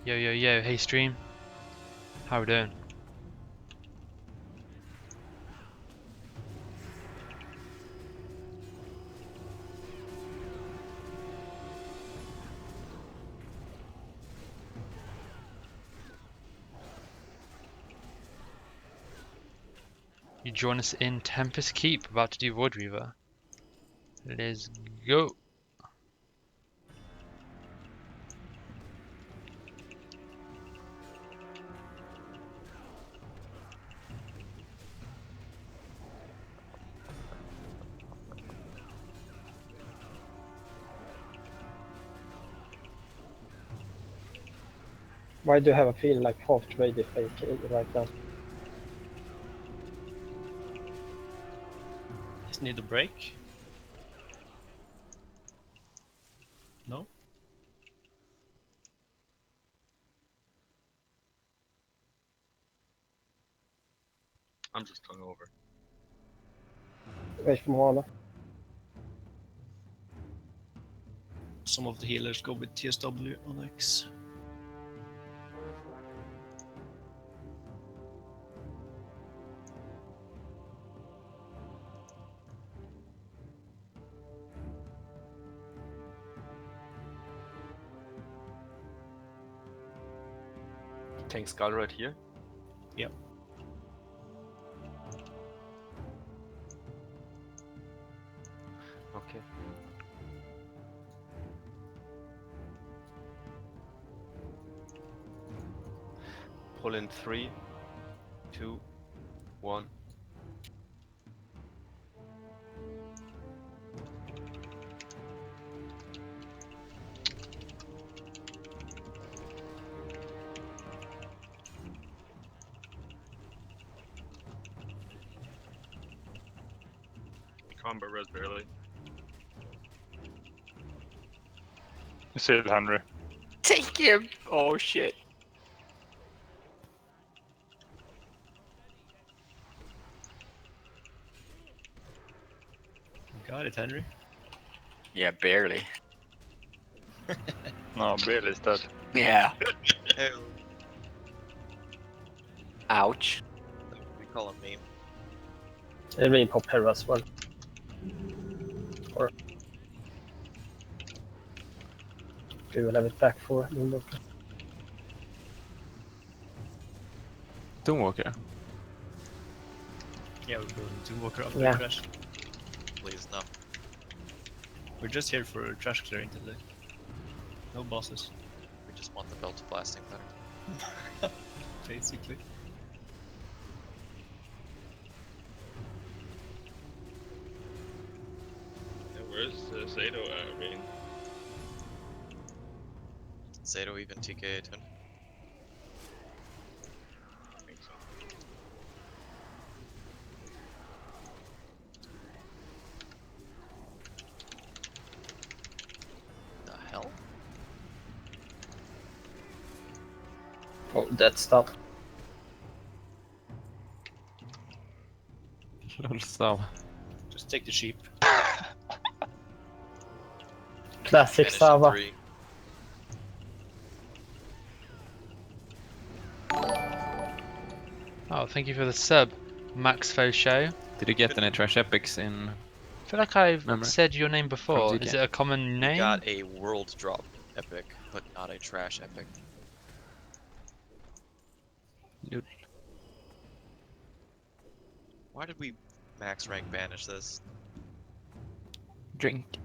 Yo, yo, yo, hey stream. How we doing? You join us in Tempest Keep, about to do Void Reaver. Let's go. Why do you have a feeling like half trade is fake right now? Just need a break. No? I'm just hungover. Wait for Moana. Some of the healers go with TSW on X. Tank Skull right here. Yep. Okay. Pull in 3, 2, 1. Combo res barely. You see it, Henry. Take him! Oh shit. Got it, Henry. Yeah, barely. No, Billy's dead. Yeah. Hell. Ouch. We call him meme. It mean pop hero as well. Or we will have it back for Moonwalker. Doomwalker. Yeah, we're going to Walker after Yeah. trash. Please, no. We're just here for trash clearing today. No bosses, We just want the belt blasting better. basically. Where's Zato at? I mean, Zato even TK Twin. I think so. The hell? Oh, that stuff. So, Just take the sheep. Classic Finish in Sava. 3. Oh, thank you for the sub, Max Faux Show. did you get any trash epics in? I feel like I've Memory. said your name before. ZK. Is it a common We name? got a world drop epic, but not a trash epic. Dude. Why did we max rank banish this? Drink.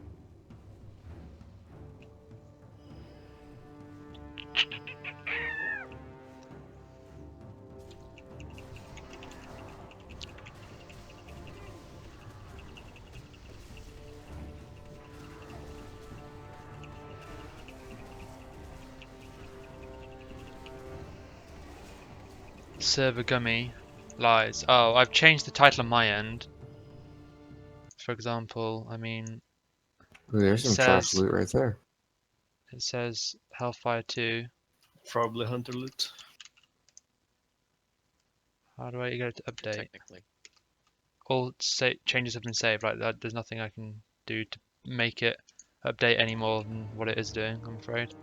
Server Gummy lies. Oh, I've changed the title on my end. For example, I mean, Ooh, there's It some trash says- loot right there. it says Hellfire 2. Probably hunter loot. How do I go to update? Technically. All changes have been saved. Like that, there's nothing I can do to make it update any more than what it is doing, I'm afraid.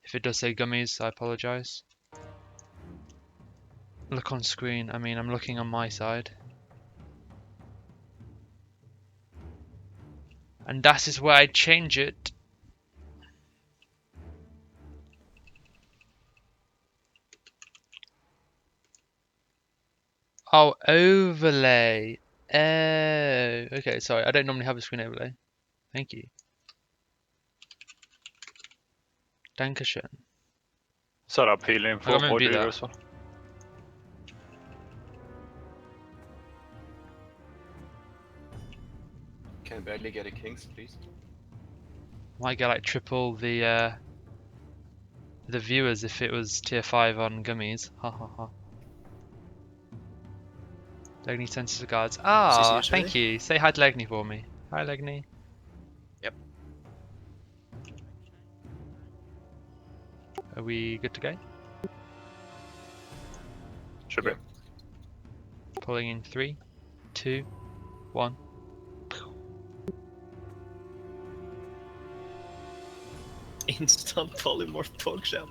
If it does say gummies, I apologise. Look on screen. I mean, I'm looking on my side. And that is where I change it. Oh, overlay. Oh, okay, sorry. I don't normally have a screen overlay. Thank you. Dankeschön. Set up healing I for got maybe body that. as well. Can barely get a kings, please. Might get like triple the viewers if it was tier 5 on gummies. Ha ha ha. Legny sends the guards. Ah, CC thank you. Say hi to Legny for me. Hi, Legny. Yep. Are we good to go? Should Yep. be. Pulling in 3, 2, 1. Instant polymorph PogChamp.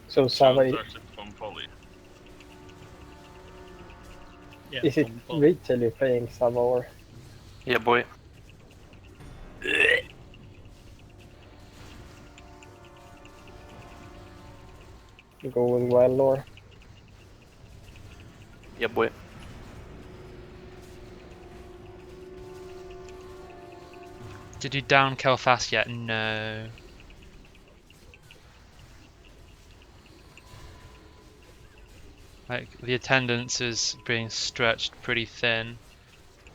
So Sava, Sounds actually from Polly. Yeah, is it Pom-Pom. retail you're playing Sava or? Yeah, boy. Going well or? Yeah, boy. Did you down kill fast yet? No. Like, the attendance is being stretched pretty thin.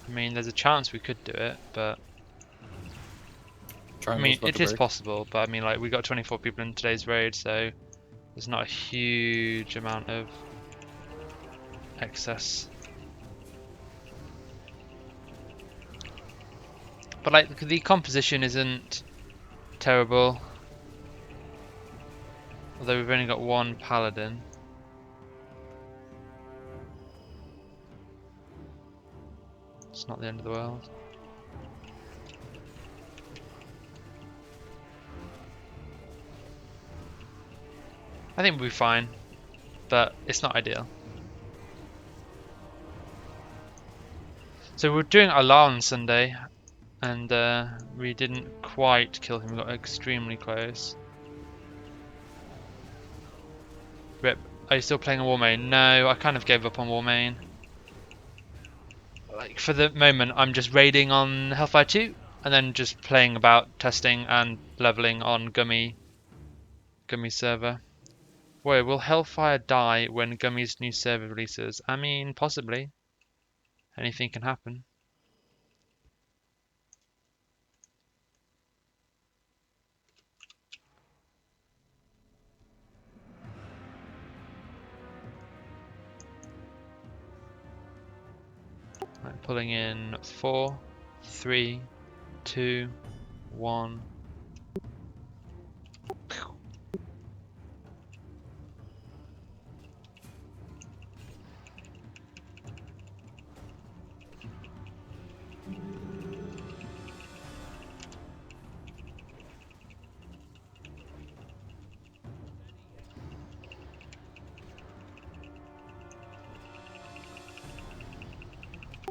I mean, there's a chance we could do it, but... I mean, it is possible, but I mean, like, we got 24 people in today's raid, so... There's not a huge amount of... excess. But, like, the composition isn't... terrible. Although we've only got one paladin. It's not the end of the world. I think we'll be fine, but it's not ideal. So we're doing Allah on Sunday, and we didn't quite kill him, we got extremely close. Rip, are you still playing a Warmane? No, I kind of gave up on Warmane. Like, for the moment, I'm just raiding on Hellfire 2, and then just playing about, testing and leveling on Gummy server. Wait, will Hellfire die when Gummy's new server releases? I mean, possibly. Anything can happen. Right, pulling in 4, 3, 2, 1.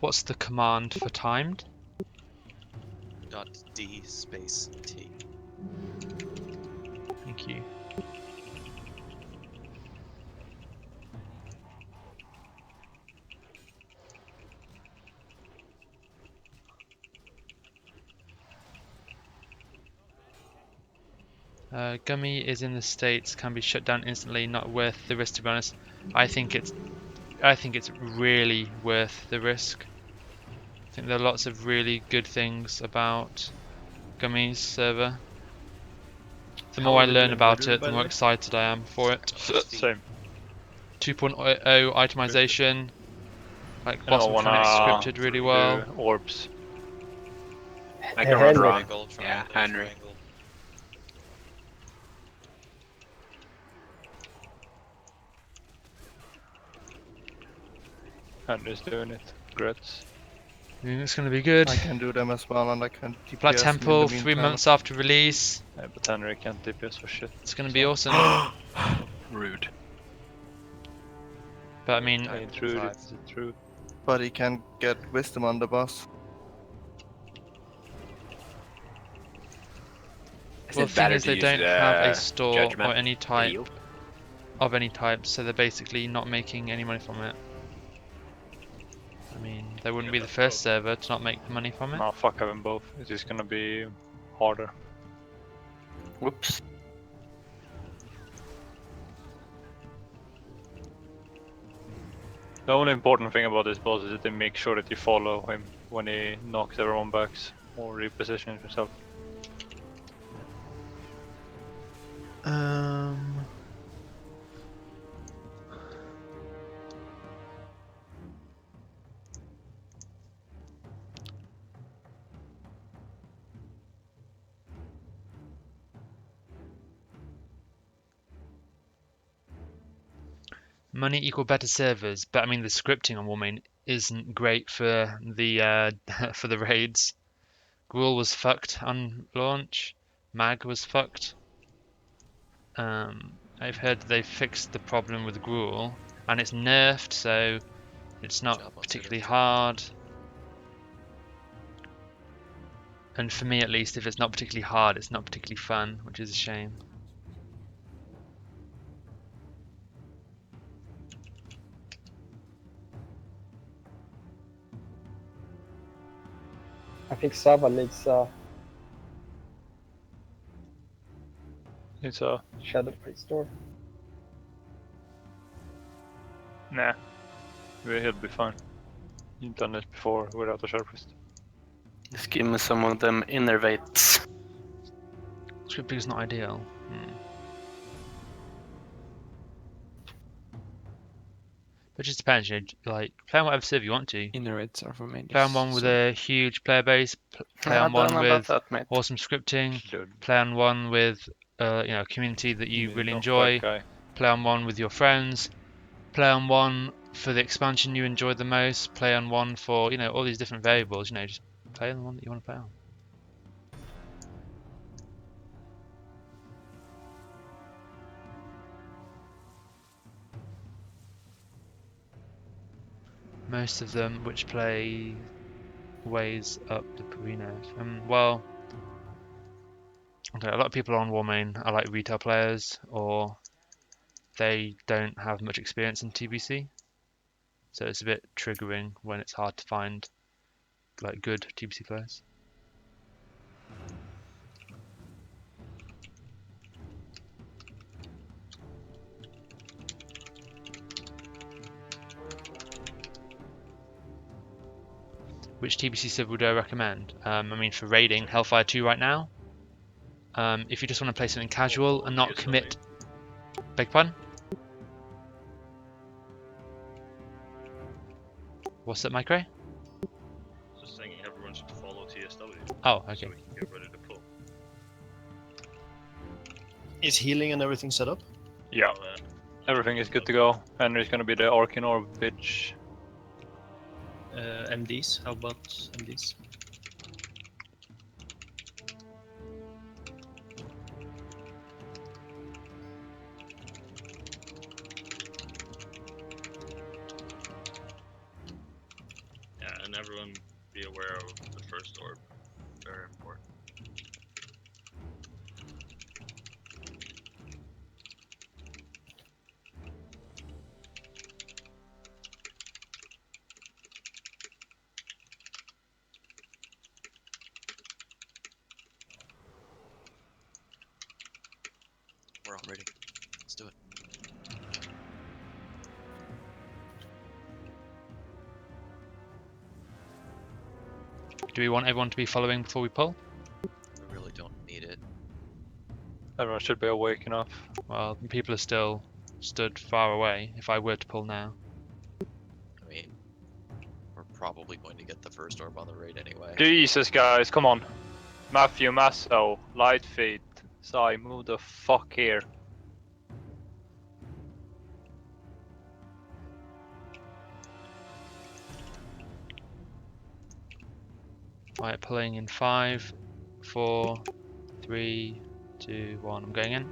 What's the command for timed? .d space t. Thank you. Gummy is in the States, can be shut down instantly, not worth the risk to be honest. I think it's really worth the risk. I think there are lots of really good things about Gummy's server. The more I learn about it, the more excited I am for it. Same. 2.0 itemization, like boss I wanna mechanics scripted really well. do orbs. I can Henry. run wrong. Triangle, Yeah, triangle, Henry. triangle. Henry's doing it. Congrats. I think it's going to be good. I can do them as well, and I can DPS Black in Temple, the 3 meantime. months after release. Yeah, but Henry can't DPS for shit. It's going to be awesome. Rude. But I mean, I- Ain't rude, five. it's the truth. But he can get wisdom on the boss. well, the thing is they don't have a store judgment. or any type Heal. of any type, so they're basically not making any money from it. I mean, they wouldn't be the first server to not make money from it. No, fuck having both. It's just gonna be harder. Whoops. The only important thing about this boss is that they make sure that you follow him when he knocks everyone back or repositions himself. Money equal better servers, but I mean the scripting on Warmane isn't great for the for the raids. Gruul was fucked on launch. Mag was fucked. I've heard they fixed the problem with Gruul, and it's nerfed, so it's Job not on particularly server. hard. And for me, at least, if it's not particularly hard, it's not particularly fun, which is a shame. I think Sava needs It's a Shadow Priest door. nah. He'll be fine. You've done this before without a sharpest. Just give me some of them innervates. Scripting is not ideal. But it just depends, you know, like, play on whatever server you want to. Innervates are for mages. Play on one with a huge player base, play I on don't one know about with that, mate. awesome scripting, Dude, play on one with you know, a community that you really enjoy, That guy. play on one with your friends, play on one for the expansion you enjoy the most, play on one for, you know, all these different variables, you know, just play on the one that you want to play on. Most of them which play ways up the well, okay, a lot of people on Warmane are like retail players, or they don't have much experience in TBC, so it's a bit triggering when it's hard to find like good TBC players. Which TBC server would I recommend? I mean, for raiding, Hellfire 2 right now. If you just want to play something casual and not commit... Beg pardon? What's that, Micro? Just saying everyone should follow TSW. Oh, So okay. we can get ready to pull. Is healing and everything set up? Yeah, Uh, everything is good to go. Henry's gonna be the Arcanor bitch. MDs, how about MDs? yeah, and everyone be aware of the first orb. Very important. We're all ready. Let's do it. Do we want everyone to be following before we pull? We really don't need it. Everyone should be awake enough. Well, people are still stood far away if I were to pull now. I mean, we're probably going to get the first orb on the raid anyway. Jesus, guys, come on. Matthew, Masso, Lightfeet, Sai, move the fuck here. Right, pulling in 5, 4, 3, 2, 1. I'm going in.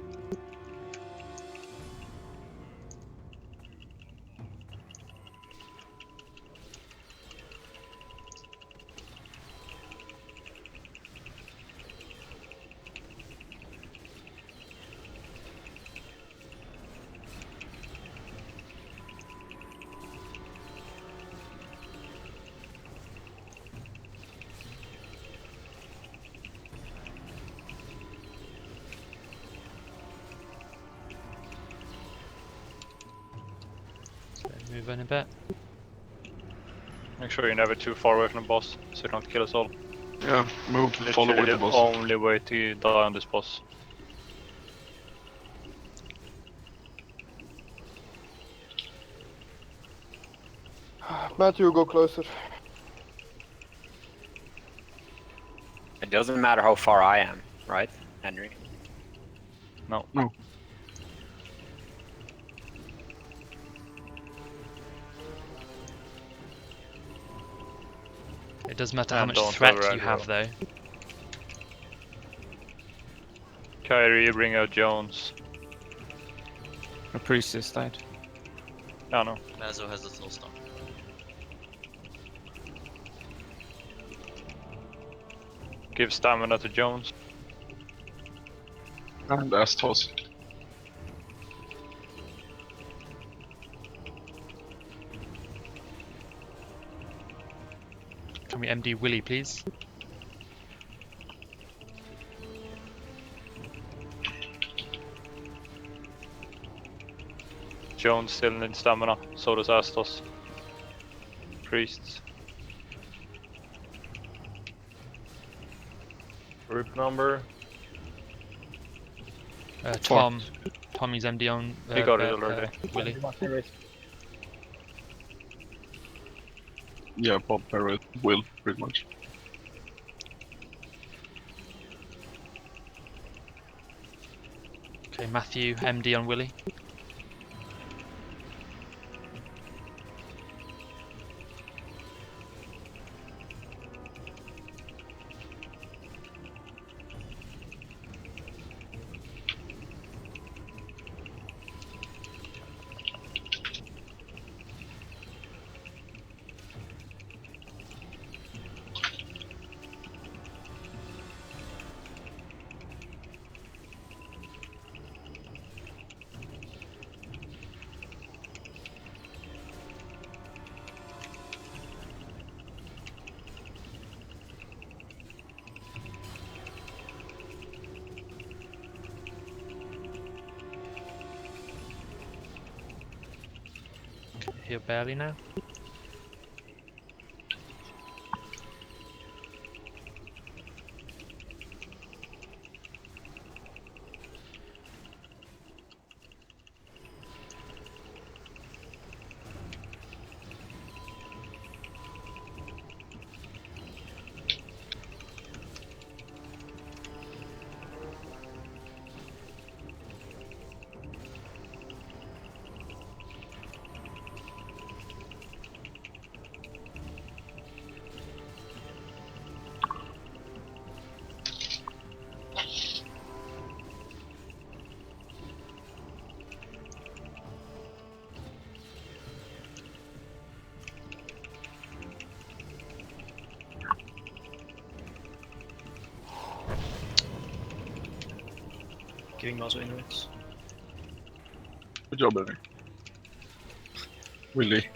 So move in a bit. Make sure you're never too far away from the boss, so you don't kill us all. Yeah, move, follow Literally with the the boss. only way to die on this boss. Matthew, go closer. It doesn't matter how far I am, right, Henry? No. It does matter how And much don't threat over you have, aggro. though. Kyrie, bring out Jones. A priest is died. I know. Mazo has a soulstone. Give stamina to Jones. And Astos. Can we MD Willy, please? Jones still needs stamina, so does Astos. Priests. Group number. Tom. Tommy's MD on. He got it already. Willy. Yeah, Bob Parrot will, pretty much. Okay, Matthew, MD on Willy. Heal barely now. Giving Mazo inroads. Good job, Benny. Willy.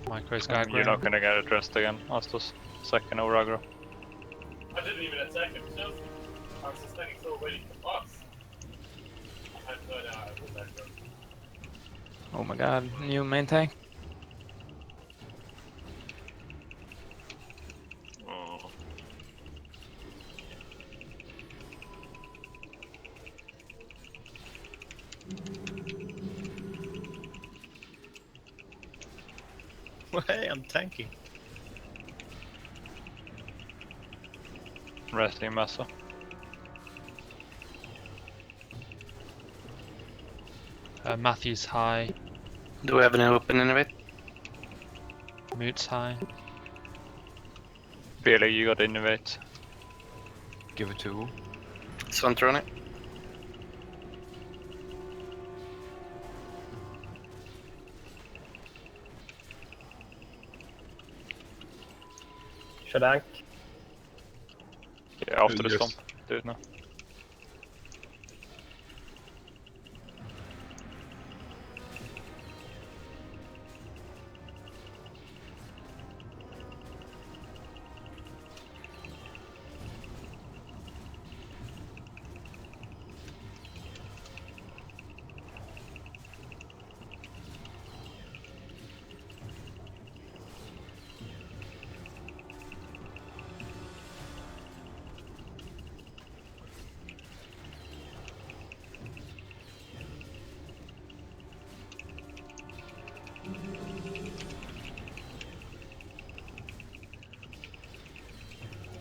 Micro's You're not gonna get addressed again, Astos. Second over aggro. I didn't even attack him, just I was just standing still waiting for us. I had no idea how I was that good. Oh my god, new main tank. Oh. Hey, I'm tanking. Wrestling Massa. Matthew's high. Do we have any open innovate? Moot's high. Really, you got innovate. Give it to who? Svantroni. Should I? Yeah, after the Yes. stomp. Do it now.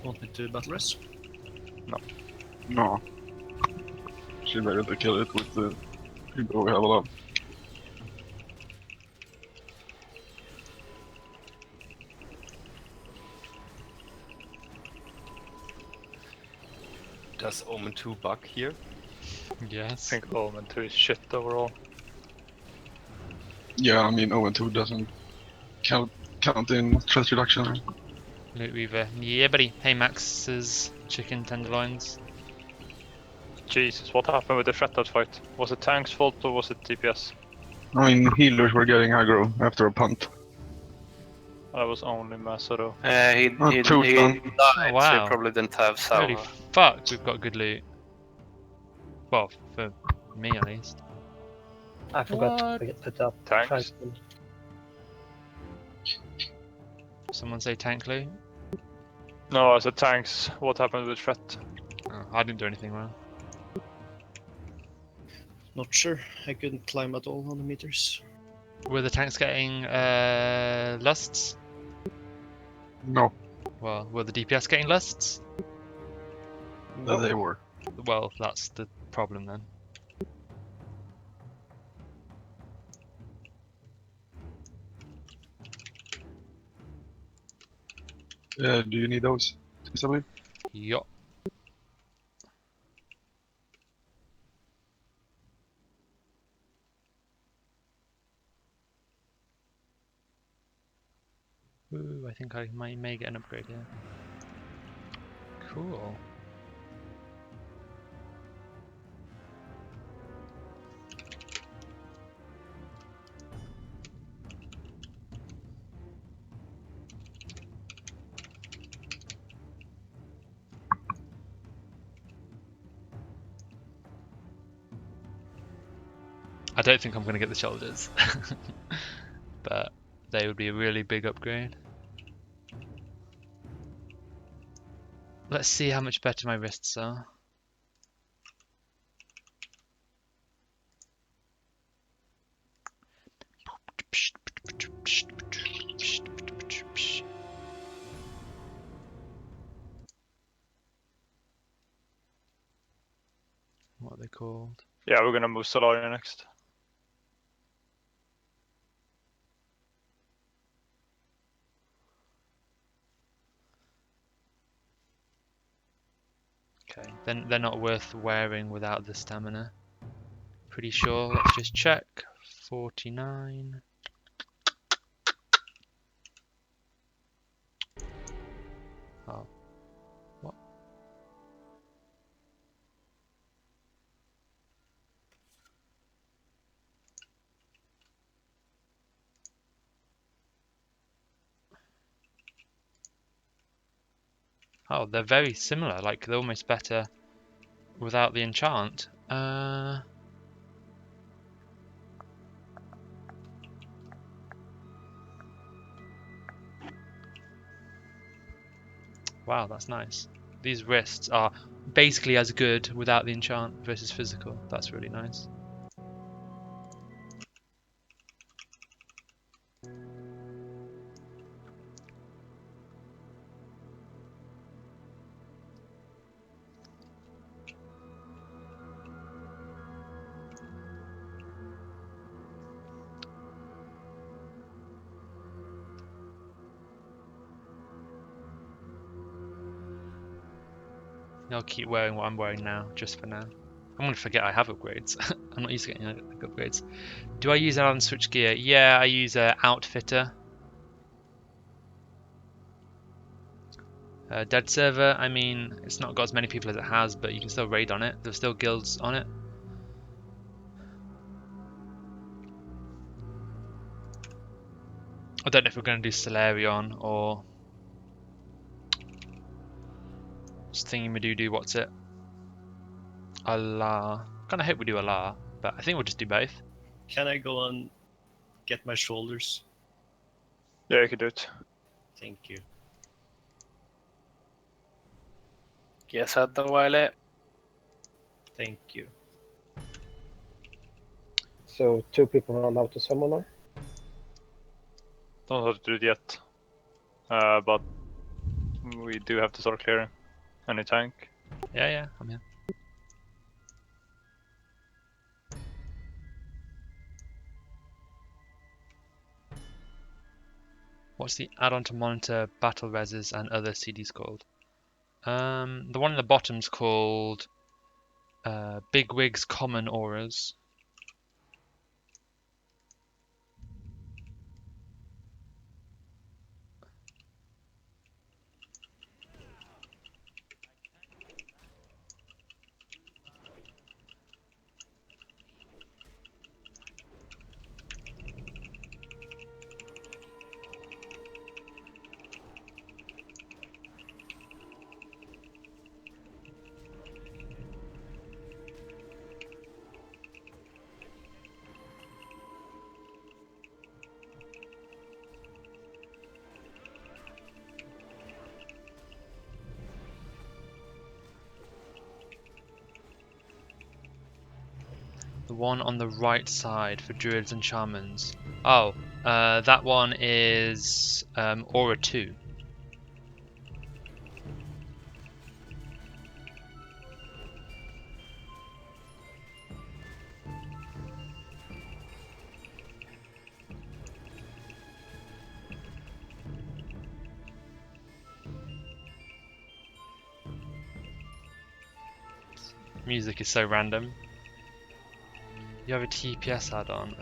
Want me to battle rest? No. She better to kill it with the people we have allowed. Does Omen 2 bug here? I Yes. think Omen 2 is shit overall. Yeah, I mean Omen 2 doesn't count in stress reduction. Loot Weaver. Yeah, buddy. Hey, Max's chicken tenderloins. Jesus, what happened with the Shredded fight? Was it tank's fault or was it DPS? I mean, healers were getting aggro after a punt. That was only Masaro. He Two died, done. Oh, so he wow. probably didn't have Holy salve. fuck, we've got good loot. Well, for me at least. I forgot What? to put up. Tanks? Tranquil. Someone say tank loot? No, I said tanks. What happened with Shred? Oh, I didn't do anything wrong. Not sure. I couldn't climb at all on the meters. Were the tanks getting lusts? No, Well, were the DPS getting lusts? they were. Well, that's the problem then. Do you need those? Somebody? Yup. Ooh, I think I may get an upgrade here. Cool. I don't think I'm going to get the shoulders, but they would be a really big upgrade. Let's see how much better my wrists are. What are they called? Yeah, we're gonna move Solaria next. Okay, then they're not worth wearing without the stamina. Pretty sure. Let's just check. 49. Oh. What? Oh, they're very similar. Like, they're almost better without the enchant. Wow, that's nice. These wrists are basically as good without the enchant versus physical. That's really nice. I'll keep wearing what I'm wearing now, just for now. I'm gonna forget I have upgrades. I'm not used to getting upgrades. Do I use add-on switch gear? Yeah, I use Outfitter. Dead server, I mean, it's not got as many people as it has, but you can still raid on it. There's still guilds on it. I don't know if we're going to do Solarion or thingy-madoo-doo, what's it? Allah. Kind of hope we do Allah, but I think we'll just do both. Can I go and get my shoulders? Yeah, you could do it. Thank you. Yes, at the while. Thank you. So 2 people are allowed to summon now. Don't have to do it yet. But we do have to start clearing. Any tank? Yeah, I'm here. What's the add-on to monitor battle reses and other CDs called? The one in the bottom's called Bigwig's Common Auras. The one on the right side for druids and shamans. Oh, that one is Aura 2. Music is so random. You have a TPS add-on.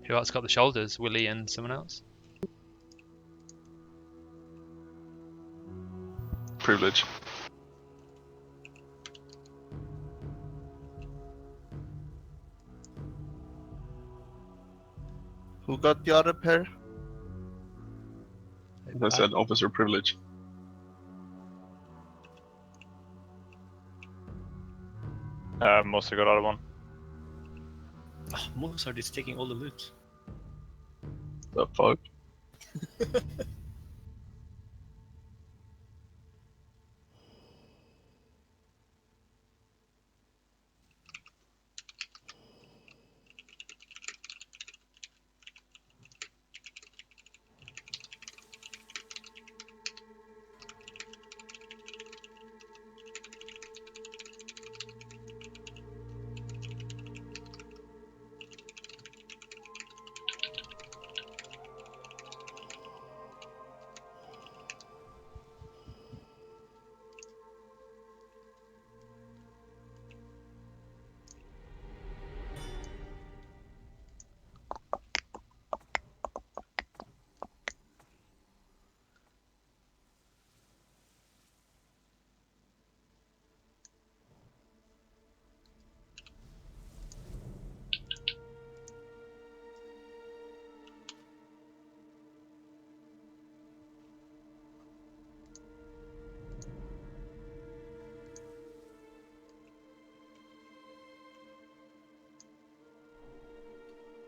Who else got the shoulders? Willie and someone else? Privilege. Who got the other pair? As I said, officer privilege. Mostly got out of one. Ah, Mozart is taking all the loot. The fuck?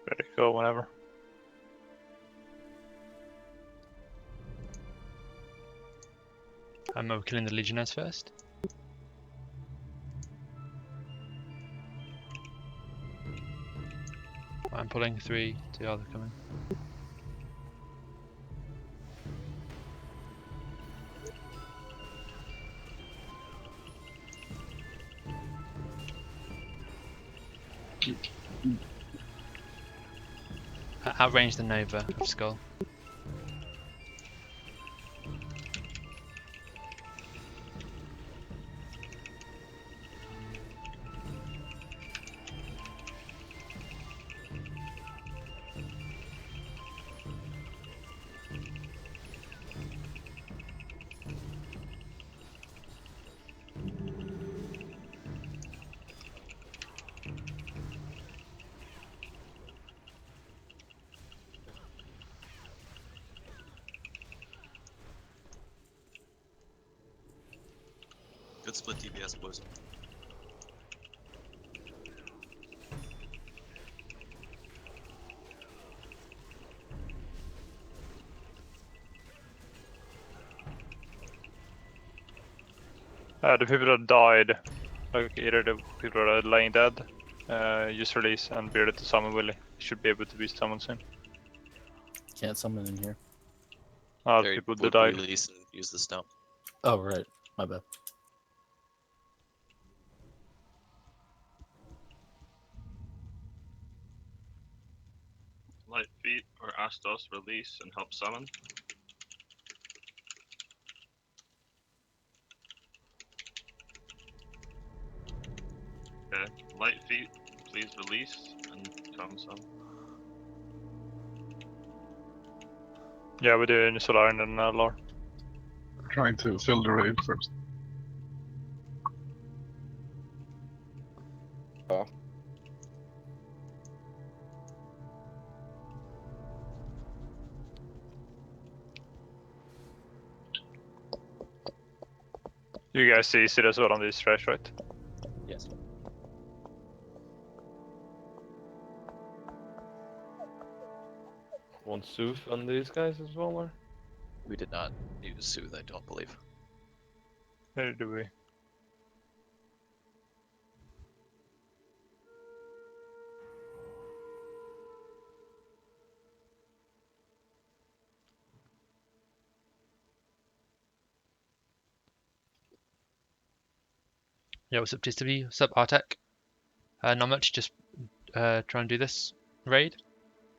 Ready to go whenever. We're killing the Legionnaires first. I'm pulling 3, 2 are coming. Outrange the Nova of Skull. Good split DPS, boys. The people that died, like either the people that are laying dead, use release and bearded to summon Willy. Should be able to be summoned soon. Can't summon in here. The There, people that would died. release and use the stump. Oh, right. My bad. Light feet or Astos release and help summon. Okay, light feet, please release and come summon. Yeah, we're doing Solar and then Lar. Trying to fill the raid first. Oh. You guys see it as well on this trash, right? Yes. Want Sooth on these guys as well, or? We did not use Soothe, I don't believe. Neither do we. Yeah, what's up TSW? What's up Artec? Not much, just try and do this raid.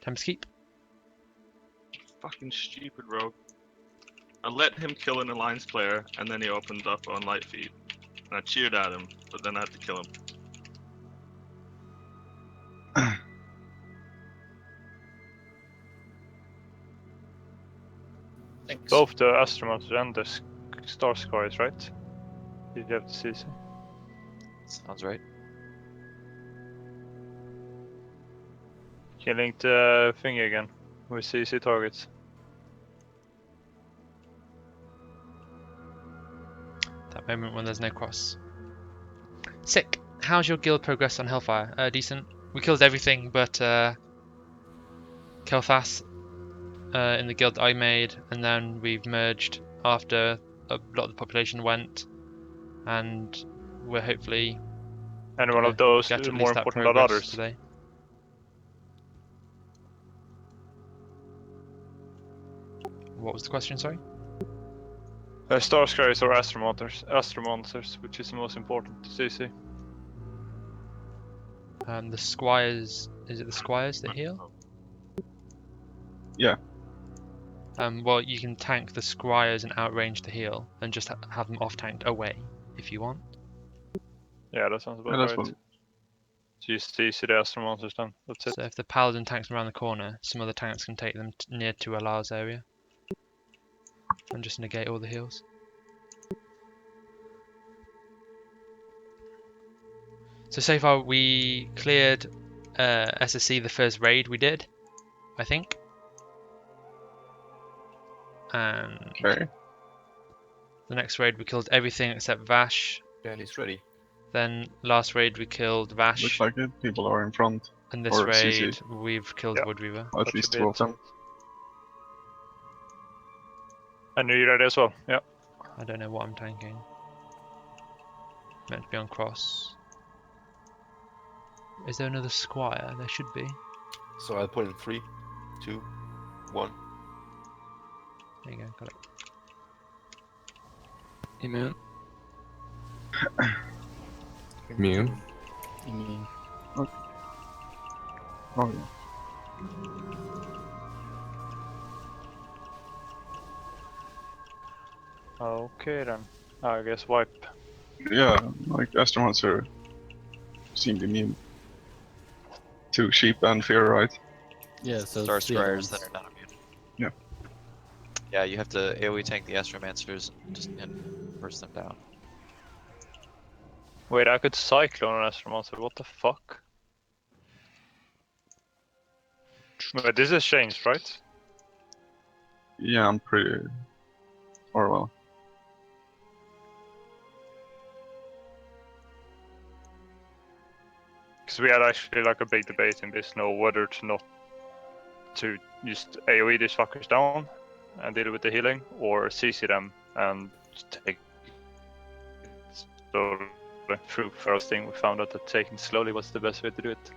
Tempest keep. Fucking stupid rogue. I let him kill an alliance player and then he opened up on light feet. And I cheered at him, but then I had to kill him. Thanks. Both the Astronauts and the Star Skies, right? Did you have to CC? Sounds right. Can you link the thingy again with CC targets? That moment when there's no cross. Sick. How's your guild progress on Hellfire? Decent. We killed everything but Kel'Thas in the guild that I made, and then we've merged after a lot of the population went, and we're hopefully And one of those get is at more least that important than progress others. today. What was the question, sorry? Star Skies or Astromonsters, which is the most important to CC? The squires, is it the squires that heal? Yeah. Well, you can tank the squires and outrange the heal, and just have them off-tanked away if you want. Yeah, that sounds about Yeah, that's right. what. So you CC the Astromonsters then, that's it. So if the paladin tanks them around the corner, some other tanks can take them near to Alar's area and just negate all the heals. So far we cleared SSC the first raid we did, I think. And Okay. the next raid we killed everything except Vash. Yeah, he's ready. Then last raid we killed Vash. Looks like it. People are in front. And this or raid CC. we've killed Yeah. Woodweaver. At That least should be 2 it. of them. And you're ready as well, yeah. I don't know what I'm tanking. Meant to be on cross. Is there another squire? There should be. So I'll put in 3, 2, 1. There you go, got it. Immune. Immune. Oh yeah. Okay then. I guess wipe. Yeah, like Astromonster seemed immune to sheep and fear, right? Yeah, so Star Scryers that are not immune. Yeah. Yeah, you have to AoE tank the Astromancers and burst them down. Wait, I could Cyclone an Astromonster, what the fuck? Wait, this has changed, right? Yeah, I'm pretty. Or well. Because we had actually like a big debate in this, whether to not to just AoE these fuckers down and deal with the healing, or CC them and take slowly through. First thing we found out that taking slowly was the best way to do it.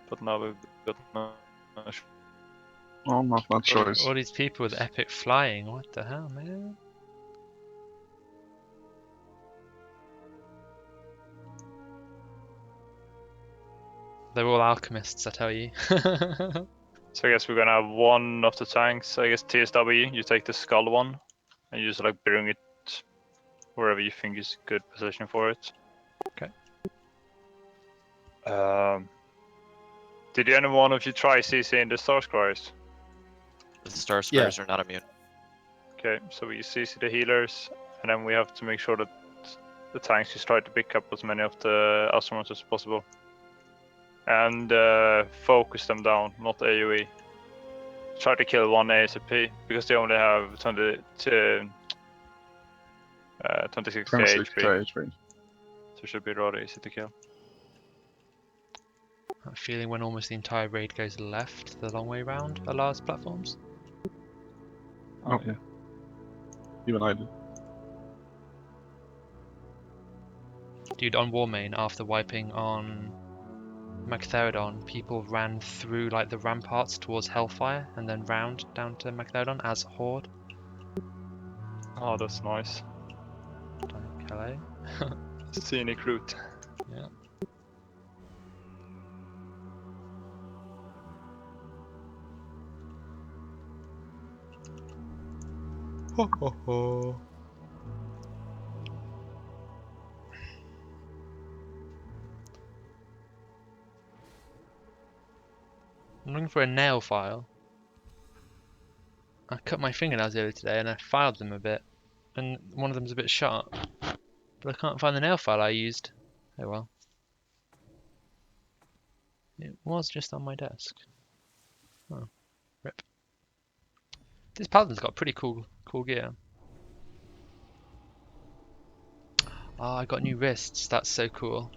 But now we've got no Well, not much choice. All these people with epic flying, what the hell, man? They're all alchemists, I tell you. So I guess we're gonna have one of the tanks. I guess TSW, you take the skull one, and you just like bring it wherever you think is good position for it. Okay. Did any one of you try CCing the Star Scryers? The Star Scryers are not immune. Okay, so we CC the healers, and then we have to make sure that the tanks just try to pick up as many of the Astromonsters as possible. And focus them down, not AoE. Try to kill one ASAP, because they only have 26k 26k HP. HP. So it should be rather easy to kill. I'm feeling when almost the entire raid goes left, the long way round are large platforms. Oh yeah. Even I did. Dude, on Warmane, after wiping on Magtheridon, people ran through like the ramparts towards Hellfire and then round down to Magtheridon as Horde. Oh, that's nice. Like, hello? Scenic route. Yeah. Ho ho ho. I'm looking for a nail file. I cut my fingernails earlier today and I filed them a bit, and one of them's a bit sharp, but I can't find the nail file I used. Oh well. It was just on my desk. Oh, rip. This paladin's got pretty cool gear. Oh, I got new wrists. That's so cool.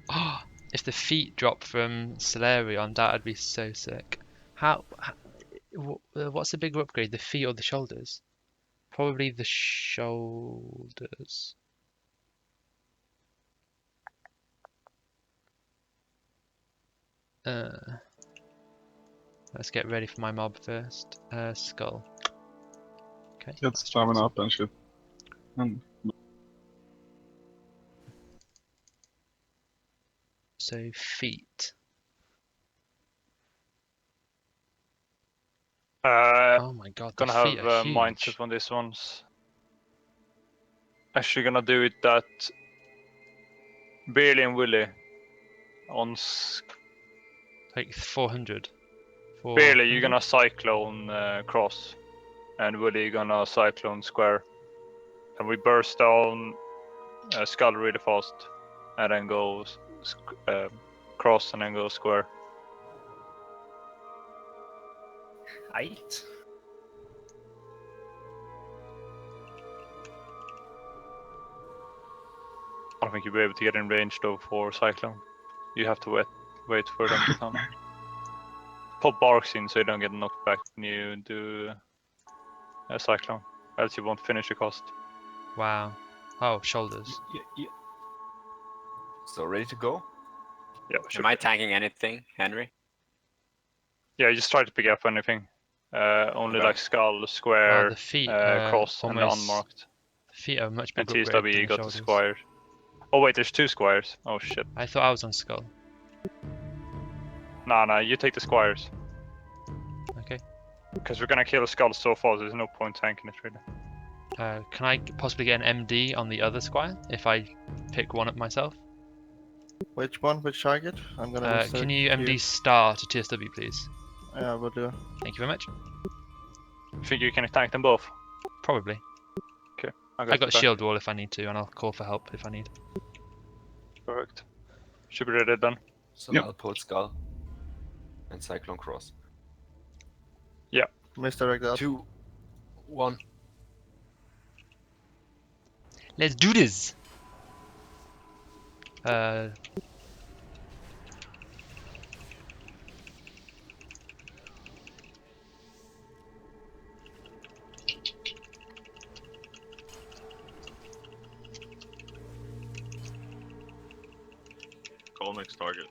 Oh, if the feet drop from Solarion, that'd be so sick. What's the bigger upgrade, the feet or the shoulders? Probably the shoulders. Let's get ready for my mob first. Skull. Okay. Get stamina up and shit. And So feet. Oh my god, the Gonna feet have are huge. mindset on these ones. Actually gonna do it that Bailey and Willy on Like 400. Bailey, you're gonna cyclone cross, and Willy gonna cyclone square, and we burst down skull really fast, and then go cross and then go square. Right. I don't think you'll be able to get in range though for cyclone. You have to wait for them to come. pop barks in so you don't get knocked back when you do a cyclone. Else you won't finish the cost. Wow. Oh, shoulders. So ready to go? Yeah, Am I tanking anything, Henry? Yeah, just try to pick up anything. Only Okay. like skull, Wow, square, the feet cross, and the almost. unmarked. The feet are much And bigger upgrade than TSW the got the shoulders. squire. Oh wait, there's 2 squires. Oh shit. I thought I was on skull. Nah, you take the squires. Okay. Because we're gonna kill the skull so far, there's no point tanking it really. Can I possibly get an MD on the other squire if I pick one up myself? Which one? Which target? I'm gonna. Can you MD star to TSW, please? Yeah, will do. Thank you very much. Think you can tank them both? Probably. Okay. I got shield wall if I need to, and I'll call for help if I need. Perfect. Should be ready then. So Yep. I'll put skull and cyclone cross. Yeah. Misdirect that. 2, 1. Let's do this. Call next target.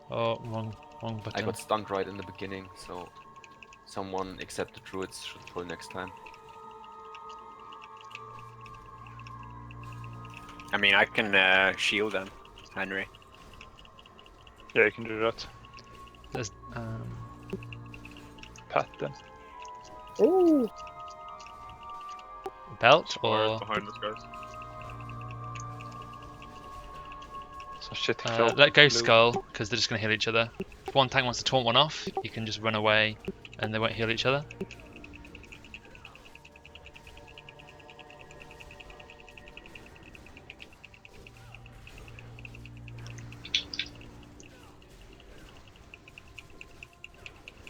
Oh, wrong button. I got stunned right in the beginning, so someone except the druids should pull next time. I mean, I can shield them, Henry. Yeah, you can do that. There's, Pat then. Ooh. belt Squires or behind us, guys. So shit. let go skull because they're just gonna heal each other. If one tank wants to taunt one off, you can just run away, and they won't heal each other.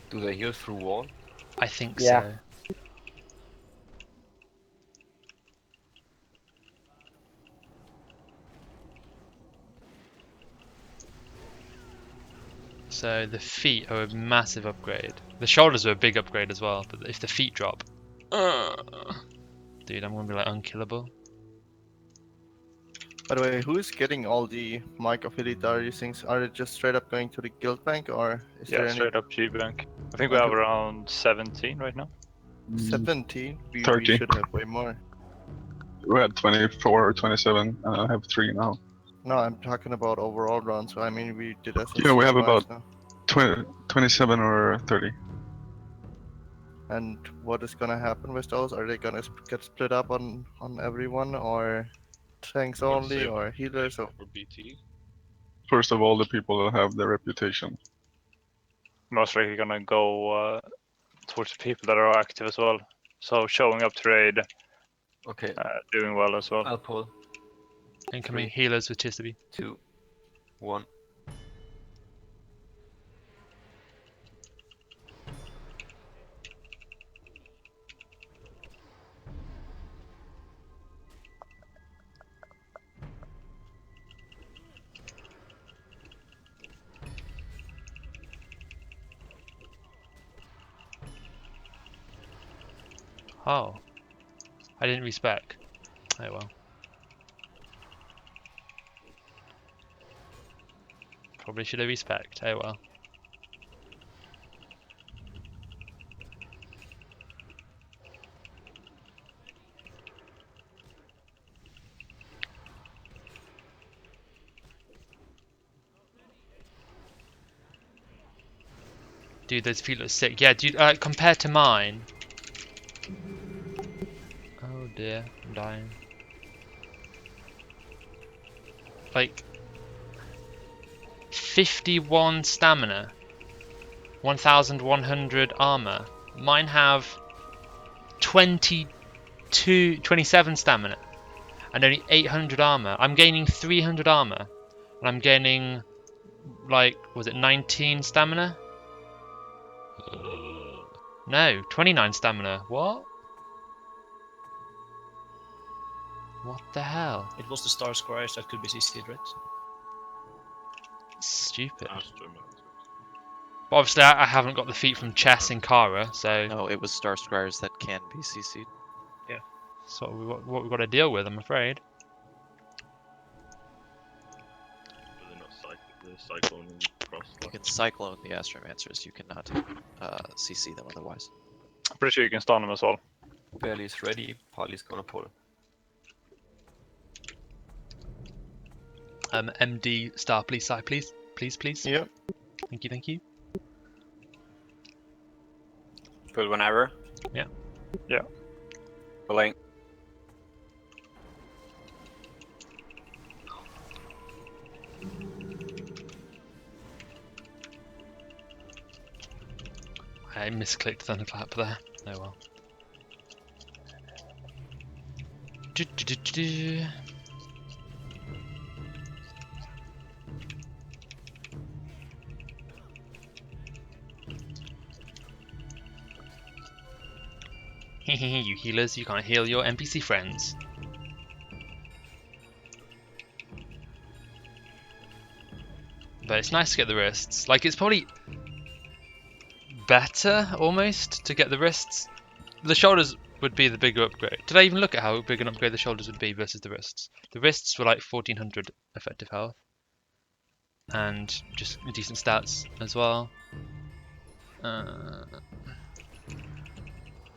Do they heal through wall? I think Yeah. so. So the feet are a massive upgrade. The shoulders are a big upgrade as well, but if the feet drop, dude, I'm gonna be like unkillable. By the way, who is getting all the mic affiliate things? Are they just straight up going to the guild bank, or is there any Straight up G bank. I think we have around 17 right now. 17? We 30. should have way more. We had 24 or 27, and I have 3 now. No, I'm talking about overall runs. So I mean, we did SSC Yeah, we have twice about now. 27 or 30. And what is gonna happen with those? Are they gonna get split up on everyone, or tanks I would only, say or healers? Or for BT. First of all, the people that have the reputation. Most likely gonna go towards the people that are active as well. So showing up to raid, Okay, doing well as well. I'll pull. Incoming 3, healers with TSW. 2, 1. Oh, I didn't respec. Oh well. Probably should have respec. Oh well. Dude, those feet look sick. Yeah, dude, compared to mine. Oh dear, I'm dying. Like 51 stamina, 1,100 armor. Mine have 27 stamina and only 800 armor. I'm gaining 300 armor, and I'm gaining, like, was it 19 stamina? No, 29 stamina. What? What the hell? It was the Star Squires that could be CC'd, right? Stupid. Astromancer. But obviously, I haven't got the feat from Chess in Kara, so No, it was Star Scryers that can be CC'd. that's what we've got to deal with, I'm afraid. But they're not the Cyclone and Cross. You can Cyclone the Astromancers, you cannot CC them otherwise. I'm pretty sure you can stun them as well. Belly is ready. Polly's gonna pull. MD star, please, side, please. Yep. Thank you. Pull whenever. Yeah. Yeah. Pulling. I misclicked Thunderclap there. Oh well. You healers, you can't heal your NPC friends. But it's nice to get the wrists. Like, it's probably better, almost, to get the wrists. The shoulders would be the bigger upgrade. Did I even look at how big an upgrade the shoulders would be versus the wrists? The wrists were like 1400 effective health. And just decent stats as well.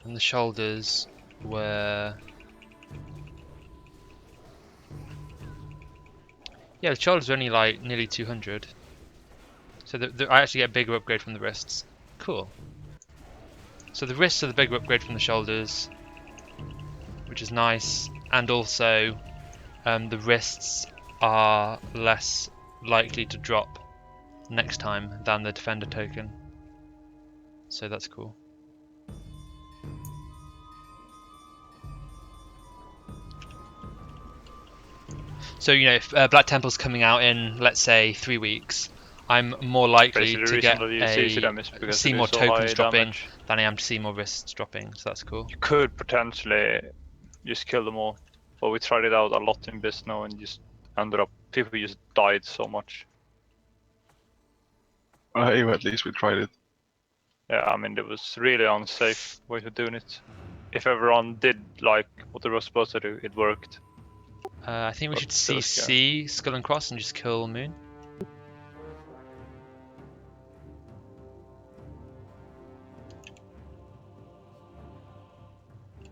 And the shoulders were... Yeah, the shoulders are only like nearly 200. So I actually get a bigger upgrade from the wrists. Cool. So the wrists are the bigger upgrade from the shoulders, which is nice. And also, the wrists are less likely to drop next time than the defender token. So that's cool. So, you know, if Black Temple's coming out in, let's say, 3 weeks, I'm more likely to get see more tokens dropping than I am to see more wrists dropping, so that's cool. You could potentially just kill them all, but we tried it out a lot in Bist now and just ended up, people just died so much. At least we tried it. Yeah, I mean, it was really unsafe way of doing it. If everyone did like what they were supposed to do, it worked. I think we should CC Skull and Cross and just kill Moon.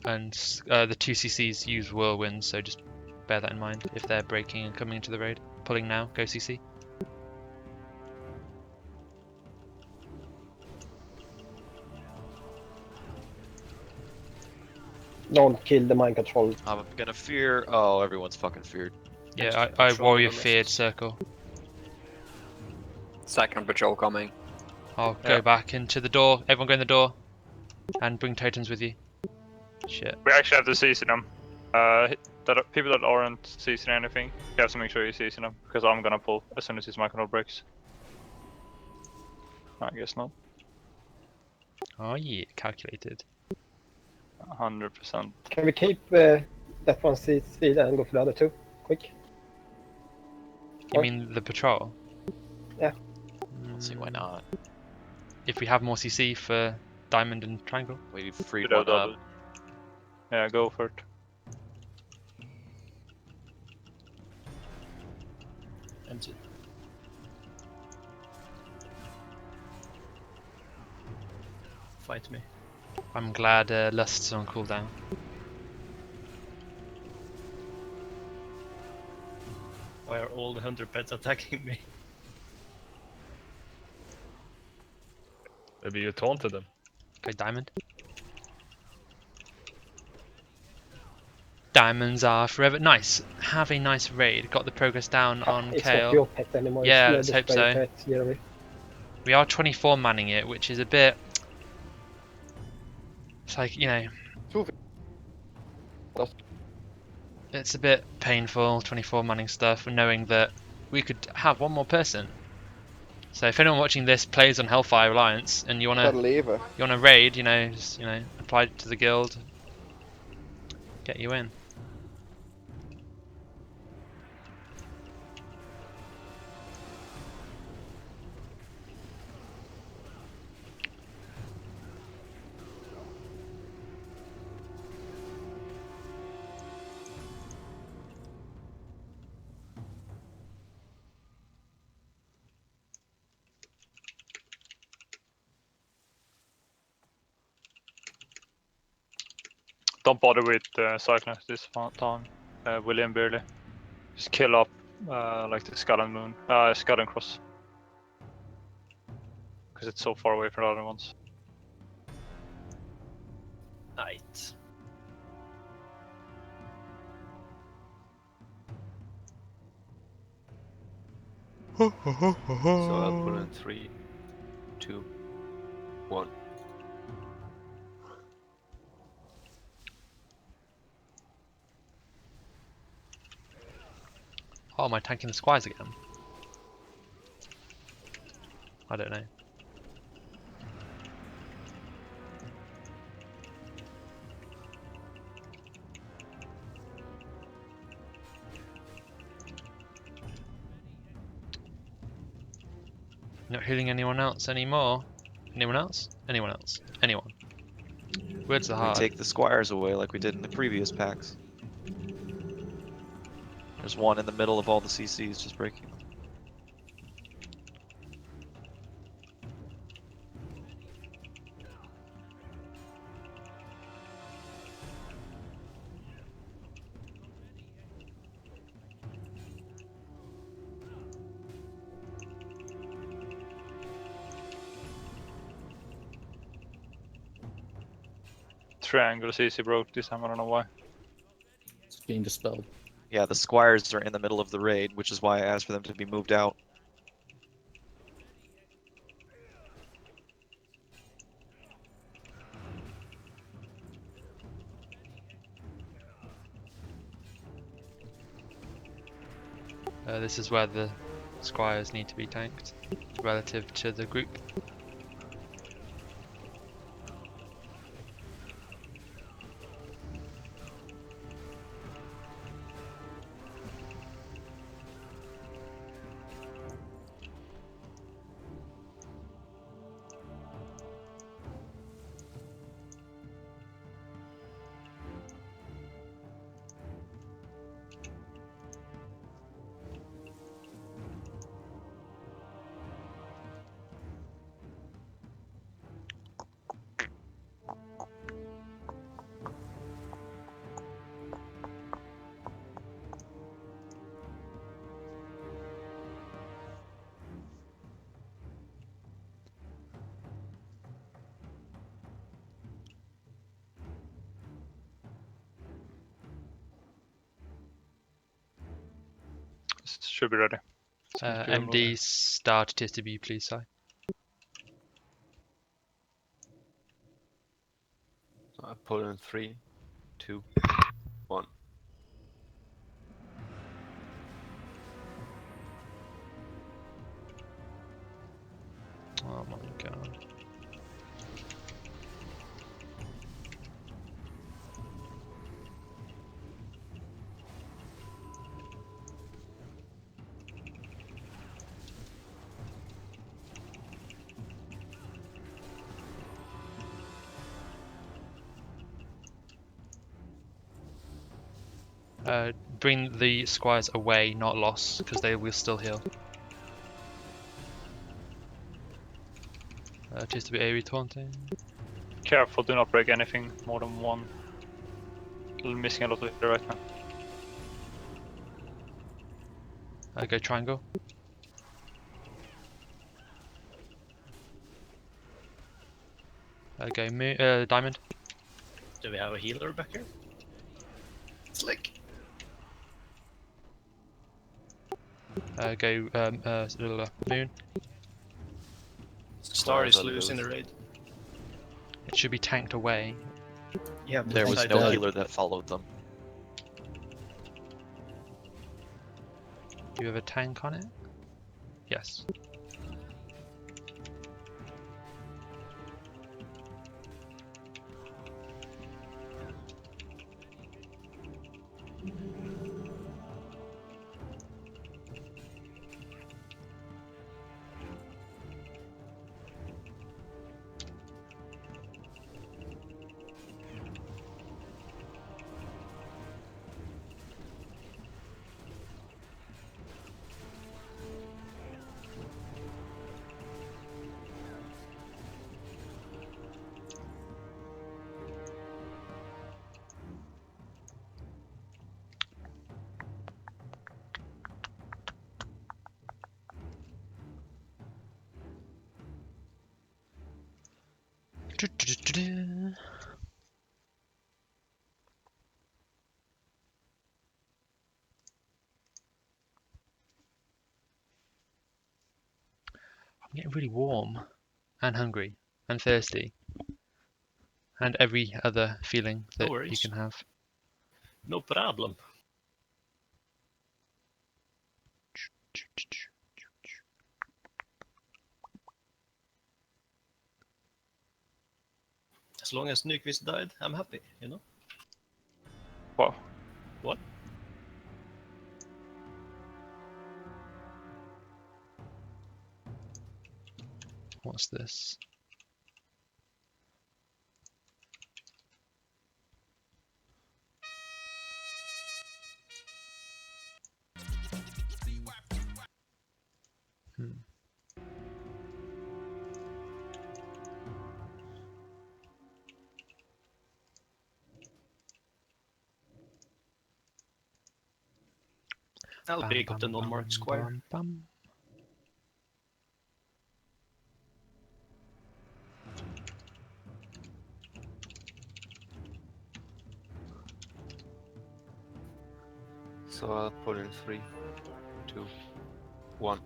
And the 2 CCs use Whirlwind, so just bear that in mind if they're breaking and coming into the raid. Pulling now, go CC. Don't kill the mind control. I'm gonna fear. Oh, everyone's fucking feared. Yeah, I warrior feared circle. Second patrol coming. I'll go back into the door. Everyone go in the door. And bring totems with you. Shit. We actually have to season them. People that aren't seasoning anything, you have to make sure you season them, because I'm gonna pull as soon as his mind control breaks. I guess not. Oh yeah, calculated. 100%. Can we keep that one CC and go for the other two? Quick. You mean the patrol? Yeah. I don't see why not. If we have more CC for Diamond and Triangle? We freed one up. Yeah, go for it. Empty. Fight me. I'm glad Lust's on cooldown. Why are all the hunter pets attacking me? Maybe you taunted them. Okay, Diamond. Diamonds are forever. Nice. Have a nice raid. Got the progress down on it's Kale. Not your pet anymore. Yeah, it's let's hope so. Pet, yeah, we are 24 manning it, which is a bit... It's like, you know... it's a bit painful, 24 manning stuff, knowing that we could have one more person. So if anyone watching this plays on Hellfire Alliance and you wanna raid, just apply to the guild, get you in. Don't bother with Cyclones this time, William barely. Just kill up like the Skull and Moon, Skull and Cross. Because it's so far away from the other ones. Night. So I'll put in 3, 2, 1. Oh, am I tanking the squires again? I don't know. Not healing anyone else anymore. Anyone else? Anyone else? Anyone? Where's the We heart? take the squires away like we did in the previous packs. There's one in the middle of all the CCs just breaking them. Triangle CC broke this time, I don't know why. It's being dispelled. Yeah, the squires are in the middle of the raid, which is why I asked for them to be moved out. This is where the squires need to be tanked relative to the group. Should be ready. MD start TSW please, Si. So I put in 3, 2, 1. Oh my god. Bring the squires away, not lost, because they will still heal. Just to be AoE taunting. Careful, do not break anything more than one. Missing a lot of it right now. Go triangle. Go diamond. Do we have a healer back here? Slick. Go moon. Star is loose in the raid. It should be tanked away. Yeah, There was no healer that followed them. Do you have a tank on it? Yes. I'm getting really warm and hungry and thirsty and every other feeling that you worries. can have. No problem. As long as Nyquist died, I'm happy, you know? Wow. What? What's this? Hmm. I'll pick up the non-marked square. So I'll put in 3, 2, 1.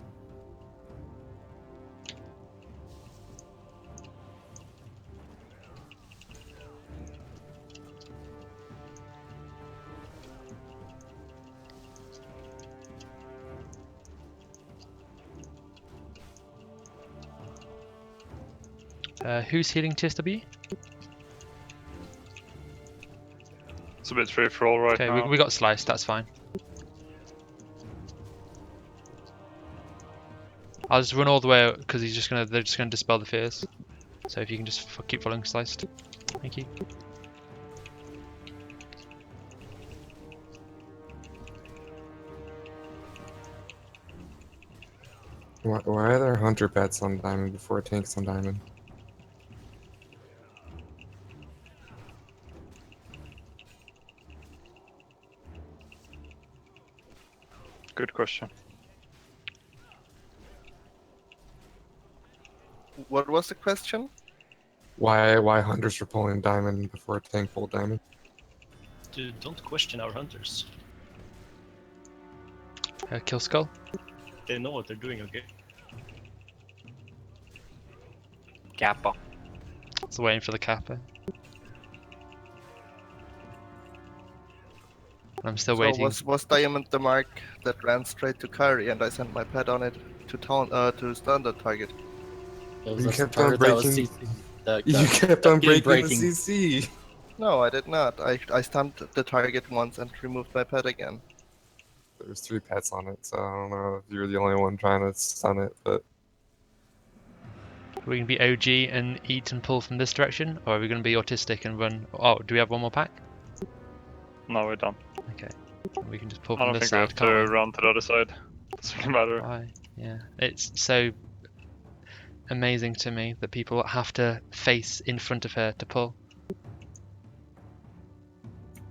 Who's healing TSW? It's a bit free for all right Okay, now. we got sliced, that's fine. I'll just run all the way because they're just gonna dispel the fears. So if you can just keep following sliced. Thank you. Why are there hunter pets on diamond before tanks on diamond? Good question. What was the question? Why hunters are pulling diamond before a tank pulled diamond? Dude, don't question our hunters. Kill skull. They know what they're doing, okay? Kappa. Just waiting for the kappa. I'm still So waiting. was diamond the mark that ran straight to carry, and I sent my pet on it to stun the target? It was You a kept on target that was breaking. CC. That You kept on breaking breaking. the CC. No, I did not. I stunned the target once and removed my pet again. There's 3 pets on it, so I don't know if you're the only one trying to stun it, but Are we going to be OG and eat and pull from this direction? Or are we going to be autistic and run... Oh, do we have one more pack? No, we're done. Okay. We can just pull I from don't this think we have side, to can't we? run to the other side. Doesn't really matter. Why? Yeah. It's so amazing to me that people have to face in front of her to pull.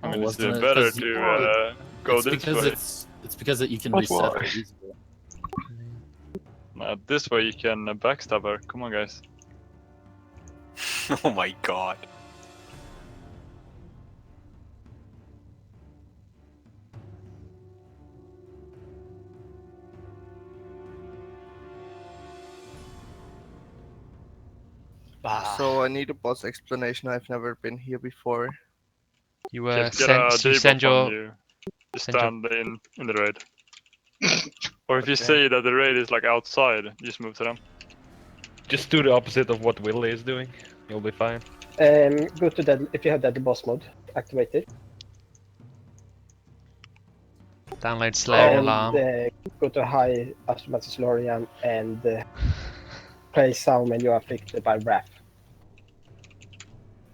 I mean, it's Wasn't it better 'cause to go it's this because way. it's because that you can But reset why? her easily. This way you can backstab her. Come on, guys. Oh my god. So I need a boss explanation. I've never been here before. You Get a send debuff your on you. You stand in the raid. Or if you Okay. say that the raid is like outside, just move to them. Just do the opposite of what Willie is doing. You'll be fine. Go to that if you have that boss mode activated. Download Slayer And Alarm. go to High Astromatis Lorian and play Sound when you are afflicted by Wrath.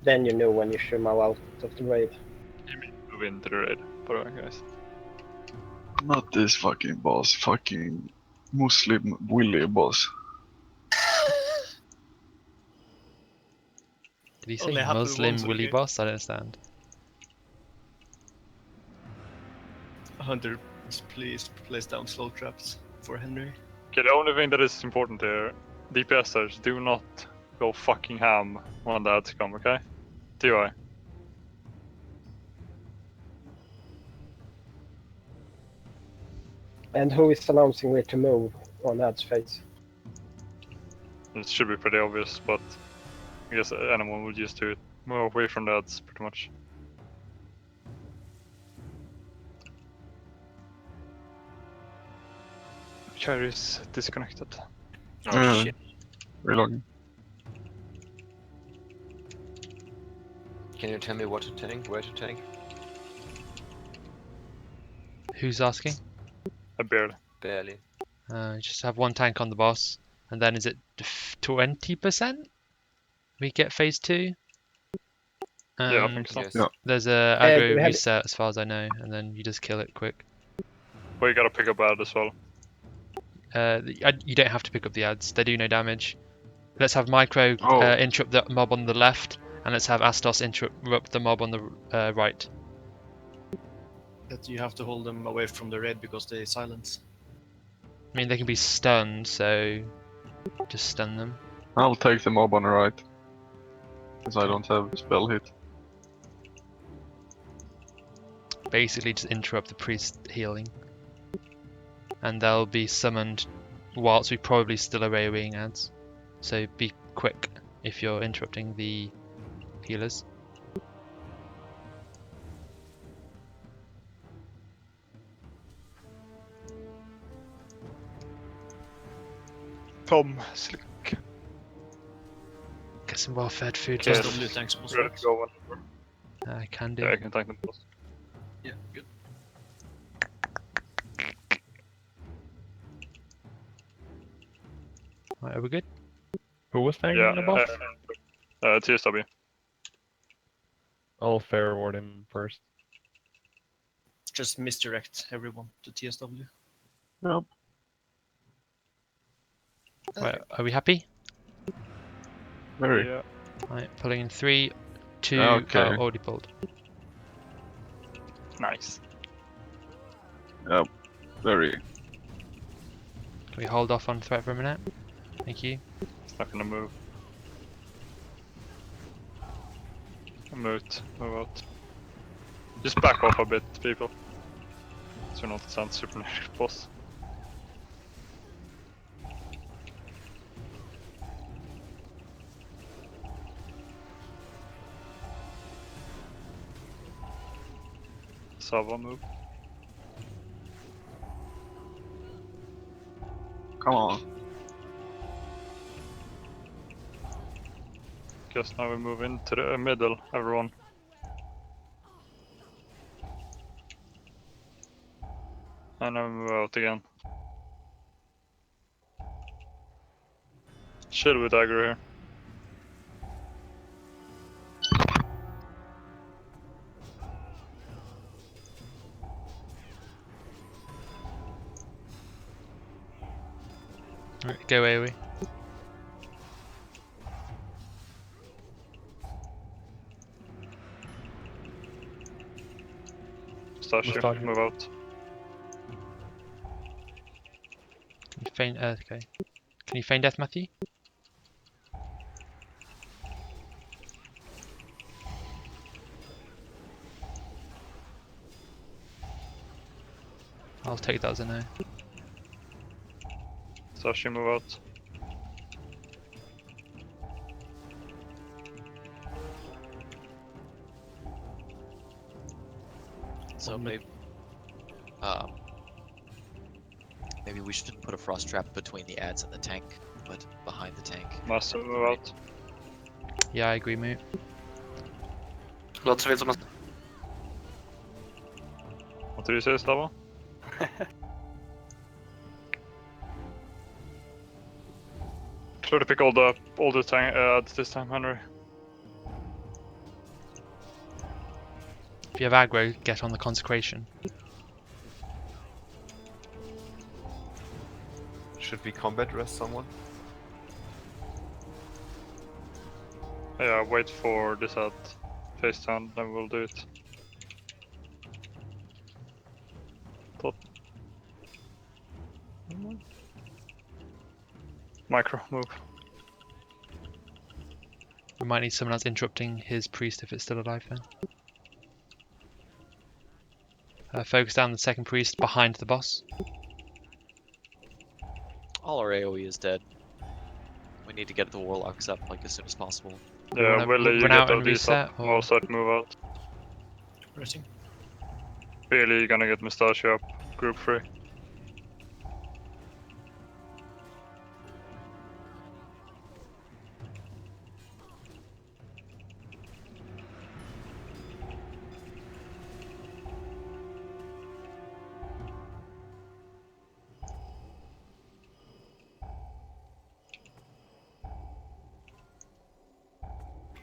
Then you know when you should move out of the raid. Move into the raid, by the way, guys. Not this fucking boss. Fucking Muslim Willie boss. Did he say Only happened Muslim once in the Willy game. Boss? I don't understand. Hunter, please place down slow traps for Henry. Okay, the only thing that is important here, DPSers, do not go fucking ham when the ads come, okay? TI. And who is announcing where to move on Ad's face? It should be pretty obvious, but I guess anyone would just do it. Move away from the ads, pretty much. Chair is disconnected. Oh shit. Relogging. Can you tell me what to tank, where to tank? Who's asking? Barely. Barely. Just have one tank on the boss, and then is it 20%? We get phase 2. Yeah, I think so. Yes. Yeah. There's a aggro reset as far as I know, and then you just kill it quick. But you gotta pick up ad as well. You don't have to pick up the ads; they do no damage. Let's have Micro interrupt the mob on the left, and let's have Astos interrupt the mob on the right. That you have to hold them away from the raid because they silence. I mean, they can be stunned, so just stun them. I'll take the mob on the right. Because I don't have spell hit. Basically, just interrupt the priest healing. And they'll be summoned whilst we probably still are AoEing ads. So be quick if you're interrupting the healers. Tom, slick. Get some well-fed food. Yeah, TSW tanks boss ready fight. to go whenever. I can do. Yeah, I can tank the boss. Yeah, good. Right, are we good? Who was tanking Yeah, the boss? TSW. I'll fair reward him first. Just misdirect everyone to TSW. Yep. Right, are we happy? Very. Yeah. Right, pulling in 3, 2. Okay. Oh, already pulled. Nice. Yep. Very. Can we hold off on threat for a minute? Thank you. It's not gonna move. Move out. Just back off a bit, people. So not sound super near the boss. Sava move. Come on. Guess now we move into the middle, everyone. And then we move out again. Chill with aggro here. Right, go AoE. Mustache, move out. Can you feign? Okay. Can you feign death, Matthew? I'll take that as a no. Sashi, move out. So maybe, Maybe we should put a frost trap between the ads and the tank, but behind the tank. Massive move out. Yeah, I agree, mate. Lots of it. What do you say, Slava? Try to pick all the tank ads this time, Henry. If you have aggro, get on the consecration. Should we combat rest someone? Yeah, wait for this ad face down, then we'll do it. Top. Micro move. We might need someone else interrupting his priest if it's still alive then. Focus down the second priest behind the boss. All our AoE is dead. We need to get the warlocks up like as soon as possible. Yeah, Willie, you run get out and ODs reset, up. or- I'll start move out. Resting. Billy, you're gonna get Mustachio up. Group 3.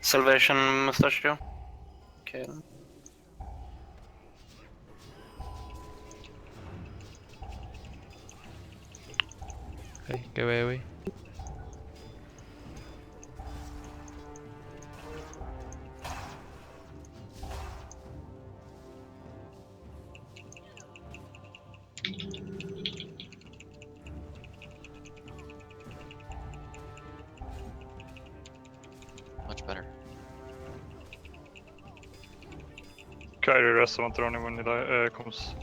Salvation Mustachio. Okay. Okay, go AoE. Much better. Carry rest of Antroni when he comes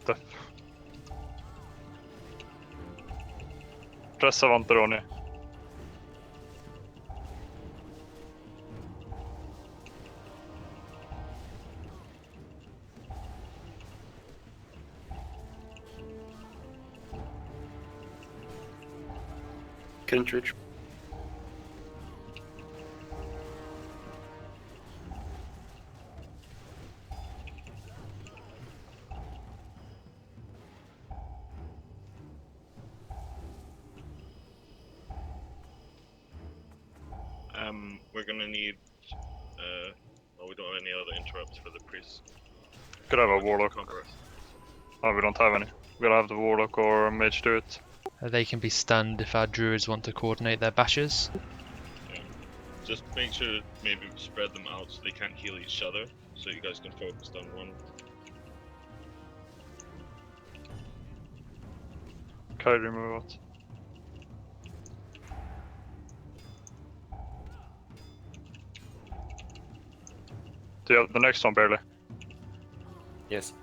death. Rest of Antroni. Couldn't reach. We're gonna need. Well, we don't have any other interrupts for the priest. Could have a warlock. Oh, we don't have any. We're gonna have the warlock or mage do it. They can be stunned if our druids want to coordinate their bashes. Yeah. Just make sure to maybe spread them out so they can't heal each other, so you guys can focus on one. Kyrie move out. Do you have the next one, barely? Yes.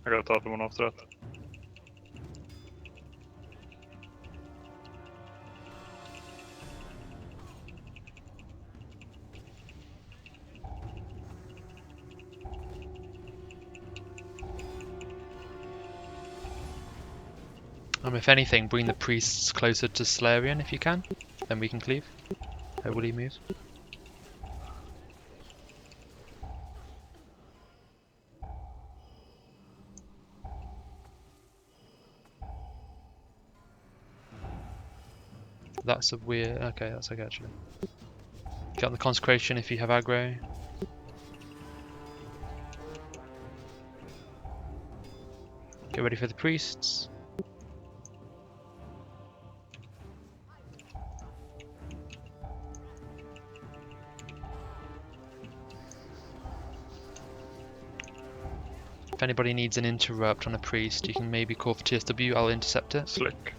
I got the other one after that. If anything, bring the priests closer to Solarian if you can. Then we can cleave. Will he move? That's a weird... Okay, that's okay actually. Get on the consecration if you have aggro. Get ready for the priests. If anybody needs an interrupt on a priest, you can maybe call for TSW, I'll intercept it. Slick.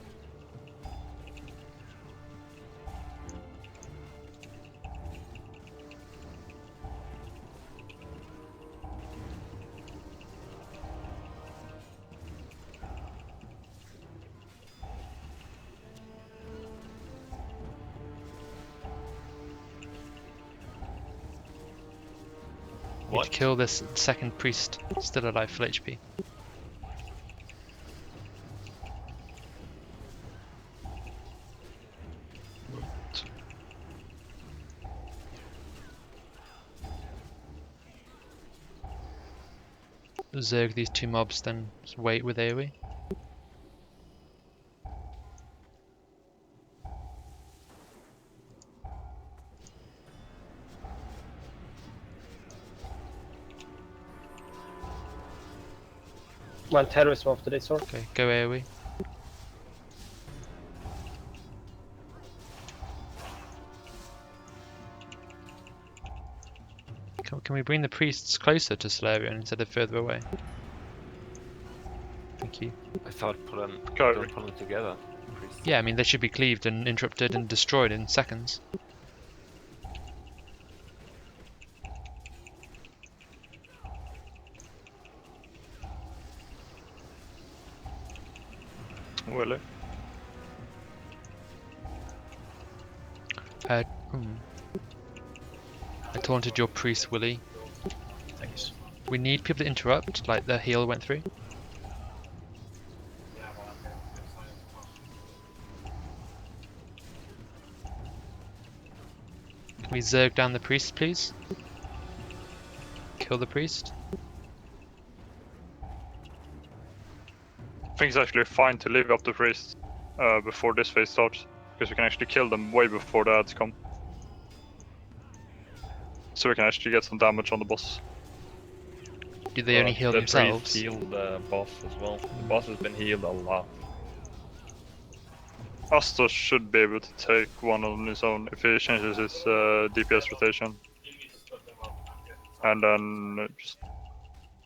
Need to kill this second priest, still alive, full HP. Zerg these two mobs, then just wait with AoE. One terrorism after this, or? Okay, go AoE. Can we bring the priests closer to Solarian instead of further away? Thank you. I thought don't put them together. Yeah, I mean they should be cleaved and interrupted and destroyed in seconds. Really? I taunted your priest, Willie. Thanks. We need people to interrupt, like the heal went through. Can we zerg down the priest, please? Kill the priest. I think it's actually fine to leave up the priests before this phase starts, because we can actually kill them way before the ads come. So we can actually get some damage on the boss. Do they only heal the themselves? Priest healed the boss as well. The boss has been healed a lot. Astos should be able to take one on his own if he changes his DPS rotation. And then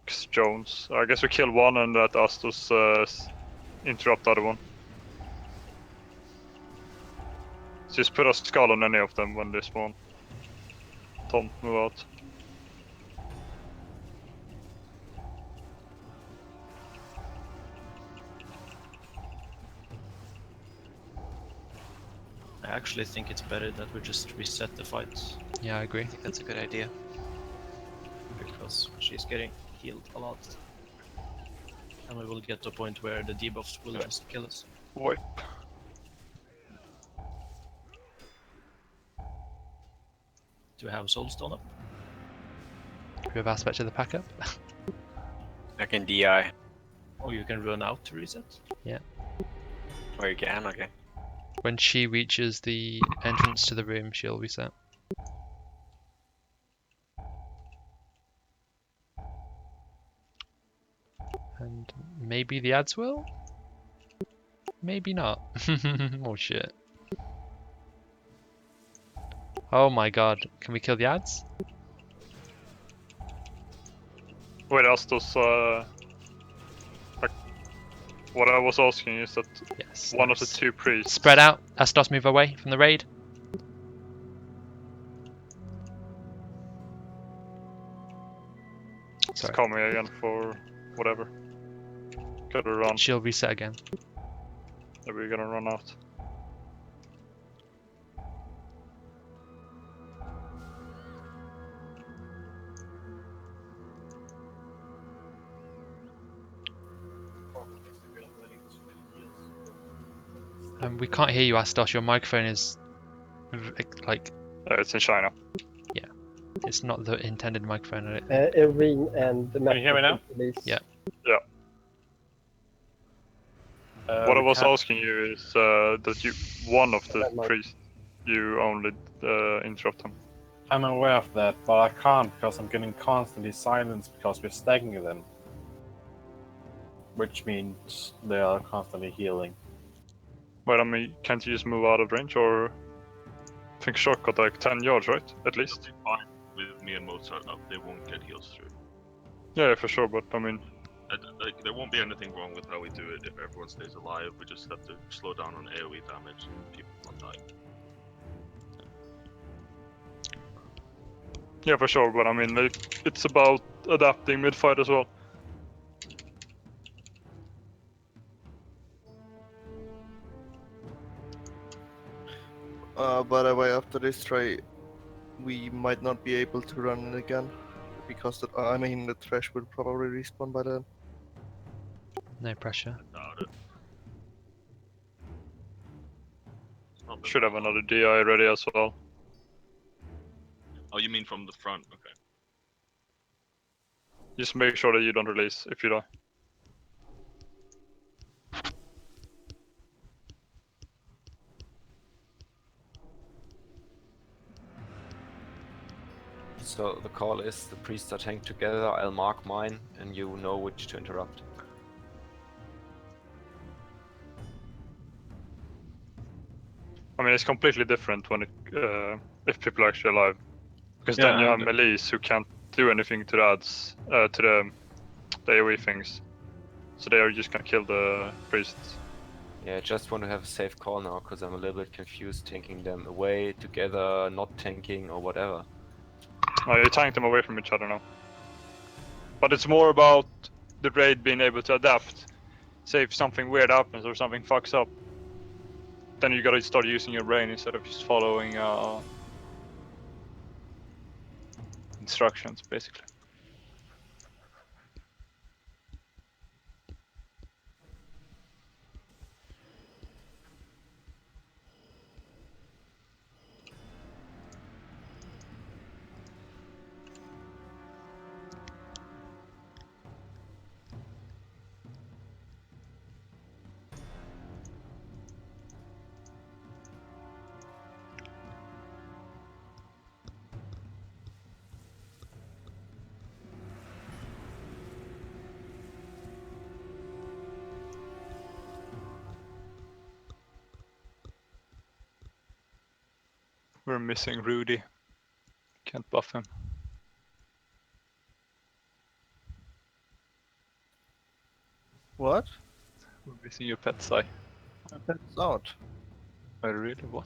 just Jones. I guess we kill one and let Astos interrupt the other one. So just put a skull on any of them when they spawn. Tom, move out. I actually think it's better that we just reset the fights. Yeah, I agree. I think that's a good idea. Because she's getting healed a lot. And we will get to a point where the debuffs will just kill us. Wipe. Do we have Soulstone up? Do we have aspect of the pack up? I can DI. Oh, you can run out to reset? Yeah. Oh, you can? Okay. When she reaches the entrance to the room, she'll reset. And maybe the ads will? Maybe not. Oh shit. Oh my god, can we kill the ads? Wait, Astos, like, what I was asking is that yes, one of the two priests... Spread out. Astos, move away from the raid. Just call me again for whatever. Gotta run. She'll reset again. Are we gonna run out? We can't hear you, Astos. Your microphone is like. It's in China. Yeah, it's not the intended microphone. Irene and the Can you hear me now? Please. Yeah. Yeah. What I we was can't- asking you is that you, one of the priests, you only interrupt them. I'm aware of that, but I can't because I'm getting constantly silenced because we're stacking them. Which means they are constantly healing. But I mean, can't you just move out of range, or... I think Shock got like 10 yards, right? At least? Fine with me and Mozart up, they won't get heals through. Yeah, for sure, but I mean... Like, there won't be anything wrong with how we do it if everyone stays alive. We just have to slow down on AoE damage and people won't die. Yeah, for sure, but I mean, like, it's about adapting mid-fight as well. By the way, after this try, we might not be able to run it again. because the trash will probably respawn by then. No pressure. Doubt it. Should have another DI ready as well. Oh, you mean from the front? Okay. Just make sure that you don't release if you die. So the call is the priests are tanked together, I'll mark mine, and you know which to interrupt. I mean, it's completely different when if people are actually alive, because then you have melees who can't do anything to the ads, to the AoE things, so they are just gonna kill the priests. Yeah, I just want to have a safe call now, because I'm a little bit confused tanking them away, together, not tanking, or whatever. Oh, you tank them away from each other now. But it's more about the raid being able to adapt. Say if something weird happens or something fucks up, then you gotta start using your brain instead of just following instructions, basically. We're missing Rudy. Can't buff him. What? We're missing your pet Sai. My pet's out. Oh, really? What?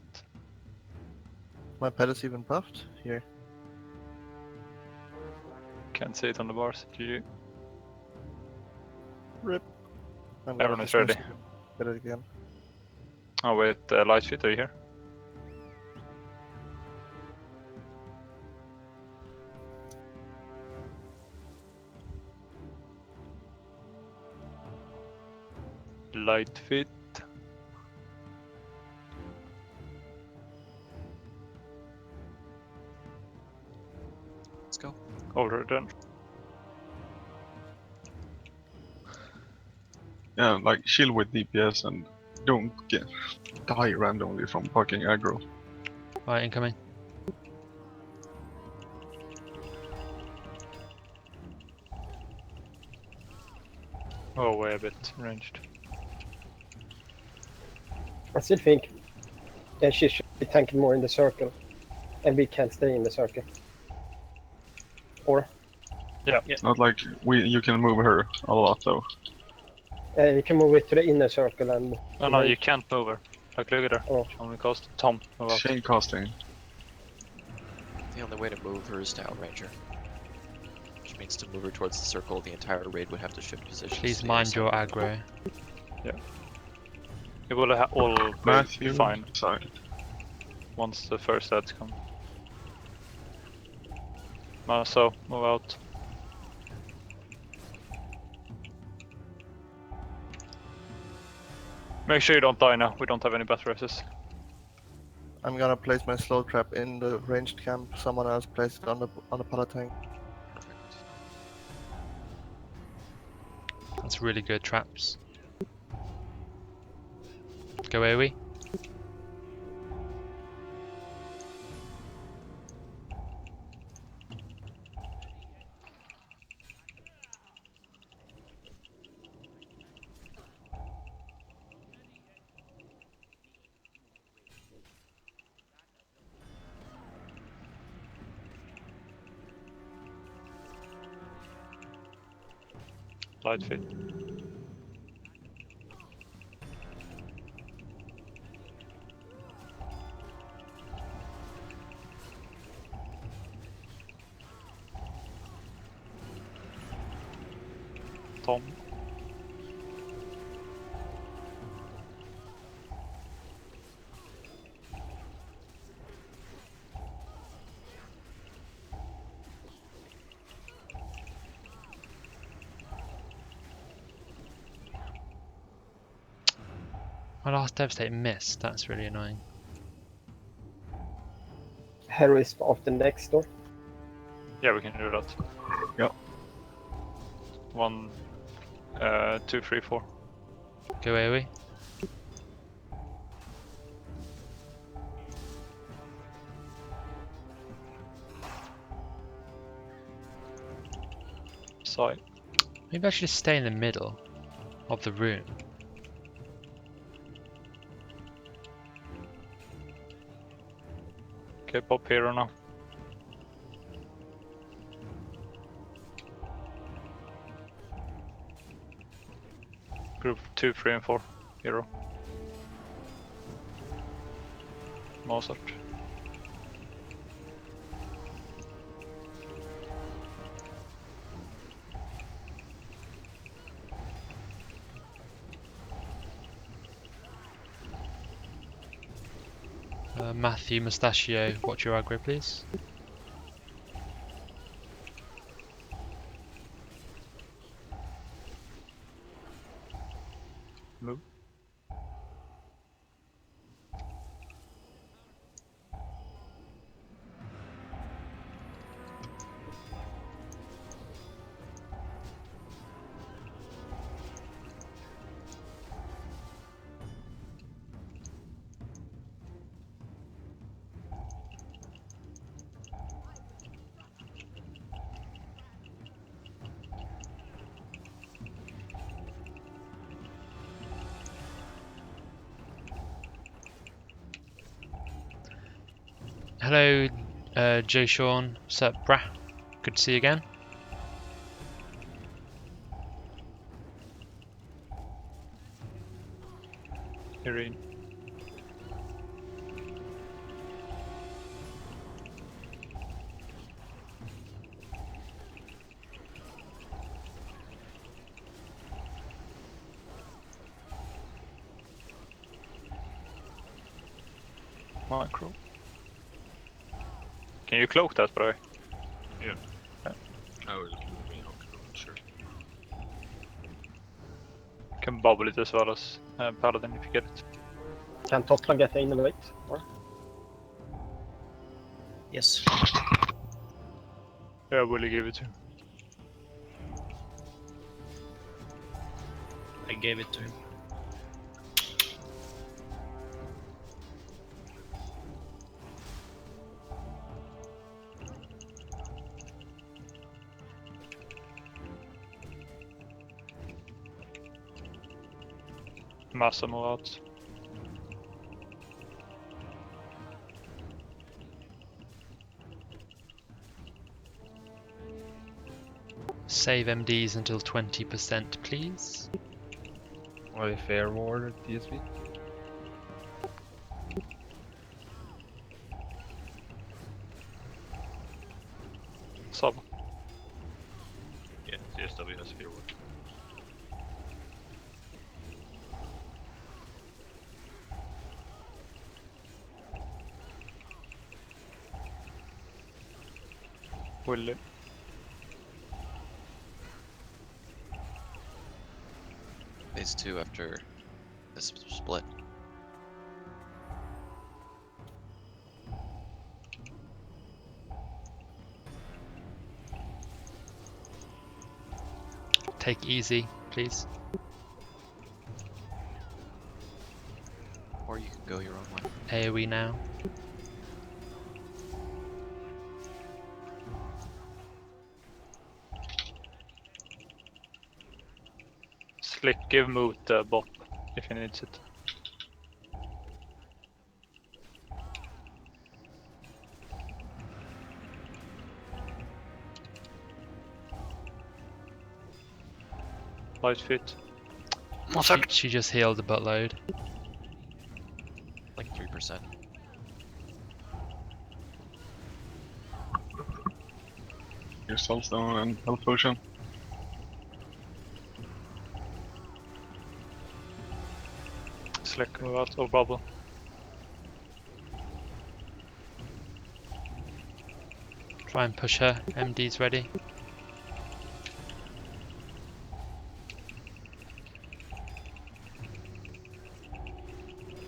My pet is even buffed here. Can't see it on the bars. GG. Rip. Everyone is ready. Get it again. Oh wait, Lightfeet, are you here? Lightfeet. Let's go. Over then. Yeah, like chill with DPS and don't die randomly from fucking aggro. Right, incoming. Oh, way a bit ranged. I still think she should be tanking more in the circle, and we can't stay in the circle. Or? Yeah. Not like you can move her a lot though. You can move it to the inner circle and... No, you can't move her. Like, look at her. Oh. She only cost Tom. Move out. Chain casting. The only way to move her is to outrange her. Which means to move her towards the circle, the entire raid would have to shift positions. Please mind your aggro. Yeah. It will all be fine. Sorry. Once the first ads come. So, move out. Make sure you don't die now, we don't have any battle resist. I'm gonna place my slow trap in the ranged camp. Someone else place it on the pallet tank. That's really good traps. Go AoE. Lightfeet. Tom. My last Devastate missed, that's really annoying. Heroism of the next door. Yeah, we can do that. Yep. 1, 2, 3, 4. Go AoE. Side. Maybe I should just stay in the middle of the room. Okay, pop hero now. Group 2, 3, and 4. Hero. Mozart. Matthew Mustachio, watch your aggro, please. Move. Hello, Joe Sean. What's up, brah? Good to see you again. Irene. Micro. Can you cloak that, bro? Yeah. Yeah. I was moving out, sure. Can bubble it as well as Paladin if you get it. Can Toplan get the innovate? Or? Yes. Yeah, will you give it to? I gave it to him. Massa move out. Save MDs until 20%, please. Are they fair ward at DSV? Sub. Yeah, CSW has fear ward. Will it? Phase 2 after this split. Take easy, please. Or you can go your own way. AoE now. Slick, give move the bot if he needs it. Light fit. She just healed a buttload. Like 3%. Your Soulstone and Health Potion. Slick, move out or bubble. Try and push her. MD's ready.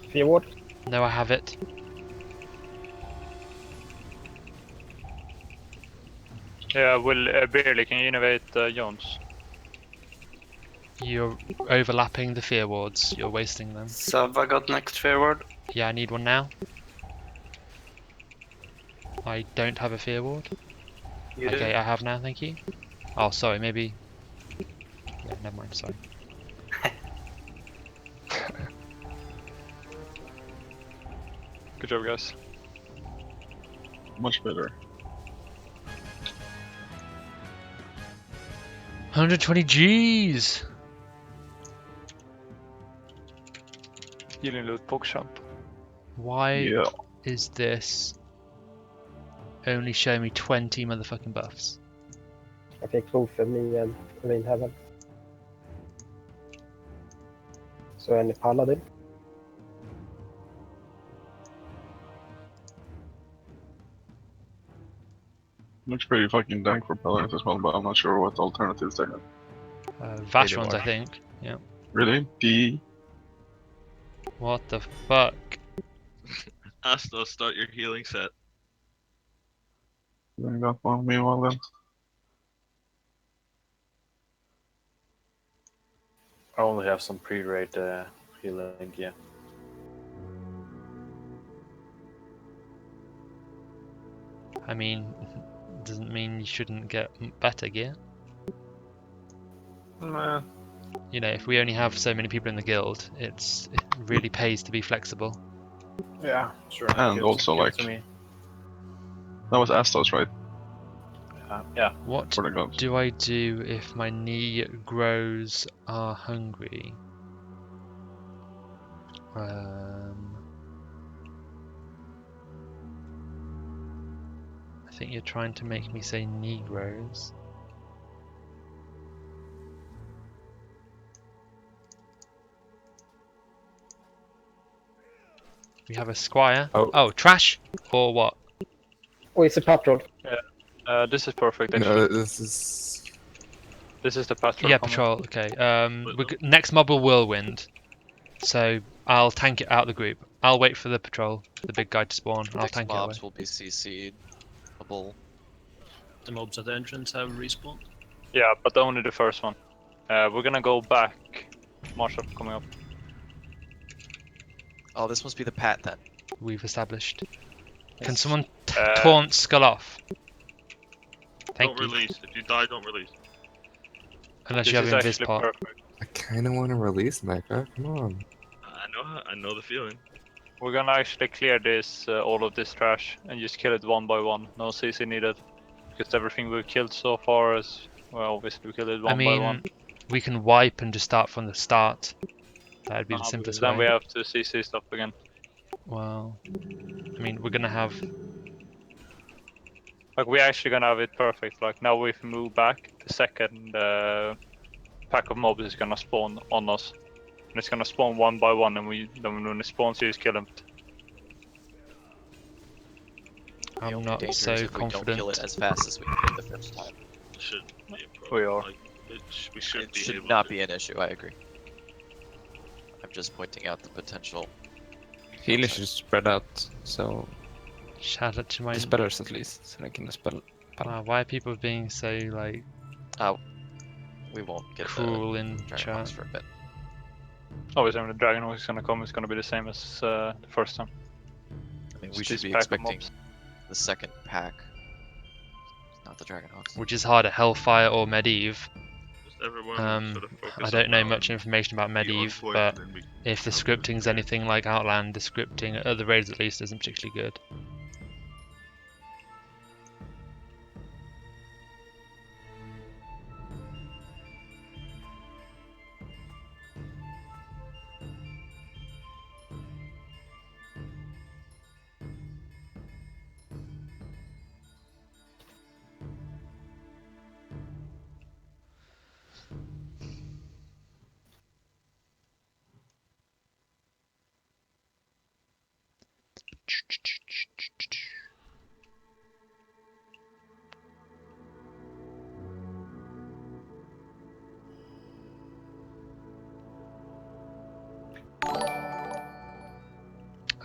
Fear ward. No, I have it. Yeah, Barely, can you innovate Jones? You're overlapping the fear wards. You're wasting them. Sava got next fear ward. Yeah, I need one now. I don't have a fear ward. You Okay, do. I have now, thank you. Oh, sorry, maybe... Yeah, never mind, sorry. Good job, guys. Much better. 120 Gs! Healing loot PogChamp. Why Yeah. is this only showing me 20 motherfucking buffs? I think both of me and Rain have them. So any paladin. Looks pretty fucking dank for paladins as well, but I'm not sure what alternatives they have. Vashons, I think. Yeah. Really? D? What the fuck? Asta, start your healing set. Doing that one meanwhile then. I only have some pre-raid healing gear. I mean, doesn't mean you shouldn't get better gear. Nah. You know, if we only have so many people in the guild, it really pays to be flexible. Yeah, sure. And Give also, give it like, to me. that was Astos, right? Yeah. What For the gods. do I do if my Negroes are hungry? I think you're trying to make me say Negroes. We have a squire. Oh, trash or what? Oh, it's a patrol. Yeah, this is perfect actually. No, this is... This is the patrol. Yeah, coming. patrol. Okay. Next mob will whirlwind, so I'll tank it out the group. I'll wait for the patrol, the big guy to spawn. I'll Next tank it away. mobs will be CC'd. A bull. The mobs at the entrance have respawned. Yeah, but only the first one. We're gonna go back. Marshal coming up. Oh, this must be the pat then. We've established. Can Yes. someone taunt Skull off? Thank Don't you. release. If you die, don't release. Unless you have invis pot. Perfect. I kind of want to release Mecca. Come on. I know the feeling. We're gonna actually clear this, all of this trash, and just kill it one by one. No CC needed, because everything we've killed so far is, well, obviously we killed it one by one. We can wipe and just start from the start. That'd be the Because simplest then we way. have to CC stuff again. Well, I mean, we're gonna have. Like we're actually gonna have it perfect. Like now if we move back, the second pack of mobs is gonna spawn on us, and it's gonna spawn one by one, and then when it spawns, you just kill them. The I'm only not danger so is if we don't kill it confident. as fast as we did the first time. It shouldn't be a problem. We are. Like, we should It be should able not to. be an issue, I agree. I'm just pointing out the potential. Healers should spread out, so Shout out to my dispellers at least, so they can dispel. Wow, why are people being so like Oh, we won't get cruel the in Dragon chat? Hawks for a bit. Obviously, when the Dragon Hawk is gonna come, it's gonna be the same as the first time. I mean, It's we should this be pack of expecting mobs. the second pack, not the Dragon Hawks. Which is harder, Hellfire or Medivh? Just everyone sort of focus I don't on know now much and information about be on Medivh, point, but and then we if the can scripting's clear. anything like Outland, the scripting at other raids at least isn't particularly good.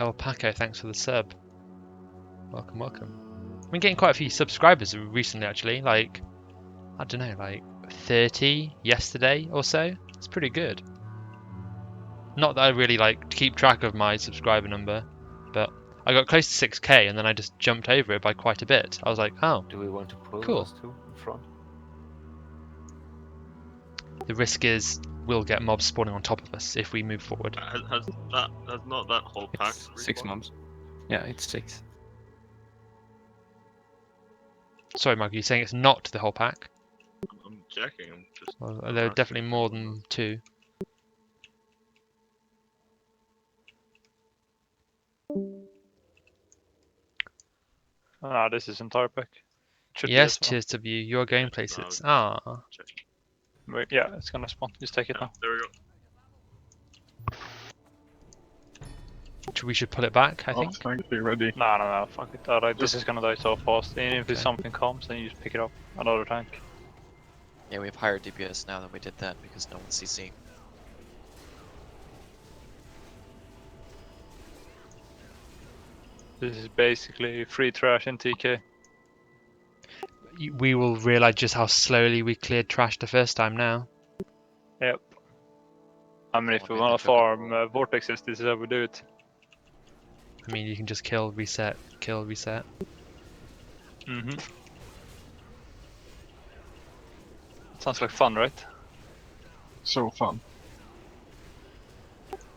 El Paco, thanks for the sub. Welcome, welcome. I've been getting quite a few subscribers recently, actually. Like, I don't know, like 30 yesterday or so. It's pretty good. Not that I really like to keep track of my subscriber number, but I got close to 6k and then I just jumped over it by quite a bit. I was like, oh, Do we want to pull cool. those two in front? The risk is we'll get mobs spawning on top of us if we move forward. Has not that whole pack? It's 6 mobs. Yeah, it's 6. Sorry, Mike, you're saying it's not the whole pack? I'm checking. I'm just. Well, there are definitely more than 2. Ah, this is entire pack. Should be Yes, as well. cheers to you. Your game places. Ah. Wait, yeah, it's gonna spawn. Just take it now. There we go. We should pull it back, I think. Thank you, ready. No, fuck it. Alright, this is gonna die so fast. And if something comes, then you just pick it up. Another tank. Yeah, we have higher DPS now than we did that because no one's CC. This is basically free trash in TK. We will realise just how slowly we cleared trash the first time now. Yep. I mean, if we wanna farm vortexes, this is how we do it. I mean, you can just kill, reset, kill, reset. Mm-hmm. Sounds like fun, right? So fun.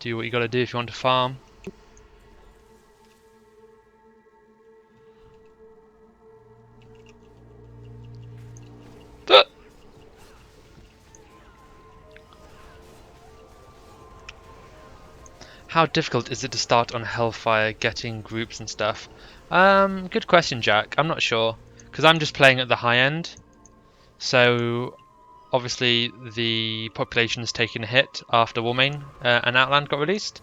Do what you gotta do if you want to farm. How difficult is it to start on Hellfire, getting groups and stuff? Good question, Jack. I'm not sure, because I'm just playing at the high end. So, obviously, the population has taken a hit after Warmane and Outland got released.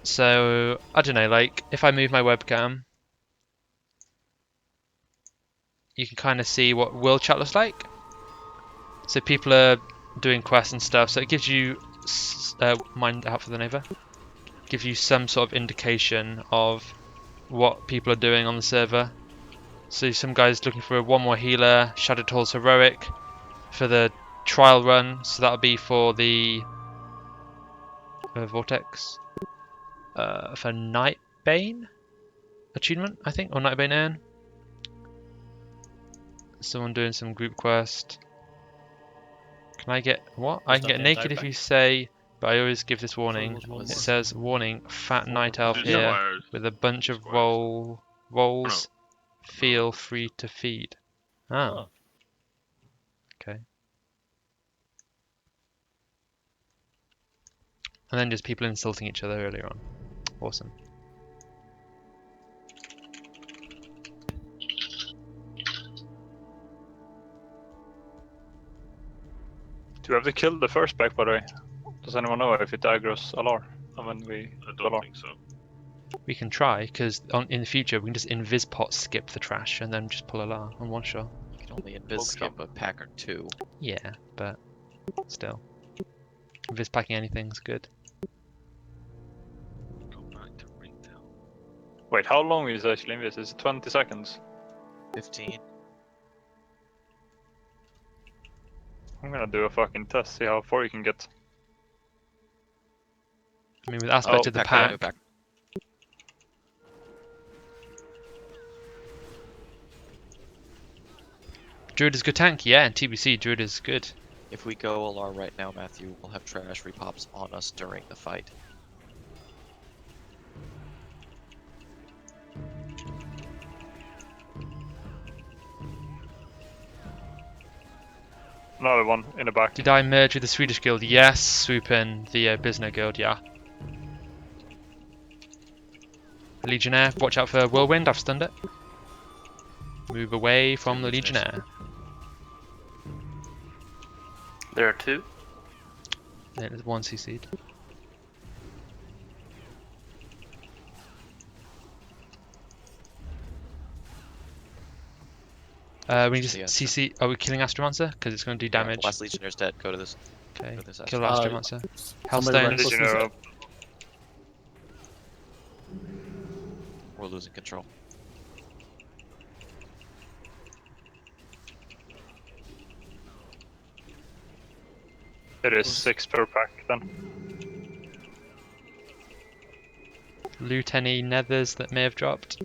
So, I don't know, like, if I move my webcam, you can kind of see what world chat looks like. So people are doing quests and stuff, so it gives you, mind out for the Nova, gives you some sort of indication of what people are doing on the server. So some guys looking for one more healer, Shadow Toll's Heroic, for the trial run, so that'll be for the Vortex, for Nightbane attunement, I think, or Nightbane Urn. Someone doing some group quest. Can I get what? I can get naked if you say, but I always give this warning. It says, warning, fat night elf here with a bunch of rolls. Feel free to feed. Ah. Okay. And then just people insulting each other earlier on. Awesome. Do we have to kill the first pack, by the way? Does anyone know if it aggroes Alar? I don't think so. We can try, because in the future we can just invis pot skip the trash and then just pull Alar on one shot. You can only invis skip a pack or 2. Yeah, but still. Invis packing anything's good. Go back to retail. Wait, how long is actually invis? Is it 20 seconds? 15. I'm gonna do a fucking test, see how far you can get. I mean, with aspect of the pack. Druid is good tank, yeah, and TBC Druid is good. If we go Alar right now, Matthew, we'll have trash repops on us during the fight. Another one in the back. Did I merge with the Swedish guild? Yes, swoop in the Bisner guild, yeah. Legionnaire, watch out for Whirlwind, I've stunned it. Move away from the Legionnaire. There are 2. Yeah, there's 1 CC'd. We just CC. Are we killing Astromancer? Because it's going to do damage. Last Legionnaire's dead. Go to this. Okay. Go to this kill Astromancer. Somebody Hellstone. We're losing control. It is 6 per pack then. Loot any nethers that may have dropped.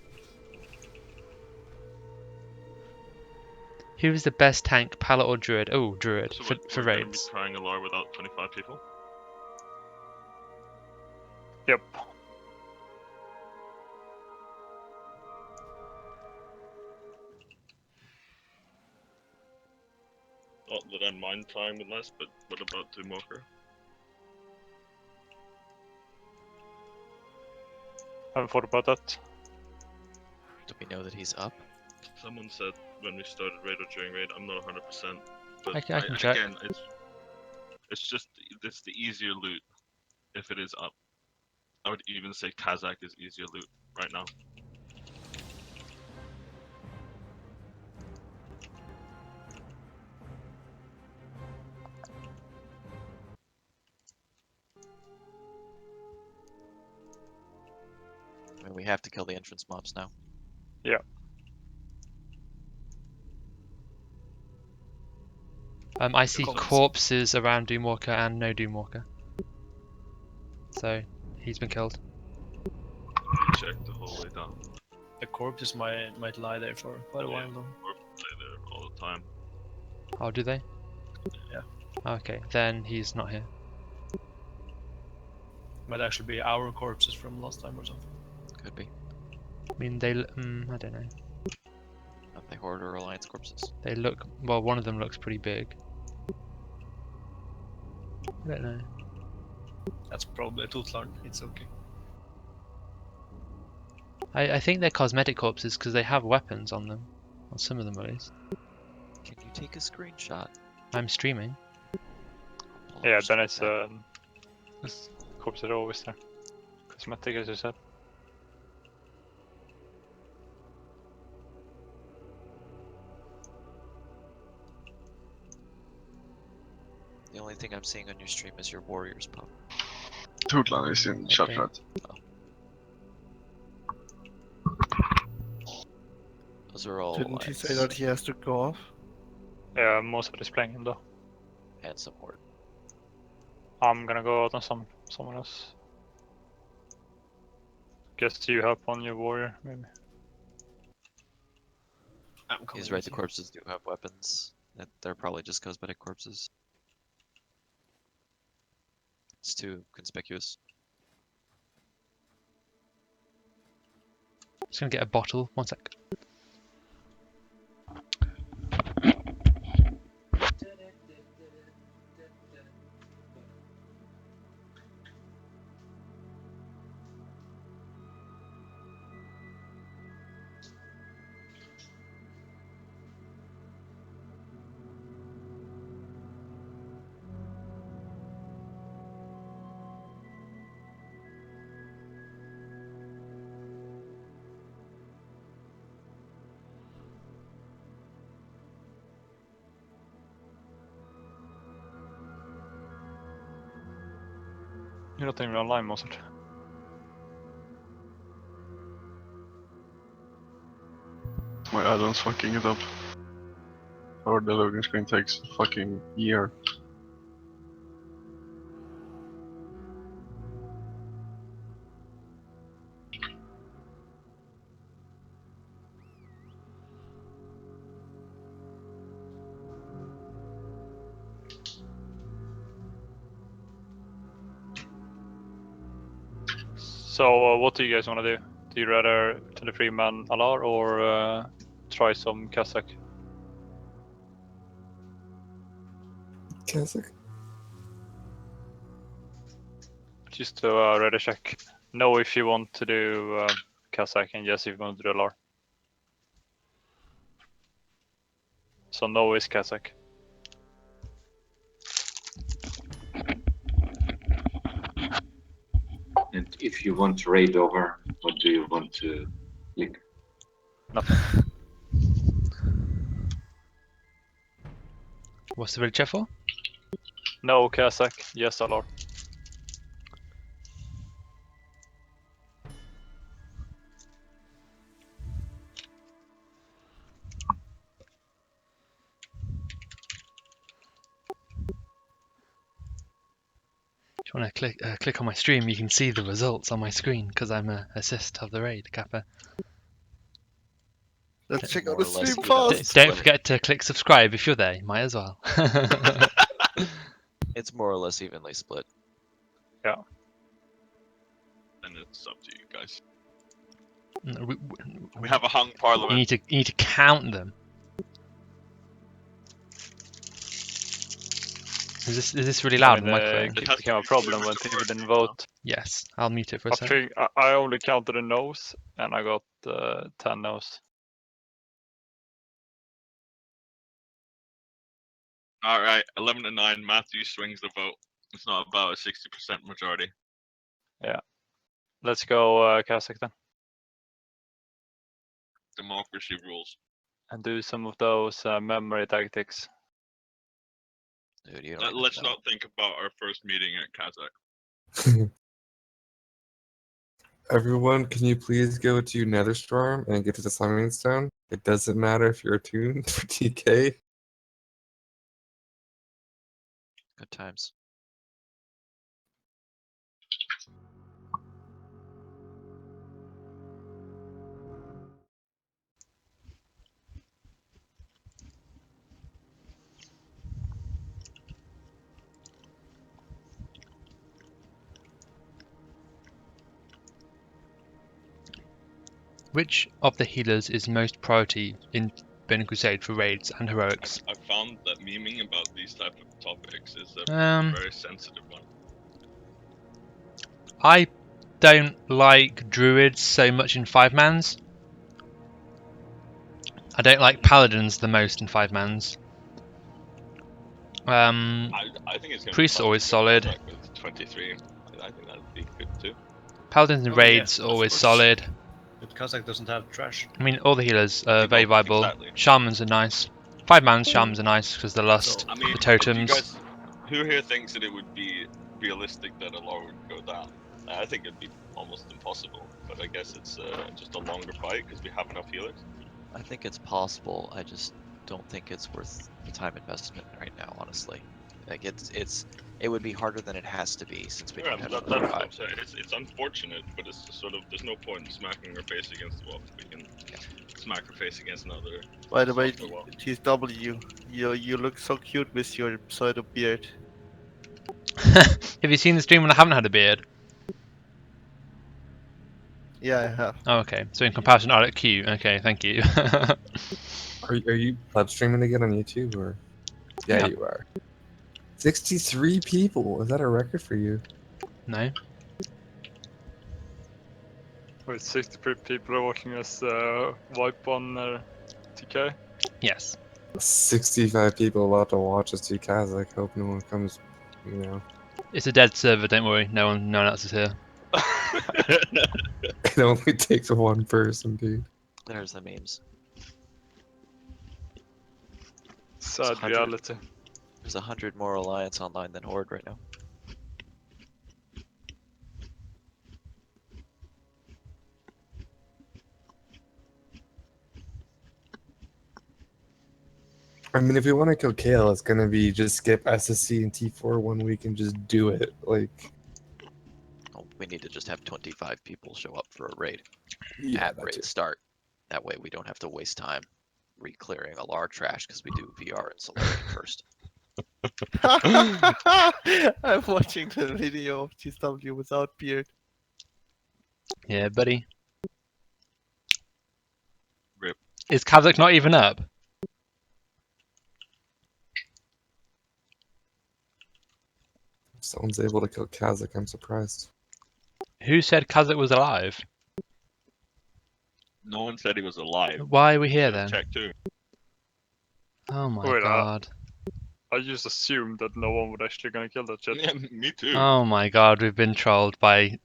Who's the best tank, Paladin or Druid? Oh, Druid, So for we're gonna be raids. trying a lore without 25 people. Yep. Not that I mind trying with less, but what about Doomwalker? Haven't thought about that. Do we know that he's up? Someone said when we started raid or during raid, I'm not 100%. But I can check. Again, it's the easier loot if it is up. I would even say Kazakh is easier loot right now. I mean, we have to kill the entrance mobs now. Yeah. I see comments. corpses around Doomwalker and no Doomwalker. So, he's been killed. We checked the whole way down. The corpses might lie there for quite a while though. Or play there all the time. Oh, do they? Yeah. Okay, then he's not here. Might actually be our corpses from last time or something. Could be. I mean, I don't know. Not the Horde or Alliance corpses. They look, well, one of them looks pretty big. I don't know. That's probably a Tootlarn, it's okay. I think they're cosmetic corpses because they have weapons on them. On some of them at least. Can you take a screenshot? I'm streaming. Yeah, then it's corpses are always there. Cosmetic, as you said. The only thing I'm seeing on your stream is your warriors pop. Tootland is in chat Okay. chat. Those are all Didn't he Alliance. say that he has to go off? Yeah, most of it is playing him though. And some Horde. I'm gonna go out on someone else. Guess you help on your warrior, maybe. He's right, the corpses do have weapons. They're probably just cosmetic corpses. It's too conspicuous. Just gonna get a bottle. One sec. You're not even online, Mozart. My add-on's fucking it up. Or the loading screen takes a fucking year. So, what do you guys want to do? Do you rather 23-man Alar or try some Kazakh? Kazakh. Just to ready check. No if you want to do Kazakh and yes if you want to do Alar. So no is Kazakh. And if you want to raid over, what do you want to click? Nothing. What's the ready chat for? No Kazakh, yes Alar. you want to click on my stream, you can see the results on my screen because I'm an assist of the raid, Kappa. Let's check out More the or less stream evenly fast. Don't split. forget to click subscribe if you're there. You might as well. It's more or less evenly split. Yeah. And it's up to you guys. we, We have a hung you parliament. need to count them. Is this really loud on the microphone? It became a problem when people didn't vote. Yes, I'll mute it for a second. I only counted a no's, and I got 10 no's. All right, 11-9. Matthew swings the vote. It's not about a 60% majority. Yeah. Let's go Kazakh then. Democracy rules. And do some of those memory tactics. Dude, you don't Let's not think about our first meeting at Kazakh. Everyone, can you please go to Netherstorm and get to the Summoning Stone? It doesn't matter if you're attuned for TK. Good times. Which of the healers is most priority in Burning Crusade for raids and heroics? I found that memeing about these type of topics is a very sensitive one. I don't like druids so much in 5-mans. I don't like paladins the most in 5-mans. I think it's gonna priests be are always tough solid. with 23. I think that'd be good too. Paladins and raids always solid. But Kazakh doesn't have trash. I mean, all the healers are very viable. Exactly. Shamans are nice. 5-mans shamans are nice because the lust, I mean, the totems. You guys, who here thinks that it would be realistic that a law would go down? I think it'd be almost impossible. But I guess it's just a longer fight because we have enough healers. I think it's possible. I just don't think it's worth the time investment right now, honestly. Like it would be harder than it has to be since we don't have that's another what I'm 5. saying. It's unfortunate, but it's sort of there's no point in smacking our face against the wall. We can smack our face against another. By the way, softer wall. TSW, you look so cute with your pseudo beard. Have you seen the stream when I haven't had a beard? Yeah, I have. Oh, okay. So in comparison, I look cute. Okay, thank you. Are you live streaming again on YouTube or? Yeah, Yeah. you are. 63 people. Is that a record for you? No. Wait, 63 people are watching us wipe on TK? Yes. 65 people allowed to watch us do Kazakh. Hope no one comes, you know. It's a dead server. Don't worry. No one else is here. It only takes one person, dude. There's the memes. Sad reality. There's 100 more Alliance online than Horde right now. I mean, if we want to kill Kale, it's gonna be just skip SSC and T4 1 week and just do it. Like, Oh, we need to just have 25 people show up for a raid Yeah, at raid start. That way we don't have to waste time re-clearing a large trash because we do VR and Solarian first. I'm watching the video of TSW without beard. Yeah, buddy. Rip. Is Kazakh not even up? if someone's able to kill Kazakh, I'm surprised. Who said Kazakh was alive? No one said he was alive. Why are we here then? Check too. Oh my Wait, god. I just assumed that no one would actually gonna kill that shit. Yeah, me too. Oh my god, we've been trolled by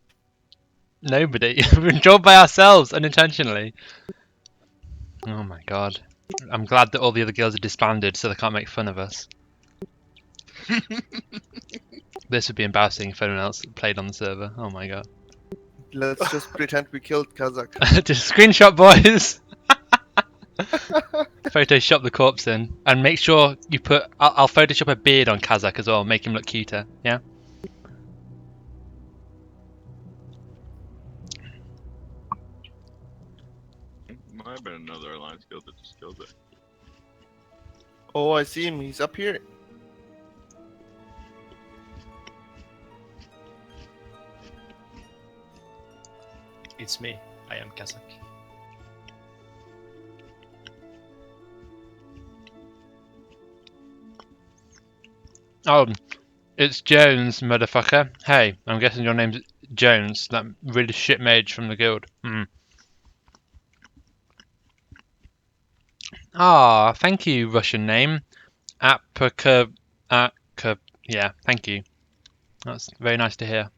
nobody. We've been trolled by ourselves unintentionally. Oh my god. I'm glad that all the other guilds are disbanded so they can't make fun of us. This would be embarrassing if anyone else played on the server. Oh my god. Let's just pretend we killed Kazakh. Just screenshot, boys! Photoshop the corpse in. And make sure you put... I'll Photoshop a beard on Kazakh as well, make him look cuter. Yeah? I've been another alliance guild that just killed it. Oh, I see him. He's up here. It's me. I am Kazakh. Oh, it's Jones, motherfucker. Hey, I'm guessing your name's Jones, that really shit mage from the guild. Ah, thank you, Russian name. Yeah, thank you. That's very nice to hear.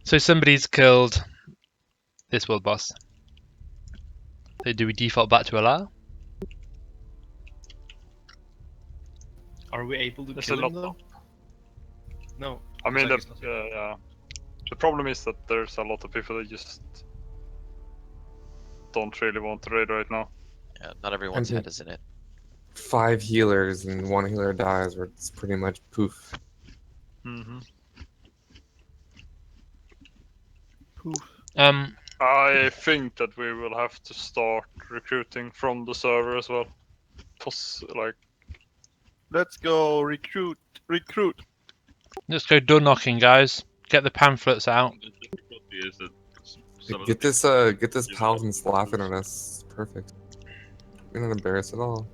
So somebody's killed this world boss. So do we default back to allow? Are we able to There's kill a him lot. though? No. I mean, looks like the problem is that there's a lot of people that just don't really want to raid right now. Yeah, not everyone's And head is in it. 5 healers and 1 healer dies, where it's pretty much poof. I think that we will have to start recruiting from the server as well. Let's go recruit. Let's go door knocking, guys. Get the pamphlets out. The difficulty is that some of Get the this paladins laughing at us. Perfect. We're not embarrassed at all.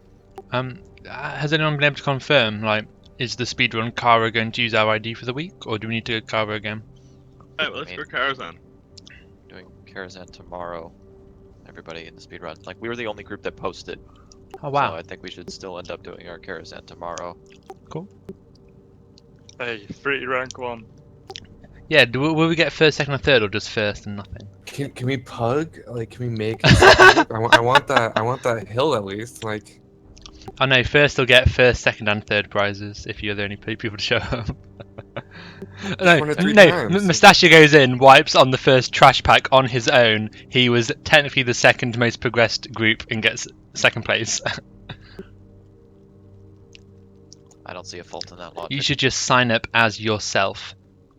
Has anyone been able to confirm, like, is the speedrun Kara going to use our ID for the week, or do we need to go Kara again? Alright, well, let's go Karazhan. Doing Karazhan tomorrow. Everybody in the speedrun. Like, we were the only group that posted. Oh, wow. So I think we should still end up doing our Karazhan tomorrow. Cool. Hey, free rank 1. Yeah, will we get first, second, or third, or just first and nothing? Can we pug? Like, can we make a second group? I want that hill at least. Like, Oh no, first they'll get first, second, and third prizes if you're the only people to show up. No, won it 3 times. Mustachio goes in, wipes on the first trash pack on his own. He was technically the second most progressed group and gets second place. I don't see a fault in that logic. You should just sign up as yourself,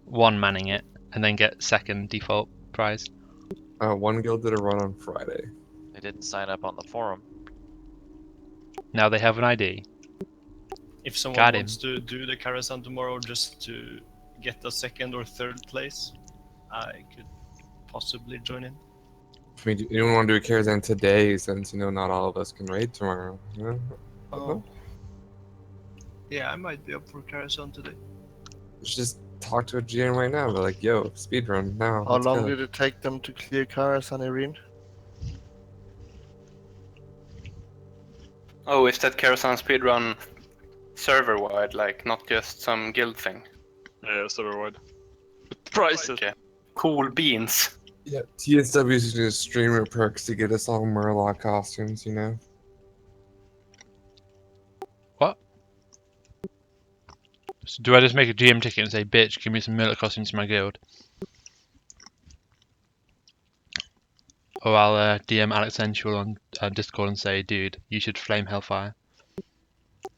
one-manning it, and then get second default prize. 1 guild did a run on Friday. They didn't sign up on the forum. Now they have an ID. If someone Got him. wants to do the Karazhan tomorrow just to get a second or third place, I could possibly join in. I mean, you don't want to do a Karazhan today since, not all of us can raid tomorrow. Oh. Yeah, I might be up for Karazhan today. Let's just talk to a GM right now. They're like, yo, speedrun now. How let's long go. did it take them to clear Karazhan, Irene? Oh, is that Karazhan speedrun server-wide, like not just some guild thing? Yeah, server-wide. Prices. Okay. Cool beans. Yeah, TSW is using streamer perks to get us all Murloc costumes, What? So do I just make a GM ticket and say, bitch, give me some millet costumes to my guild? Or I'll DM Alex Sensual on Discord and say, dude, you should flame Hellfire.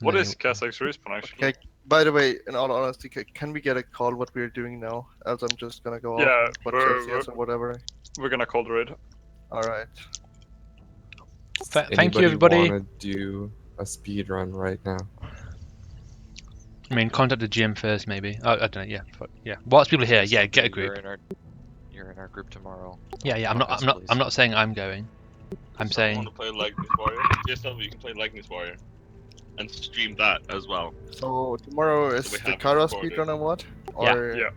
What is Kazakh's respawn actually? Okay, by the way, in all honesty, can we get a call what we're doing now? Else I'm just gonna go Yeah, off and watch we're- LCS or whatever. We're gonna call the raid. Alright. Thank you, everybody. Want to do a speedrun right now? I mean, contact the GM first, maybe. Oh, I don't know. Yeah, yeah. Whilst people are here, yeah, get a group. You're in our group tomorrow. Yeah. I'm not saying I'm going. I'm I saying. want to play Likeness Warrior. JSW, you can play Likeness Warrior. And stream that as well. So tomorrow is we the have it Kara recorded. speedrun and what? Yeah. Or Yeah.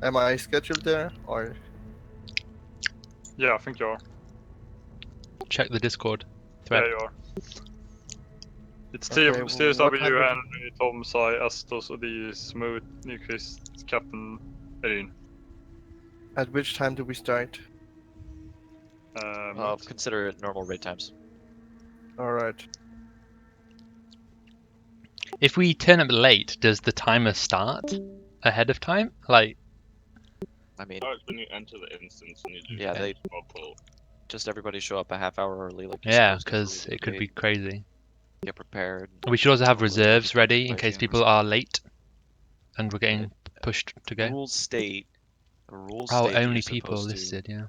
am I scheduled there? Or Yeah, I think you are. Check the Discord thread. Yeah, you are. It's Okay, TSW, what time would- Henry, Tom, Sai, Astos, Odi, Smooth, Nyquist, Captain, Erin. at which time do we start? Consider it normal raid times. Alright. If we turn up late, does the timer start ahead of time? Like, I mean, Starts when you enter the instance and you do yeah, they pull. just everybody show up a half hour early. Like you're yeah, supposed to because for the it could raid. be crazy. Get prepared. We should also have All those reserves people ready in play case games. people are late. and we're getting pushed to go. Rules state. The rules Oh, state that only you're people supposed to. listed, yeah.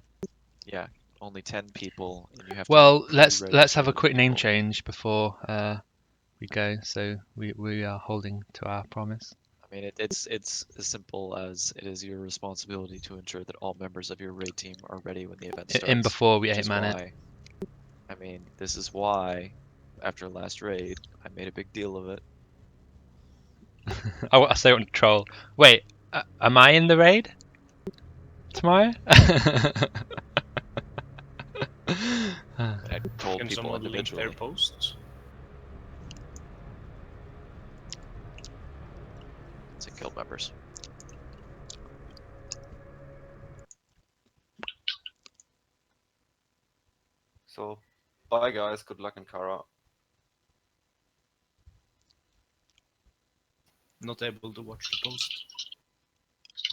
Yeah, only 10 people, and you have Well, to. let's pre-register have a with quick name people. change before we go. So we are holding to our promise. I mean, it's as simple as it is your responsibility to ensure that all members of your raid team are ready when the event starts. In before we which is 8-man it. why, I mean, this is why, after last raid, I made a big deal of it. Oh, I say on troll. Wait, am I in the raid tomorrow? I told Can people someone link their individually. posts? To guild members. So, bye guys. Good luck in Kara. Not able to watch the post.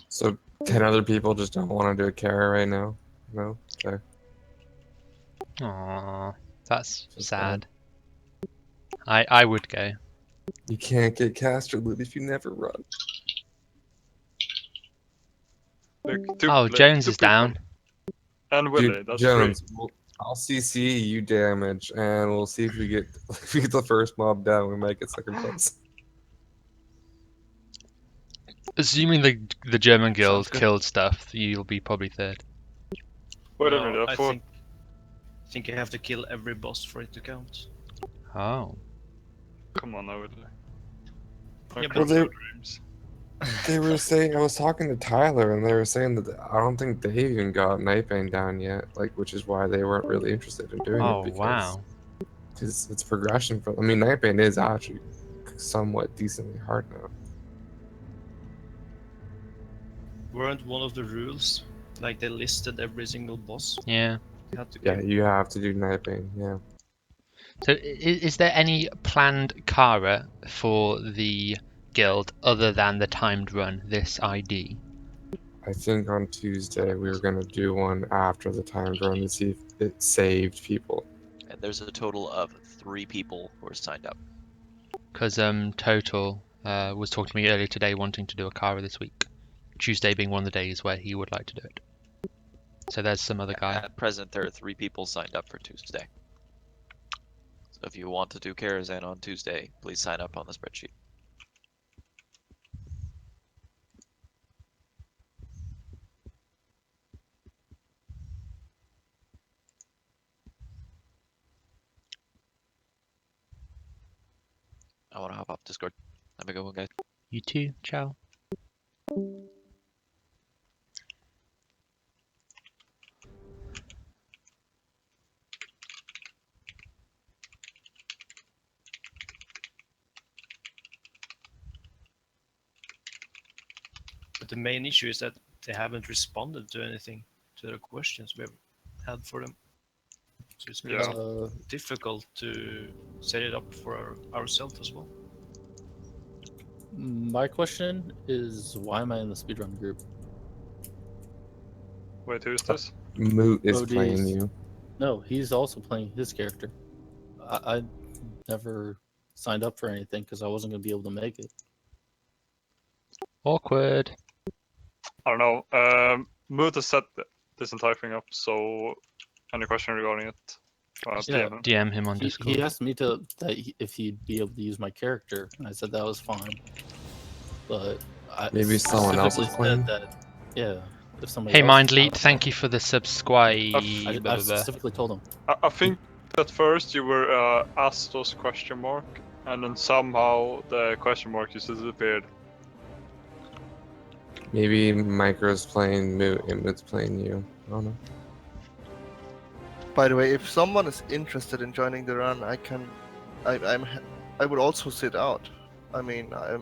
So 10 other people just don't want to do a Kara right now. No, okay. Aww, that's Just sad. I would go. You can't get caster loot if you never run. Oh, Jones is down. And Willie, Dude, that's Jones, three. I'll CC you damage, and we'll see if we get if we get the first mob down. We might get second place. Assuming the German guild good. killed stuff, you'll be probably third. Wait a No, minute, I I thought... think you have to kill every boss for it to count. Oh. Come on, Willie. Yeah, Well, but they were saying, I was talking to Tyler, and they were saying that I don't think they even got Nightbane down yet, like, which is why they weren't really interested in doing Oh, it, because wow. it's progression. I mean, Nightbane is actually somewhat decently hard now. weren't one of the rules like they listed every single boss? Yeah. You had to Yeah, kill. you have to do Nightbane, yeah. So is there any planned Kara for the guild other than the timed run, this ID? I think on Tuesday we were going to do one after the timed run to see if it saved people. And there's a total of 3 people who are signed up. Because Total was talking to me earlier today wanting to do a Kara this week. Tuesday being one of the days where he would like to do it. So there's some other guy. At present, there are 3 people signed up for Tuesday. So if you want to do Karazhan on Tuesday, please sign up on the spreadsheet. I want to hop off Discord. Have a good one, guys. You too. Ciao. But the main issue is that they haven't responded to anything, to the questions we've had for them. So it's been difficult to set it up for ourselves as well. My question is, why am I in the speedrun group? Wait, who's this? Moot is OD's. playing you. No, he's also playing his character. I never signed up for anything because I wasn't going to be able to make it. Awkward. I don't know. Moot has set this entire thing up, so any question regarding it? DM him on he, Discord. He asked me if he'd be able to use my character, and I said that was fine. But Maybe someone else is playing? That, yeah. If somebody Hey, else Mindleet, thank you for the subscribe. I specifically told him. I think at first you were Astos question mark, and then somehow the question mark just disappeared. Maybe Micro's playing Moot and Moot's playing you. I don't know. By the way, if someone is interested in joining the run, I would also sit out. I mean, I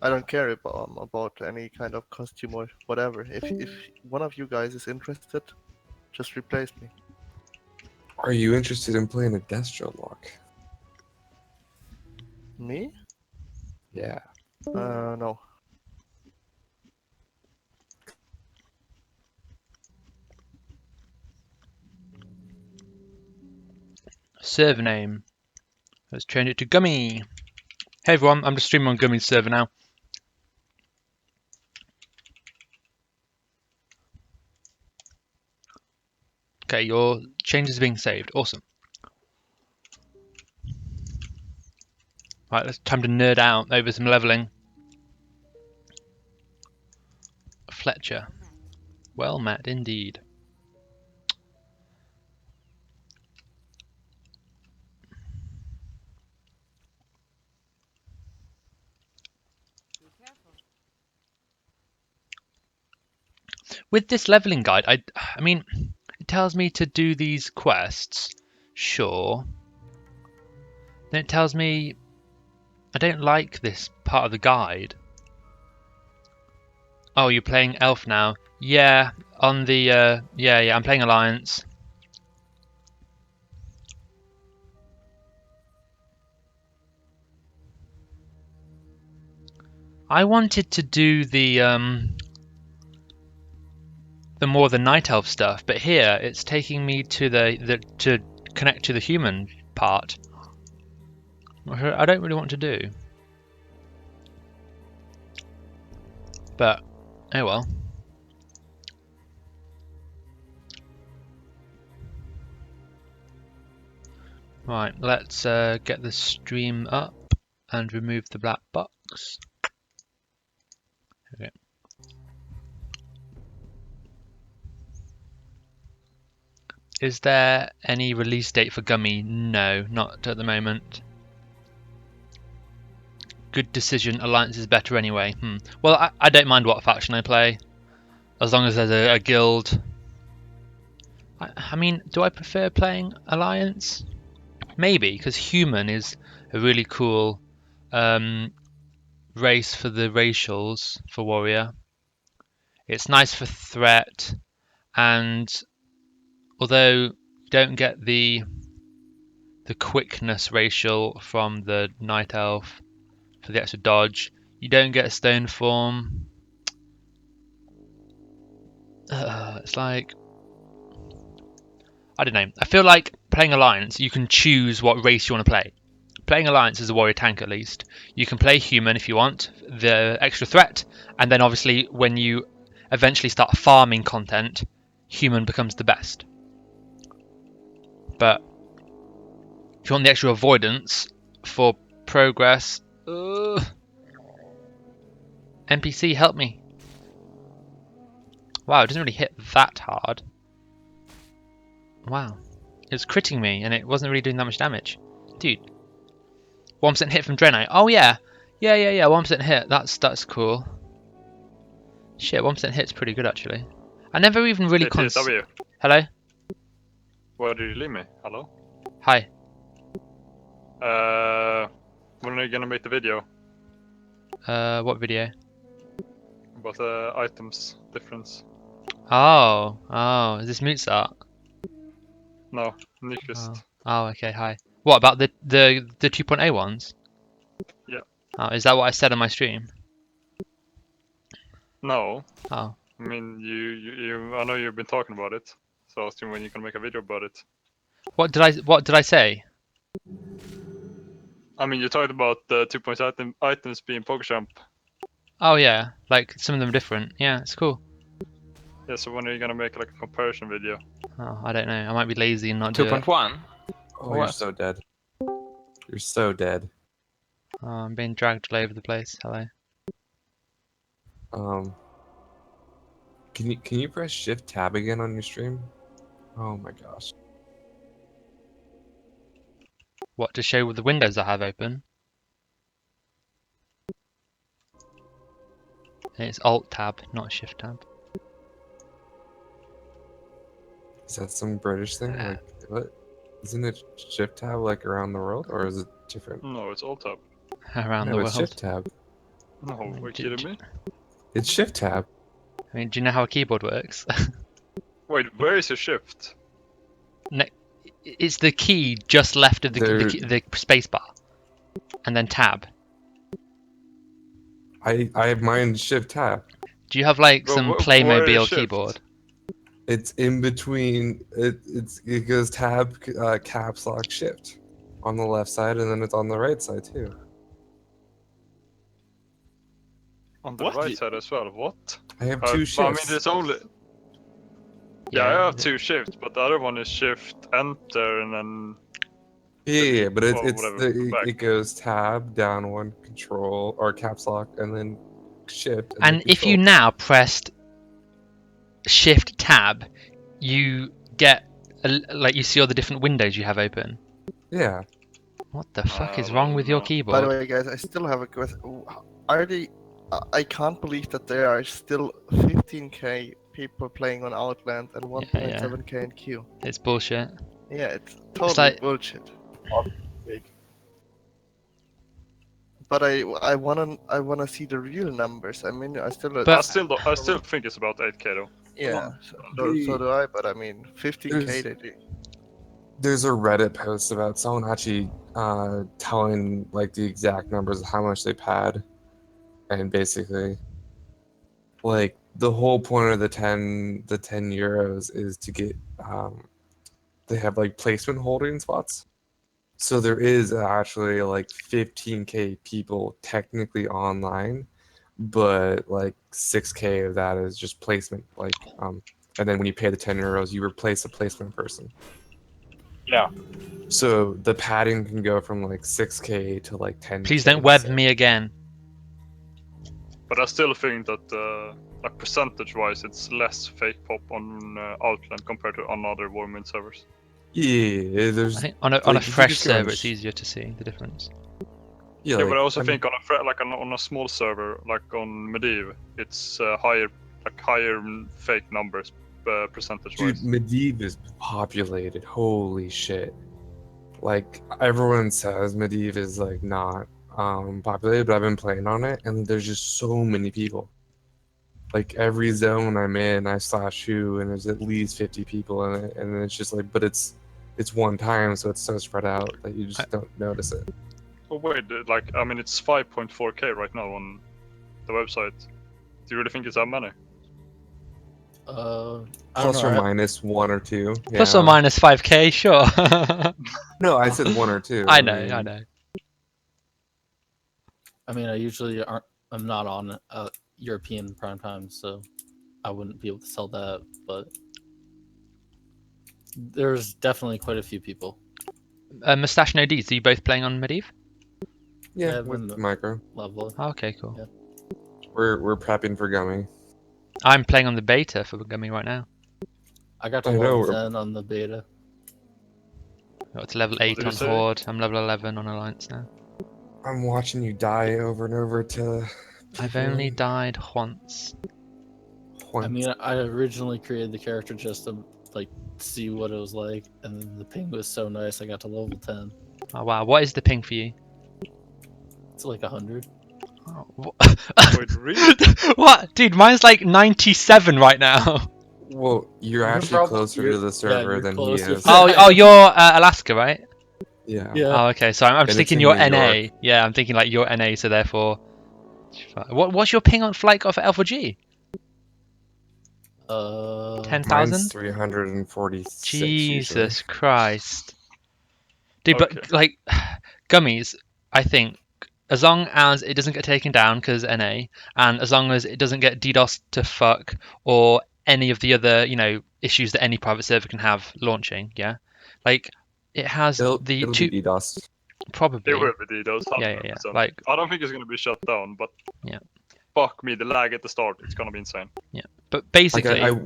don't care about any kind of costume or whatever. If one of you guys is interested, just replace me. Are you interested in playing a Destro lock? Me? Yeah. No. Server name. Let's change it to Gummy. Hey everyone, I'm just streaming on Gummy's server now. Okay, your changes are being saved. Awesome. Right, it's time to nerd out over some leveling. Fletcher. Well met indeed. With this leveling guide, I mean, it tells me to do these quests, sure. Then it tells me I don't like this part of the guide. Oh, you're playing Elf now? Yeah, on the yeah, I'm playing Alliance. I wanted to do the more the Night Elf stuff, but here it's taking me to to connect to the human part. I don't really want to do. But oh well. Right, let's get the stream up and remove the black box. Okay. Is there any release date for Gummy? No, not at the moment. Good decision, Alliance is better anyway. Well, I don't mind what faction I play, as long as there's a guild. I mean, do I prefer playing Alliance? Maybe, because Human is a really cool race for the racials, for Warrior. It's nice for threat, and although you don't get the quickness racial from the Night Elf for the extra dodge, you don't get Stone Form. It's like, I don't know. I feel like playing Alliance, you can choose what race you want to play. Playing Alliance as a warrior tank, at least, you can play Human if you want, the extra threat, and then obviously when you eventually start farming content, Human becomes the best. But if you want the extra avoidance for progress, NPC, help me. Wow, it doesn't really hit that hard. Wow. It was critting me and it wasn't really doing that much damage. Dude. 1% hit from Draenei. Oh yeah. Yeah, 1% hit. That's cool. Shit, 1% hit's pretty good actually. I never even really Hello? Where did you leave me? Hello? Hi. When are you gonna make the video? What video? About the items difference. Oh, is this Mozart? No, Nyquist. Oh, okay, hi. What about the 2.0 ones? Yeah. Oh, is that what I said on my stream? No. Oh. I mean, you. I know you've been talking about it, so I was thinking when you can make a video about it. What did I say? I mean, you talked about the 2.0 items being PokeJump. Oh yeah, like some of them are different. Yeah, it's cool. Yeah, so when are you gonna make like a comparison video? Oh, I don't know. I might be lazy and not do it. 2.1. Oh, you're so dead. You're so dead. Oh, I'm being dragged all over the place. Hello. Can you press Shift Tab again on your stream? Oh my gosh. What, to show the windows I have open? It's Alt Tab, not Shift Tab. Is that some British thing? Like, what? Isn't it Shift Tab like around the world, or is it different? No, it's Alt Tab. Around the No, world. it's Shift Tab. No, are you kidding me? It's Shift Tab. I mean, do you know how a keyboard works? Wait, where is your Shift? It's the key just left of the space bar, and then Tab. I have mine Shift Tab. Do you have like some Playmobil keyboard? It's in between. It goes Tab, Caps Lock, Shift on the left side, and then it's on the right side too. On the right side as well. What? I have two shifts. I mean, there's only. Yeah, I have 2 shifts, but the other one is shift enter and then Yeah, but or whatever, back. it goes tab, down one, control, or caps lock, and then shift. And then if you control. now pressed shift tab, you get like you see all the different windows you have open. Yeah. What the fuck is wrong with your By the keyboard? way, guys, I still have a question. Are they? I can't believe that there are still 15k people playing on Outland and 1.7k in Q. It's bullshit. Yeah, it's totally bullshit. But I wanna see the real numbers. I mean, I still think it's about 8k though. Yeah, so do I. But I mean, 15k they do. There's a Reddit post about someone actually telling like the exact numbers of how much they pad, and basically, like the whole point of the 10 euros is to get they have like placement holding spots. So there is actually like 15k people technically online, but like 6k of that is just placement. Like and then when you pay the 10 euros, you replace a placement person. Yeah. So the padding can go from like 6k to like 10. Please don't web me again. But I still think that like percentage-wise, it's less fake pop on Outland compared to on other Warmind servers. Yeah, there's. I think on a fresh server, it's easier to see the difference. Yeah, but I also think on a small server like on Medivh, it's higher fake numbers percentage-wise. Dude, Medivh is populated. Holy shit! Like everyone says, Medivh is like not populated, but I've been playing on it, and there's just so many people. Like every zone I'm in, I slash who, and there's at least 50 people in it, and it's just like, but it's one time, so it's so spread out that you just don't notice it. Oh wait, like I mean, it's 5.4k right now on the website. Do you really think it's that many? Plus or minus 1 or 2. Plus or minus 5k, sure. No, I said 1 or 2. I know. I mean, I'm not on European prime time, so I wouldn't be able to tell that. But there's definitely quite a few people. Mustache and ODs, are you both playing on Medivh? Yeah, with micro. Level. Oh, okay, cool. Yeah. We're prepping for Gummy. I'm playing on the beta for Gummy right now. I got to level 10 on the beta. Got to level 8 on Horde. I'm level 11 on Alliance now. I'm watching you die over and over to. I've only died once. I mean, I originally created the character just to like see what it was like, and then the ping was so nice I got to level 10. Oh wow, what is the ping for you? It's like 100. Oh, what? Dude, mine's like 97 right now. Well, you're actually closer to the server than he is. Oh, you're Alaska, right? Yeah. Oh, okay. So I'm just thinking you're NA. Yeah, I'm thinking like you're NA, so therefore. What's your ping on flight for L4G? 10,000? 346. Jesus Christ. Dude, but like Gummies, I think as long as it doesn't get taken down because NA, and as long as it doesn't get DDoS to fuck or any of the other, issues that any private server can have launching, yeah, like it has it'll the be two DDoS. Probably. It will be DDoS. 100%. Yeah. Like I don't think it's gonna be shut down, but yeah. Fuck me, the lag at the start, it's gonna be insane. Yeah, but basically, I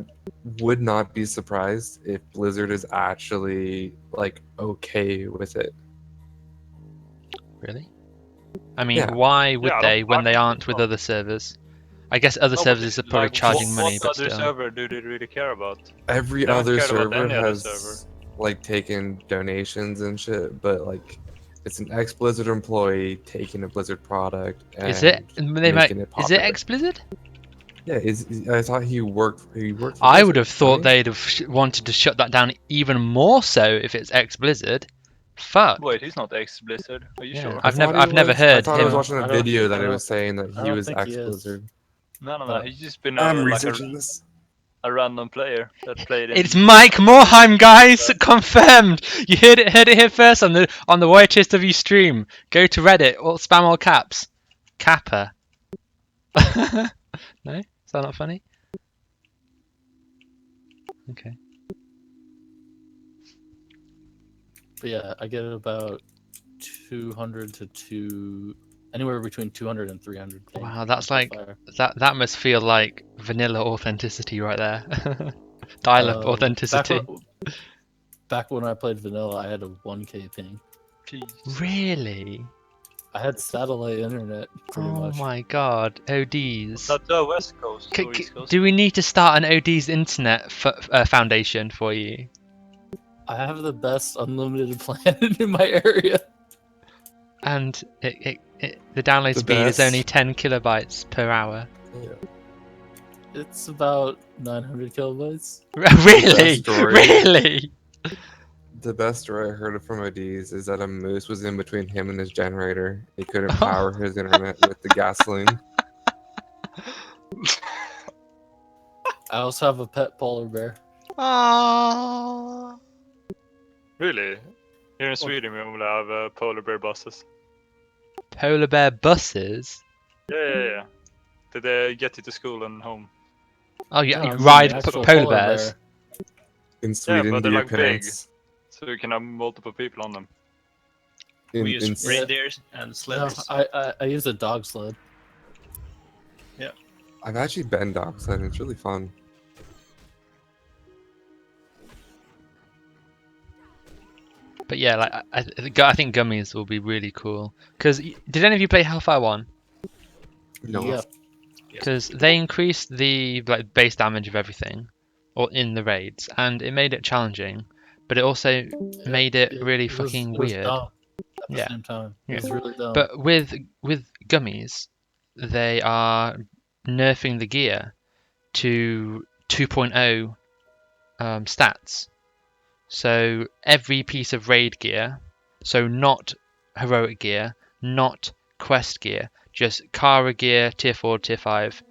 would not be surprised if Blizzard is actually like okay with it. Really? I mean, why would they when they aren't with other servers? I guess other servers are probably charging money, but still. What other server do they really care about? Every other server has like taken donations and shit, but like it's an ex-Blizzard employee taking a Blizzard product and is it? making it popular. Is it ex-Blizzard? Yeah, I thought he worked. I would have thought they'd have wanted to shut that down even more so if it's ex-Blizzard. Fuck. Wait, he's not ex-Blizzard. Are you sure? I've never heard I thought him. I was watching a video that it was saying that he was ex-Blizzard. No. He's just been researching this. A random player that played in... It's Mike Morheim, guys! Confirmed! You heard it here first on the YHSW stream. Go to Reddit, or spam all caps. Kappa. No? Is that not funny? Okay. But yeah, I get about 200 to anywhere between 200 and 300 ping. Wow, that's on like Hellfire. that must feel like vanilla authenticity right there. Dial-up authenticity. Back when I played vanilla, I had a 1K ping. Really? I had satellite internet pretty Oh much. my god, ODs. That's the West Coast or East Coast? Do we need to start an ODs internet foundation for you? I have the best unlimited plan in my area. And the download speed is only 10 kilobytes per hour. Yeah. It's about 900 kilobytes. Really? Really? The best story I heard from ODs is that a moose was in between him and his generator. He couldn't power his internet with the gasoline. I also have a pet polar bear. Aww. Really? Here in Sweden we only have polar bear buses. Polar bear buses? Yeah. Did they get you to school and home? Oh, you No, I mean ride the actual polar polar bears? bear. In Sweden, but do they're your like big, parents... so you can have multiple people on them. We use reindeers and No, sleds. I use a dog sled. Yeah. I've actually been dog sledding. It's really fun. But yeah, like I think gummies will be really cool. Because did any of you play Hellfire 1? No. Yeah. Because they increased the base damage of everything, or in the raids, and it made it challenging. But it also made it really fucking weird. Dumb at the same time. It was really dumb. But with gummies, they are nerfing the gear to 2.0 stats. So every piece of raid gear, so not heroic gear, not quest gear, just Kara gear, tier 4, tier 5,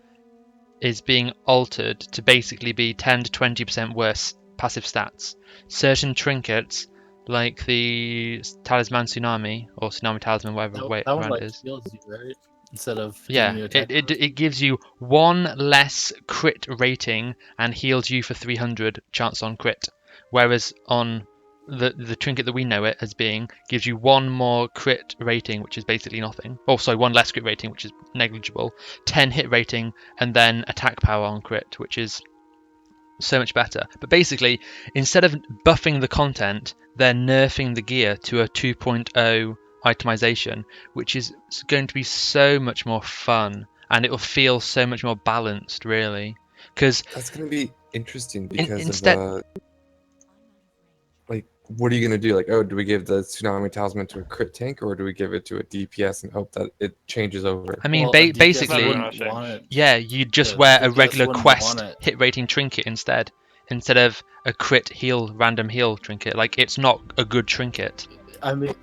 is being altered to basically be 10 to 20% worse passive stats. Certain trinkets, like the Talisman Tsunami, or Tsunami Talisman, whatever way that one around it is. heals you, right? Instead of Yeah, giving you attack. it gives you 1 less crit rating and heals you for 300 chance on crit. Whereas on the trinket that we know it as being gives you 1 more crit rating, which is basically nothing. Oh, sorry, 1 less crit rating, which is negligible. 10 hit rating, and then attack power on crit, which is so much better. But basically, instead of buffing the content, they're nerfing the gear to a 2.0 itemization, which is going to be so much more fun, and it will feel so much more balanced, really. Because that's going to be interesting because instead, of like, what are you going to do? Like, oh, do we give the Tsunami Talisman to a crit tank, or do we give it to a DPS and hope that it changes over? I mean, basically, yeah, you just wear a regular quest hit rating trinket instead of a crit heal, random heal trinket. Like, it's not a good trinket. I mean,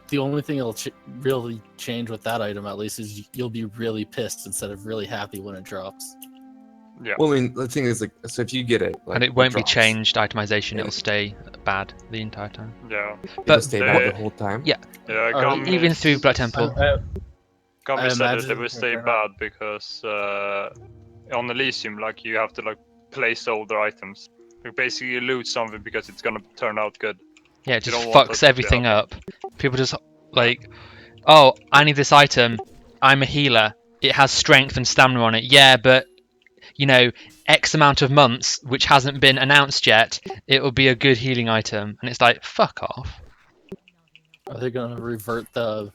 the only thing that'll really change with that item, at least, is you'll be really pissed instead of really happy when it drops. Yeah. Well, I mean, the thing is, like, so if you get it, like, and it won't be drops, changed itemization, it'll stay bad the entire time. Yeah. But it'll stay bad the whole time. Yeah. Yeah, Gummy, even through Black Temple. Gummy said that it will stay bad because on Elysium, like, you have to like place older items. You basically loot something because it's gonna turn out good. Yeah, it just fucks everything up. People just like, oh, I need this item. I'm a healer. It has strength and stamina on it. Yeah, but you know, X amount of months, which hasn't been announced yet, it will be a good healing item. And it's like, fuck off. Are they gonna revert the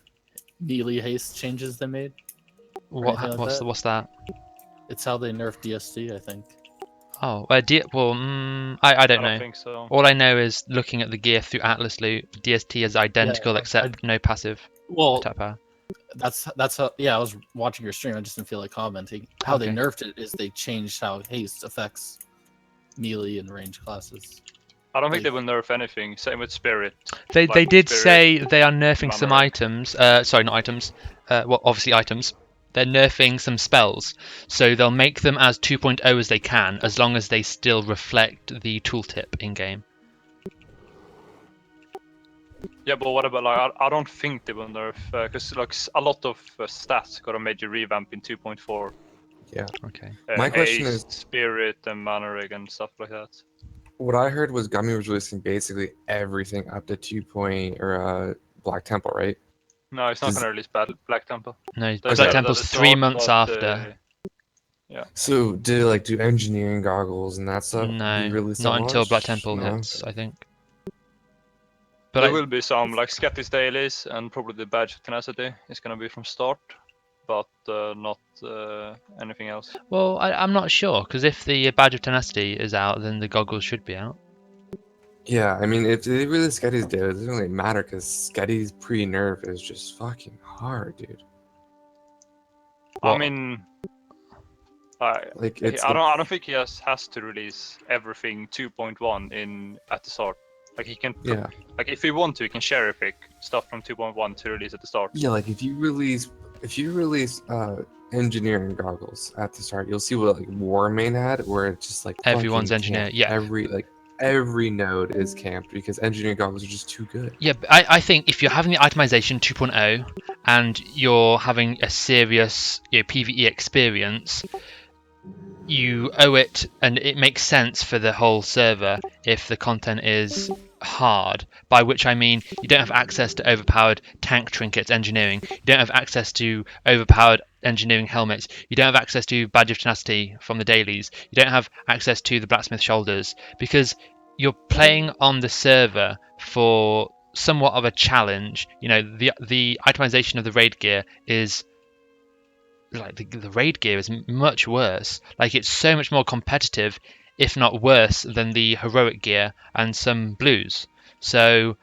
melee haste changes they made? What's that? It's how they nerfed DST, I think. Oh, I don't know. Think so. All I know is looking at the gear through Atlas loot, DST is identical except no passive attack power. That's how. Yeah, I was watching your stream. I just didn't feel like commenting. How they nerfed it is they changed how haste affects melee and range classes. I don't think they will nerf anything. Same with Spirit. They did say they are nerfing some items. Sorry, not items. Well, obviously items. They're nerfing some spells, so they'll make them as 2.0 as they can, as long as they still reflect the tooltip in game. Yeah, but what about like I don't think they will nerf because like a lot of stats got a major revamp in 2.4. Yeah. Okay. My question is Spirit and mana rig and stuff like that. What I heard was Gummy was releasing basically everything up to 2. Black Temple, right? No, it's not Does- going to release Black Temple. No, They Black said it at Temple's the 3 start, months but, after. yeah. So do engineering goggles and that stuff be No, released not at until launch? Black Temple No? hits, I think. But There like, will be some like Scattis dailies, and probably the badge of tenacity is going to be from start, but not anything else. well, I'm not sure, because if the Badge of Tenacity is out, then the goggles should be out. Yeah, I mean, if they release Sketty's data, it doesn't really matter because Sketty's pre-nerf is just fucking hard, dude. I mean, I don't think he has to release everything 2.1 in at the start. Like he can, Yeah. like if he want to, he can cherry pick stuff from 2.1 to release at the start. Yeah, like if you release engineering goggles at the start, you'll see what Warmain had, where it's just like Everyone's fucking engineer, camped. yeah. Every node is camped because engineering goggles are just too good. Yeah, but I think if you're having the itemization 2.0 and you're having a serious PvE experience, you owe it, and it makes sense for the whole server if the content is hard, by which I mean you don't have access to overpowered tank trinkets engineering, you don't have access to overpowered engineering helmets, you don't have access to Badge of Tenacity from the dailies, you don't have access to the blacksmith shoulders, because you're playing on the server for somewhat of a challenge. The itemization of the raid gear is like the raid gear is much worse. Like it's so much more competitive, if not worse, than the heroic gear and some blues. So,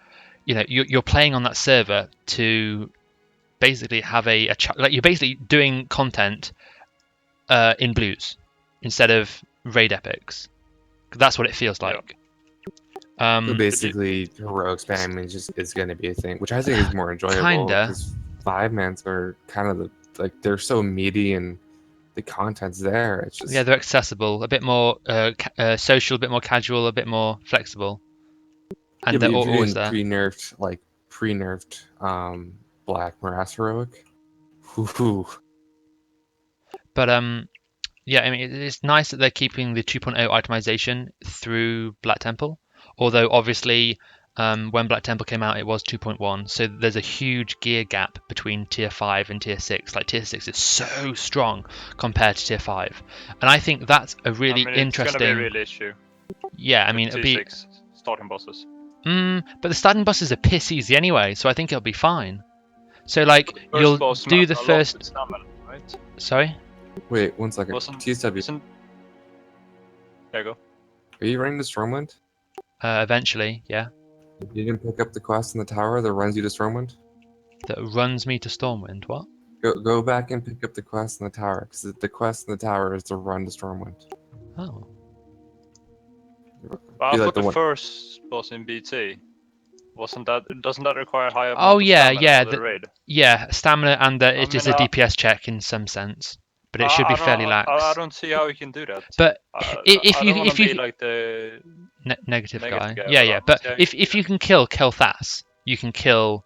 you're playing on that server to basically have like you're basically doing content in blues instead of raid epics. That's what it feels like. So basically, heroic spamming is going to be a thing, which I think is more enjoyable. Kinda. Because 5-mans are kind of they're so meaty and the content's there. It's just they're accessible, a bit more social, a bit more casual, a bit more flexible, and yeah, they're but if you're always doing there. pre-nerfed Black Morass heroic. Whoo. But yeah, I mean it's nice that they're keeping the 2.0 itemization through Black Temple, although obviously when Black Temple came out it was 2.1, so there's a huge gear gap between tier 5 and tier 6. Like tier 6 is so strong compared to tier 5, and I think that's a really interesting. It's going to be a real issue. Yeah, I mean it'll be T6 starting bosses. But the starting bosses are piss easy anyway, so I think it'll be fine. So like you'll do the first. Stamina, right? Sorry. Wait 1 second. TSW. There you go. Are you running to Stormwind? Eventually, yeah. You didn't pick up the quest in the tower that runs you to Stormwind? That runs me to Stormwind. What? Go back and pick up the quest in the tower, because the quest in the tower is to run to Stormwind. Oh. I thought the first boss in BT doesn't that require higher? Oh yeah, raid? Yeah, stamina, and it is a DPS check in some sense, but it should be fairly lax. I don't see how you can do that. But if you be like the negative guy, yeah. But if you can kill Kel'Thas, you can kill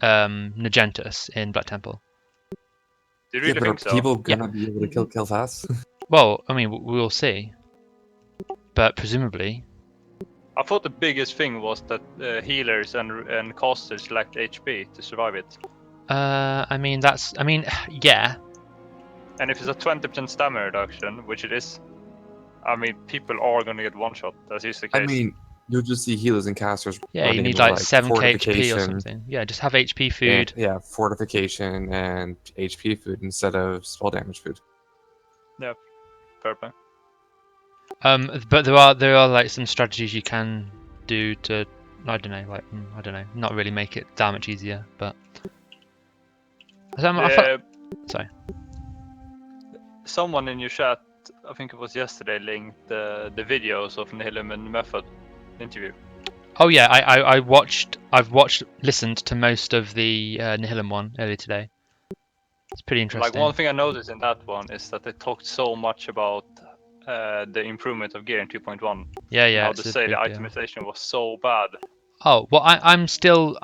Nagentus in Black Temple. Do you really think so? Are people gonna be able to kill Kel'Thas? Well, I mean, we'll see. But presumably. I thought the biggest thing was that healers and casters lacked HP to survive it. I mean, yeah. And if it's a 20% stamina reduction, which it is, I mean, people are going to get one shot. That's usually the case. I mean, you'll just see healers and casters. Yeah, you need like 7k HP or something. Yeah, just have HP food. And, fortification and HP food instead of spell damage food. Yeah, fair play. But there are like some strategies you can do to not really make it that much easier. But sorry. Someone in your chat, I think it was yesterday, linked the videos of Nihilum and Method interview. Oh yeah, I've listened to most of the Nihilum one earlier today. It's pretty interesting. Like one thing I noticed in that one is that they talked so much about the improvement of gear in 2.1. Yeah. How to say the itemization was so bad. Oh well, I'm listening to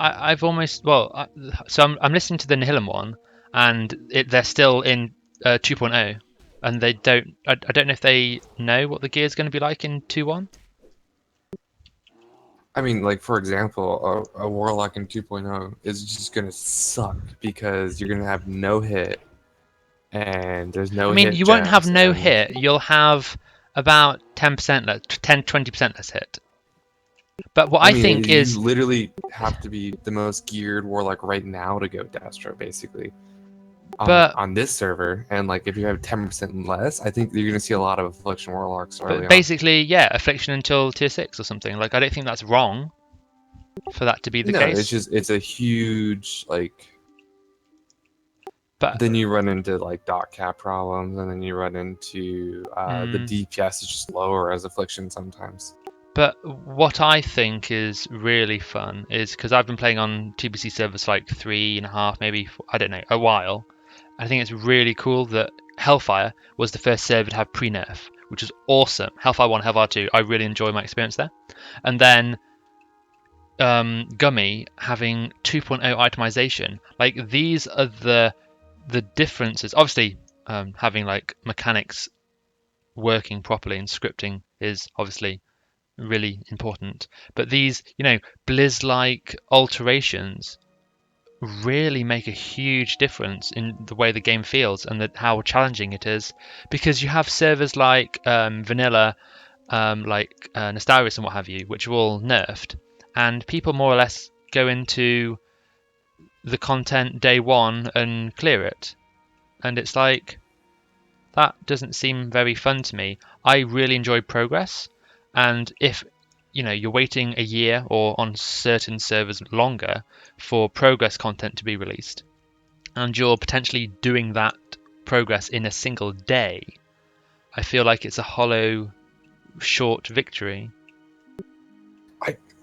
the Nihilum one, and they're still in 2.0, and they don't. I don't know if they know what the gear is going to be like in 2.1. I mean, like for example, a warlock in 2.0 is just gonna suck because you're gonna have no hit, and there's no. I mean, hit you won't have gems, no and hit. You'll have about 10% less, 10-20% less hit. But what I mean, think you is, literally have to be the most geared warlock right now to go Dastro, basically. But On this server, and like if you have 10% less, I think you're gonna see a lot of Affliction warlocks early but on. basically, yeah, Affliction until tier 6 or something. Like, I don't think that's wrong for that to be the No, case. it's just it's a huge like. But then you run into like dot cap problems, and then you run into the DPS is just lower as Affliction sometimes. But what I think is really fun is because I've been playing on TBC servers like 3.5, maybe I don't know, a while. I think it's really cool that Hellfire was the first server to have pre-nerf, which is awesome. Hellfire 1, Hellfire 2, I really enjoy my experience there. And then Gummy having 2.0 itemization. Like, these are the differences. Obviously, having like mechanics working properly and scripting is obviously really important. But these, Blizz-like alterations really make a huge difference in the way the game feels and how challenging it is, because you have servers like Vanilla, like Nastarius and what have you, which are all nerfed, and people more or less go into the content day one and clear it, and it's like, that doesn't seem very fun to me. I really enjoy progress, and if you're waiting a year or on certain servers longer for progress content to be released, and you're potentially doing that progress in a single day, I feel like it's a hollow, short victory.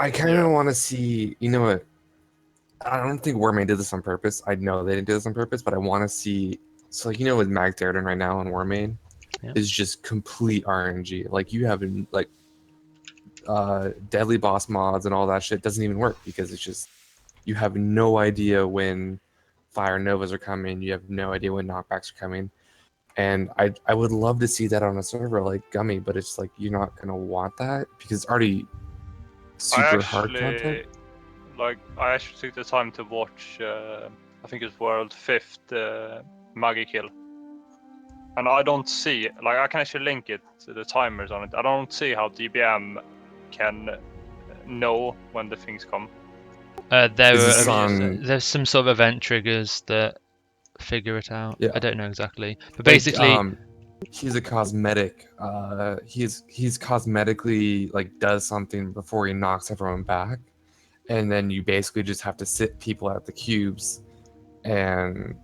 I kind of want to see, you know what? I don't think Warmane did this on purpose. I know they didn't do this on purpose, but I want to see. So, like, with Mag Darden right now on Warmane, is just complete RNG. Like, you have like deadly boss mods and all that shit doesn't even work because it's just you have no idea when Fire Novas are coming. You have no idea when knockbacks are coming. And I would love to see that on a server like Gummy, but it's like you're not gonna want that because it's already super hard content. I actually took the time to watch. I think it's World 5th Maggie kill, and I don't see I can actually link it to the timers on it. I don't see how DBM can know when the things come. There's some sort of event triggers that figure it out. Yeah. I don't know exactly, but basically, he's a cosmetic. He's cosmetically does something before he knocks everyone back, and then you basically just have to sit people at the cubes, and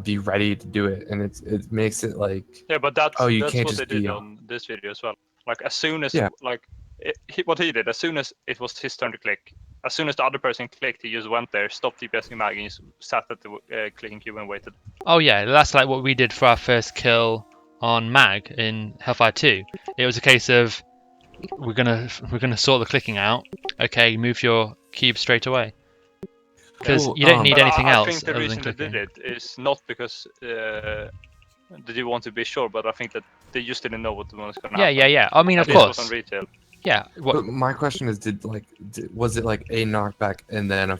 be ready to do it. And it makes it like but that's you that's can't what just they did be on this video as well. Like as soon as what he did, as soon as it was his turn to click, as soon as the other person clicked, he just went there, stopped DPSing Mag, and just sat at the clicking cube and waited. Oh yeah, that's like what we did for our first kill on Mag in Hellfire 2. It was a case of we're gonna sort the clicking out. Okay, move your cube straight away, because you don't need anything else. I think the reason they did it is not because they do want to be sure, but I think that they just didn't know what was going to happen. Yeah. I mean, of course. course. Was on retail. Yeah. But my question is, was it like a knockback and then a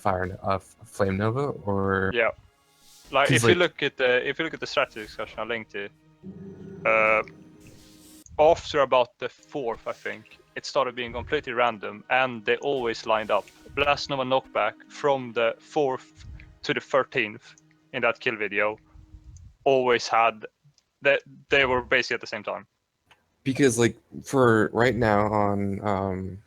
flame nova, or yeah? Like if you look at the strategy discussion I linked to, after about the 4th, I think it started being completely random, and they always lined up. Blast Nova knockback from the 4th to the 13th in that kill video always had that they were basically at the same time. Because for right now on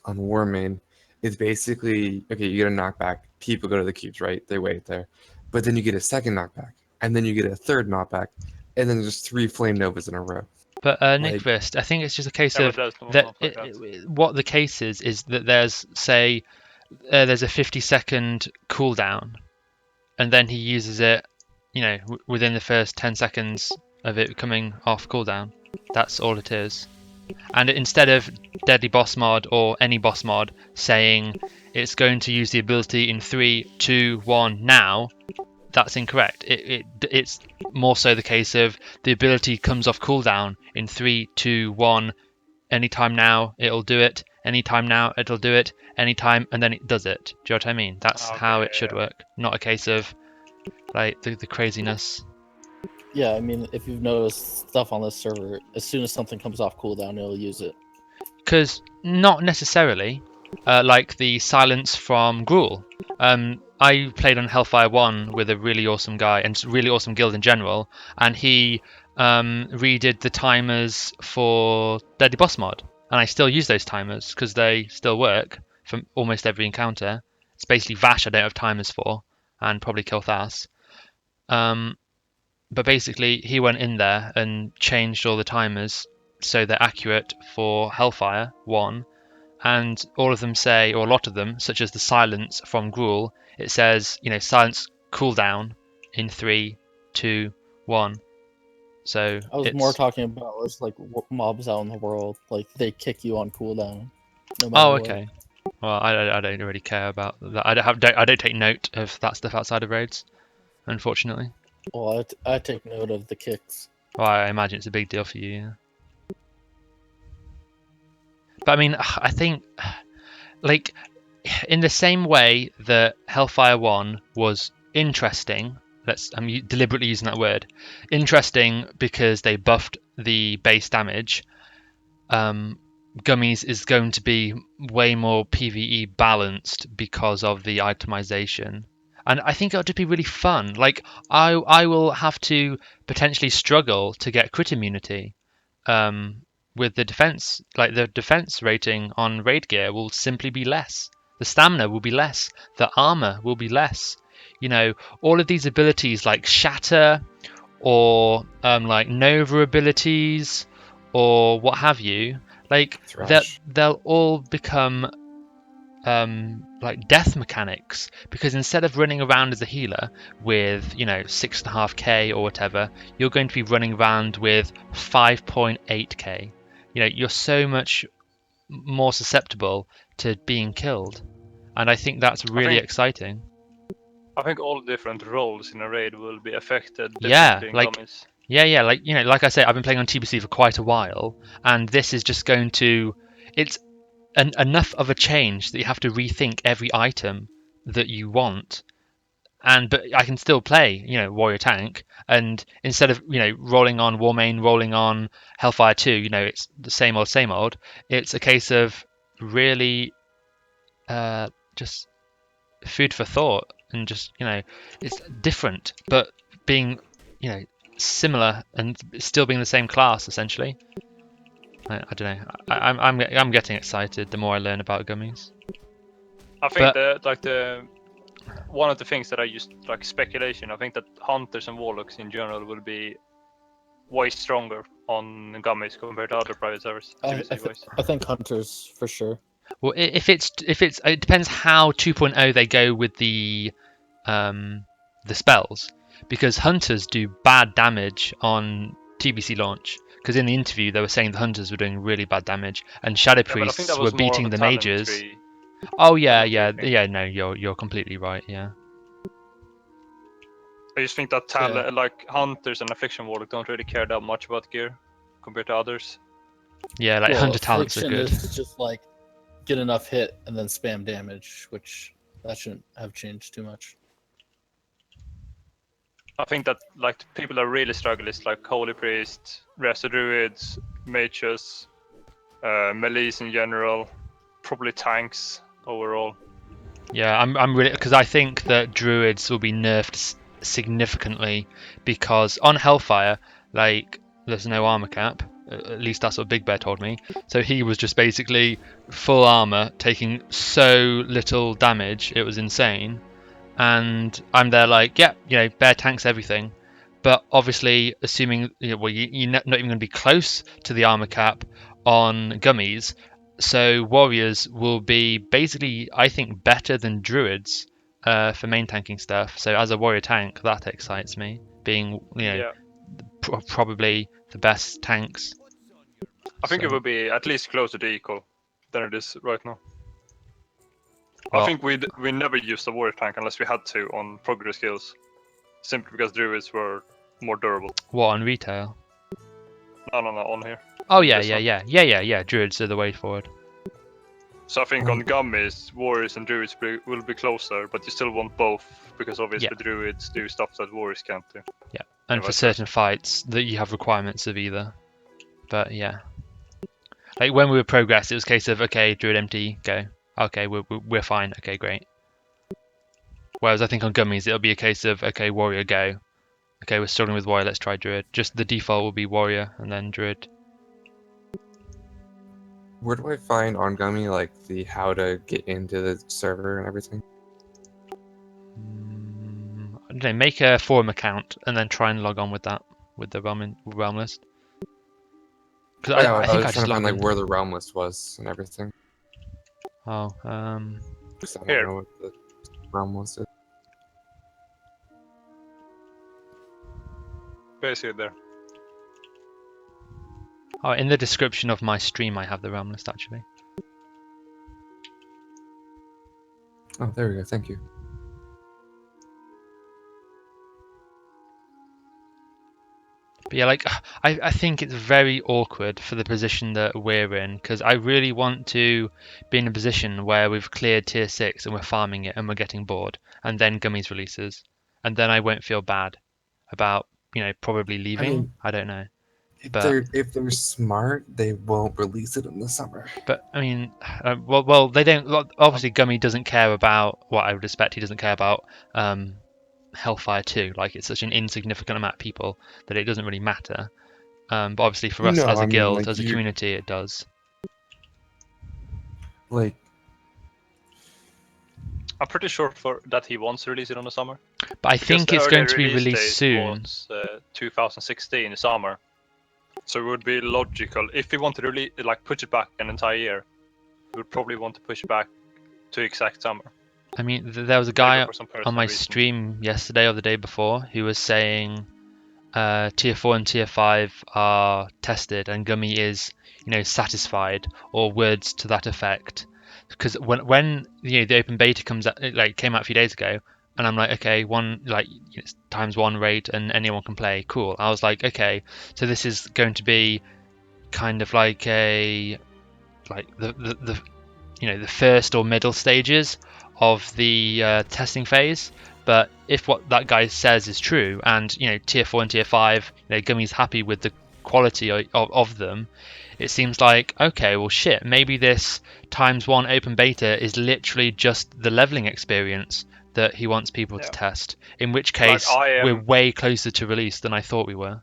Warmane, it's basically okay. You get a knockback, people go to the cubes, right? They wait there, but then you get a second knockback, and then you get a third knockback, and then there's 3 flame novas in a row. But Nickfist, I think it's just a case of what the case is that there's there's a 50-second cooldown, and then he uses it, within the first 10 seconds of it coming off cooldown. That's all it is. And instead of Deadly Boss Mod or any boss mod saying it's going to use the ability in 3, 2, 1 now, that's incorrect. It's more so the case of the ability comes off cooldown in 3, 2, 1, anytime now it'll do it, anytime now it'll do it, anytime, and then it does it. Do you know what I mean? That's how it should work, not a case of like the craziness. Yeah, I mean, if you've noticed stuff on this server, as soon as something comes off cooldown, it'll use it. Because not necessarily, like the silence from Gruul. I played on Hellfire 1 with a really awesome guy and really awesome guild in general, and he redid the timers for Deadly Boss mod, and I still use those timers because they still work for almost every encounter. It's basically Vash I don't have timers for, and probably Kilthas. But basically, he went in there and changed all the timers so they're accurate for Hellfire 1, and all of them say, or a lot of them, such as the silence from Gruul, it says, silence cooldown in 3, 2, 1. So I was more talking about like mobs out in the world, like they kick you on cooldown. No matter what. Okay. Well, I don't really care about that. I don't take note of that stuff outside of raids, unfortunately. Well, I take note of the kicks. Well, I imagine it's a big deal for you. Yeah. But I mean, I think, like, in the same way that Hellfire 1 was interesting, I'm deliberately using that word, interesting because they buffed the base damage, Gummies is going to be way more PvE balanced because of the itemization. And I think it'll just be really fun. Like, I will have to potentially struggle to get crit immunity. With the defense, like the defense rating on raid gear will simply be less. The stamina will be less. The armor will be less. All of these abilities like Shatter or like Nova abilities or what have you, like they'll all become like death mechanics, because instead of running around as a healer with 6.5k or whatever, you're going to be running around with 5.8k. You're so much more susceptible to being killed, and I think that's really exciting. I think all different roles in a raid will be affected differently in Gummies. Yeah, like I say, I've been playing on TBC for quite a while, and this is just going to, it's enough of a change that you have to rethink every item that you want. But I can still play, warrior tank, and instead of rolling on Warmane, rolling on Hellfire 2, it's the same old. It's a case of really just food for thought, and just it's different, but being similar and still being the same class essentially. I don't know. I'm getting excited the more I learn about Gummies. I think one of the things that I used, like speculation, I think that hunters and warlocks in general will be way stronger on Gummies compared to other private servers. I think hunters for sure. Well, it depends how 2.0 they go with the spells, because hunters do bad damage on TBC launch. Because in the interview they were saying the hunters were doing really bad damage, and shadow priests were beating the mages. Oh yeah. No, you're completely right. Yeah. I just think that talent, like hunters and affliction warlock, don't really care that much about gear compared to others. Yeah, like hunter talents are good. Is just like get enough hit and then spam damage, which that shouldn't have changed too much. I think that like people that really struggle is like holy priests, rest of druids, mages, melees in general, probably tanks overall. Yeah, I'm really, because I think that druids will be nerfed significantly, because on Hellfire, like, there's no armor cap. At least that's what Big Bear told me. So he was just basically full armor, taking so little damage, it was insane. And I'm there like, yeah, Bear tanks everything. But obviously, assuming you're not even going to be close to the armor cap on Gummies, so warriors will be basically, I think, better than druids for main tanking stuff. So as a warrior tank, that excites me, being probably the best tanks. I think it will be at least closer to equal than it is right now. Well, I think we never used a warrior tank unless we had to on progress skills, simply because druids were more durable. What, on retail? No, on here. Oh yeah. Druids are the way forward. So I think on Gummies, Warriors and Druids will be closer, but you still want both, because obviously Druids do stuff that Warriors can't do. Yeah, and for certain fights that you have requirements of either. But yeah, like when we were progressed, it was a case of okay, Druid empty, go. Okay, we're fine. Okay, great. Whereas I think on Gummies, it'll be a case of okay, Warrior, go. Okay, we're struggling with Warrior, let's try Druid. Just the default will be Warrior and then Druid. Where do I find on Gummy like the how to get into the server and everything? I don't know, make a forum account and then try and log on with that, with the realm list. Because Yeah, I think I was just trying to find logged like in. where the realm list was and everything. Oh, Because I don't Here. know what the realm list is. Basically there. Oh, in the description of my stream, I have the realm list actually. Oh, there we go. Thank you. But yeah, like I think it's very awkward for the position that we're in, because I really want to be in a position where we've cleared tier 6 and we're farming it and we're getting bored, and then Gummies releases, and then I won't feel bad about, you know, probably leaving. I don't know. If they're smart, they won't release it in the summer. But I mean, well, they don't. Obviously, Gummy doesn't care about what I would expect. He doesn't care about Hellfire 2. Like, it's such an insignificant amount of people that it doesn't really matter. But obviously, for us as a guild, like as a community, it does. Like, I'm pretty sure that he wants to release it on the summer. But I think it's going to be released soon. Was 2016 summer, so it would be logical if he wanted to release, like push it back an entire year. He would probably want to push it back to exact summer. I mean, there was a guy on my stream yesterday or the day before who was saying tier 4 and tier 5 are tested and Gummy is, you know, satisfied, or words to that effect. Because when you know the open beta came out a few days ago, and I'm like, okay, it's ×1 rate and anyone can play, cool. I was like, okay, so this is going to be kind of like the you know, the first or middle stages of the testing phase. But if what that guy says is true, and you know, tier 4 and tier 5, you know, Gummy's happy with the quality of them, it seems like, okay, well shit, maybe this ×1 open beta is literally just the leveling experience that he wants people to test. In which case, we're way closer to release than I thought we were.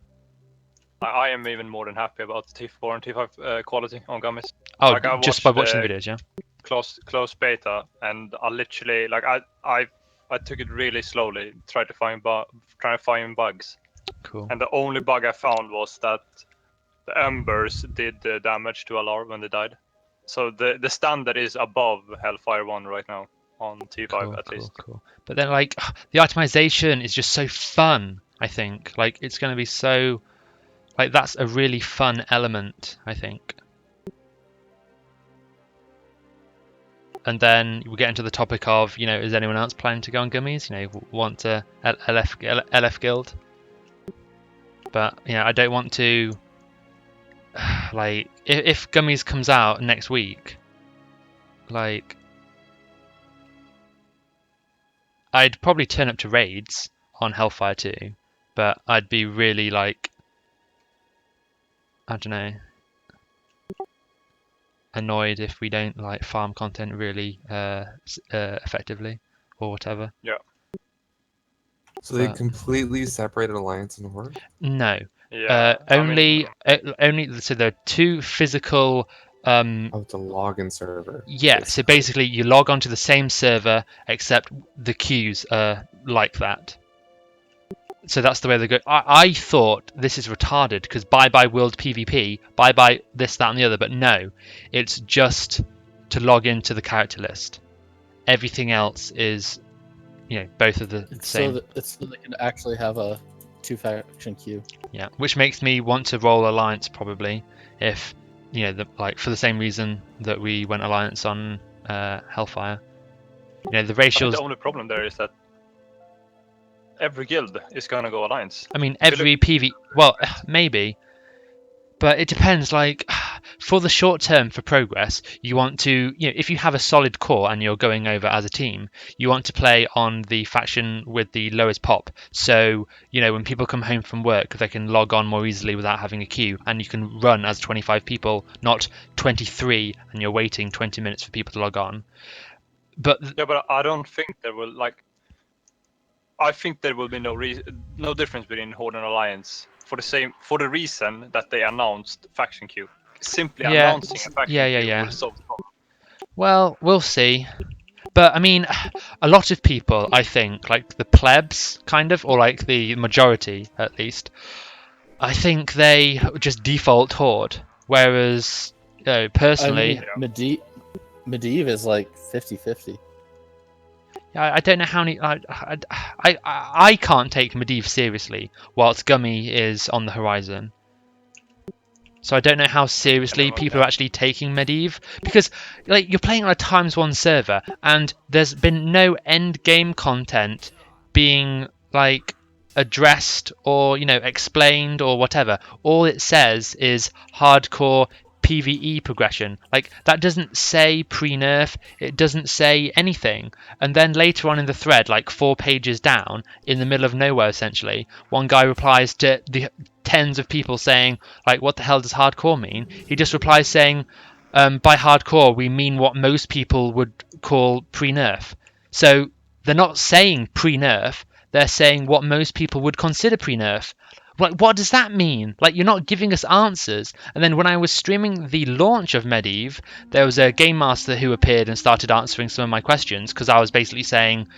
I am even more than happy about the T4 and T5 quality on Gummies. Oh, like, I just by watching the videos, yeah. Close beta, and I literally I took it really slowly, trying to find bugs. Cool. And the only bug I found was that the embers did damage to Alar when they died. So the standard is above Hellfire 1 right now on T5 at least. Cool. But then like the optimization is just so fun. I think like it's going to be so like that's a really fun element, I think. And then we get into the topic of, you know, is anyone else planning to go on Gummies? You know, want to LF guild? But you know, I don't want to. Like, if Gummies comes out next week, like, I'd probably turn up to raids on Hellfire 2, but I'd be really like, I don't know, annoyed if we don't like farm content really effectively or whatever. Yeah. So they completely separated Alliance and Horde? No. Yeah. Only so there are two physical. It's a login server. Yeah. So basically, you log onto the same server, except the queues are like that. So that's the way they go. I thought this is retarded because bye world PvP, bye this, that, and the other. But no, it's just to log into the character list. Everything else is, you know, both of the same. So they can actually have a 2-faction queue. Yeah, which makes me want to roll Alliance probably, if you know, like for the same reason that we went Alliance on Hellfire. You know, the ratios. The only problem there is that every guild is gonna go Alliance. I mean, every PV. Well, maybe, but it depends. Like, for the short term for progress, you want to, if you have a solid core and you're going over as a team, you want to play on the faction with the lowest pop. So, when people come home from work, they can log on more easily without having a queue, and you can run as 25 people, not 23, and you're waiting 20 minutes for people to log on. But I don't think there will I think there will be no difference between Horde and Alliance for the reason that they announced faction queue. Simply announcing a faction queue will solve the problem. Well, we'll see. But I mean, a lot of people, I think, like the plebs, kind of, or like the majority at least, I think they just default Horde. Whereas, personally, Medivh is like 50-50. I don't know how many. I can't take Medivh seriously, whilst Gummy is on the horizon. So I don't know how seriously people are actually taking Medivh, because you're playing on a ×1 server, and there's been no end game content being addressed or explained or whatever. All it says is hardcore PvE progression. That doesn't say pre-nerf, it doesn't say anything. And then later on in the thread, 4 pages down, in the middle of nowhere essentially, one guy replies to the tens of people saying, what the hell does hardcore mean? He just replies saying, by hardcore we mean what most people would call pre-nerf. So they're not saying pre-nerf, they're saying what most people would consider pre-nerf. What does that mean? You're not giving us answers. And then when I was streaming the launch of Medivh, there was a game master who appeared and started answering some of my questions, because I was basically saying,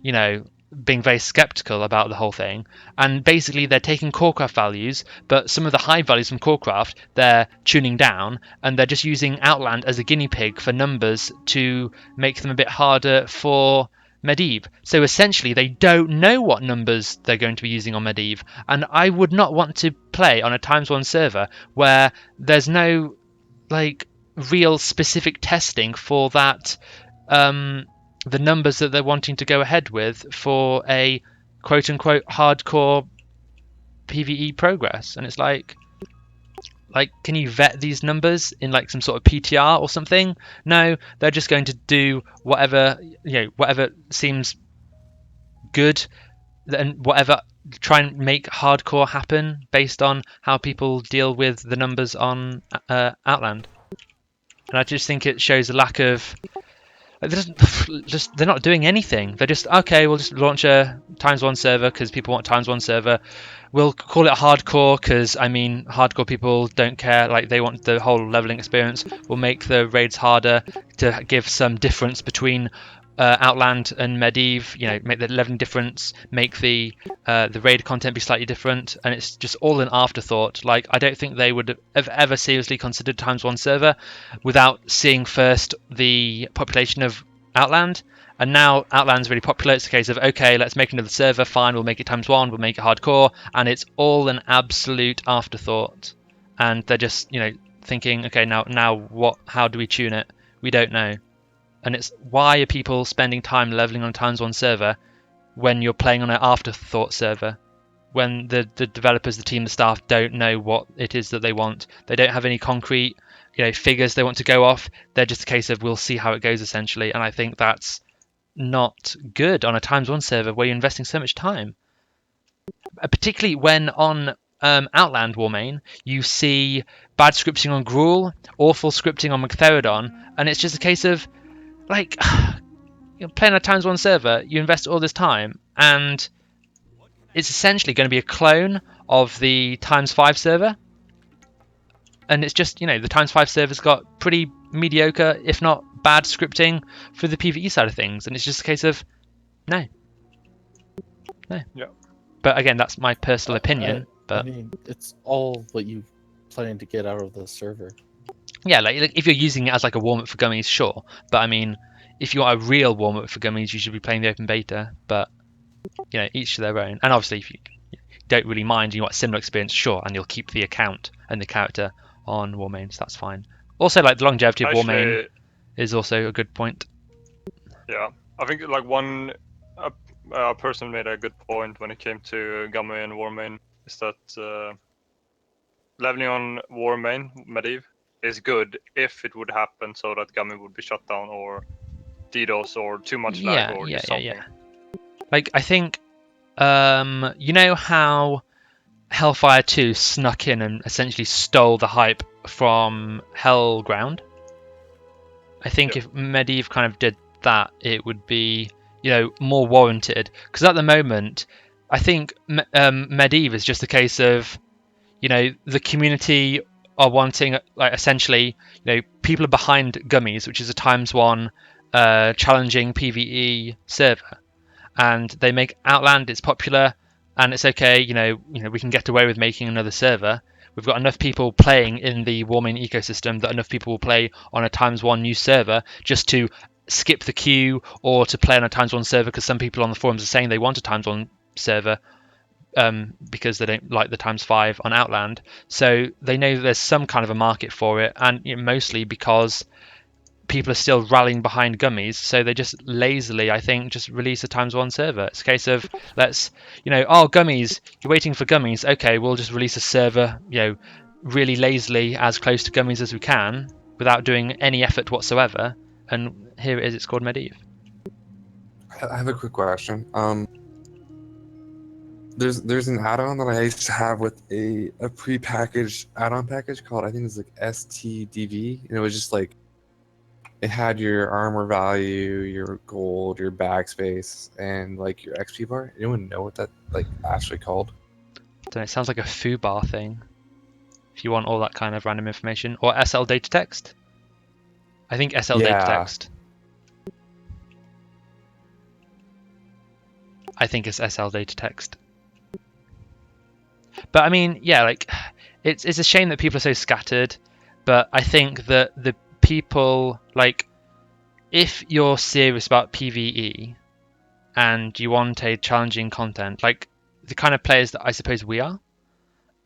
being very skeptical about the whole thing. And basically they're taking Corecraft values, but some of the high values from Corecraft they're tuning down, and they're just using Outland as a guinea pig for numbers to make them a bit harder for Medivh. So essentially they don't know what numbers they're going to be using on Medivh, and I would not want to play on a ×1 server where there's no real specific testing for that, the numbers that they're wanting to go ahead with for a quote-unquote hardcore PvE progress. And it's can you vet these numbers in some sort of PTR or something? No, they're just going to do whatever seems good, and whatever, try and make hardcore happen based on how people deal with the numbers on Outland. And I just think it shows a lack of they're not doing anything. They're just, okay, we'll just launch a ×1 server because people want ×1 server. We'll call it hardcore because, hardcore people don't care. They want the whole leveling experience. We'll make the raids harder to give some difference between Outland and Medivh. Make the leveling difference. Make the raid content be slightly different. And it's just all an afterthought. I don't think they would have ever seriously considered ×1 server without seeing first the population of Outland. And now Outland's really popular. It's a case of, okay, let's make another server. Fine, we'll make it ×1. We'll make it hardcore. And it's all an absolute afterthought. And they're just, thinking, okay, now what? How do we tune it? We don't know. And it's, why are people spending time leveling on a ×1 server when you're playing on an afterthought server? When the developers, the team, the staff don't know what it is that they want. They don't have any concrete, figures they want to go off. They're just a case of, we'll see how it goes, essentially. And I think that's not good on a ×1 server where you're investing so much time. Particularly when on Outland Warmane, you see bad scripting on Gruul, awful scripting on Magtheridon, and it's just a case of, you're playing a ×1 server, you invest all this time, and it's essentially going to be a clone of the ×5 server. And it's just, the ×5 server's got pretty mediocre, if not bad, scripting for the PvE side of things. And it's just a case of, no. Yeah. But again, that's my personal opinion. But it's all what you plan to get out of the server. Yeah, if you're using it as a warm-up for gummies, sure. But if you want a real warm-up for gummies, you should be playing the open beta. But, each to their own. And obviously, if you don't really mind, you want a similar experience, sure, and you'll keep the account and the character on Warmane, so that's fine. Also, the longevity of Warmane is also a good point. Yeah, I think a person made a good point when it came to Gummy and Warmane, is that leveling on Warmane, Medivh, is good if it would happen so that Gummy would be shut down or DDoS or too much lag or just something. Like, I think, you know how Hellfire 2 snuck in and essentially stole the hype from Hellground? I think if Medivh kind of did that, it would be, more warranted. Because at the moment, I think Medivh is just a case of, the community are wanting, like, essentially, people are behind Gummies, which is a ×1 challenging PvE server, and they make Outland. It's popular, and it's okay. We can get away with making another server. We've got enough people playing in the Warming ecosystem that enough people will play on a ×1 new server just to skip the queue or to play on a ×1 server, because some people on the forums are saying they want a ×1 server because they don't like the ×5 on Outland. So they know there's some kind of a market for it, and mostly because people are still rallying behind Gummies, so they just lazily, I think, just release a ×1 server. It's a case of, let's, Gummies, you're waiting for Gummies, okay, we'll just release a server, really lazily as close to Gummies as we can without doing any effort whatsoever, and here it is, it's called Medivh. I have a quick question. There's an add-on that I used to have with a pre-packaged add-on package called, I think it's like STDV, and it was just like, it had your armor value, your gold, your backspace, and like your XP bar. Anyone know what that like actually called? Don't know, it sounds like a foobar thing. If you want all that kind of random information, or SL data text. I think SL data text. I think it's SL data text. But I mean, yeah, like it's a shame that people are so scattered. But I think that the people, like, if you're serious about PvE and you want a challenging content, like the kind of players that I suppose we are,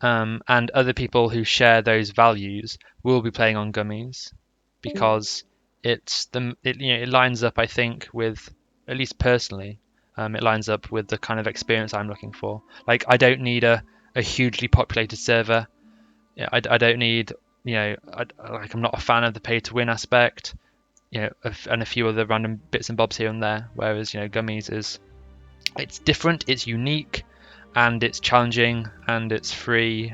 and other people who share those values will be playing on Gummies, because it lines up, I think, with, at least personally, it lines up with the kind of experience I'm looking for. Like, I don't need a hugely populated server. I don't need, I'm not a fan of the pay to win aspect, and a few other random bits and bobs here and there. Whereas, Gummies it's different, it's unique, and it's challenging, and it's free,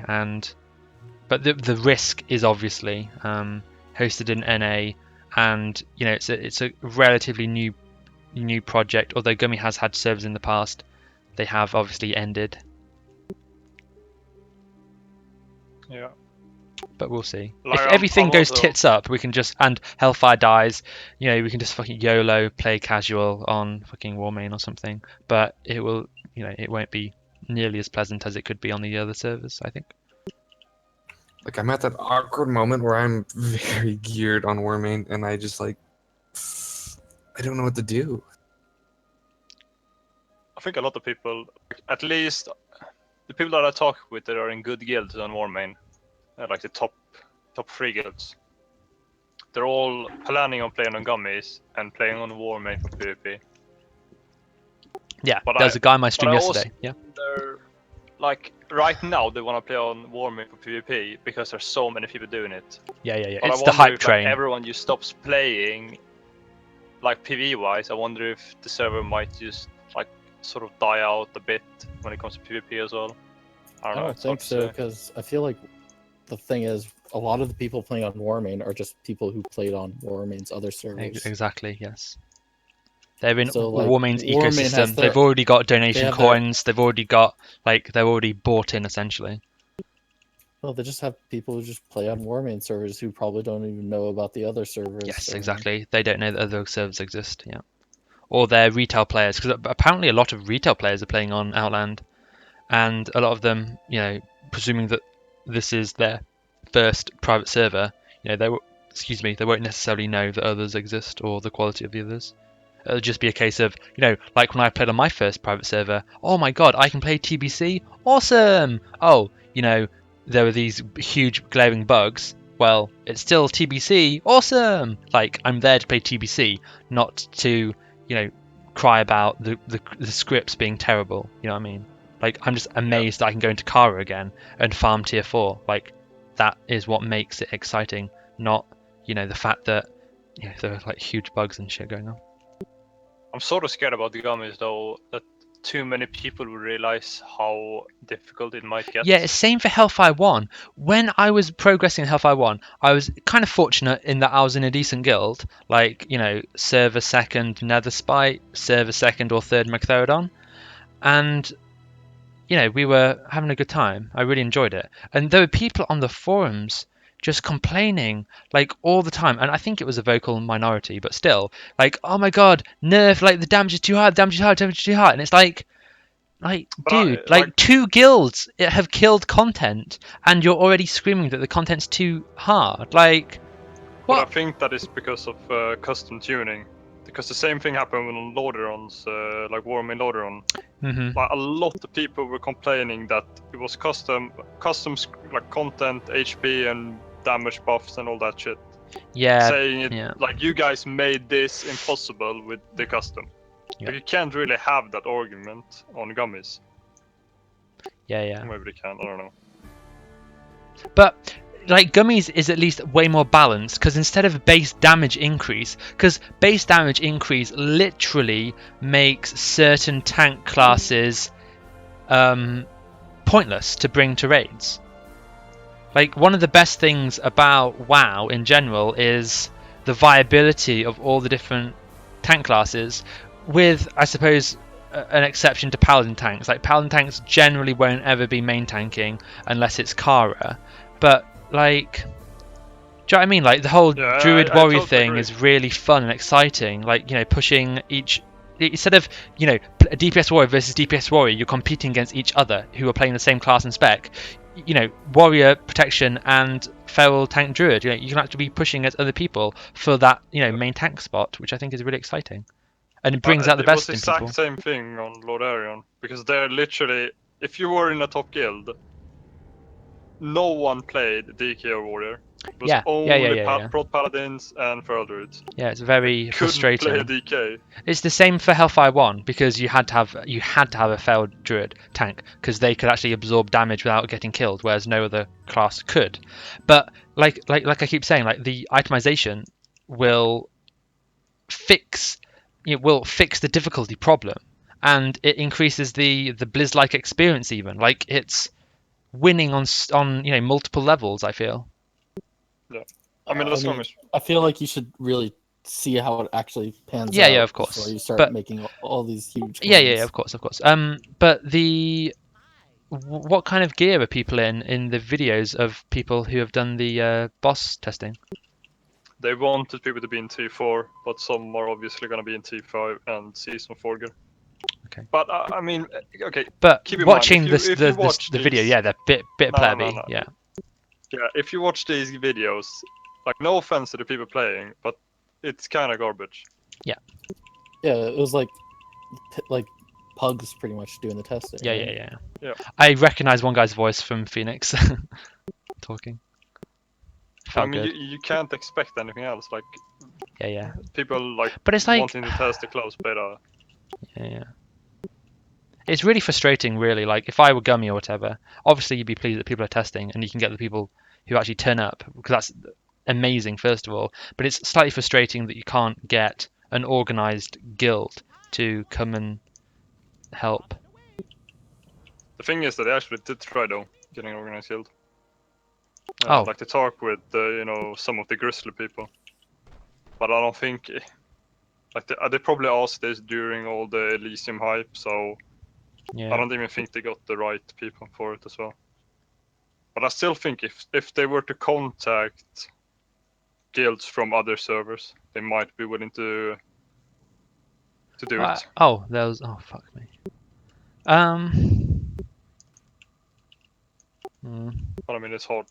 but the risk is obviously hosted in NA, and it's a relatively new project. Although Gummy has had servers in the past, they have obviously ended. Yeah. But we'll see. Like, if everything I'm goes also... tits up, we can just, and Hellfire dies, we can just fucking YOLO play casual on fucking Warmane or something. But it will, it won't be nearly as pleasant as it could be on the other servers, I think. Like, I'm at that awkward moment where I'm very geared on Warmane, and I just like, I don't know what to do. I think a lot of people, at least the people that I talk with that are in good guilds on Warmane, like the top 3 guilds, they're all planning on playing on Gummies and playing on Warmane for PvP. Yeah, there's a guy on my stream yesterday. Yeah. Like, right now they want to play on Warmane for PvP because there's so many people doing it. Yeah. But It's the hype train. Like, everyone just stops playing, like PvE-wise. I wonder if the server might just like sort of die out a bit when it comes to PvP as well. I don't think so, because I feel like the thing is, a lot of the people playing on Warmane are just people who played on Warmane's other servers. Exactly, yes. They're in like, Warmane's ecosystem. They've already got donation coins. They've already got, like, they're already bought in, essentially. Well, they just have people who just play on Warmane servers who probably don't even know about the other servers. Yes, exactly. They don't know that other servers exist, yeah. Or they're retail players, because apparently a lot of retail players are playing on Outland. And a lot of them, presuming that this is their first private server, they won't necessarily know that others exist or the quality of the others. It'll just be a case of, like when I played on my first private server, oh my god, I can play TBC? Awesome! Oh, there were these huge glaring bugs. Well, it's still TBC? Awesome! Like, I'm there to play TBC, not to, cry about the scripts being terrible, you know what I mean? Like, I'm just amazed that I can go into Kara again and farm tier 4. Like, that is what makes it exciting, not, you know, the fact that there are like huge bugs and shit going on. I'm sort of scared about the gummies though, that too many people will realize how difficult it might get. Yeah, same for Hellfire 1. When I was progressing in Hellfire 1, I was kind of fortunate in that I was in a decent guild, like, you know, server second Nether Spite, server second or third Magtheridon, and, you know, we were having a good time. I really enjoyed it. And there were people on the forums just complaining, like, all the time, and I think it was a vocal minority, but still, like, oh my god, nerf, like, the damage is too hard, damage is hard, damage is too hard, and it's like, dude, like 2 guilds have killed content, and you're already screaming that the content's too hard. Like, what? But I think that is because of custom tuning. Because the same thing happened on Lordaeron's, like Warmain Lordaeron. Mhm. Like, a lot of people were complaining that it was custom like content, HP, and damage buffs and all that shit. Yeah. Saying it Yeah. like you guys made this impossible with the custom. Yeah. But you can't really have that argument on gummies. Yeah, yeah. Maybe they can. I don't know. But like gummies is at least way more balanced, because instead of base damage increase, because base damage increase literally makes certain tank classes pointless to bring to raids. Like, one of the best things about WoW in general is the viability of all the different tank classes, with, I suppose, an exception to paladin tanks. Like, paladin tanks generally won't ever be main tanking unless it's Kara, but like, do you know what I mean? Like, the whole druid warrior totally thing agree. is really fun and exciting. Like, you know, pushing each, instead of, you know, a DPS warrior versus DPS warrior, you're competing against each other who are playing the same class and spec. You know, warrior protection and feral tank druid, you know, you can actually be pushing against other people for that, you know, main tank spot, which I think is really exciting, and it brings out the best in people. It was the exact same thing on Lordaeron, because they're literally, if you were in a top guild, no one played DK or warrior. It was only prot paladins and feral druids. Yeah, it's very frustrating. Couldn't play a DK. It's the same for Hellfire 1, because you had to have a feral druid tank, because they could actually absorb damage without getting killed, whereas no other class could. But like I keep saying, like, the itemization will fix the difficulty problem, and it increases the Blizz-like experience even. Like, it's winning on you know, multiple levels, I feel. Yeah. I mean, I feel like you should really see how it actually pans out. Yeah, of course. Before you start making all these huge claims. Yeah, of course. But what kind of gear are people in the videos of people who have done the boss testing? They wanted people to be in T4, but some are obviously going to be in T5 and Season 4 gear. Okay. But I mean, okay. But keep in watching mind, if you watch the video, yeah, they're bit plebby. No. Yeah. Yeah, if you watch these videos, like, no offense to the people playing, but it's kind of garbage. Yeah. Yeah, it was like Pugs pretty much doing the testing. Yeah. Yeah. I recognize one guy's voice from Phoenix talking. Felt I mean, good. you can't expect anything else. Like, yeah. People like, but it's like wanting to test the close beta. Yeah. It's really frustrating, really. Like, if I were Gummy or whatever, obviously you'd be pleased that people are testing and you can get the people who actually turn up, because that's amazing, first of all. But it's slightly frustrating that you can't get an organized guild to come and help. The thing is that they actually did try, though, getting an organized guild. Oh. Like, to talk with, you know, some of the Grizzly people. But I don't think, like, they probably asked this during all the Elysium hype, so yeah. I don't even think they got the right people for it as well. But I still think if they were to contact guilds from other servers, they might be willing to do it. Oh, fuck me. But I mean, it's hard.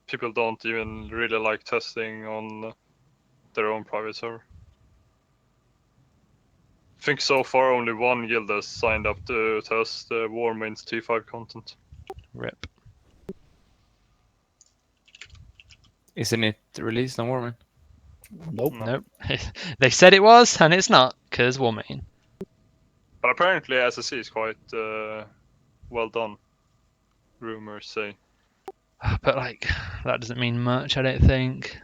People don't even really like testing on their own private server. I think so far only one guild has signed up to test Warmain's T5 content. RIP. Isn't it released on Warmain? Nope. They said it was, and it's not, because Warmain. But apparently SSC is quite well done, rumors say. But like, that doesn't mean much, I don't think.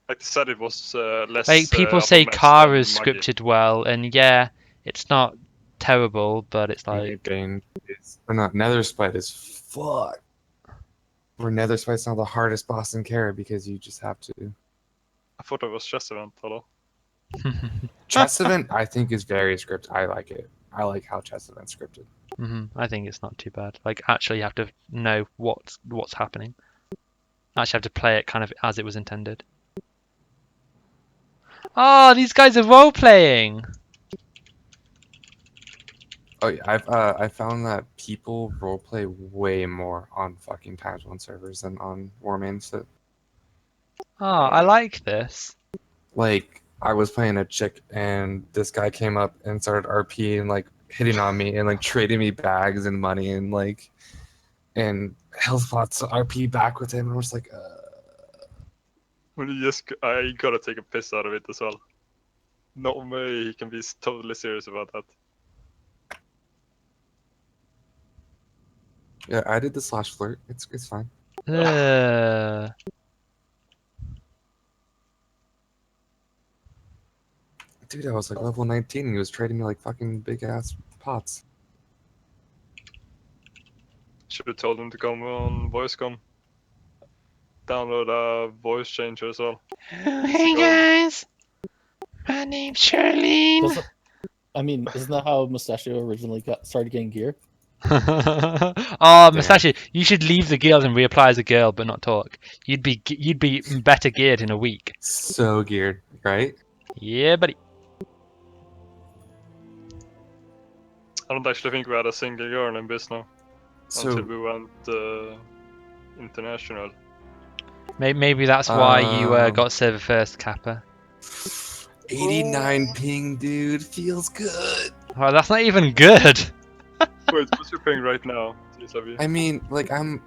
Like they said, it was less. Like people of a say mess Kara is than Maggie. scripted well, and yeah, it's not terrible, but it's like Bane is, or not, Nether Spite is fuck. Where Nether Spite's not the hardest boss in Kara because you just have to. I thought it was chess event, hello. Chess event, I think, is very scripted. I like it. I like how chess event's scripted. I think it's not too bad. Like actually, you have to know what's happening. Actually, have to play it kind of as it was intended. Oh, these guys are role playing. Oh yeah, I found that people roleplay way more on fucking Times 1 servers than on Warmain. So, Oh, I like this. like, I was playing a chick and this guy came up and started RP and like hitting on me and like trading me bags and money and like and Hellfire RP back with him and I was like, Well, I gotta take a piss out of it as well. No way he can be totally serious about that. yeah, I did the slash flirt. It's fine. Dude, I was like level 19 and he was trading me like fucking big ass pots. Should have told him to come on VoiceCom. Download a voice changer as well. Hey guys, my name's Charlene. I mean, isn't that how Mustachio originally started getting gear? Oh, Mustache, you should leave the guild and reapply as a girl, but not talk. You'd be better geared in a week. So geared, right? Yeah, buddy. I don't actually think we had a single girl in biz now. So- Until we went international. Maybe that's why you got server first, Kappa. 89 ping, dude, feels good. Oh, that's not even good. Wait, what's your ping right now? I mean, like I'm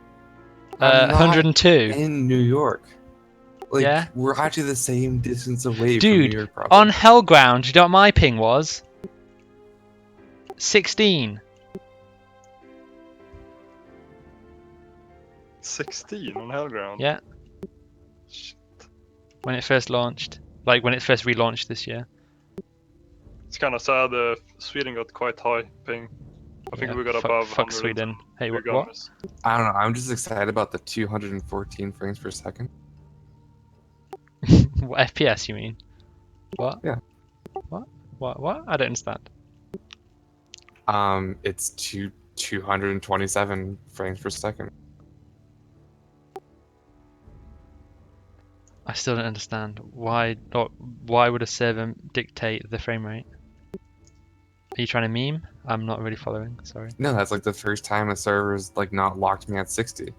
Uh, not 102. in New York. Like Yeah? we're actually the same distance away from Dude, New York. Probably. on Hellground, you know what my ping was? 16. 16 on Hellground? Yeah. When it first launched. Like when it first relaunched this year. It's kind of sad. Sweden got quite high ping. I think Yeah, we got fuck- above fuck 100. Sweden. Hey, Big what? Gummies. I don't know. I'm just excited about the 214 frames per second. What FPS you mean? What? Yeah. What? I don't understand. It's 227 frames per second. I still don't understand why would a server dictate the frame rate? Are you trying to meme? I'm not really following. Sorry. No, that's like the first time a server's like not locked me at 60.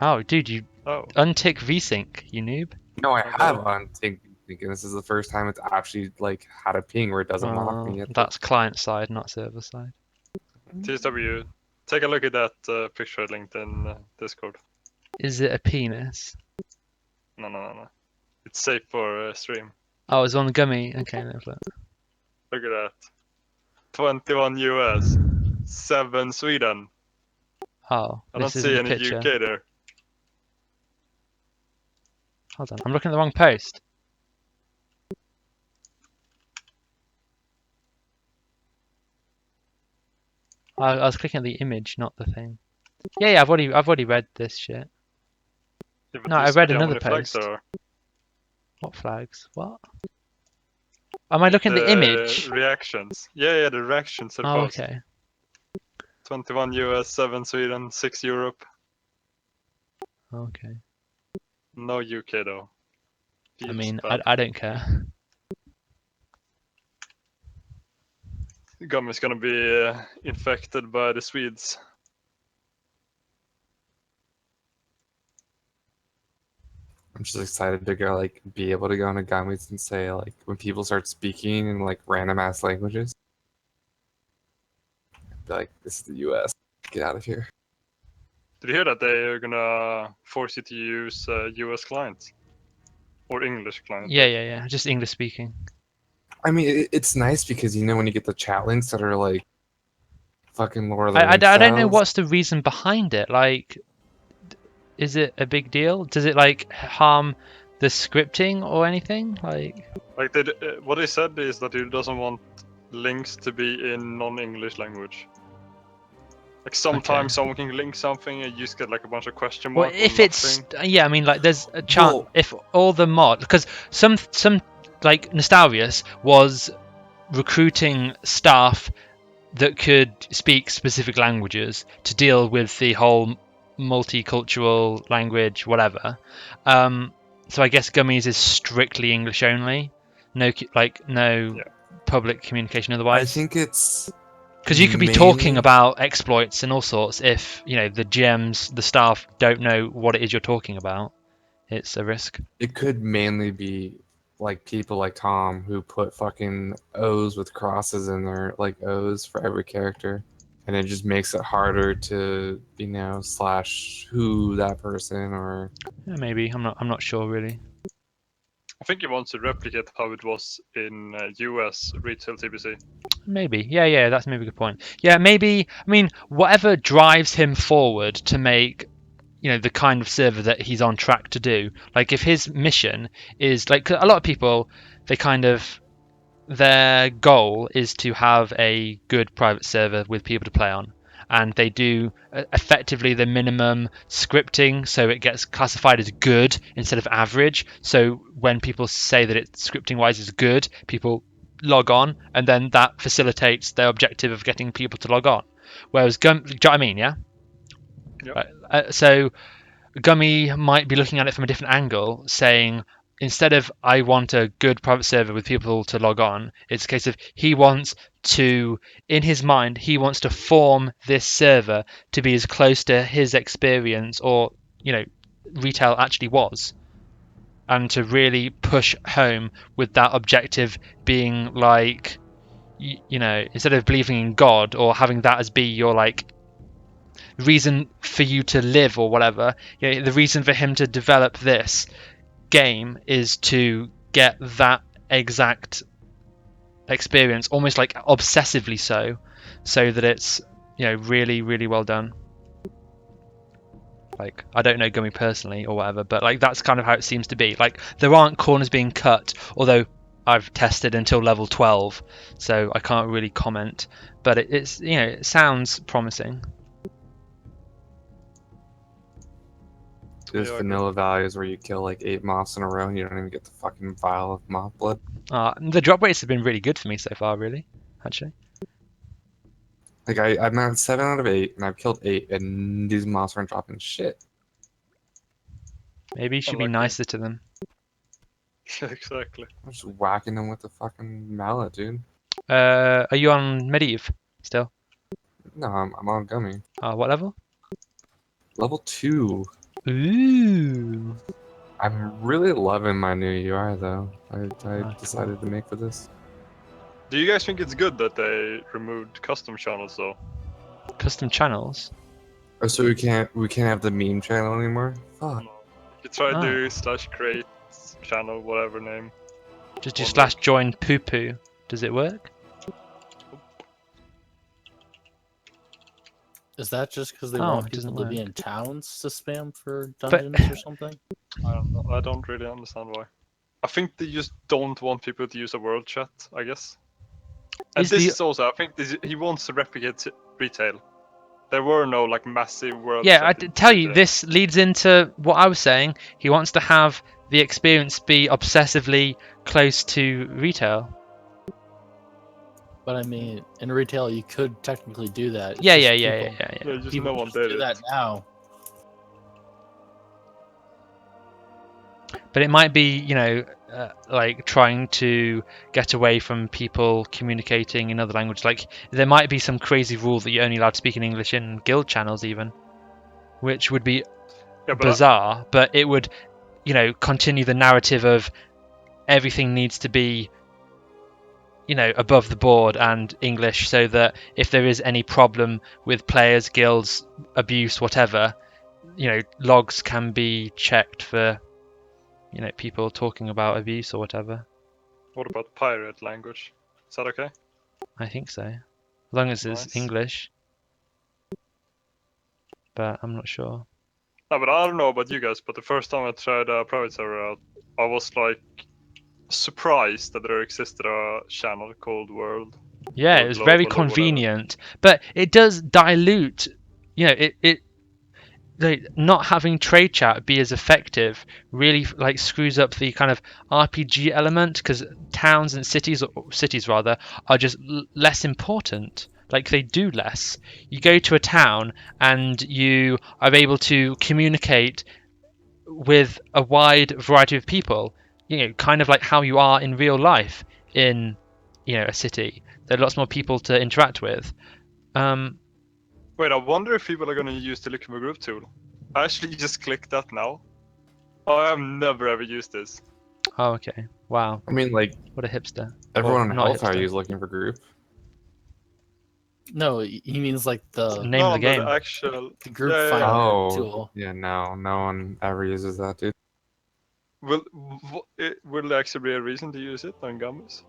Oh, dude, you untick VSync, you noob. No, I have on Think, and this is the first time it's actually like had a ping where it doesn't lock me yet. That's client side, not server side. TSW, take a look at that picture linked in Discord. Is it a penis? No. It's safe for stream. Oh, it's on the Gummy. Okay, no, look. Look at that. 21 US, 7 Sweden. Oh, I don't this isn't see the any picture. UK there. Hold on, I'm looking at the wrong post. I was clicking at the image, not the thing. Yeah, I've already read this shit. Yeah, but No, I you read see how another many flags post. there are. What flags? What? Am I looking at the image? Reactions. Yeah, the reactions to the Oh, post. okay. 21 US, 7 Sweden, 6 Europe. Okay. No UK though. I Feels mean, bad. I don't care. Gummy's gonna be infected by the Swedes. I'm just excited to go like be able to go on a Gummies and say like when people start speaking in like random ass languages, be like, this is the US. Get out of here. Did you hear that they are gonna force you to use US clients? Or English clients? Yeah. Just English speaking. I mean, it's nice because you know when you get the chat links that are like fucking Lord of the I Rings don't know styles. what's the reason behind it. Like, is it a big deal? Does it like harm the scripting or anything? Like what he said is that he doesn't want links to be in non-English language. Like sometimes someone can link something and you just get like a bunch of question well, marks. if it's yeah, I mean like there's a chance if all the mod because some like Nostalrius was recruiting staff that could speak specific languages to deal with the whole multicultural language, whatever. So I guess Gummies is strictly English only, no public communication otherwise. I think it's because you could be talking about exploits and all sorts. If you know the GMs, the staff don't know what it is you're talking about, it's a risk. It could mainly be like people like Tom who put fucking O's with crosses in their like O's for every character, and it just makes it harder to slash who that person or Yeah, maybe I'm not sure really. I think he wants to replicate how it was in US retail TBC. Maybe, yeah, that's maybe a good point. Yeah, maybe. I mean, whatever drives him forward to make the kind of server that he's on track to do. Like if his mission is like a lot of people, they kind of their goal is to have a good private server with people to play on, and they do effectively the minimum scripting so it gets classified as good instead of average. So when people say that it scripting wise is good, people log on, and then that facilitates their objective of getting people to log on. Whereas do you know what I mean? Yeah. Yep. So Gummy might be looking at it from a different angle, saying instead of I want a good private server with people to log on, it's a case of he wants to, in his mind, he wants to form this server to be as close to his experience or retail actually was, and to really push home with that objective being like instead of believing in God or having that as be your like reason for you to live or whatever, the reason for him to develop this game is to get that exact experience, almost like obsessively so that it's really really well done. Like I don't know Gummy personally or whatever, but like that's kind of how it seems to be. Like there aren't corners being cut, although I've tested until level 12, so I can't really comment, but it's it sounds promising. There's vanilla values where you kill like 8 moths in a row and you don't even get the fucking vial of moth blood. The drop rates have been really good for me so far, really, actually. Like I'm at 7 out of 8 and I've killed 8 and these moths aren't dropping shit. Maybe you should be nicer to them. Exactly. I'm just whacking them with the fucking mallet, dude. Are you on Medivh still? No, I'm on Gummy. What level? Level 2. Ooh. I'm really loving my new UI though. I decided to make for this. Do you guys think it's good that they removed custom channels though? Custom channels? Oh, so we can't have the meme channel anymore? Fuck. You try to do /create channel, whatever name. Just do /join poo poo. Does it work? Is that just because they want people to be in towns to spam for dungeons or something? I don't know. I don't really understand why. I think they just don't want people to use a world chat, I guess. And this is also, I think he wants to replicate retail. There were no like massive world Yeah, chat. I tell you, this leads into what I was saying. He wants to have the experience be obsessively close to retail. But I mean, in retail, you could technically do that. It's Yeah. Just people no one just did do it. that now. But it might be, like trying to get away from people communicating in other languages. Like there might be some crazy rule that you're only allowed to speak in English in guild channels, even, which would be bizarre. But it would, continue the narrative of everything needs to be, above the board and English, so that if there is any problem with players, guilds, abuse, whatever, logs can be checked for. People talking about abuse or whatever. What about pirate language? Is that okay? I think so. As long as it's English. But I'm not sure. No, but I don't know about you guys, but the first time I tried a private server out, I was like surprised that there existed a channel called World. Yeah, or it was very Global or whatever. convenient, but it does dilute. You know, it like, not having trade chat be as effective really like screws up the kind of RPG element, because towns and cities rather are just less important. Like they do less. You go to a town and you are able to communicate with a wide variety of people. You know, kind of like how you are in real life in, you know, a city. There are lots more people to interact with. Wait, I wonder if people are going to use the looking for group tool. I actually just clicked that now. I have never ever used this. Oh, okay. Wow. I mean, like, what a hipster. everyone Or in not a Hellfire hipster. is looking for group. No, he means like the name of the game. The actual the group yeah, finder Oh, tool. yeah, no one ever uses that, dude. Will there actually be a reason to use it on Gummies?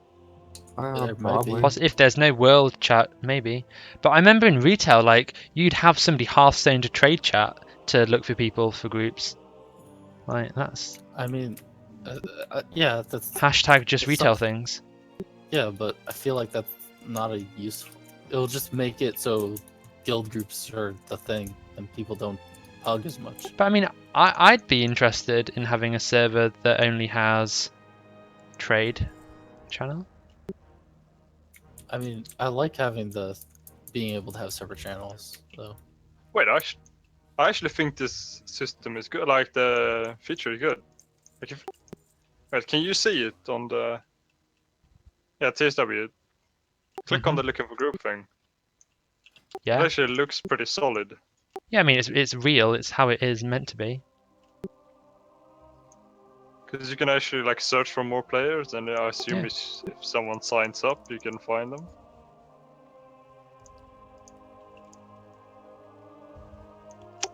There might Probably. be. If there's no world chat, maybe. But I remember in retail, like, you'd have somebody Hearthstone to trade chat to look for people for groups. Like, that's... I mean, yeah, that's... Hashtag just it's retail something. things. Yeah, but I feel like that's not a useful... It'll just make it so guild groups are the thing, and people don't hug as much. But I mean, I'd be interested in having a server that only has trade channel. I mean, I like having being able to have separate channels, though. Wait, I actually think this system is good. Like the feature is good. Like if, wait, can you see it on the? Yeah, TSW. Click on the looking for group thing. Yeah. It actually looks pretty solid. Yeah, I mean, it's real. It's how it is meant to be. Because you can actually like search for more players, and I assume Yeah. if someone signs up, you can find them.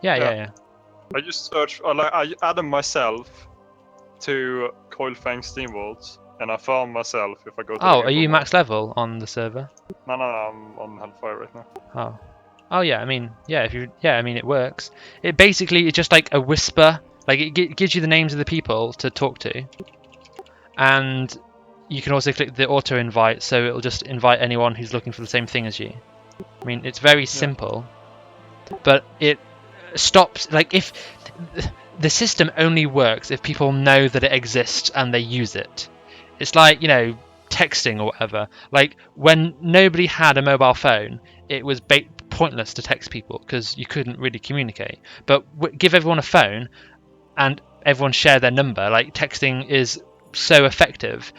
Yeah. I just searched. I added myself to Coilfang Steam Vaults, and I found myself if I go to. Oh, are you max level on the server? No, I'm on Hellfire right now. Oh yeah. I mean, yeah. I mean, it works. It basically it's just like a whisper. Like it gives you the names of the people to talk to, and you can also click the auto invite, so it'll just invite anyone who's looking for the same thing as you. I mean, it's very simple, but it stops. Like if the system only works if people know that it exists and they use it. It's like, you know, texting or whatever. Like when nobody had a mobile phone, it was pointless to text people because you couldn't really communicate. But give everyone a phone and everyone share their number. Like texting is so effective.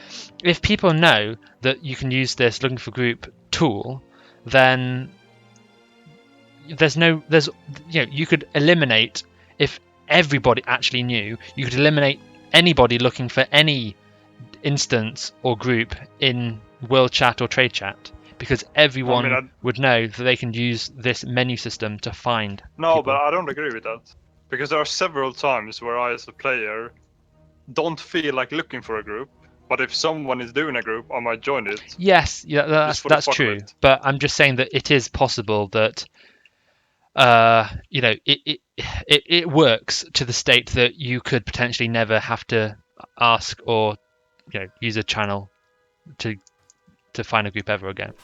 If people know that you can use this looking for group tool, then you know, you could eliminate, if everybody actually knew, you could eliminate anybody looking for any instance or group in world chat or trade chat, because everyone would know that they can use this menu system to find people. But I don't agree with that. Because there are several times where I, as a player, don't feel like looking for a group, but if someone is doing a group, I might join it. Yes, yeah, that's true. But I'm just saying that it is possible that, you know, it works to the state that you could potentially never have to ask or, you know, use a channel to find a group ever again,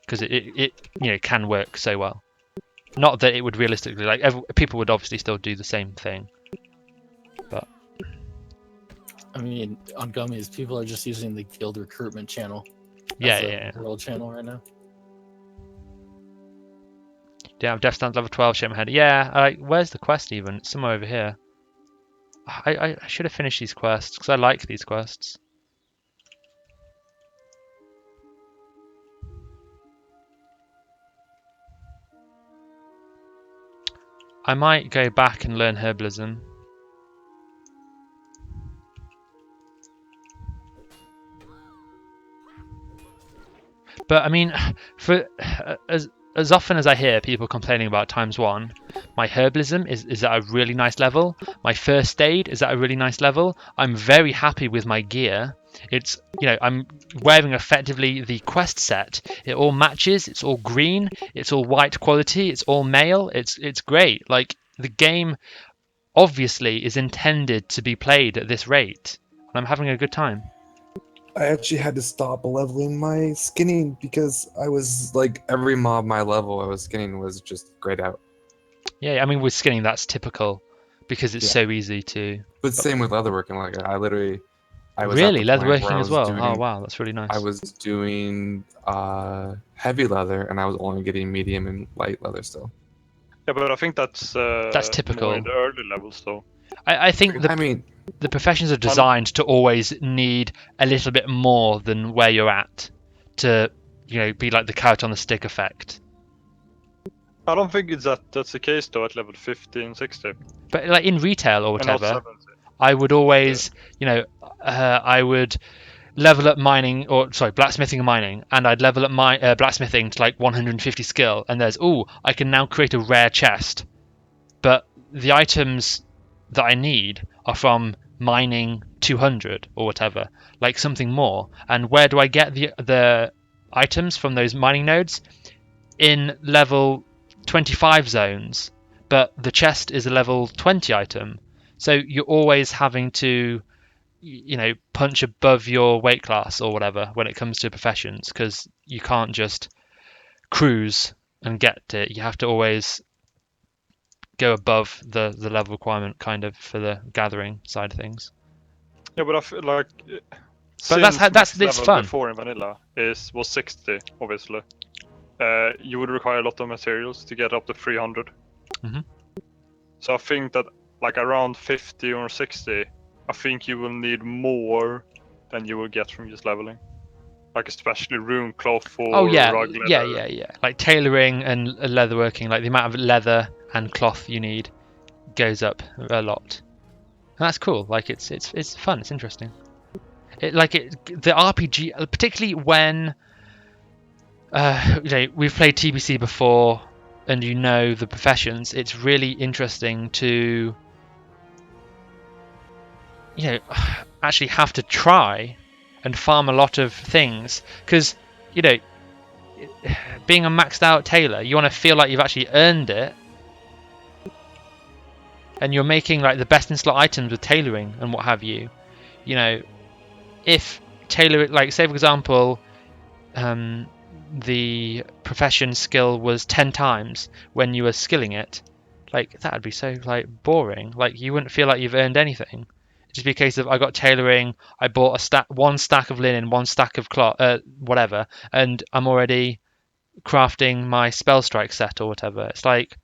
because it you know, can work so well. Not that it would realistically, like, people would obviously still do the same thing, but I mean, on Gummies, people are just using the guild recruitment channel. Yeah. World channel right now. Yeah, Death Stands level 12 shit in my head. Yeah, where's the quest even? It's somewhere over here. I should have finished these quests because I like these quests. I might go back and learn herbalism. But I mean, for as often as I hear people complaining about ×1, my herbalism is at a really nice level. My first aid is at a really nice level. I'm very happy with my gear. It's, you know, I'm wearing effectively the quest set. It all matches. It's all green. It's all white quality. It's all male. It's great. Like, the game obviously is intended to be played at this rate, and I'm having a good time. I actually had to stop leveling my skinning because I was like every mob my level I was skinning was just grayed out. Yeah, I mean with skinning that's typical because it's so easy to. But same with leatherworking. Like I was really at the point where leatherworking I as was well. doing, Oh wow, that's really nice. I was doing heavy leather, and I was only getting medium and light leather still. Yeah, but I think that's typical. more in the early levels, though. I think the professions are designed to always need a little bit more than where you're at to, be like the carrot on the stick effect. I don't think that's the case though at level 50 and 60. But like in retail or And not whatever, 70. I would always, I would level up blacksmithing and mining, and I'd level up my blacksmithing to like 150 skill, and there's I can now create a rare chest, but the items that I need are from mining 200 or whatever, like something more. And where do I get the items from those mining nodes? In level 25 zones, but the chest is a level 20 item, so you're always having to punch above your weight class or whatever when it comes to professions, because you can't just cruise and get it. You have to always go above the level requirement kind of for the gathering side of things. Yeah, but I feel like that's it's fun. Before in vanilla was 60 obviously. You would require a lot of materials to get up to 300. Mm-hmm. So I think that like around 50 or 60, I think you will need more than you will get from just leveling. Like especially rune cloth or rug leather. Yeah. Like tailoring and leatherworking, like the amount of leather and cloth you need goes up a lot. And that's cool. Like it's fun. It's interesting. The RPG, particularly when we've played TBC before, and the professions. It's really interesting to actually have to try and farm a lot of things, because being a maxed out tailor, you want to feel like you've actually earned it, and you're making like the best in slot items with tailoring and what have you. If tailor, like say for example, the profession skill was 10 times when you were skilling it, like that'd be so like boring. Like you wouldn't feel like you've earned anything. It'd just be a case of I got tailoring, I bought one stack of linen, one stack of cloth, whatever, and I'm already crafting my spell strike set or whatever. It's like,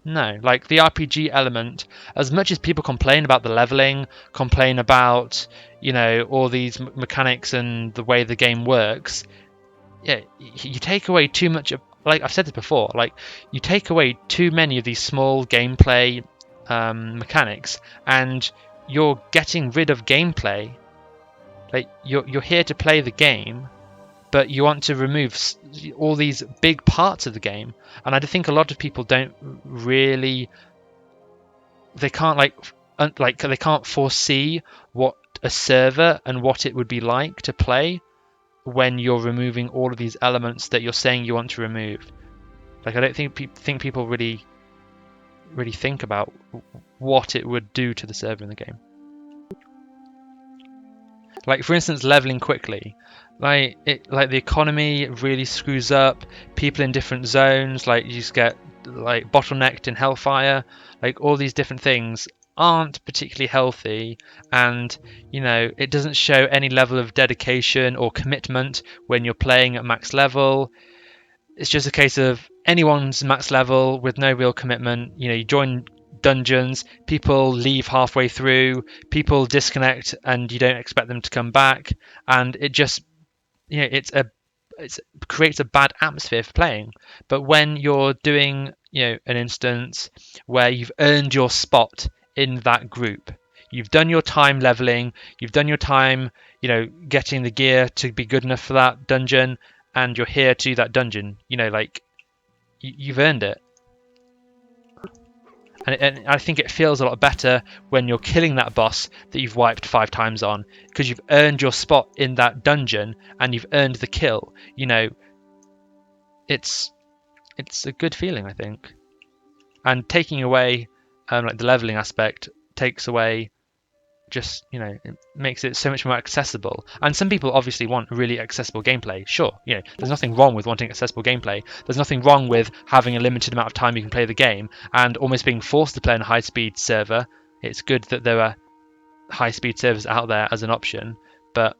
no, like the RPG element, as much as people complain about the leveling, complain about all these mechanics and the way the game works, yeah, you take away too much of, like I've said this before, like you take away too many of these small gameplay mechanics, and you're getting rid of gameplay. Like you're here to play the game, but you want to remove all these big parts of the game. And I think a lot of people don't really, they can't they can't foresee what a server and what it would be like to play when you're removing all of these elements that you're saying you want to remove. Like I don't think people really think about what it would do to the server in the game. Like for instance, leveling quickly, like the economy really screws up. People in different zones, like you just get like bottlenecked in Hellfire. Like all these different things aren't particularly healthy, and it doesn't show any level of dedication or commitment when you're playing at max level. It's just a case of anyone's max level with no real commitment. You join dungeons, people leave halfway through, people disconnect, and you don't expect them to come back, and it just it creates a bad atmosphere for playing. But when you're doing an instance where you've earned your spot in that group, you've done your time leveling, you've done your time getting the gear to be good enough for that dungeon, and you're here to do that dungeon, like you've earned it. And I think it feels a lot better when you're killing that boss that you've wiped 5 times on, because you've earned your spot in that dungeon and you've earned the kill. It's a good feeling, I think. And taking away like the leveling aspect takes away, just, you know, it makes it so much more accessible. And some people obviously want really accessible gameplay. Sure, you know, there's nothing wrong with wanting accessible gameplay. There's nothing wrong with having a limited amount of time you can play the game and almost being forced to play on a high-speed server. It's good that there are high-speed servers out there as an option, but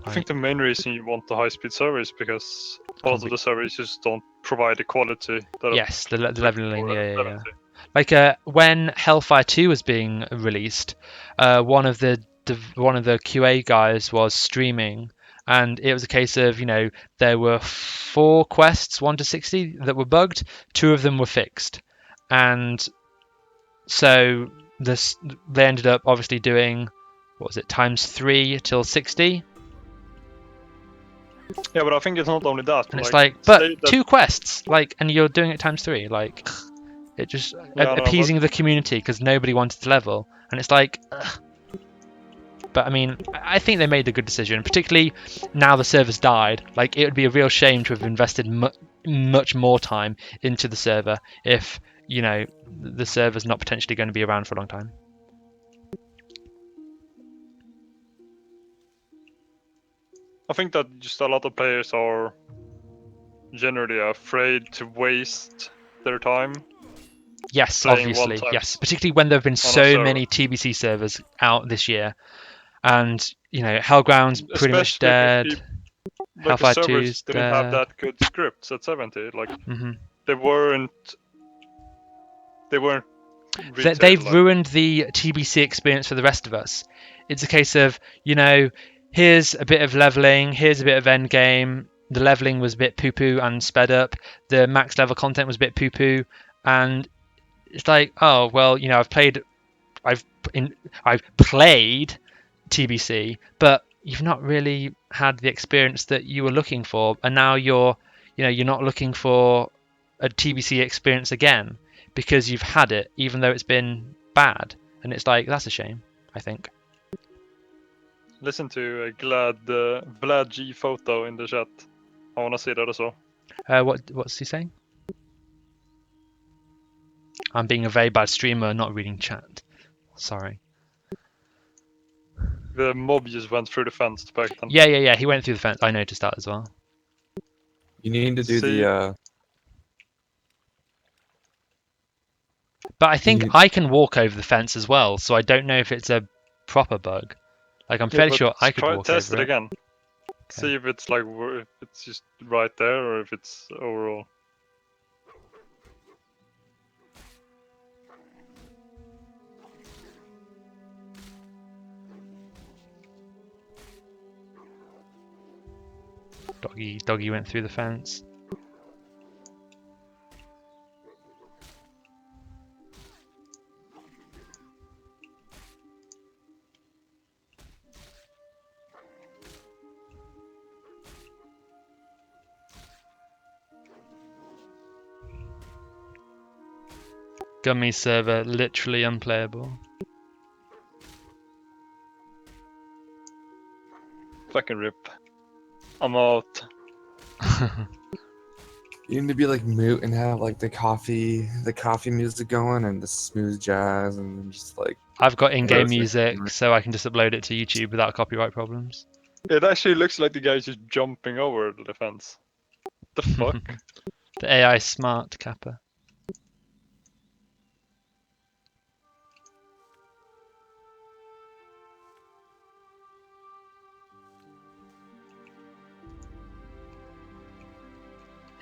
I think the main reason you want the high-speed server is because a lot of the servers just don't provide the quality that yes, the looking leveling, for at yeah. 70. Like when Hellfire 2 was being released, one of the QA guys was streaming, and it was a case of, you know, there were 4 quests, 1 to 60, that were bugged. 2 of them were fixed, and so they ended up obviously doing, what was it, ×3 till 60. Yeah, but I think it's not only that. And it's like, but 2 quests, like, and you're doing it ×3, like. It just appeasing the community because nobody wanted to level, and it's like, ugh. But I mean, I think they made a good decision, particularly now the server's died. Like, it would be a real shame to have invested much more time into the server if, you know, the server's not potentially going to be around for a long time. I think that just a lot of players are generally afraid to waste their time. Yes, obviously, yes. Particularly when there have been so many TBC servers out this year, and, you know, Hellground's pretty much dead. Like the Hellfire servers 2's didn't dead. have that good scripts at 70. Like they weren't. Retail, They've ruined the TBC experience for the rest of us. It's a case of, you know, here's a bit of leveling, here's a bit of endgame. The leveling was a bit poo-poo and sped up. The max level content was a bit poo-poo, and it's like, oh well, you know, I've played TBC, but you've not really had the experience that you were looking for, and now you're not looking for a TBC experience again because you've had it, even though it's been bad. And it's like, that's a shame, I think. Listen to Vlad G photo in the chat. I want to see that as well. What's he saying? I'm being a very bad streamer, not reading chat. Sorry. The mob just went through the fence back then. Yeah. He went through the fence. I noticed that as well. You need to do the. But I think I can walk over the fence as well, so I don't know if it's a proper bug. Like, I'm fairly sure I could walk over it. Test it again. Okay. See if it's like if it's just right there or if it's overall. Doggy went through the fence. Gummy server literally unplayable. Fucking rip. I'm out. You need to be like mute and have like the coffee music going and the smooth jazz and just like. I've got in-game music, so I can just upload it to YouTube without copyright problems. It actually looks like the guy's just jumping over the fence. The fuck? The AI smart Kappa.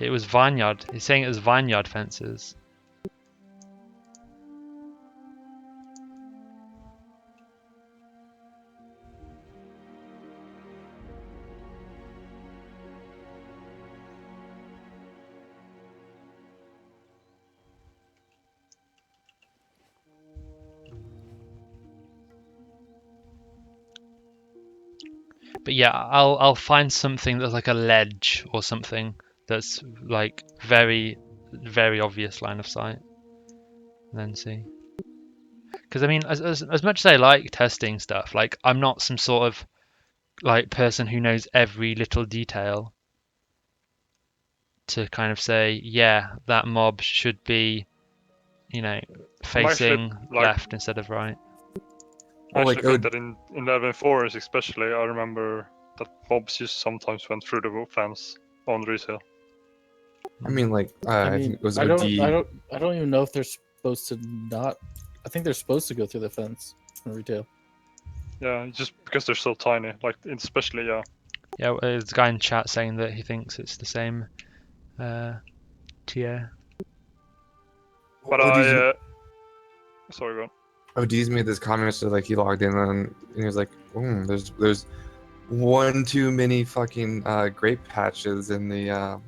It was vineyard. He's saying it was vineyard fences. But yeah, I'll find something that's like a ledge or something that's like very, very obvious line of sight. And then see. Because I mean, as much as I like testing stuff, like, I'm not some sort of like person who knows every little detail to kind of say, yeah, that mob should be, you know, I'm actually, facing like- left instead of right. I Well, actually like, think that in 11.4 especially, I remember that mobs just sometimes went through the fence on resale. I mean, like, I I mean, think it was I OD. don't even know if they're supposed to not. I think they're supposed to go through the fence in retail. Yeah, just because they're so tiny, like especially Yeah, there's a guy in chat saying that he thinks it's the same tier. But sorry, go on. OD's made this comment, so like he logged in and he was like, there's one too many fucking grape patches in the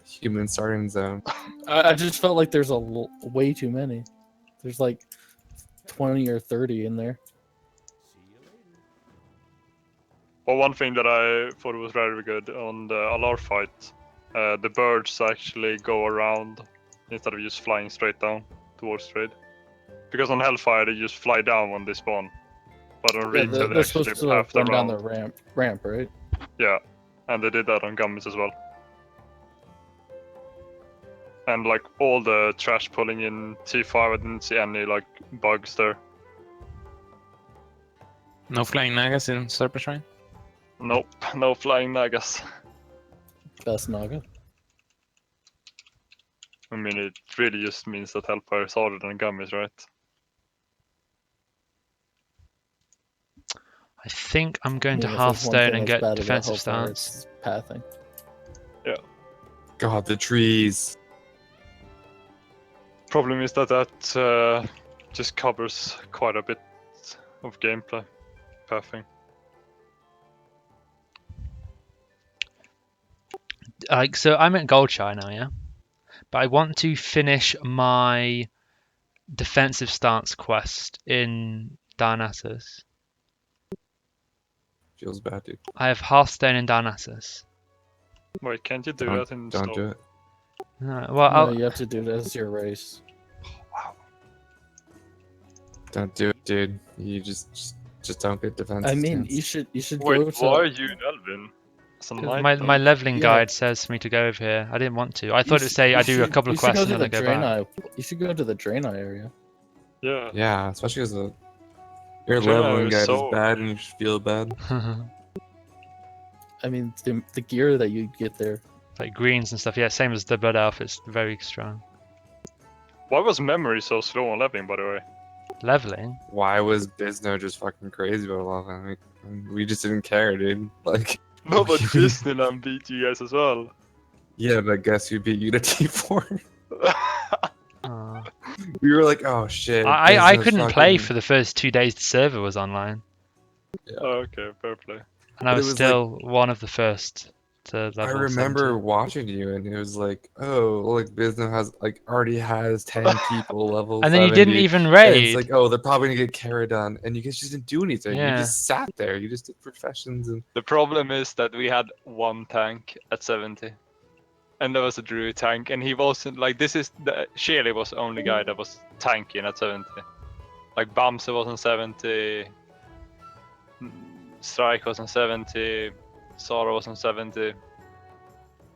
human starting zone. I just felt like there's way too many. There's like 20 or 30 in there. Well, one thing that I thought was very good on the Alar fight, the birds actually go around instead of just flying straight down towards trade. Because on Hellfire they just fly down when they spawn, but on retail they they're actually supposed to have to run down run. the ramp, right? Yeah, and they did that on Gummies as well. And like all the trash pulling in T5, I didn't see any like bugs there. No flying nagas in Serpent Shrine? Nope, no flying nagas. Best naga. I mean, it really just means that Hellfire is harder than Gummies, right? I think I'm going to if there's one Hearthstone thing and that's get bad about defensive Hellfire, stance. it's pathing. Yeah. God, the trees. Problem is that just covers quite a bit of gameplay pathing. Like, so I'm at Goldshire now, yeah? But I want to finish my defensive stance quest in Darnassus. Feels bad, dude. I have Hearthstone in Darnassus. Wait, can't you do Don't- that in don't Snow? do it. No, well, No, you have to do it as your race. Don't do it, dude. You just don't get defensive. I mean, stance. you should Wait, go to. why are you in Elvin? It's a night my though. leveling Yeah. guide says for me to go over here. I didn't want to. I thought it would say You I do a should- couple of you should quests go and to then I the go back. Draenei. You should go to the Draenei area. Yeah. Yeah, especially as your Draenei leveling is guide so is bad and you should feel bad. I mean, the gear that you get there. Like greens and stuff. Yeah, same as the Blood Elf. It's very strong. Why was memory so slow on leveling, by the way? Leveling? Why was Bisno just fucking crazy about leveling? Like, we just didn't care, dude. Like, No, but Disneyland beat you guys as well. yeah, but guess who beat you to T4? Aw. We were like, oh shit. I Bisno's couldn't play fucking- for the first 2 days the server was online. Oh, okay, fair play. And I But it was was still one of the first to I level remember 70. watching you, and it was like, oh, like Bisno already has 10 people level. And then you 70, didn't even and raid. it's like, oh, they're probably gonna get Kara done, and you guys just didn't do anything. Yeah. You just sat there. You just did professions and. The problem is that we had one tank at 70. And there was a druid tank, and he wasn't like Shelly was the only guy that was tanking at 70. Like Bamse was on 70, Strike was on 70, Sara was on 70.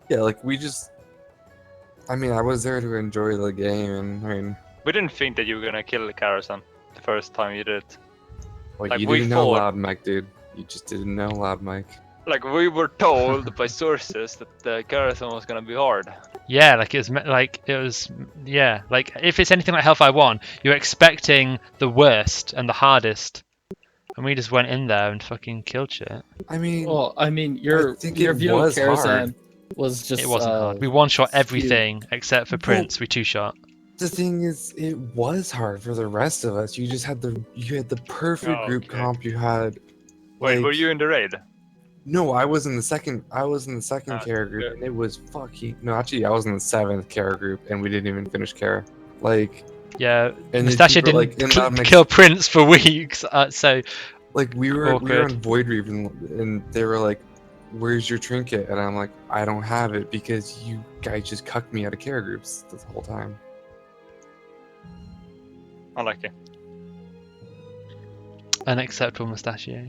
Yeah, like we just. I mean, I was there to enjoy the game, and I mean. We didn't think that you were gonna kill the Karasan the first time you did it. Well, Like, you we didn't know thought- Loud Mike, dude. You just didn't know Loud Mike. Like we were told by sources that the Karasan was gonna be hard. Yeah, like it was yeah, like if it's anything like Hellfire 1, you're expecting the worst and the hardest. And we just went in there and fucking killed shit. I mean, Well, I mean, your think your it view of was hard. Karazhan was just. It wasn't hard. We one-shot skewed. everything except for Prince. We two-shot. The thing is, it was hard for the rest of us. You just had the perfect Oh, group okay. comp. You had. Wait, like- were you in the raid? No, I was in the second. I was in the second Ah, Kara group, good. and it was fucking. No, actually, I was in the 7th Kara group, and we didn't even finish Kara. Like, Yeah, and then Nastasia people, didn't like, in Loud Mike's- kill Prince for weeks, so Like we were awkward. on Void Reef, and they were like, "Where's your trinket?" And I'm like, "I don't have it because you guys just cucked me out of Kara groups this whole time." I like it. Unacceptable mustachio.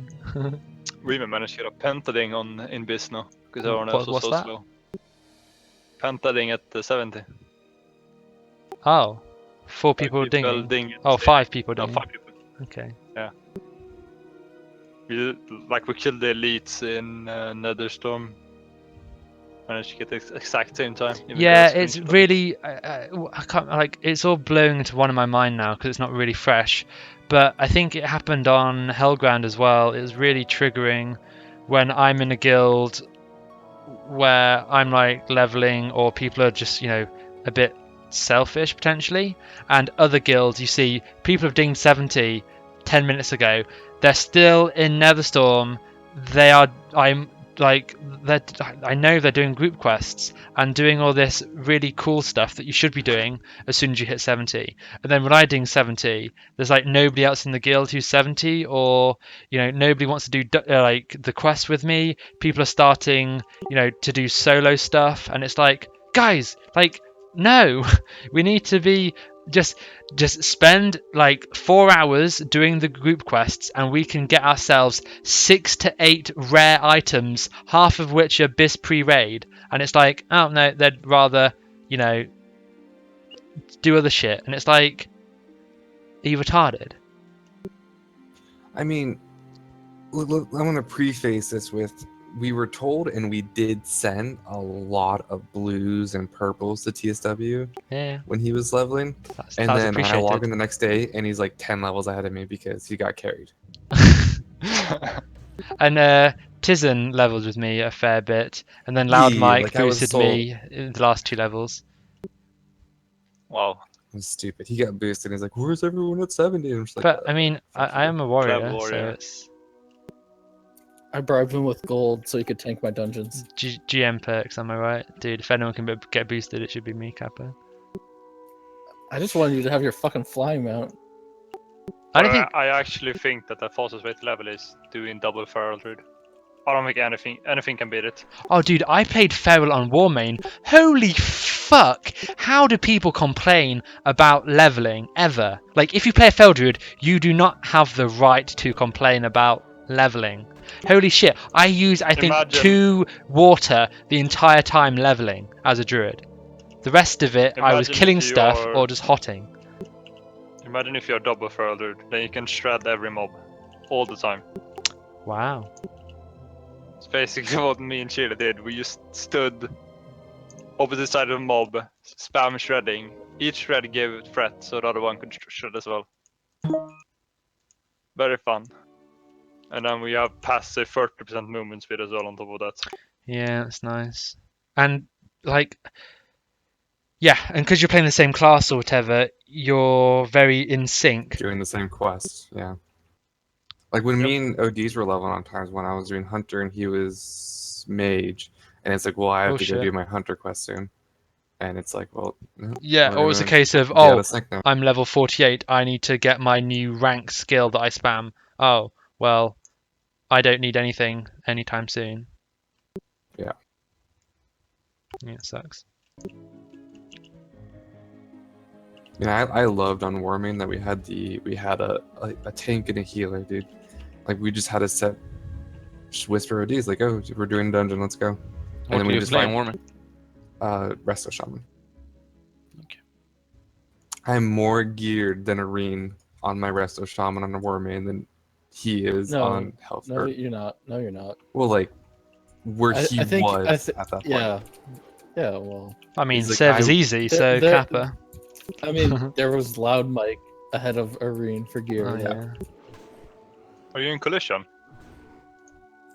We even managed to get a pentading in Bisno because everyone else was What's so that? slow. Pentading at the 70. Oh, 4 people dinging. dinging. Oh, 5 people No, dinging. 5 people. Okay. Yeah. We killed the elites in Netherstorm. Managed to get the exact same time. Yeah, it's really I can't like it's all blowing into one in my mind now because it's not really fresh. But I think it happened on Hellground as well. It was really triggering when I'm in a guild where I'm like leveling or people are just, a bit selfish potentially, and other guilds you see people have dinged 70 10 minutes ago, they're still in Netherstorm. I know they're doing group quests and doing all this really cool stuff that you should be doing as soon as you hit 70. And then when I ding 70, there's like nobody else in the guild who's 70, or nobody wants to do like the quest with me. People are starting to do solo stuff, and it's like, guys, like, no, we need to be just spend like 4 hours doing the group quests and we can get ourselves 6 to 8 rare items, half of which are bis pre-raid. And it's like, oh no, they'd rather do other shit. And it's like, are you retarded? I mean, look, I want to preface this with, we were told and we did send a lot of blues and purples to TSW when he was leveling. And then I log in the next day and he's like 10 levels ahead of me because he got carried. And Tizen levels with me a fair bit, and then Loud Mike boosted me in the last 2 levels. Wow. That's stupid. He got boosted and he's like, where's everyone at 70? And I'm just like, but I mean, I am a warrior, so warrior. it's... I bribed him with gold so he could tank my dungeons. GM perks, am I right? Dude, if anyone can get boosted, it should be me, Kappa. I just wanted you to have your fucking flying mount. I actually think that the fastest way to level is doing double feral druid. I don't think anything can beat it. Oh, dude, I played feral on Warmane. Holy fuck! How do people complain about leveling ever? Like, if you play a feral druid, you do not have the right to complain about leveling. Holy shit! I think 2 water the entire time leveling as a druid. The rest of it, I was killing stuff or just hotting. Imagine if you're double feral druid, then you can shred every mob all the time. Wow. It's basically what me and Sheila did. We just stood opposite side of the mob, spam shredding. Each shred gave it threat, so the other one could shred as well. Very fun. And then we have passive 30% movement speed as well on top of that. Yeah, that's nice. And like, yeah, and because you're playing the same class or whatever, you're very in sync. Doing the same quest, yeah. Like when me and ODs were leveling on times when I was doing Hunter and he was Mage, and it's like, well, I have to go do my Hunter quest soon. And it's like, well, no, yeah, or it was a case of, I'm level 48, I need to get my new rank skill that I spam. Oh, well, I don't need anything anytime soon. Yeah. Yeah, it sucks. Yeah, I loved on Warming that we had a tank and a healer, dude. Like we just had a set Whisper ODs, like, oh, we're doing dungeon, let's go. What do you play in Warming? Resto Shaman. Okay. I'm more geared than Areen on my Resto Shaman on the Warming than he is on Hellfire. No, you're not. No, you're not. Well, like where he was at that point. Yeah. Yeah, well. I mean, Sev is easy, so Kappa. I mean, there was Loud Mike ahead of Areen for gear. Oh, yeah. Are you in Collision?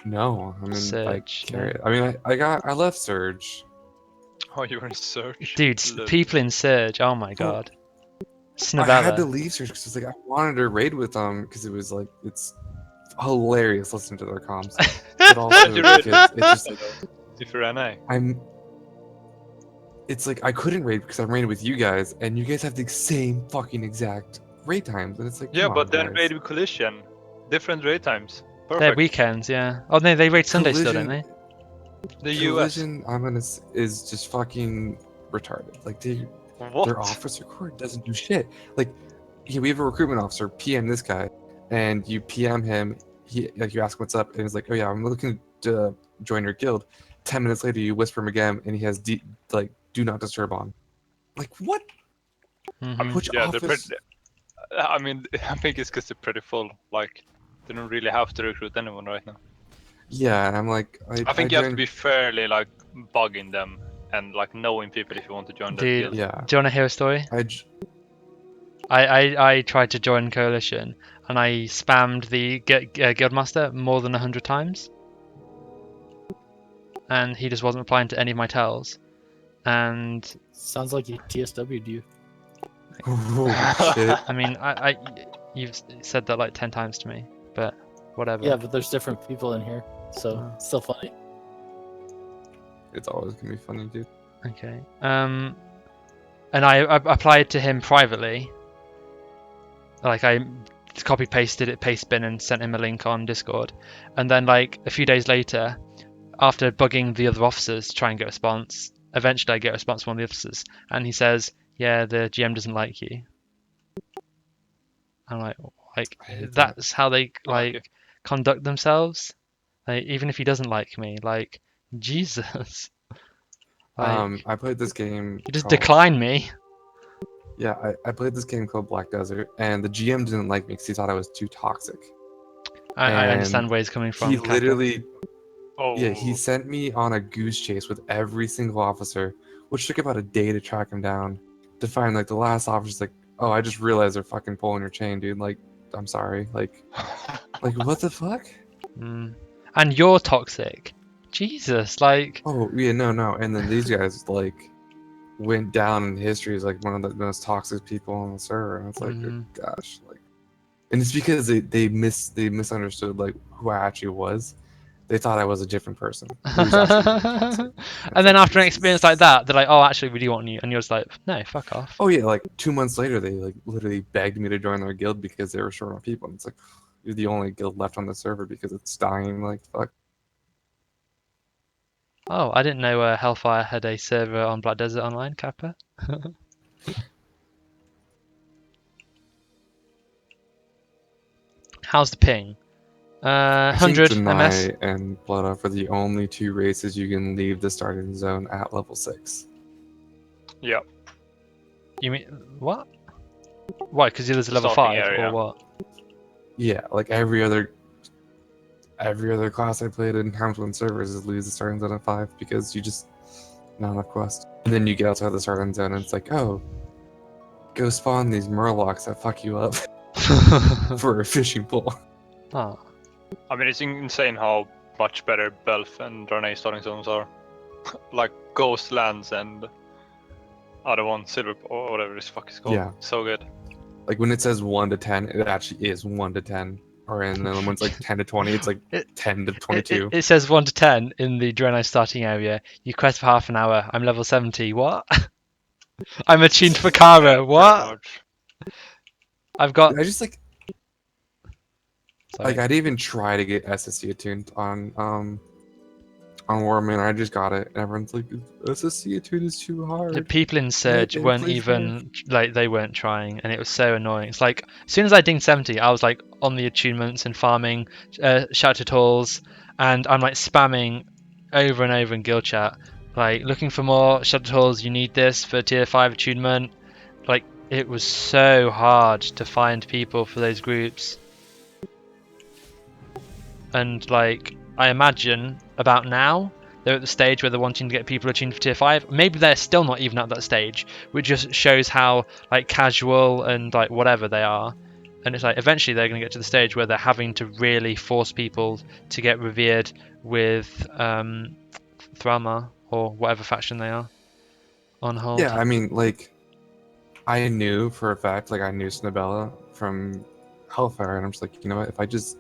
No, I'm in Surge. I mean, I left Surge. Oh, you were in Surge? Dude, people in Surge, oh my god. I had to leave Surge because I wanted to raid with them because it was like, it's hilarious listening to their comms. But also, it's just like, if you're NA. It's like I couldn't raid because I'm raiding with you guys, and you guys have the same fucking exact raid times, and it's like, yeah, but then raid with Collision, different raid times. Perfect. They're weekends, yeah. Oh no, they raid Sunday still, don't they? The Collision, is just fucking retarded. Like their officer court doesn't do shit. Like, we have a recruitment officer PM this guy, and you PM him. You ask what's up, and he's like, oh yeah, I'm looking to join your guild. 10 minutes later, you whisper him again, and he has do not disturb on. Like, what? Which Yeah, they're office? pretty. I mean, I think it's because they're pretty full. Like, they don't really have to recruit anyone right now. Yeah, and I'm like, I think you have to joined- be fairly like bugging them and like knowing people if you want to join that Dude, guild. Yeah. do you want to hear a story? I I tried to join Coalition and I spammed the Guildmaster more than 100 times. And he just wasn't replying to any of my tells. And sounds like he TSW'd you. Oh, shit. I mean, you've said that like 10 times to me, but whatever. Yeah, but there's different people in here, so it's still funny. It's always gonna be funny, dude. Okay. And I applied to him privately. Like I copy pasted it, paste bin, and sent him a link on Discord. And then like a few days later, after bugging the other officers to try and get a response, eventually I get a response from one of the officers, and he says, "Yeah, the GM doesn't like you." I'm like that's how they like conduct themselves. Like, even if he doesn't like me, like Jesus. Like, I played this game. you just called- decline me. Yeah, I played this game called Black Desert, and the GM didn't like me because he thought I was too toxic. I understand where he's coming from. He Kappa. literally, yeah, he sent me on a goose chase with every single officer, which took about a day to track him down. To find like the last officer's like, oh, I just realized they're fucking pulling your chain, dude. Like, I'm sorry. Like what the fuck? And you're toxic. Jesus, like. Oh yeah, no. And then these guys like went down in history as like one of the most toxic people on the server, and it's like, good gosh, like, and it's because they misunderstood like who I actually was. They thought I was a different person. Who's actually toxic. And then after an experience like that, they're like, "Oh, actually, we do want you," and you're just like, "No, fuck off." Oh yeah, like 2 months later, they like literally begged me to join their guild because they were short on people. And it's like, you're the only guild left on the server because it's dying. Like, fuck. Oh, I didn't know Hellfire had a server on Black Desert Online, Kappa. How's the ping? I 100 think MS. Denai and Blood Off are the only two races you can leave the starting zone at level 6. Yeah. You mean what? Why? Because there's a level Starting 5 area. or what? Yeah, like every other class I played in Times 1 servers is leaves the starting zone at 5 because you just not enough quests. And then you get outside the starting zone and it's like, oh, go spawn these murlocs that fuck you up for a fishing pole. Oh. I mean, it's insane how much better Belf and Darnay starting zones are. Like Ghost Lands and other one, Silver or whatever this fuck is called. Yeah. So good. Like when it says 1 to 10, it actually is 1 to 10. Or and then when it's like 10 to 20, it's like 10 to 22. It says 1 to 10 in the Draenei starting area. You quest for half an hour. I'm level 70. What? I'm attuned for Kara. What? I've got. I just like. Sorry. Like I didn't even try to get SSC attuned on Warman. I just got it, and everyone's like, SSC attuned is too hard. The people in Surge Make it weren't please even like they weren't trying, and it was so annoying. It's like as soon as I dinged 70, I was like on the attunements and farming shout tutorials, and I'm like spamming over and over in guild chat, like looking for more shout tutorials. You need this for tier 5 attunement. Like it was so hard to find people for those groups. And like I imagine about now they're at the stage where they're wanting to get people attuned for tier 5. Maybe they're still not even at that stage, which just shows how like casual and like whatever they are. And it's like eventually they're going to get to the stage where they're having to really force people to get revered with Thrama or whatever faction they are on hold. Yeah, I mean, like, I knew for a fact, like, I knew Snabella from Hellfire, and I'm just like, you know what, if I just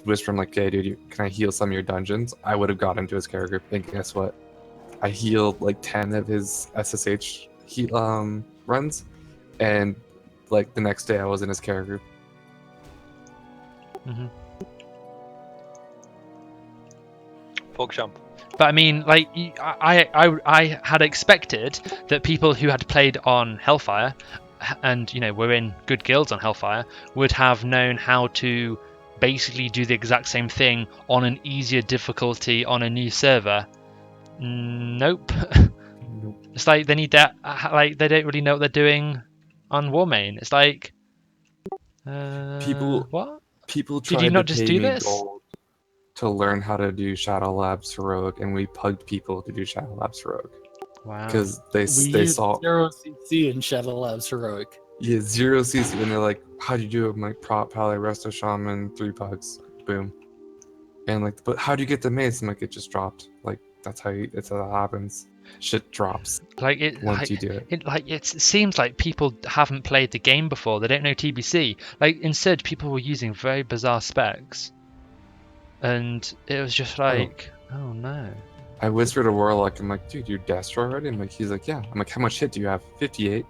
whisper him like, hey dude, can I heal some of your dungeons? I would have got into his character group, and guess what? I healed like 10 of his SSH runs, and like the next day I was in his character group. PogChamp. But I mean, like, I had expected that people who had played on Hellfire, and you know were in good guilds on Hellfire, would have known how to basically do the exact same thing on an easier difficulty on a new server. Nope. It's like they need that. Like they don't really know what they're doing on Warmane. It's like, what? People Did you tried to not just pay do me this? gold to learn how to do Shadow Labs Heroic, and we pugged people to do Shadow Labs Heroic. Wow. Because We they used saw 0 CC in Shadow Labs Heroic. yeah 0 CC, and they're like, "How'd you do it?" I'm like, "Prop, Pally, Resto Shaman, 3 pugs, boom." And like, but how do you get the mace? I'm like, it just dropped. Like that's how that happens. Shit drops. Like it, once you do it. It seems like people haven't played the game before. They don't know TBC. Like in Surge, people were using very bizarre specs, and it was just like, oh no. I whispered to Warlock, I'm like, dude, you're Destro already? I'm like, he's like, yeah. I'm like, how much hit do you have? 58.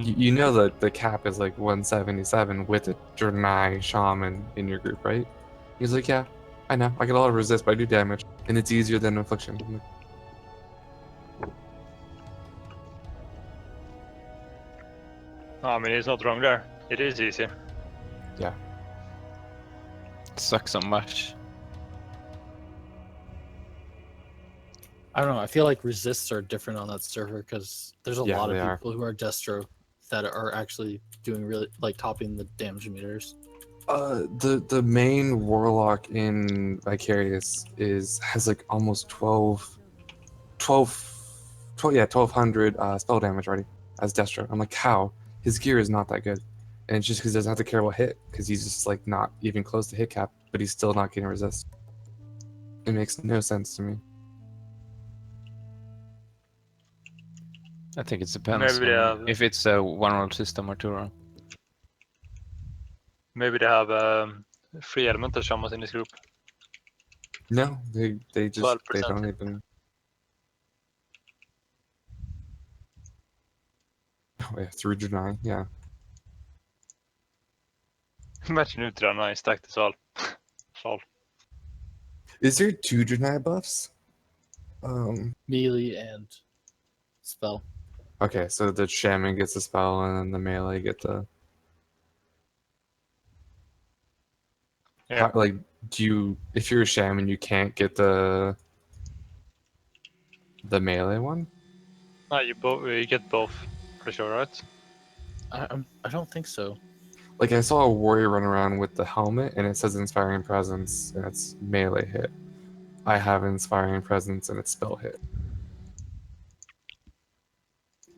You know that the cap is like 177 with a Draenei Shaman in your group, right? He's like, yeah, I know. I get a lot of resist, but I do damage, and it's easier than Affliction. I'm like, I mean, he's not wrong there. It is easier. yeah. It sucks so much. I don't know. I feel like resists are different on that server because there's a lot of they are. people who are Destro that are actually doing really like topping the damage meters. The main Warlock in Vicarious has like almost 1200 spell damage already as Destro. I'm like, how? His gear is not that good, and it's just because he doesn't have to care about hit, because he's just like not even close to hit cap, but he's still not getting resist. It makes no sense to me. I think it depends Maybe they on have- if it's a one-roll system or two-roll. Maybe they have 3 elemental shamans in this group. No, they just 12%. don't even. Oh yeah, through Draenei, yeah. Imagine if Draenei stacked this all. Solve. Is there 2 Draenei buffs? Melee and spell. Okay, so the Shaman gets the spell, and then the melee get the. Yeah. Like, if you're a Shaman, you can't get the melee one? No, you get both. Pretty sure, right? I don't think so. Like, I saw a warrior run around with the helmet, and it says Inspiring Presence, and it's melee hit. I have Inspiring Presence, and it's spell hit.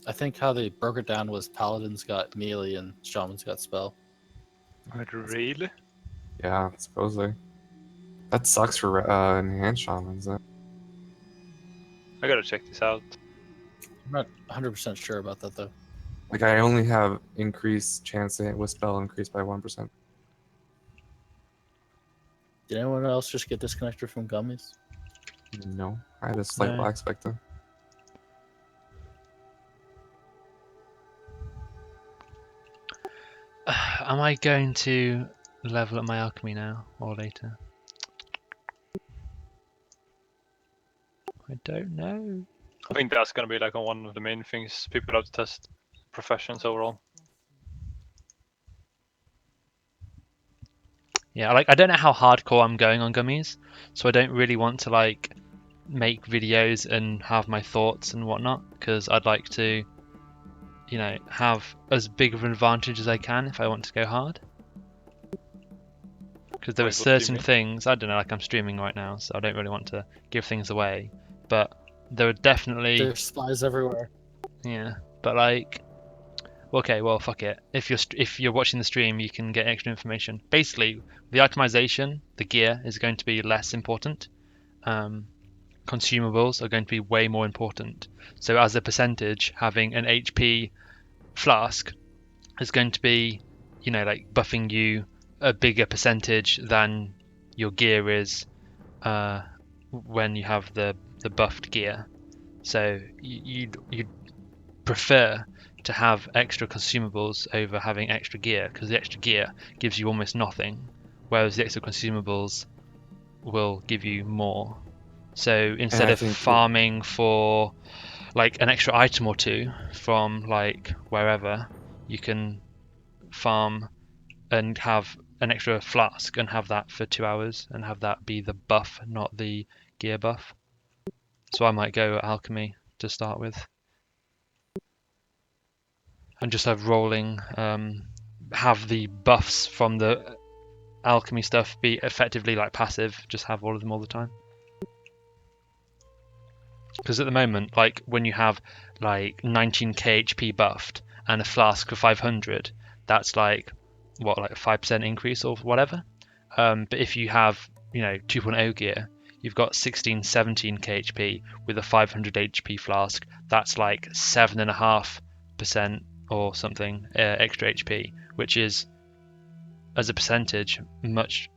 I think how they broke it down was paladins got melee and shamans got spell. Really? Yeah, supposedly. That sucks for enhanced shamans, though. I gotta check this out. I'm not 100% sure about that though. Like, I only have increased chance to hit with spell increased by 1%. Did anyone else just get disconnected from gummies? No, I had a slight No. black spec though. Am I going to level up my alchemy now or later? I don't know. I think that's gonna be like one of the main things people have to test. Professions overall. Yeah, like I don't know how hardcore I'm going on gummies, so I don't really want to like make videos and have my thoughts and whatnot, because I'd like to, you know, have as big of an advantage as I can if I want to go hard. Because there are Wait, what do you certain mean? things, I don't know, like I'm streaming right now, so I don't really want to give things away, but there are definitely There's spies everywhere. Yeah, but like, okay, well, fuck it. If you're watching the stream, you can get extra information. Basically, the itemization, the gear is going to be less important. Consumables are going to be way more important. So as a percentage, having an HP flask is going to be, you know, like buffing you a bigger percentage than your gear is when you have the buffed gear. So you'd prefer to have extra consumables over having extra gear, because the extra gear gives you almost nothing, whereas the extra consumables will give you more. So instead I of think farming for like an extra item or two from like wherever, you can farm and have an extra flask and have that for 2 hours and have that be the buff, not the gear buff. So I might go alchemy to start with, and just have rolling. Have the buffs from the alchemy stuff be effectively like passive. Just have all of them all the time. Because at the moment, like when you have like 19k HP buffed and a flask for 500, that's like what, like a 5% increase or whatever. But if you have, 2.0 gear, you've got 16, 17k HP with a 500 HP flask. That's like 7.5% or something extra HP, which is, as a percentage, a much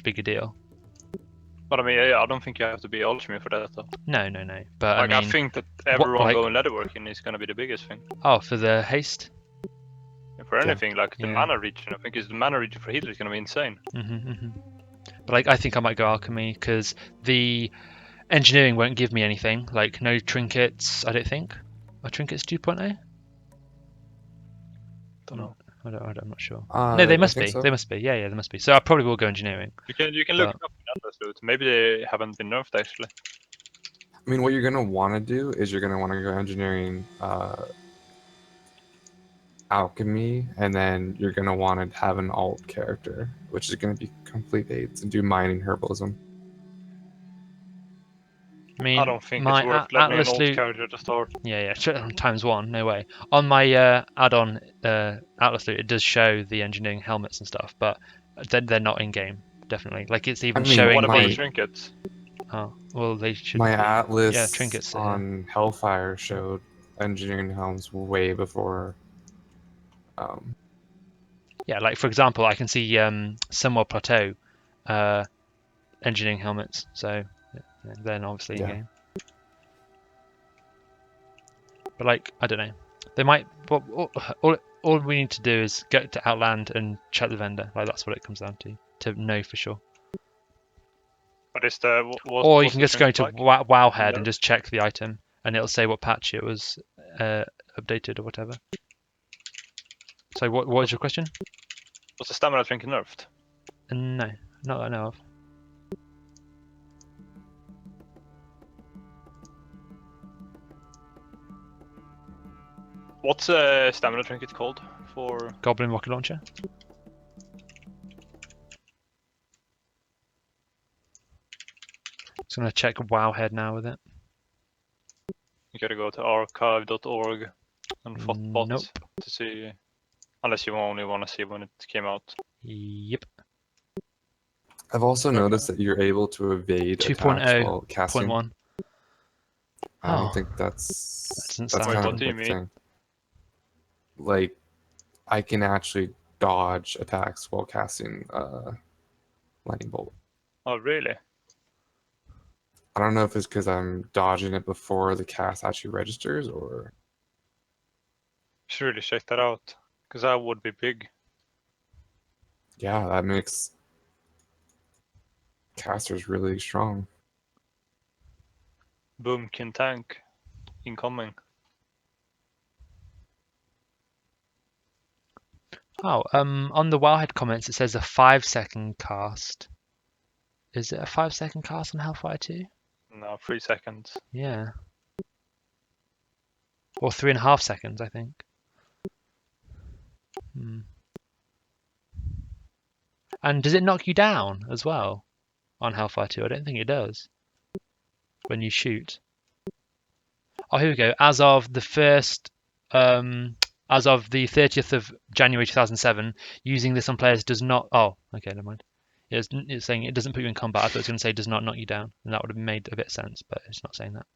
bigger deal. But I mean, I don't think you have to be alchemy for that, though. No. But Like, I mean, think that everyone going leatherworking is gonna be the biggest thing. Oh, for the haste. For anything, like the mana region, I think is the mana region for healer is gonna be insane. But like, I think I might go alchemy because the engineering won't give me anything. Like, no trinkets. I don't think. Are trinkets 2.0? Don't know. I'm not sure. No, they must be. So. They must be. Yeah, they must be. So I probably will go engineering. You can look it up in Atlas loot. Maybe they haven't been nerfed actually. I mean, what you're gonna want to do is you're gonna want to go engineering, alchemy, and then you're gonna want to have an alt character, which is gonna be complete aids and do mining herbalism. I mean, I don't think my it's worth letting Atlas an old loot character to start. Yeah, ×1, no way. On my add-on Atlas loot, it does show the engineering helmets and stuff, but they're not in game. Definitely, like it's even showing. What about the the trinkets? Oh, well, they should. My Atlas yeah, trinkets on Hellfire showed engineering helms way before. Yeah, like for example, I can see Sunwell Plateau engineering helmets, so they're obviously in game. But like, I don't know, they might. But all we need to do is get to Outland and check the vendor. Like that's what it comes down to know for sure. What is the? Or you can just go to like? Wowhead and just check the item, and it'll say what patch it was updated or whatever. So what was your question? Was the stamina trinket nerfed? No, not that I know of. What's a stamina trinket called for? Goblin rocket launcher. Just gonna check Wowhead now with it. You gotta go to archive.org and Fotbot to see, unless you only want to see when it came out. Yep. I've also noticed that you're able to evade attacks while casting. 2.0.1. I don't think that's kind of a big thing. Like, I can actually dodge attacks while casting lightning bolt. Oh, really? I don't know if it's because I'm dodging it before the cast actually registers, or. Should really check that out, because that would be big. Yeah, that makes casters really strong. Boomkin tank incoming. Oh, on the Wowhead comments it says a 5-second cast. Is it a 5-second cast on Hellfire 2? No, 3 seconds. Yeah. Or 3.5 seconds, I think. And does it knock you down as well on Hellfire 2? I don't think it does. When you shoot. Oh, here we go. As of the 30th of January 2007, using this on players does not. Oh, okay, never mind. It's saying it doesn't put you in combat. I thought it was going to say does not knock you down, and that would have made a bit of sense, but it's not saying that.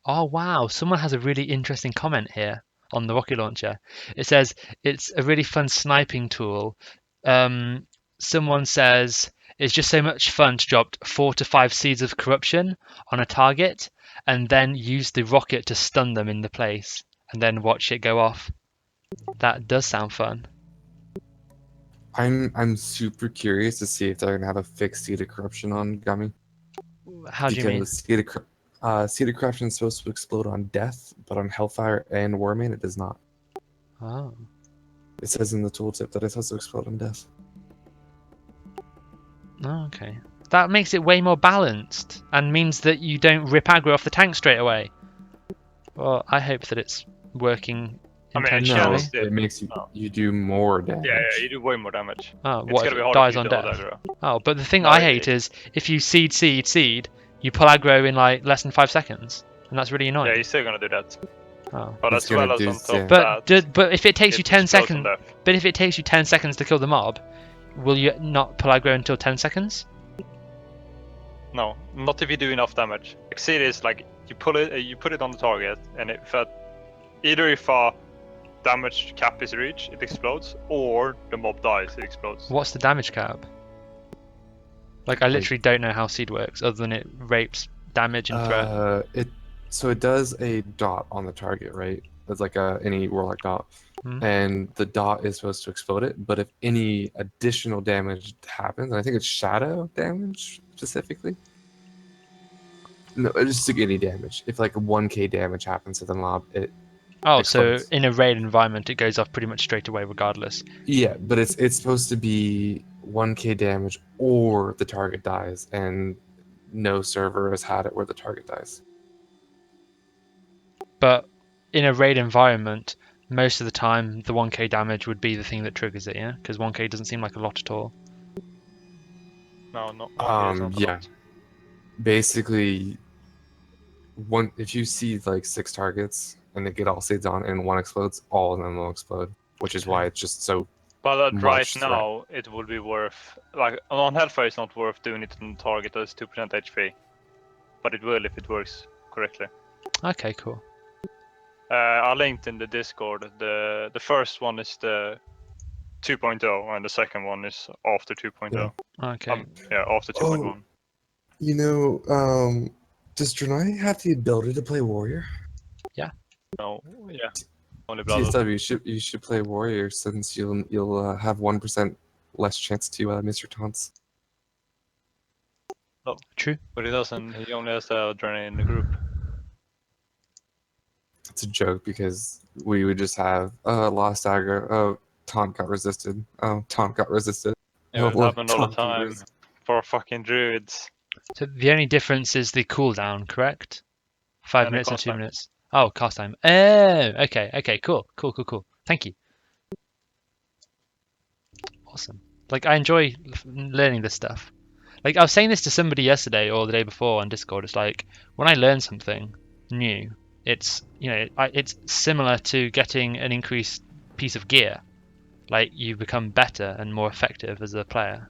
Oh wow, someone has a really interesting comment here on the rocket launcher. It says it's a really fun sniping tool. Someone says it's just so much fun to drop 4 to 5 seeds of corruption on a target and then use the rocket to stun them in the place and then watch it go off. That does sound fun. I'm super curious to see if they're gonna have a fixed seed of corruption on Gummy. How do you mean? Seed of corruption is supposed to explode on death, but on Hellfire and Warmane it does not. Oh. It says in the tooltip that it has to explode on death. Oh, okay. That makes it way more balanced and means that you don't rip aggro off the tank straight away. Well, I hope that it's working I mean, it intentionally. No, can still. it makes you Oh. you do more damage. Yeah, you do way more damage. Oh, It's what gonna if be it harder dies for on you to hold death? aggro. Oh, but the thing No, I hate is if you seed, you pull aggro in like less than 5 seconds, and that's really annoying. Yeah, you're still gonna do that. Oh. But It's as well gonna as do on top of But that, but if it takes you it 10 explodes on seconds, death. but if it takes you 10 seconds to kill the mob, will you not pull aggro until 10 seconds? No, not if you do enough damage. Exceed is like you put it on the target, and either if a damage cap is reached, it explodes, or the mob dies, it explodes. What's the damage cap? Like I literally don't know how seed works, other than it rapes damage and threat. It does a dot on the target, right? It's like any warlock dot, and the dot is supposed to explode it. But if any additional damage happens, and I think it's shadow damage specifically. No, it's just like any damage. If like 1k damage happens to the mob, it explodes. So in a raid environment, it goes off pretty much straight away, regardless. Yeah, but it's supposed to be 1k damage or the target dies, and no server has had it where the target dies. But in a raid environment, most of the time, the 1k damage would be the thing that triggers it, yeah? Because 1k doesn't seem like a lot at all. No, not not a Yeah. lot. Basically, if you see like 6 targets and they get all seeds on and one explodes, all of them will explode, which is why it's just so. But right much threat. now, it would be worth like on Hellfire. It's not worth doing it on target that's 2% HP, but it will if it works correctly. Okay, cool. I linked in the Discord. The first one is the 2.0, and the second one is after 2.0. Yeah. Okay. Yeah, after 2.1. You know, does Draenei have the ability to play warrior? Yeah. No, yeah. Only blood. TSW, you should play warrior since you'll have 1% less chance to miss your taunts. Oh, true. But he doesn't. He only has the Draenei in the group. It's a joke because we would just have lost aggro. Oh, taunt got resisted. Oh, taunt got resisted. Yeah, it Oh, happened all the taunt got time resisted. for fucking druids. So the only difference is the cooldown, correct? 5 And the minutes and cast 2 time. minutes. Oh, cast time. Oh, okay, cool. Thank you. Awesome. Like, I enjoy learning this stuff. Like, I was saying this to somebody yesterday or the day before on Discord. It's like, when I learn something new, it's, it's similar to getting an increased piece of gear. Like, you become better and more effective as a player.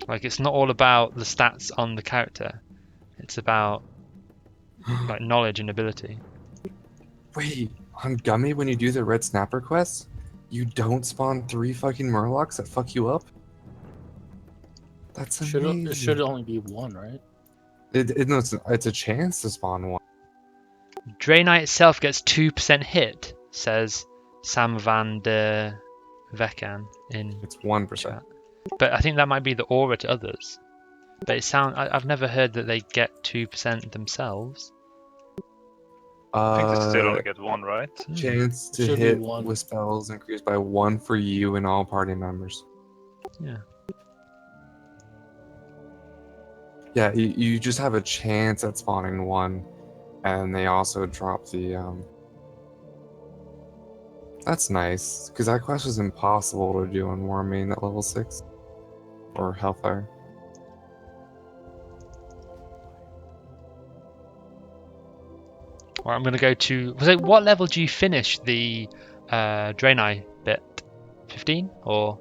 Like, it's not all about the stats on the character. It's about, like, knowledge and ability. Wait, on Gummy, when you do the red snapper quest, you don't spawn 3 fucking murlocs that fuck you up? That's amazing. It should only be 1, right? No, it's a chance to spawn 1. Draenei itself gets 2% hit, says Sam van der Vekan in It's 1%. chat. But I think that might be the aura to others. But I've never heard that they get 2% themselves. I think they still only get 1, right? Chance to Should be hit 1. with spells increased by 1 for you and all party members. Yeah. Yeah, you just have a chance at spawning 1, and they also drop the That's nice, because that quest was impossible to do on War Main at level 6. Or Hellfire. Well, I'm going to go to... what level do you finish the Draenei bit? 15? Or...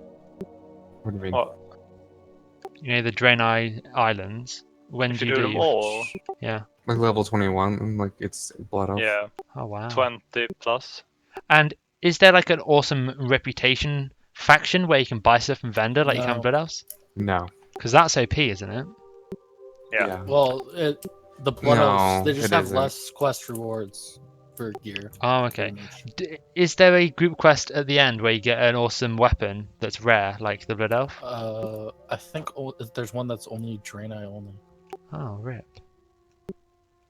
What do you mean? What? You know, the Draenei Islands. When If do you do them your- all, Yeah. Like level 21, and like it's Blood Elf. yeah. Oh, wow. 20 plus. And is there like an awesome reputation faction where you can buy stuff from vendor like you can No. Blood Elves? No. Because that's OP, isn't it? Yeah. Well, the Blood No, Elves, they just it have isn't. less quest rewards for gear. Oh, okay. Is there a group quest at the end where you get an awesome weapon that's rare, like the Blood Elf? I think there's one that's only Draenei only. Oh, rip.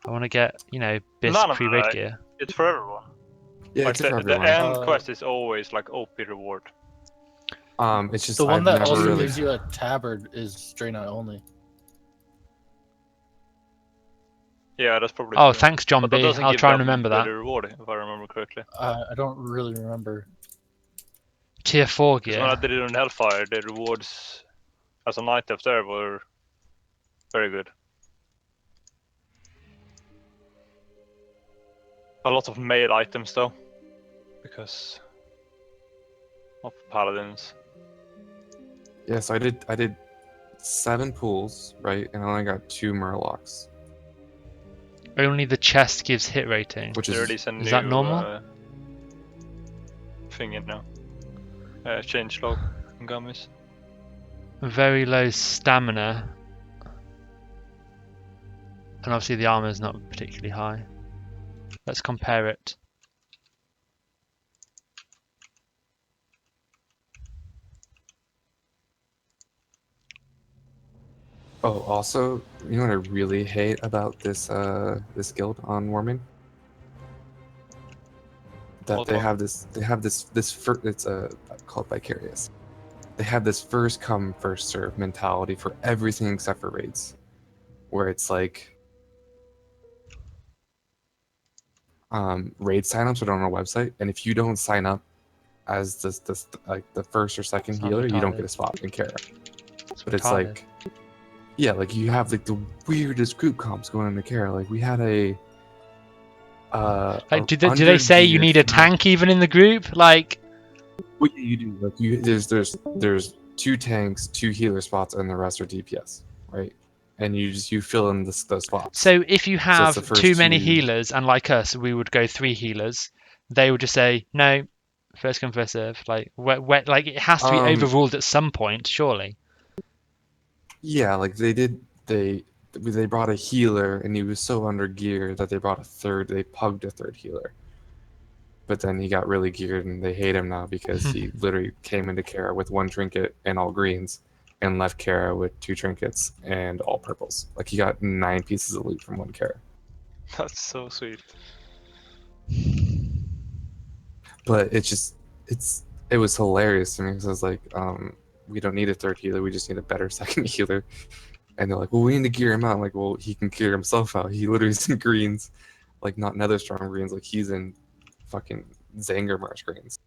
I want to get, None Bisque of pre-raid that. gear. It's for everyone. Yeah, Like it's for the everyone. end quest is always like OP reward. It's just The one I've that never also really. gives you a tabard is Draenei only. Yeah, that's probably Oh, true. thanks, John But that B. doesn't I'll give try and that remember good that. a reward, if I remember correctly. I don't really remember. Tier 4 Because when I gear. did it on Hellfire, the rewards as a knight up there were very good. A lot of male items though, because of paladins. Yeah, so I did 7 pools, right, and I only got 2 murlocs. Only the chest gives hit rating. Which There is a new that normal? thing in now. Change log in Gummies. Very low stamina. And obviously the armor is not particularly high. Let's compare it. Oh, also, you know what I really hate about this this guild on Warming? That What they one? have this it's called Vicarious. They have this first come first serve mentality for everything except for raids, where it's like raid signups are on our website, and if you don't sign up as this like the first or second Sounds healer, you don't retarded. get a spot in Kara. But it's retarded. like, yeah, like you have like the weirdest group comps going into Kara. Like we had a Like, do they say you need a tank even in the group? Like, what you do? Like there's 2 tanks, 2 healer spots, and the rest are DPS, right? And you fill in those spots. so if you So it's have the first too many 2 healers, and like us, we would go 3 healers, they would just say no, first come first serve. Like, like it has to be overruled at some point, surely. Yeah, like they brought a healer, and he was so under gear that they brought a third. They pugged a third healer. But then he got really geared, and they hate him now because he literally came into Kara with 1 trinket and all greens, and left Kara with 2 trinkets and all purples. Like he got 9 pieces of loot from 1 Kara. That's so sweet. But it was hilarious to me because I was like, we don't need a third healer, we just need a better second healer. And they're like, well, we need to gear him out. I'm like, well, he can gear himself out. He literally is in greens, like not nether strong greens, like he's in fucking Zanger Marsh greens.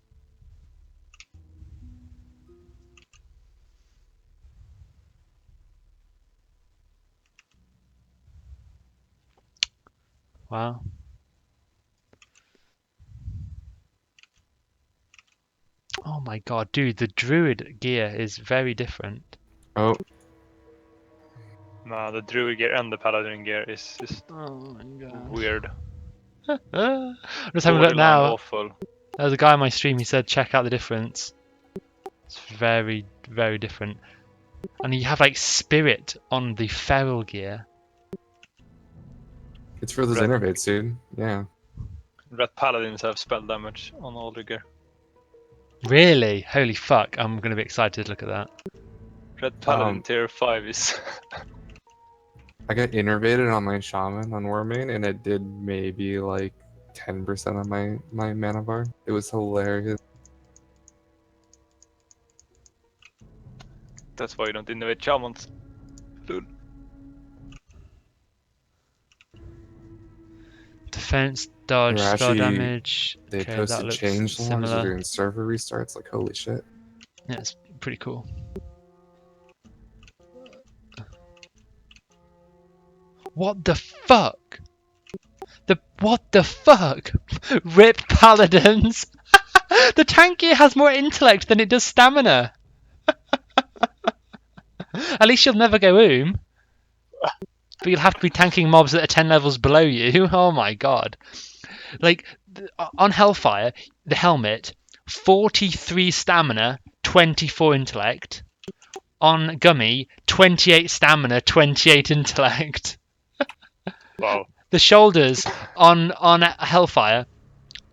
Wow. Oh my god, dude, the druid gear is very different. Oh. Nah, the druid gear and the paladin gear is just weird. I'm just having a look Borderline now. awful. There's a guy on my stream, he said check out the difference. It's very, very different. And you have like spirit on the feral gear. It's for those innervates, dude. Yeah. Red paladins have spell damage on all the gear. Really? Holy fuck, I'm gonna be excited to look at that. Red paladin tier 5 is... I got innervated on my shaman on Warmane, and it did maybe like 10% of my mana bar. It was hilarious. That's why you don't innovate shamans. Dude. Defense, dodge, They're spell actually- damage. They Okay, that posted looks change logs similar. during server restarts. Like, holy shit. Yeah, it's pretty cool. What the fuck? What the fuck? Rip paladins. The tank gear has more intellect than it does stamina. At least you'll never go oom. But you'll have to be tanking mobs that are 10 levels below you. Oh my god. Like, on Hellfire, the helmet, 43 stamina, 24 intellect. On Gummy, 28 stamina, 28 intellect. Wow. The shoulders on Hellfire,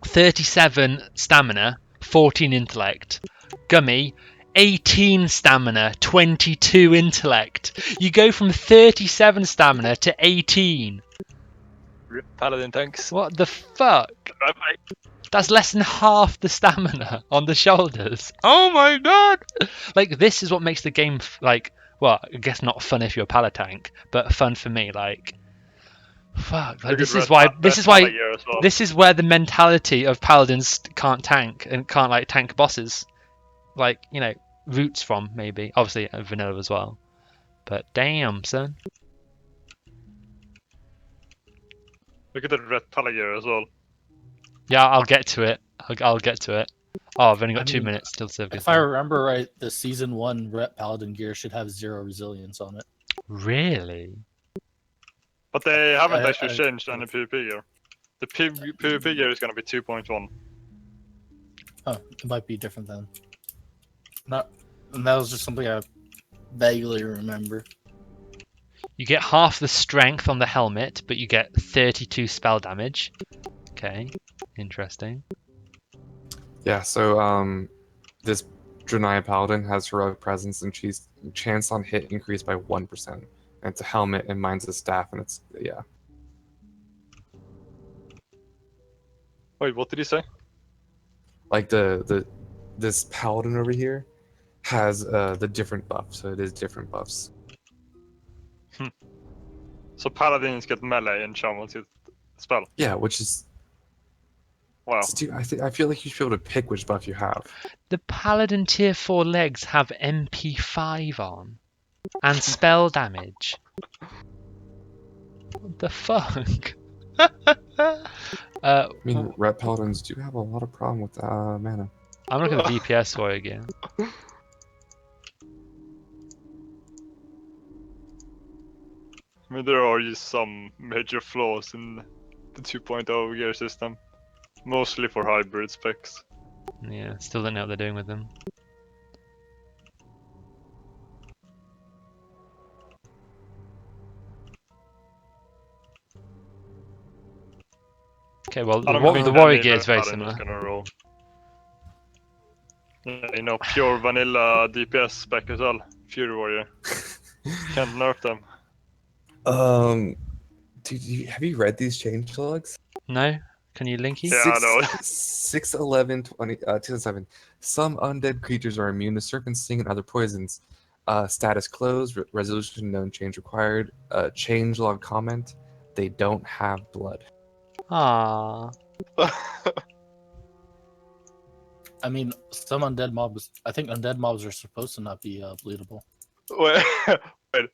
37 stamina, 14 intellect. Gummy, 18 stamina, 22 intellect. You go from 37 stamina to 18. Rip paladin tanks. What the fuck? Bye-bye. That's less than half the stamina on the shoulders. Oh my god! Like, this is what makes the game, like, well, I guess not fun if you're a pallet tank, but fun for me, like, fuck. Like, this is why, this is where the mentality of paladins can't tank, and can't, like, tank bosses, like, you know, roots from, maybe. Obviously, vanilla as well. But damn, son. Look at the red pallet gear as well. Yeah, I'll get to it. I'll get to it. Oh, I've only got 2 mean, minutes till Civ. If I remember right, the season 1 Ret Paladin gear should have 0 resilience on it. Really? But they haven't actually changed any PvP gear. The PvP gear is going to be 2.1. Oh, it might be different then. And that was just something I vaguely remember. You get half the strength on the helmet, but you get 32 spell damage. Okay, interesting. Yeah, so this Draenei Paladin has heroic presence and chance on hit increased by 1%. And it's a helmet and mine's a staff, and it's yeah. Wait, what did he say? Like this Paladin over here has the different buff, so it is different buffs. So paladins get melee and shamans get spell. Yeah, which is wow. I feel like you should be able to pick which buff you have. The Paladin tier 4 legs have MP5 on and spell damage. What the fuck? I mean, Ret Paladins do have a lot of problem with mana. I'm looking at the DPS score again. I mean, there are just some major flaws in the 2.0 gear system. Mostly for hybrid specs. Yeah, still don't know what they're doing with them. Okay, well, the warrior gear is very similar. Yeah, you know, pure vanilla DPS spec as well. Fury warrior. Can't nerf them. Dude, have you read these changelogs? No? Can you link it? Yeah, I know. 6/11/2007. Some undead creatures are immune to serpent sting and other poisons. Status closed. Resolution known change required. Changelog comment. They don't have blood. Ah. I mean, some undead mobs. I think undead mobs are supposed to not be bleedable. Wait,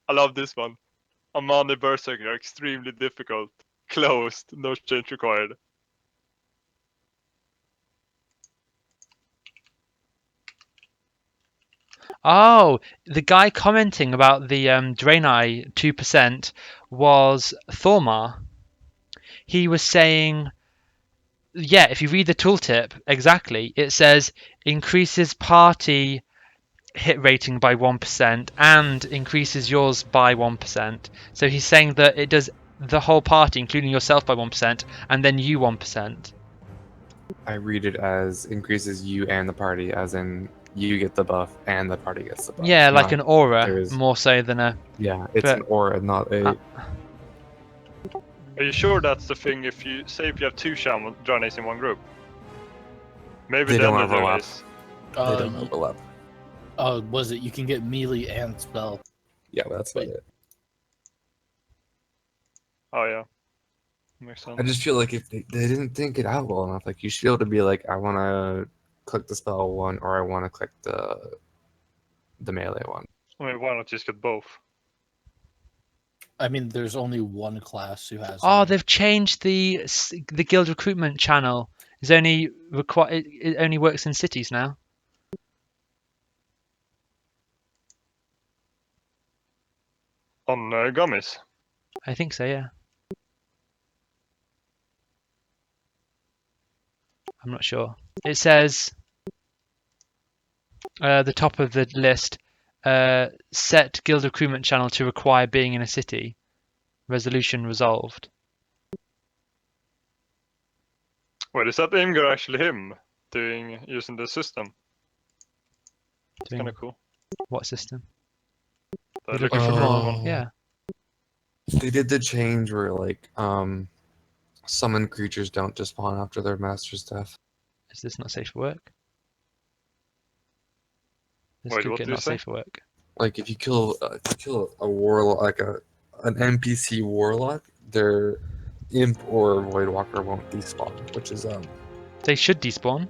I love this one. Amani Berserker, extremely difficult. Closed, no change required. Oh, the guy commenting about the Draenei 2% was Thormar. He was saying, yeah, if you read the tooltip, exactly, it says increases party hit rating by 1% and increases yours by 1%. So he's saying that it does the whole party, including yourself, by 1%, and then you 1%. I read it as increases you and the party, as in you get the buff and the party gets the buff. Yeah, like an aura, more so than a... Yeah, it's an aura, not a... Are you sure that's the thing if you have two shaman Draeneis in one group? Maybe they then don't overlap. Draeneis. They don't overlap. Oh, was it? You can get melee and spell. Yeah, well, that's about it. Oh yeah, makes sense. I just feel like if they didn't think it out well enough, like you should be able to be like, I want to click the spell one, or I want to click the melee one. I mean, why not just get both? I mean, there's only one class who has. Oh, they've changed the guild recruitment channel. It only works in cities now. On Gummies? I think so, yeah. I'm not sure. It says the top of the list, set guild recruitment channel to require being in a city. Resolution resolved. Wait, is that Imgur actually him using the system? It's kind of cool. What system? You're looking for more? Yeah. They did the change where like summoned creatures don't just spawn after their master's death. Is this not safe for work? This Wait, could what get do you not say? safe for work. Like if you kill a warlock, like an NPC warlock, their imp or voidwalker won't despawn, which is They should despawn.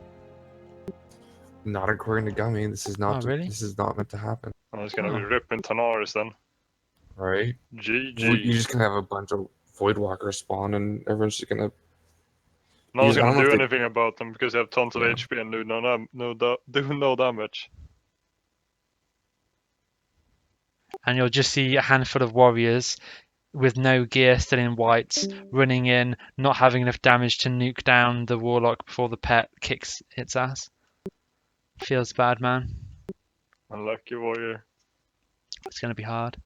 not according to Gummy. This is not Oh, really? this is not meant to happen. Oh, it's gonna be Oh. ripping Tanaris then. Right? GG. You're just gonna have a bunch of voidwalkers spawn, and everyone's just gonna. No one's I don't gonna know do if they- anything about them because they have tons of Yeah. HP and do no damage. And you'll just see a handful of warriors with no gear, still in whites, running in, not having enough damage to nuke down the warlock before the pet kicks its ass. Feels bad, man. Unlucky warrior. It's going to be hard.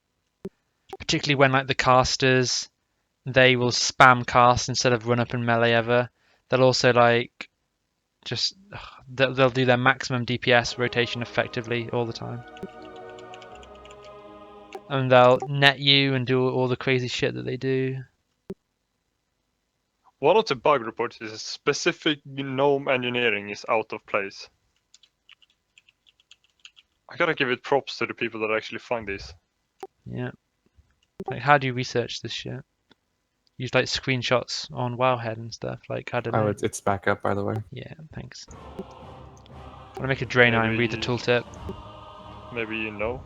Particularly when, like, the casters, they will spam cast instead of run up and melee ever. They'll also, like, just... They'll do their maximum DPS rotation effectively all the time. And they'll net you and do all the crazy shit that they do. One of the bug reports is specific gnome engineering is out of place. I gotta give it props to the people that actually find these. Yeah. Like, how do you research this shit? Use, like, screenshots on Wowhead and stuff. Like, I don't know. Oh, it's back up, by the way. Yeah, thanks. Want to make a Draenei and read the tooltip. Maybe you know.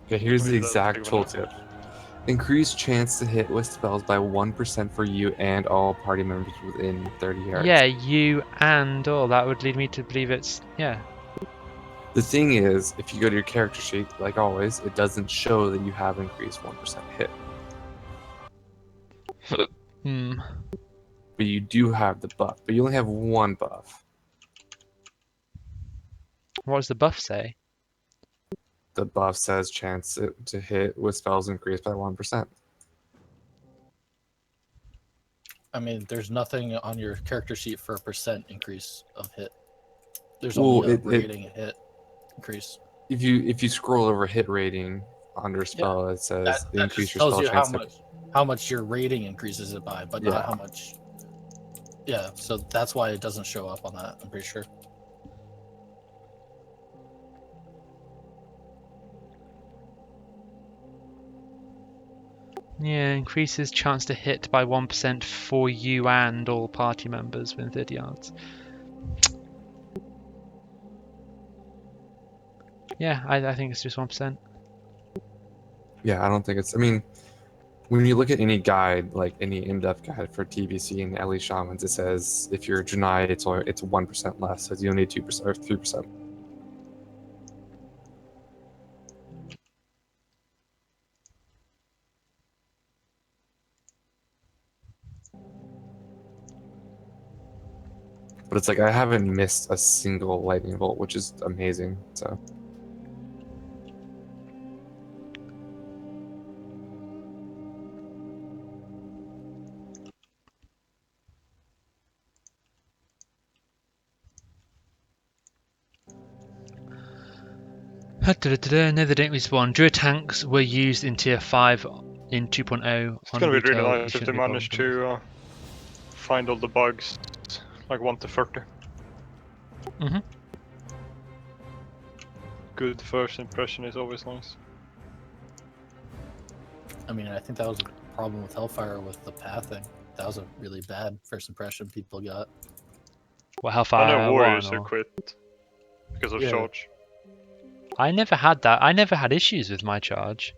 Okay, here's the Maybe that's exact big of an tooltip. Increase chance to hit with spells by 1% for you and all party members within 30 yards. Yeah, you and all. That would lead me to believe it's... Yeah. The thing is, if you go to your character sheet, like always, it doesn't show that you have increased 1% hit. Hmm. But you do have the buff, but you only have one buff. What does the buff say? The buff says chance to hit with spells increased by 1%. I mean, there's nothing on your character sheet for a percent increase of hit. There's Well, only a rating hit increase. If you scroll over hit rating under spell, it says That increase just your tells spell you chance. how much your rating increases it by, but not Yeah. how much. Yeah, so that's why it doesn't show up on that. I'm pretty sure. Yeah, increases chance to hit by 1% for you and all party members within 30 yards. Yeah, I think it's just 1%. Yeah, I don't think it's. I mean, when you look at any guide, like any in-depth guide for TBC and Ellie Shamans, it says if you're Janai, it's 1% less, so you only need 2% or 3%. But it's like I haven't missed a single lightning bolt, which is amazing. So. No, they don't respawn. Druid tanks were used in tier 5 in 2.0. It's gonna be really nice if they manage to find all the bugs, like 1 to 30. Mm-hmm. Good first impression is always nice. I mean, I think that was a problem with Hellfire with the pathing. That was a really bad first impression people got. What, Hellfire? I know warriors 1, who quit because of Yeah. charge. I never had that. I never had issues with my charge.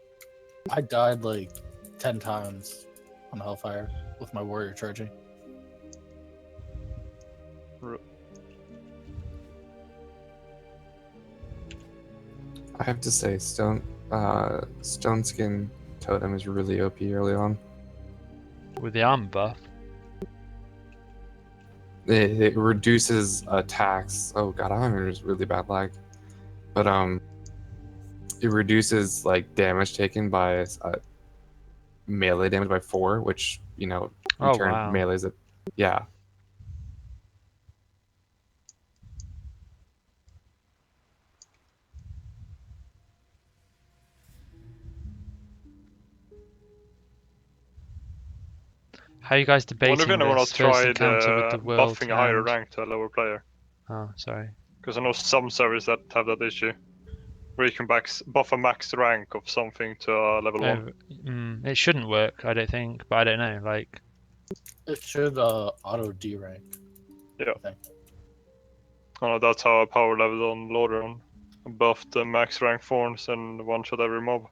I died like 10 times on Hellfire with my warrior charging. I have to say, Stone Skin Totem is really OP early on. With the armor buff. It reduces attacks. Oh god, I'm having really bad lag. But it reduces like damage taken by melee damage by 4, which in Oh, turn wow. melee's at yeah. How are you guys I wonder debating if anyone this has first tried encounter with the world? buffing a higher and- rank to a lower player. Oh, sorry. Because I know some servers that have that issue, where you can buff a max rank of something to level 1. It shouldn't work, I don't think, but I don't know. Like, it should auto D rank. Yeah. I think. Oh, that's how I power leveled on Lordaeron. Buffed the max rank thorns and one shot every mob.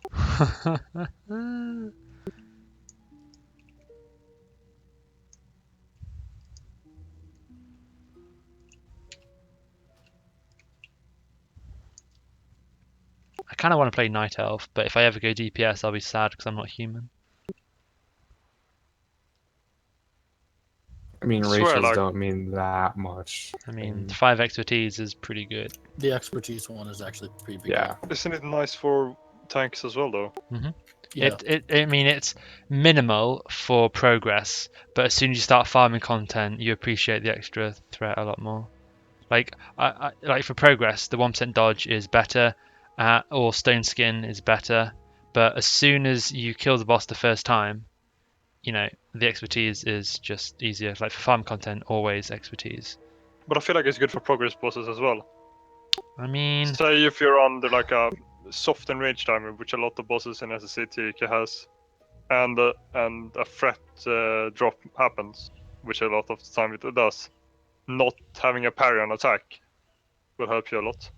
I kind of want to play Night Elf, but if I ever go DPS, I'll be sad because I'm not human. I mean, Swear, ratios like- don't mean that much. I mean, 5 expertise is pretty good. The expertise one is actually pretty big. Yeah. Isn't it nice for tanks as well, though? Yeah. I mean, it's minimal for progress, but as soon as you start farming content, you appreciate the extra threat a lot more. Like, like for progress, the 1% dodge is better, or stone skin is better, but as soon as you kill the boss the first time, you know, the expertise is just easier. Like for farm content, always expertise. But I feel like it's good for progress bosses as well. I mean, Say if you're under like a soft enrage timer, which a lot of bosses in SSCTK has, and a threat drop happens, which a lot of the time it does. Not having a parry on attack will help you a lot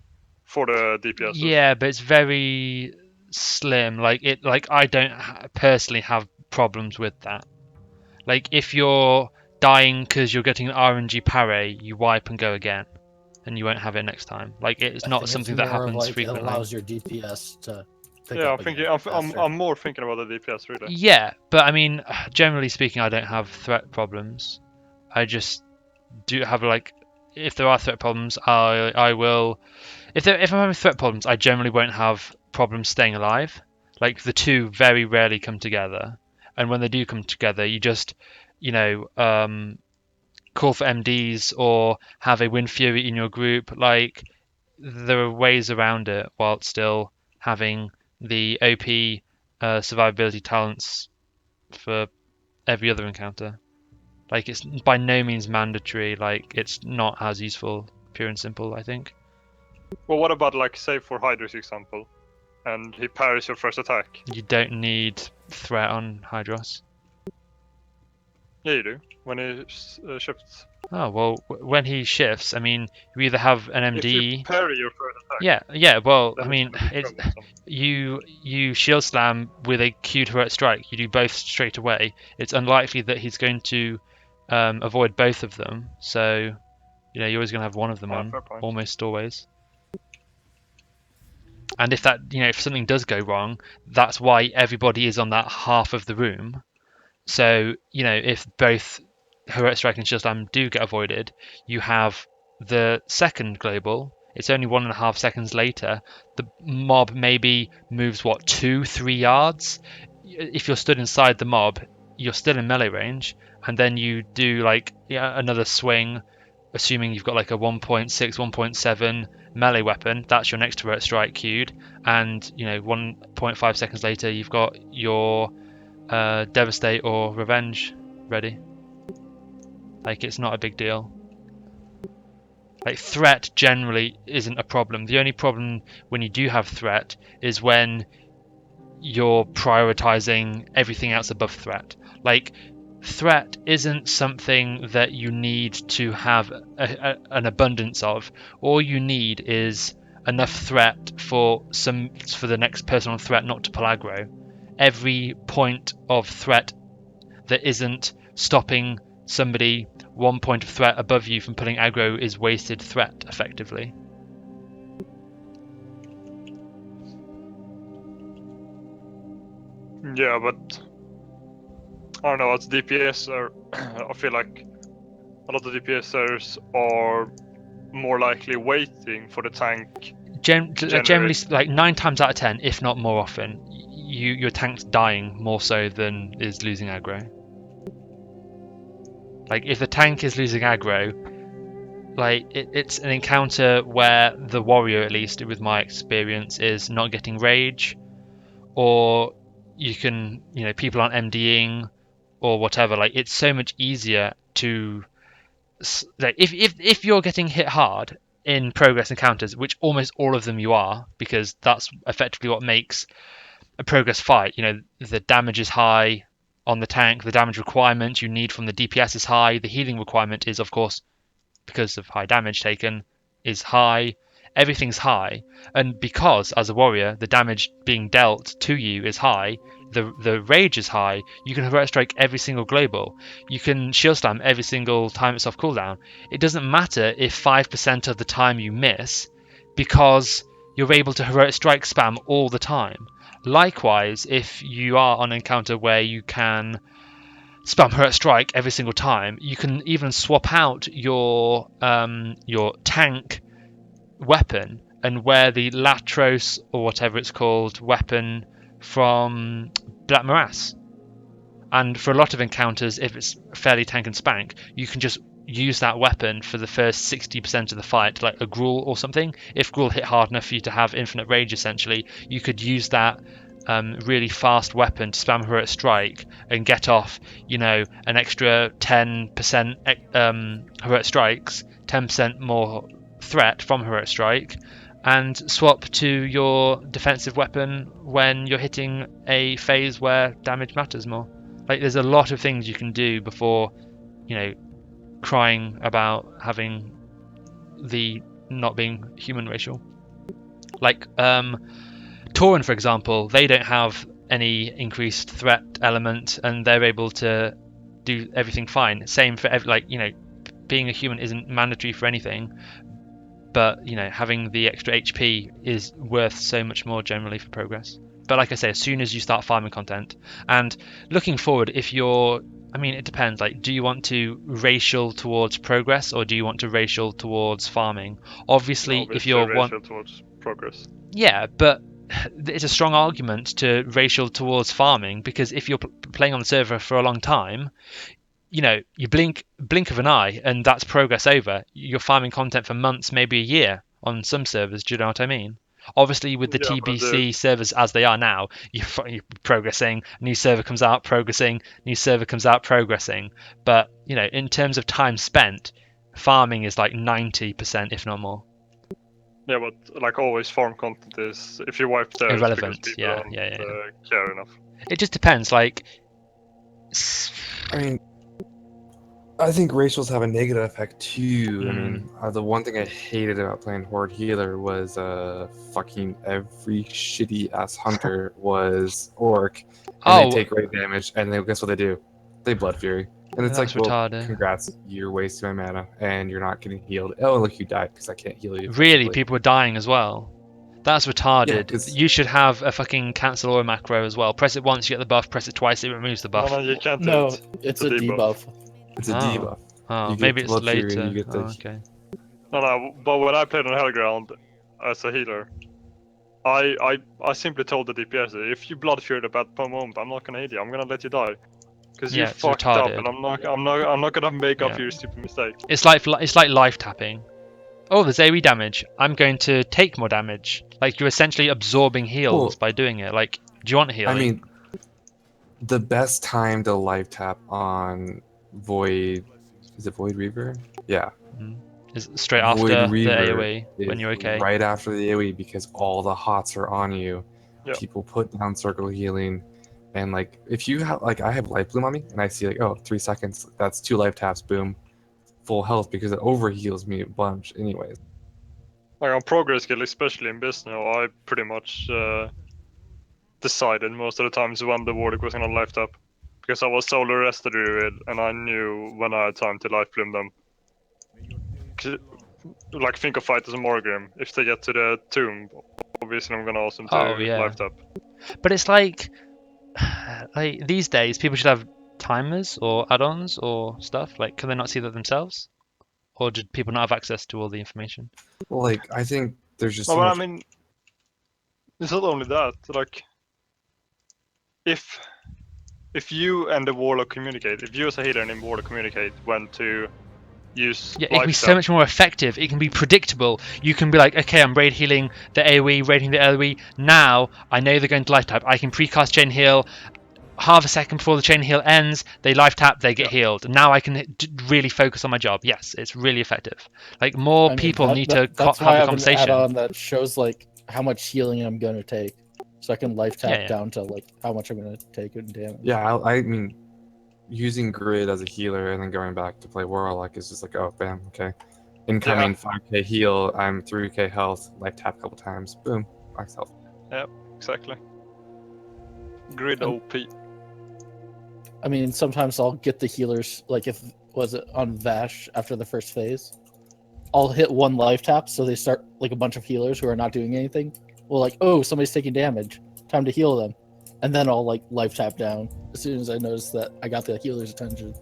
for the DPS. yeah, but it's very slim. Like I don't personally have problems with that. Like if you're dying because you're getting an RNG parry, you wipe and go again, and you won't have it next time. Like it's I not think something it's that more of happens like frequently. It allows your DPS to pick Yeah, up I'm thinking. again I'm faster. more thinking about the DPS really. Yeah, but I mean, generally speaking, I don't have threat problems. I just do have like, if there are threat problems, I will. If I'm having threat problems, I generally won't have problems staying alive. Like the two very rarely come together, and when they do come together, you just, you know, call for MDs or have a Wind Fury in your group. Like there are ways around it while still having the OP survivability talents for every other encounter. Like it's by no means mandatory. Like it's not as useful, pure and simple, I think. Well, what about like say for Hydra's example, and he parries your first attack? You don't need threat on Hydros. Yeah, you do when he shifts. Oh well, when he shifts, I mean, you either have an If you MD. parry your first attack. Yeah. Well, then I mean, gonna be it's troublesome. you shield slam with a queued heroic strike. You do both straight away. It's unlikely that he's going to avoid both of them. So, you know, you're always going to have one of them on, fair point. almost always. And if that, you know, if something does go wrong, that's why everybody is on that half of the room. So, you know, if both heroic strike and shield slam do get avoided, you have the second global. It's only 1.5 seconds later. The mob maybe moves 2-3 yards. If you're stood inside the mob, you're still in melee range, and then you do like another swing, assuming you've got like a 1.6, 1.7 melee weapon. That's your next heroic strike queued, and you know 1.5 seconds later you've got your devastate or revenge ready. Like it's not a big deal. Like threat generally isn't a problem. The only problem when you do have threat is when you're prioritizing everything else above threat. Like threat isn't something that you need to have an abundance of. All you need is enough threat for the next person on threat not to pull aggro. Every point of threat that isn't stopping somebody 1 point of threat above you from pulling aggro is wasted threat, effectively. Yeah, but I don't know. As DPS, I feel like a lot of DPSers are more likely waiting for the tank. Generally, like 9 times out of 10, if not more often, your tank's dying more so than is losing aggro. Like if the tank is losing aggro, like it's an encounter where the warrior, at least with my experience, is not getting rage, or you can, you know, people aren't MDing or whatever. Like it's so much easier to like if you're getting hit hard in progress encounters, which almost all of them you are, because that's effectively what makes a progress fight. You know, the damage is high on the tank, the damage requirement you need from the DPS is high, the healing requirement is, of course, because of high damage taken, is high. Everything's high, and because as a warrior the damage being dealt to you is high, the rage is high, you can heroic strike every single global, you can shield slam every single time it's off cooldown. It doesn't matter if 5% of the time you miss, because you're able to heroic strike spam all the time. Likewise, if you are on an encounter where you can spam heroic strike every single time, you can even swap out your tank weapon and wear the Latros or whatever it's called weapon from Black Morass. And for a lot of encounters, if it's fairly tank and spank, you can just use that weapon for the first 60% of the fight, like a Gruul or something. If Gruul hit hard enough for you to have infinite rage, essentially, you could use that really fast weapon to spam heroic strike and get off, you know, an extra 10% heroic strikes, 10% more threat from heroic strike, and swap to your defensive weapon when you're hitting a phase where damage matters more. Like, there's a lot of things you can do before, you know, crying about having the not being human racial. Like Tauren, for example, they don't have any increased threat element and they're able to do everything fine. Same for like, you know, being a human isn't mandatory for anything, but, you know, having the extra HP is worth so much more generally for progress. But like I say, as soon as you start farming content, and looking forward, if you're, I mean, it depends. Like, do you want to racial towards progress or do you want to racial towards farming? Obviously if you're racial towards progress. Yeah, but it's a strong argument to racial towards farming, because if you're playing on the server for a long time, you know, you blink of an eye and that's progress over. You're farming content for months, maybe a year on some servers. Do you know what I mean? Obviously, with the TBC servers as they are now, you're progressing, new server comes out, progressing, new server comes out, progressing. But, you know, in terms of time spent, farming is like 90%, if not more. Yeah, but like always, farm content is, if you wipe there, irrelevant. It's because people don't care enough. It just depends. Like, I mean, I think racials have a negative effect too. I mean, the one thing I hated about playing Horde Healer was fucking every shitty ass hunter was orc, and they take great damage, and then guess what they do? They Blood Fury. And it's That's like, well, retarded. congrats, you're wasting my mana, and you're not getting healed. Oh, look, you died because I can't heal you. Really, people are dying as well. That's retarded. Yeah, you should have a fucking cancel aura macro as well. Press it once, you get the buff. Press it twice, it removes the buff. No, you can't do No, it. it's a debuff. It's a debuff. Oh, You maybe get it's Blood Fury later. and you get the... Okay. No, but when I played on Hellground as a healer, I simply told the DPS, if you Blood Fury at that moment, I'm not gonna hit you. I'm gonna let you die. Because you fucked up, and I'm not gonna make up for your stupid mistake. It's like life tapping. Oh, there's AoE damage. I'm going to take more damage. Like, you're essentially absorbing heals by doing it. Like, do you want healing? I mean, the best time to life tap on Void, is it Void Reaver? Yeah. Is straight Void after Reaver the AoE when you're okay. Right after the AoE, because all the hots are on you. Yep. People put down circle healing. And like, if you have, like, I have life bloom on me, and I see like, oh, 3 seconds, that's 2 life taps, boom, full health, because it over heals me a bunch, anyways. Like on progress skill, especially in business, I pretty much decided most of the times when the warlock was gonna life tap, because I was solo rested druid, and I knew when I had time to life bloom them. Like, think of fighters in Morgrim. If they get to the tomb, obviously I'm gonna ask them to life tap. But it's like these days, people should have timers or add-ons or stuff. Like, can they not see that themselves, or did people not have access to all the information? Well, like, I think there's just. No, but I mean, it's not only that. Like, if you and the warlock communicate, if you as a healer and the warlock communicate when to use, yeah, it can be so much more effective. It can be predictable. You can be like, okay, I'm raid healing the AoE, raiding the AoE. Now I know they're going to life tap. I can precast chain heal half a second before the chain heal ends, they life tap, they get healed. Now I can really focus on my job. Yes, it's really effective. Like more people need to That's have why I the have an conversation. add-on that shows like how much healing I'm gonna take, so I can life tap Yeah. down to like how much I'm gonna take in damage. Yeah, I mean, using grid as a healer and then going back to play warlock is just like, oh, bam, okay. Incoming 5k heal, I'm 3k health, life tap a couple times, boom, max health. Yep, exactly. Grid OP. I mean, sometimes I'll get the healers, like if was it on Vash after the first phase, I'll hit one life tap, so they start like a bunch of healers who are not doing anything. Well, like, oh, somebody's taking damage, time to heal them, and then I'll like life tap down as soon as I notice that I got the healer's attention.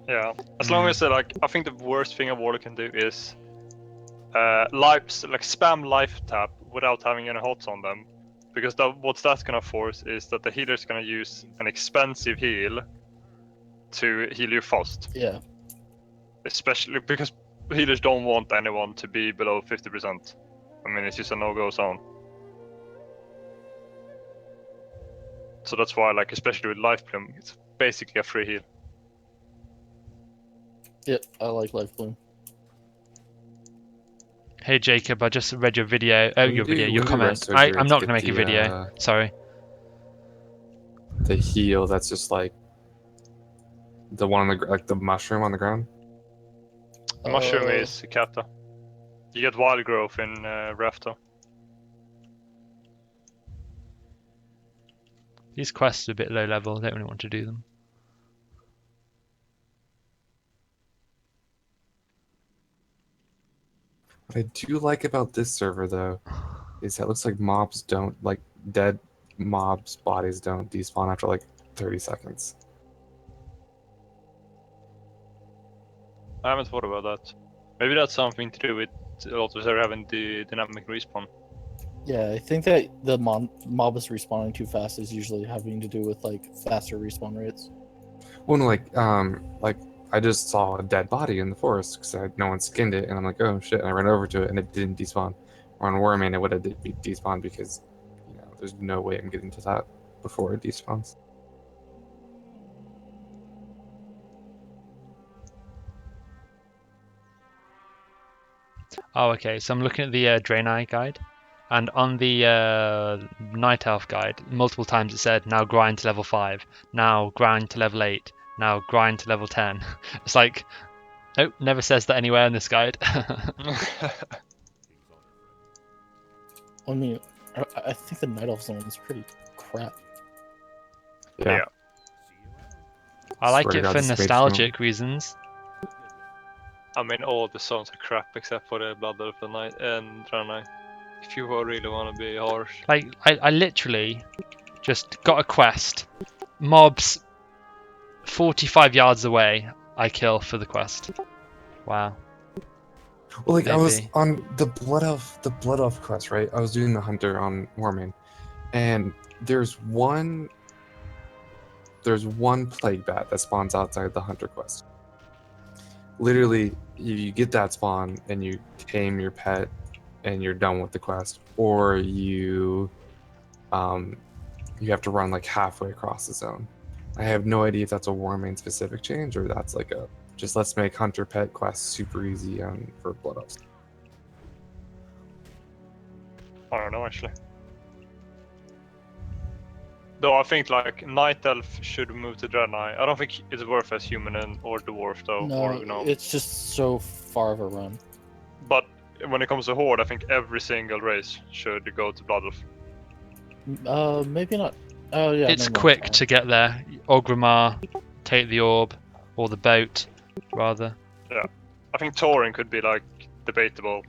Yeah, as long as like, I think the worst thing a warlock can do is spam life tap without having any hots on them, because what that's gonna force is that the healer's gonna use an expensive heal to heal you fast. Yeah. Especially because healers don't want anyone to be below 50%. I mean, it's just a no-go zone. So that's why, like, especially with Life Plume, it's basically a free heal. Yep, I like Life Bloom. Hey Jacob, I just read your video. Oh, your comment. Resto I'm Druids not get gonna make a the, video. Sorry. The heal that's just like the one on the like the mushroom on the ground. The mushroom is Kata. You get wild growth in Rafta. These quests are a bit low level. I don't really want to do them. What I do like about this server though is that it looks like mobs don't, like dead mobs' bodies don't despawn after like 30 seconds. I haven't thought about that. Maybe that's something to do with a lot of server having the dynamic respawn. Yeah, I think that the mob is respawning too fast is usually having to do with like faster respawn rates. Well, no, like I just saw a dead body in the forest because no one skinned it, and I'm like, oh shit! And I ran over to it, and it didn't despawn. Or on Warman, it would have despawned because, you know, there's no way I'm getting to that before it despawns. Oh, okay. So I'm looking at the Draenei guide, and on the Night Elf guide, multiple times it said, now grind to level 5, now grind to level 8, now grind to level 10. It's like, oh, never says that anywhere in this guide. I mean, I think the Night Elf zone is pretty crap. Yeah. I like Swear to it God, for this makes nostalgic reasons. I mean, all the zones are crap except for the Blood Elf and Draenei. If you really want to be harsh. Like, I literally just got a quest. Mobs 45 yards away, I kill for the quest. Wow. Well, like I was Maybe. on the Blood Elf quest, right? I was doing the hunter on Warman, and there's one plague bat that spawns outside the hunter quest. Literally, you get that spawn and you tame your pet, and you're done with the quest, or you have to run like halfway across the zone. I have no idea if that's a Warman specific change or that's like a just let's make hunter pet quests super easy for Blood Elves. I don't know actually. Though I think like Night Elf should move to Draenei. I don't think it's worth as human or dwarf though. No, or gnome. it's just so far of a run. But when it comes to Horde, I think every single race should go to Blood Elf. Maybe not. Oh yeah. It's no more quick time. to get there. Orgrimmar, take the orb, or the boat, rather. Yeah, I think Tauren could be like debatable,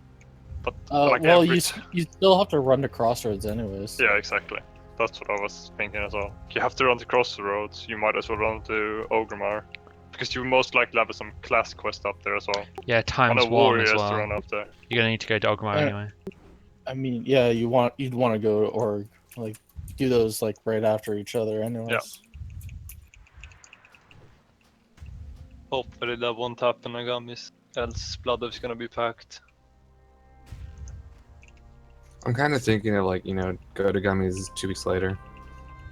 but like well, every... you still have to run to Crossroads anyways. Yeah, exactly. That's what I was thinking as well. You have to run to Crossroads. You might as well run to Orgrimmar, because you most likely have some class quest up there as well. Yeah, times On a one warrior as has well. to run up there. You're gonna need to go to Orgrimmar anyway. I mean, yeah, you'd want to go to Org, like do those like right after each other anyways. Yeah. Hopefully that won't happen on Gummies, else Blood Elf's gonna be packed. I'm kind of thinking of like, you know, go to Gummies 2 weeks later.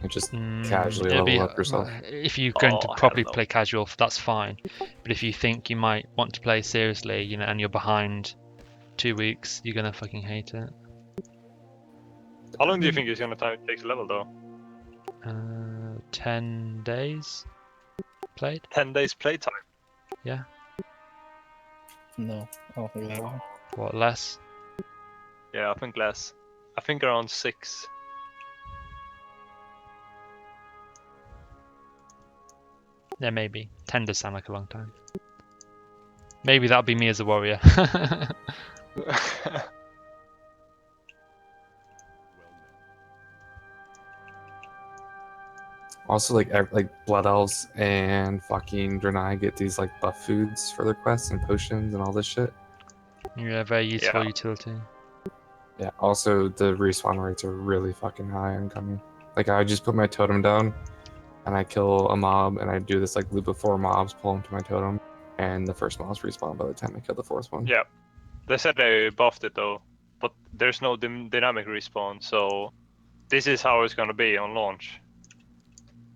and just casually It'll level be, up yourself. if you're going to Oh, properly hell no. play casual, that's fine. But if you think you might want to play seriously, you know, and you're behind 2 weeks, you're gonna fucking hate it. How long do you think it's gonna time it takes to level though? 10 days played. 10 days playtime. Yeah. No, I don't think that long. What, less? Yeah, I think less. I think around 6. Yeah, maybe. 10 does sound like a long time. Maybe that'll be me as a warrior. Also, like blood elves and fucking Draenei get these like buff foods for their quests and potions and all this shit. Yeah, very useful Yeah. utility. Yeah. Also, the respawn rates are really fucking high on Gummy. Like I just put my totem down, and I kill a mob, and I do this like loop of 4 mobs, pull them to my totem, and the first mobs respawn by the time I kill the 4th one. Yeah. They said they buffed it though, but there's no dynamic respawn, so this is how it's gonna be on launch.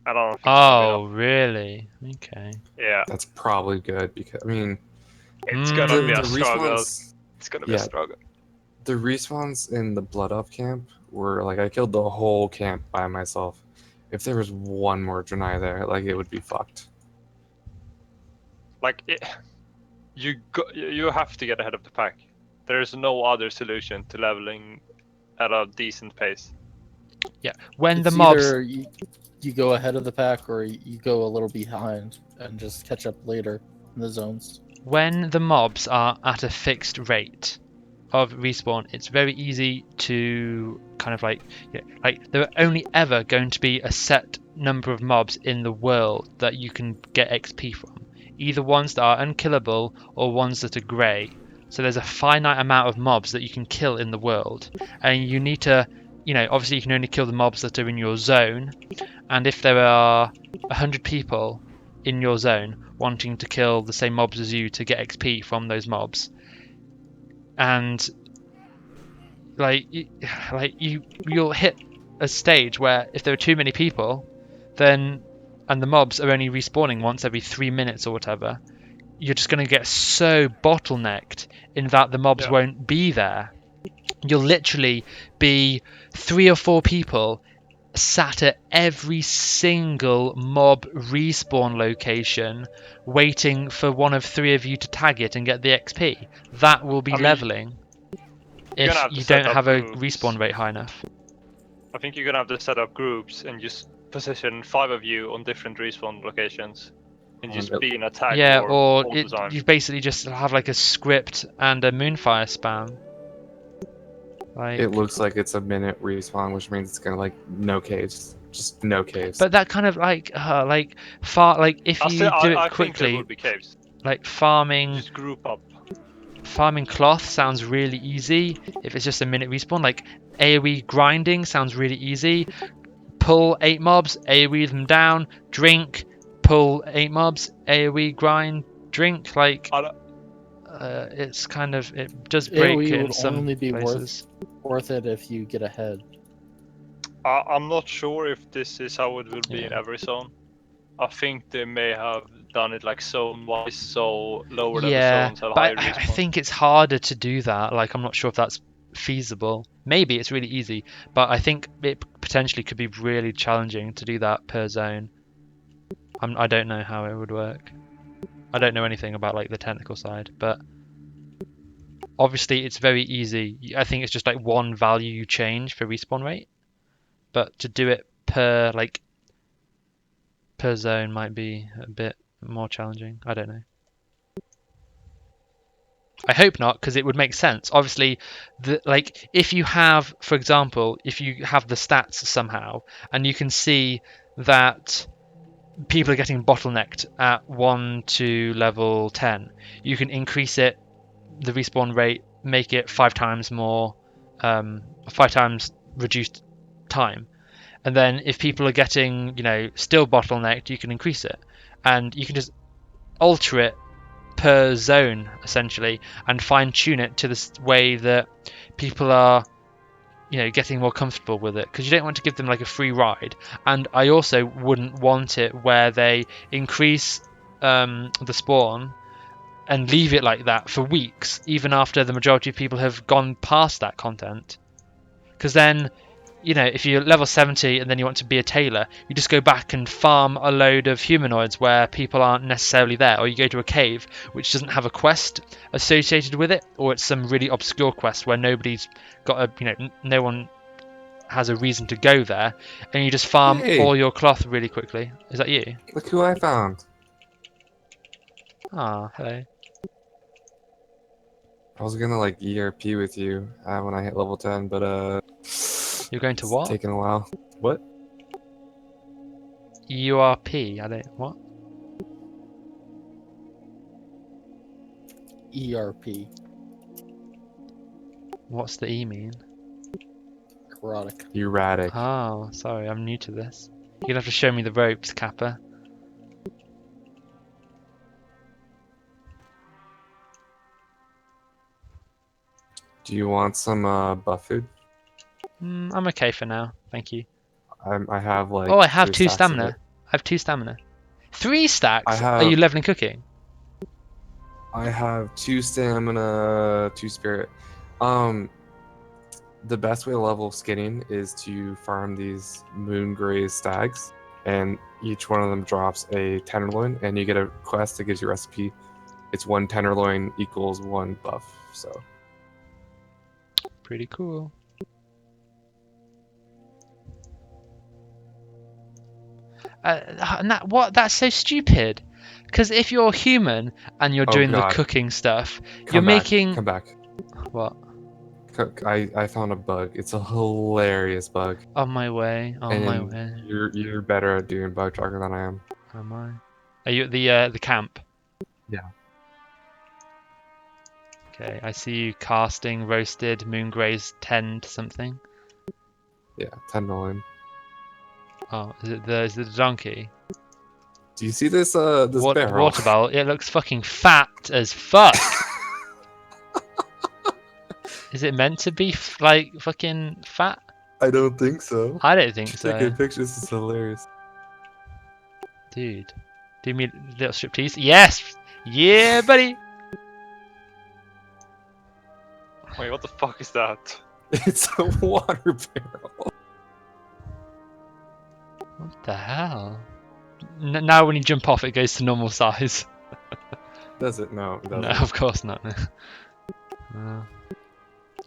I don't think it's gonna be Really? Okay. Yeah. That's probably good because I mean, It's gonna be the a struggle. respawns. It's gonna be a struggle. The respawns in the Blood Elf camp were like I killed the whole camp by myself. If there was one more Draenei there, like it would be fucked. Like you have to get ahead of the pack. There is no other solution to leveling at a decent pace. Yeah. When It's the mobs either you go ahead of the pack or you go a little behind and just catch up later in the zones. When the mobs are at a fixed rate of respawn, it's very easy to kind of like there are only ever going to be a set number of mobs in the world that you can get XP from. Either ones that are unkillable or ones that are grey. So there's a finite amount of mobs that you can kill in the world, and you need to, you know, obviously you can only kill the mobs that are in your zone, and if there are 100 people in your zone wanting to kill the same mobs as you to get XP from those mobs, and you'll hit a stage where if there are too many people, then and the mobs are only respawning once every 3 minutes or whatever, you're just going to get so bottlenecked in that the mobs won't be there. You'll literally be 3 or 4 people sat at every single mob respawn location waiting for one of 3 of you to tag it and get the XP. That will be leveling if you don't have a respawn rate high enough. I think you're gonna have to set up groups and just position 5 of you on different respawn locations and just be in attack Yeah, mode or all the time. you basically just have like a script and a Moonfire spam. It looks like it's a minute respawn, which means it's gonna like no caves, just no caves. But that kind of if you do it quickly, think there would be caves. like farming. Just group up. Farming cloth sounds really easy if it's just a minute respawn. Like AoE grinding sounds really easy. Pull 8 mobs, AoE them down, drink, pull 8 mobs, AoE grind, drink. Like it's kind of, it does break AoE in would some only be places. worth it if you get ahead. I'm not sure if this is how it will be in every zone. I think they may have done it like zone-wise, so lower level zones have higher but I respawn. think it's harder to do that. Like I'm not sure if that's feasible. Maybe it's really easy, but I think it potentially could be really challenging to do that per zone. I don't know how it would work. I don't know anything about like the technical side, but obviously it's very easy. I think it's just like one value you change for respawn rate, but to do it per zone might be a bit more challenging. I don't know. I hope not, because it would make sense. Obviously, if you have, for example, if you have the stats somehow, and you can see that people are getting bottlenecked at 1 to level 10, you can increase it, the respawn rate, make it 5 times more, 5 times reduced time. And then if people are getting, still bottlenecked, you can increase it. And you can just alter it per zone, essentially, and fine-tune it to the way that people are getting more comfortable with it, because you don't want to give them like a free ride. And I also wouldn't want it where they increase the spawn and leave it like that for weeks, even after the majority of people have gone past that content. Because then, if you're level 70 and then you want to be a tailor, you just go back and farm a load of humanoids where people aren't necessarily there, or you go to a cave which doesn't have a quest associated with it, or it's some really obscure quest where nobody's got no one has a reason to go there, and you just farm all your cloth really quickly. Is that you? Look who I found. Ah, hello. I was gonna like ERP with you when I hit level 10, but You're going to what? Taking a while. What? URP. I don't. What? ERP. What's the E mean? Erotic. Erratic. Oh, sorry, I'm new to this. You're gonna have to show me the ropes, Kappa. Do you want some buff food? I'm okay for now, thank you. I have like. Oh, I have 2 3 stacks of stamina. it. I have 2 stamina. 3 stacks? I have- Are you leveling cooking? I have 2 stamina, 2 spirit. The best way to level skinning is to farm these moon graze stags, and each one of them drops a tenderloin, and you get a quest that gives you a recipe. It's 1 tenderloin equals 1 buff. So. Pretty cool. That's so stupid. Because if you're human and you're doing the cooking stuff, you're making. Come back. What? I found a bug. It's a hilarious bug. On my way. On my way. You're better at doing bug tracker than I am. Am I? Are you at the camp? Yeah. Okay, I see you casting roasted moongraze 10 to something. Yeah, 10 million. Oh, is it the donkey? Do you see this this barrel? Water barrel? It looks fucking fat as fuck. Is it meant to be like fucking fat? I don't think so. I don't think so. Taking pictures is hilarious. Dude, do me a little striptease? Yes! Yeah, buddy! Wait, what the fuck is that? It's a water barrel. What the hell? Now when you jump off, it goes to normal size. Does it? No, it doesn't. No, of course not.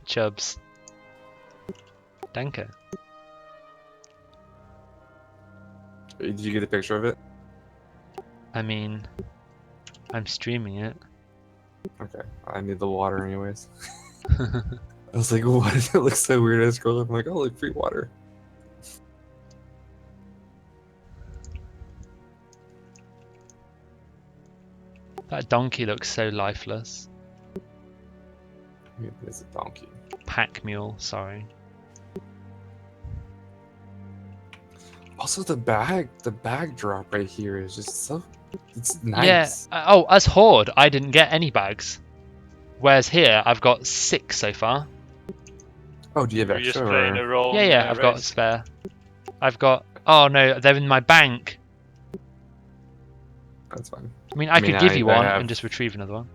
Chubs. Danke. Did you get a picture of it? I mean, I'm streaming it. Okay, I need the water anyways. I was like, why does it look so weird? I scrolled up, I'm like, oh, look, free water. That donkey looks so lifeless. It is a donkey. Pack mule, sorry. Also, the bag drop right here is just so, it's nice. Yeah. Oh, as Horde, I didn't get any bags. Whereas here, I've got 6 so far. Oh, do you have You're extra? just playing a role. Yeah, I've got a spare. I've got. Oh no, they're in my bank. That's fine. I mean, I could give you one and just retrieve another one.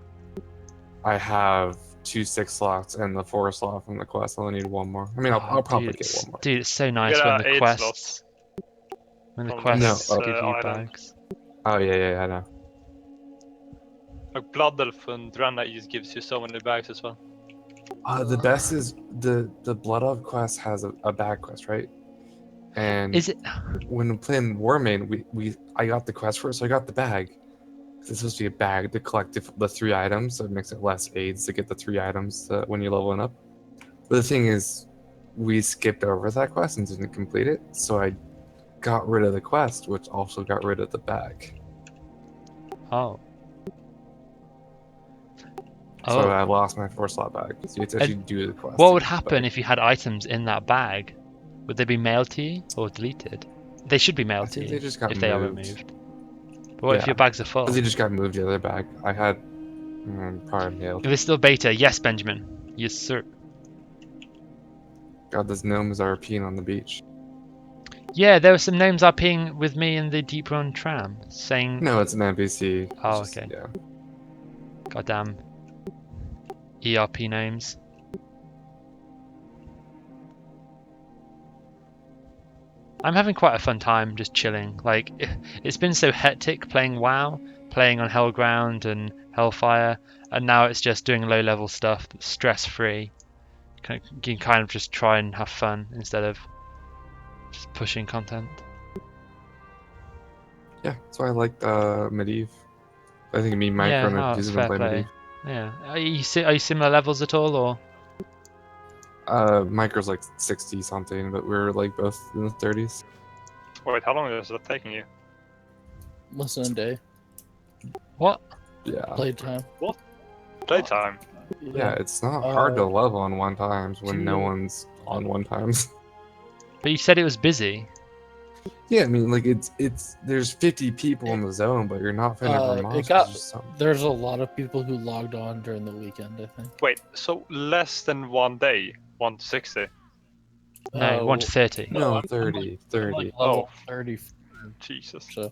I have 2 6 slots and the 4 slot from the quest. I only need 1 more. I mean, I'll probably get 1 more. Dude, it's so nice when the quests. When the quests give you bags. Oh yeah, I know. Like Blood Elf and Drana just gives you so many bags as well. The best is the Blood Elf quest has a bag quest, right? And is it when playing Warmane, I got the quest for it, so I got the bag. It's supposed to be a bag to collect the 3 items, so it makes it less aids to get the 3 items when you're leveling up. But the thing is, we skipped over that quest and didn't complete it, so I got rid of the quest, which also got rid of the bag. Oh. So I lost my 4 slot bag. So you have to actually do the quest. What would happen if you had items in that bag? Would they be mailed to you or deleted? They should be mailed to you they just got if they are moved. removed. But what if your bags are full? They just got moved to the other bag. I had probably mailed. If it's still beta, yes, Benjamin. Yes, sir. God, those gnomes are peeing on the beach. Yeah, there were some gnomes RPing with me in the Deep Run tram, saying... No, it's an NPC. Oh, It's just, okay. Yeah. Goddamn ERP names. I'm having quite a fun time just chilling. Like, it's been so hectic playing WoW, playing on Hellground and Hellfire, and now it's just doing low-level stuff that's stress-free. You can kind of just try and have fun instead of just pushing content. Yeah, that's why I like Medivh. I think me, Micro, Yeah, and no, Abuse it's have been fair playing play. Yeah, are you similar levels at all, or? Medivh. Micro's like 60 something, but we're like both in the 30s. Wait, how long is that taking you? Less than a day. What? Yeah. Playtime. What? Playtime? Yeah, it's not hard to level on 1 times when no one's on 1 times. But you said it was busy. Yeah, I mean, like it's there's 50 people in the zone, but you're not finna for monsters. There's a lot of people who logged on during the weekend, I think. Wait, so less than 1 day? 1 to 60? No, 1 to 30. No, 30. I'm like level 30. 30. Jesus. So.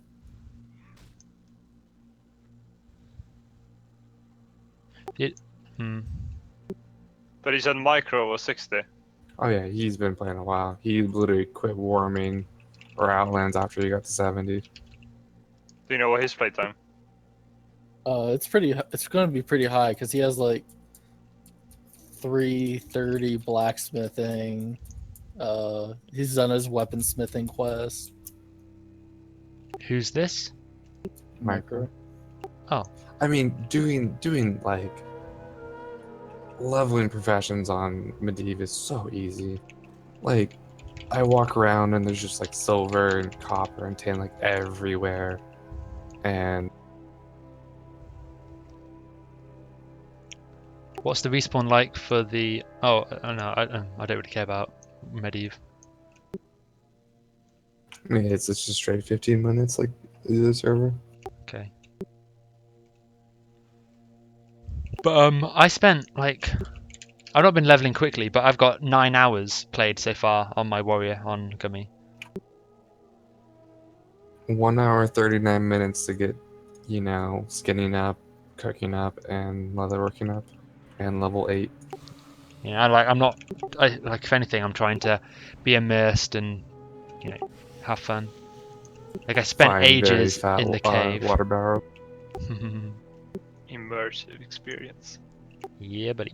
But he said Micro was 60. Oh yeah, he's been playing a while. He literally quit Warming or Outlands after he got to 70. Do you know what his playtime? It's going to be pretty high because he has like 330 blacksmithing. He's done his weaponsmithing quest. Who's this? Micro. Oh. I mean, doing like leveling professions on Medivh is so easy. Like, I walk around and there's just like silver and copper and tin like everywhere, and What's the respawn like for the? Oh no, I don't really care about Medivh. I mean, it's just straight 15 minutes like the server. Okay. But I spent like, I've not been leveling quickly, but I've got 9 hours played so far on my warrior on Gummy. 1 hour 39 minutes to get, you know, skinning up, cooking up, and leatherworking up, and level 8. Yeah, I'm not. Like if anything, I'm trying to be immersed and, you know, have fun. Like I spent ages in the cave. Water barrel. Immersive experience. Yeah, buddy.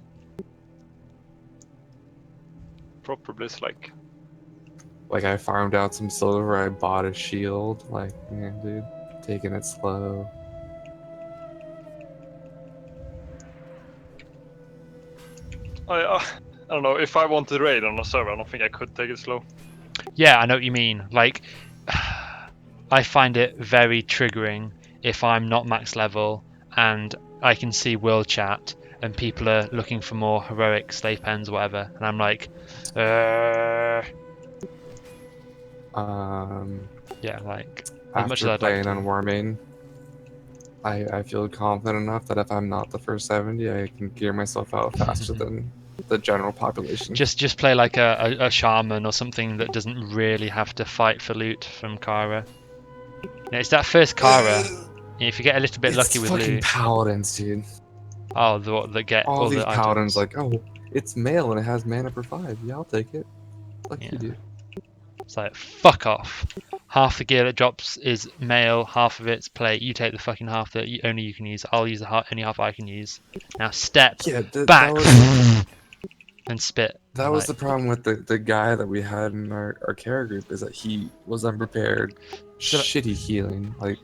Proper bliss like. Like, I farmed out some silver, I bought a shield. Like, man, dude, taking it slow. I don't know, if I want to raid on a server, I don't think I could take it slow. Yeah, I know what you mean. Like, I find it very triggering if I'm not max level and I can see world chat and people are looking for more heroic slave pens or whatever, and I'm like, yeah, like, as much as After I'd playing like on Warming, I feel confident enough that if I'm not the first 70, I can gear myself out faster than the general population. Just play like a shaman or something that doesn't really have to fight for loot from Kara. Yeah, it's that first Kara. If you get a little bit lucky with fucking loot. paladins, dude. Oh, that get all these the paladins items. like, oh, it's male and it has mana per 5. Yeah, I'll take it. Fuck you, dude. It's like, fuck off. Half the gear that drops is male, half of it's play. You take the fucking half that only you can use. I'll use the only half I can use. Now step back and spit. That was the problem with the guy that we had in our care group, is that he was unprepared. Shitty healing. Like,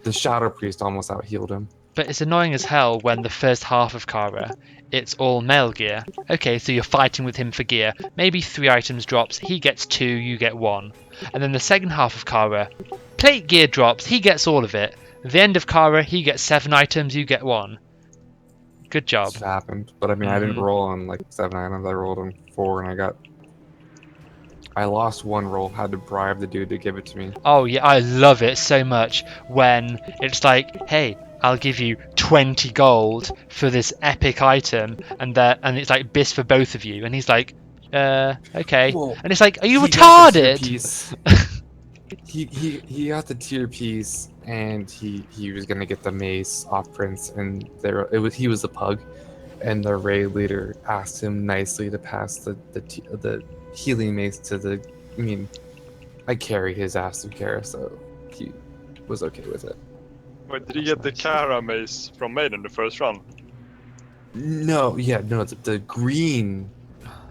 the Shadow Priest almost out-healed him. But it's annoying as hell when the first half of Kara, it's all male gear. Okay, so you're fighting with him for gear. Maybe 3 items drops, he gets 2, you get 1. And then the second half of Kara, plate gear drops, he gets all of it. The end of Kara, he gets 7 items, you get 1. Good job. It happened. But I mean, I didn't roll on like 7 items, I rolled on 4 and I lost 1 roll, had to bribe the dude to give it to me. Oh yeah, I love it so much when it's like, hey, I'll give you 20 gold for this epic item, and it's like bis for both of you, and he's like, Okay. Well, And it's like, are you he got the tier retarded? piece. he got the tier piece, and he was gonna get the mace off Prince, and he was a pug, and the raid leader asked him nicely to pass the healing mace to the. I mean, I carried his ass to Kara, so he was okay with it. Wait, did you get the Kara mace from Maiden the first run? No, yeah, no, the green.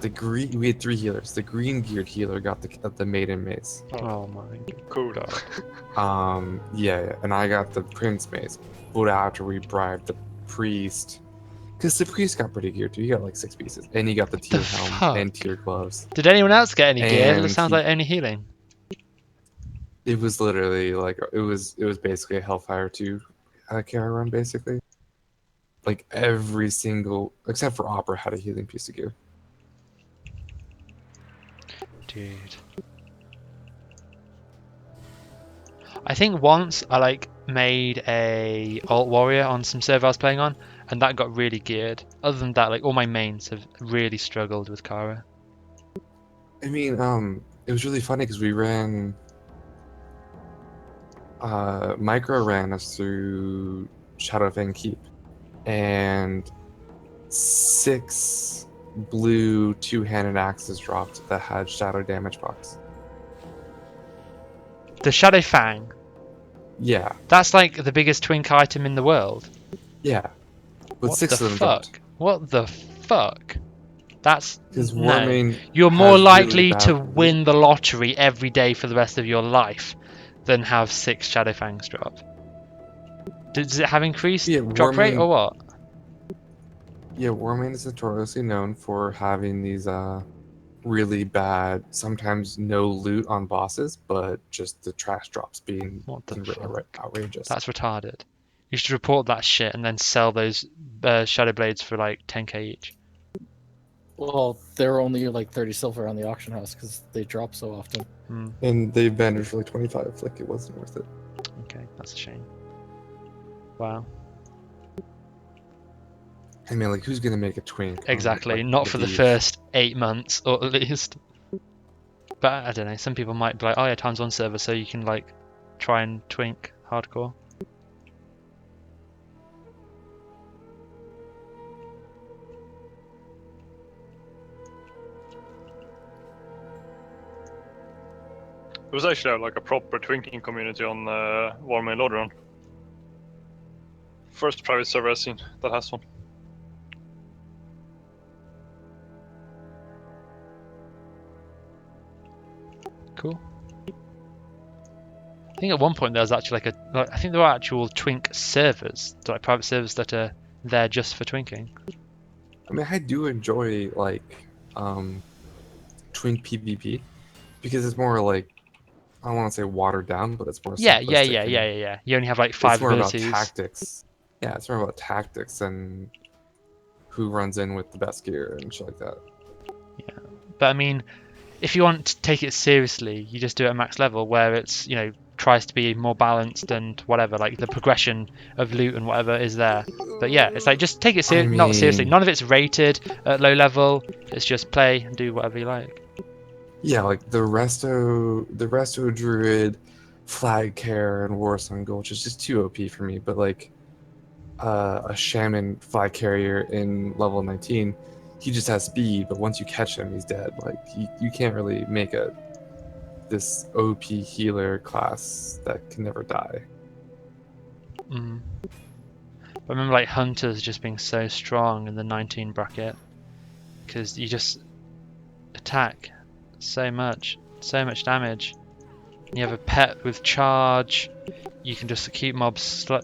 We had 3 healers. The green geared healer got the maiden mace. Oh my Cool. God. Yeah, and I got the prince mace. But after we bribed the priest, because the priest got pretty geared too. He got like 6 pieces, and he got the tier helm fuck? and tier gloves. Did anyone else get any gear? It And sounds like only healing. It was literally like it was basically a Hellfire 2 Kara run basically. Like every single except for Opera had a healing piece of gear. Dude. I think once I like made a alt warrior on some server I was playing on, and that got really geared. Other than that, like all my mains have really struggled with Kara. I mean, it was really funny because we ran Micro ran us through Shadowfang Keep, and 6 blue 2-handed axes dropped that had shadow damage box. The Shadow Fang. Yeah. That's like the biggest twink item in the world. Yeah. But What 6 the of them fuck? dropped. What the fuck? That's Because no. Warmane You're more has likely really to bad win the lottery every day for the rest of your life than have 6 Shadow Fangs drop. Does it have increased drop rate or what? Yeah, Warmane is notoriously known for having these really bad, sometimes no loot on bosses, but just the trash drops being outrageous. That's retarded. You should report that shit and then sell those Shadow Blades for like 10k each. Well, they're only like 30 silver on the auction house because they drop so often. And they vanished for like 25, like it wasn't worth it. Okay, that's a shame. Wow. I mean, like, who's gonna make a twink? Exactly, like, not for the Medivh? first 8 months, or at least. But I don't know, some people might be like, oh yeah, times 1 server, so you can like try and twink hardcore. There was actually like a proper twinking community on Warmane Lordaeron. First private server I've seen that has one. Cool. I think at one point there was actually I think there were actual twink servers, like private servers that are there just for twinking. I mean, I do enjoy like twink PvP because it's more like, I don't want to say watered down, but it's more Yeah. simplistic and You only have like 5 it's more abilities. about tactics. Yeah, it's more about tactics and who runs in with the best gear and shit like that. Yeah, but I mean, if you want to take it seriously, you just do it at max level, where it's, you know, tries to be more balanced and whatever, like the progression of loot and whatever is there. But yeah, it's like just take it not seriously. None of it's rated at low level. It's just play and do whatever you like. Yeah, like the Resto Druid, Flag Care, and Warsong Gulch is just too OP for me. But like a Shaman Flag Carrier in level 19, he just has speed, but once you catch him, he's dead. Like you can't really make this OP healer class that can never die. I remember like Hunters just being so strong in the 19 bracket because you just attack so much damage. You have a pet with charge. You can just keep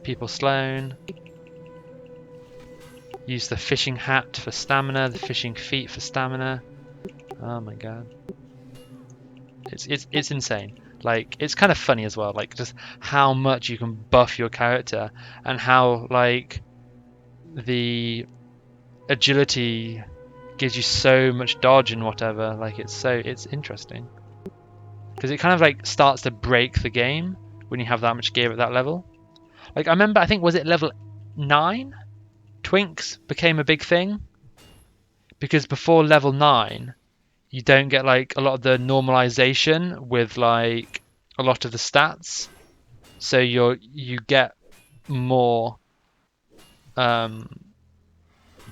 people slown. Use the fishing hat for stamina, the fishing feet for stamina. Oh my god, it's insane. Like, it's kind of funny as well, like just how much you can buff your character and how like the agility gives you so much dodge and whatever. Like, it's interesting because it kind of like starts to break the game when you have that much gear at that level. Like, I remember, I think, was it level 9? Twinks became a big thing because before level 9 you don't get like a lot of the normalization with like a lot of the stats, so you get more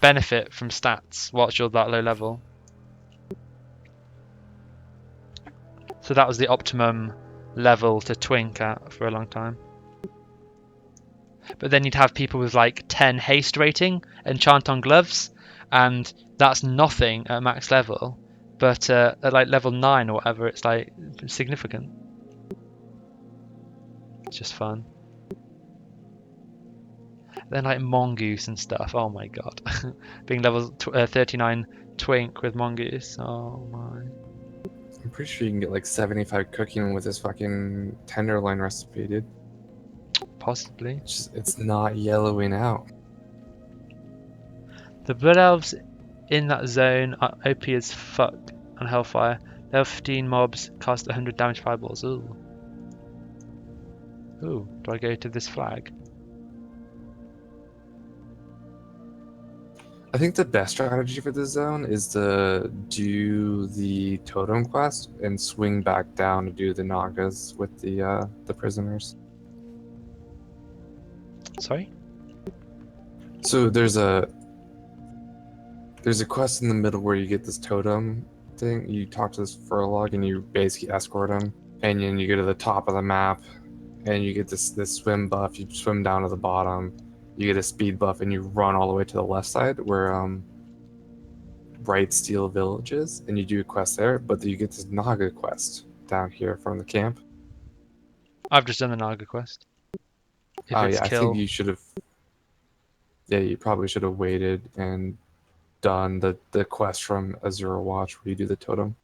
benefit from stats whilst you're that low level. So that was the optimum level to twink at for a long time. But then you'd have people with like 10 haste rating, enchant on gloves, and that's nothing at max level. But at like level 9 or whatever, it's like significant. It's just fun. Then like mongoose and stuff. Oh my god, being level 39 twink with mongoose. Oh my. I'm pretty sure you can get like 75 cooking with this fucking tenderloin recipe, dude. Possibly. It's not yellowing out. The blood elves in that zone are OP as fuck on Hellfire. Level 15 mobs cast 100 damage fireballs. Ooh. Ooh, do I go to this flag? I think the best strategy for this zone is to do the totem quest and swing back down to do the Nagas with the prisoners. Sorry? So there's a quest in the middle where you get this totem thing. You talk to this Furlog and you basically escort him, and then you go to the top of the map, and you get this swim buff. You swim down to the bottom. You get a speed buff, and you run all the way to the left side where Bright Steel Village is, and you do a quest there. But you get this Naga quest down here from the camp. I've just done the Naga quest. If Oh it's yeah, I kill. think you should have. Yeah, you probably should have waited and done the quest from Azure Watch where you do the totem.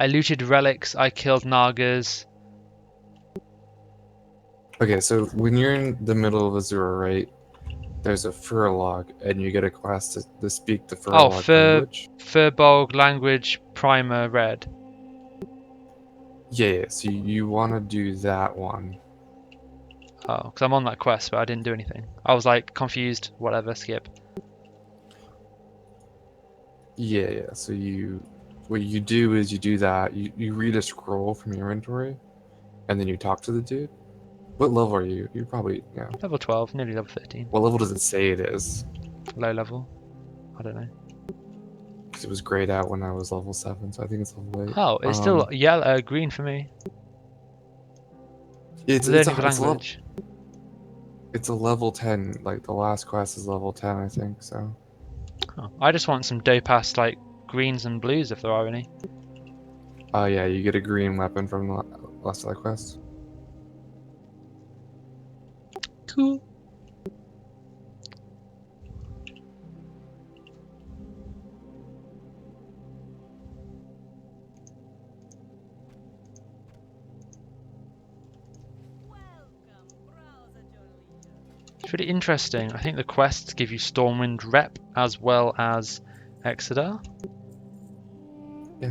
I looted relics, I killed Nagas. Okay, so when you're in the middle of Azure, right, there's a Furlog, and you get a quest to speak the Furlog language. Furbolg language primer red. Yeah, so you want to do that one. Oh, because I'm on that quest, but I didn't do anything. I was like confused, whatever, skip. Yeah, so what you do is you do that, you read a scroll from your inventory, and then you talk to the dude. What level are you? You're probably, yeah. Level 12, nearly level 13. What level does it say it is? Low level. I don't know. Because it was grayed out when I was level 7, so I think it's level 8. Oh, it's still yellow, green for me. It's a level 10, like the last quest is level 10, I think, so. Oh, I just want some dope ass like greens and blues if there are any. Oh yeah, you get a green weapon from the last of the quest. Cool. It's really interesting. I think the quests give you Stormwind rep as well as Exodar. Yeah.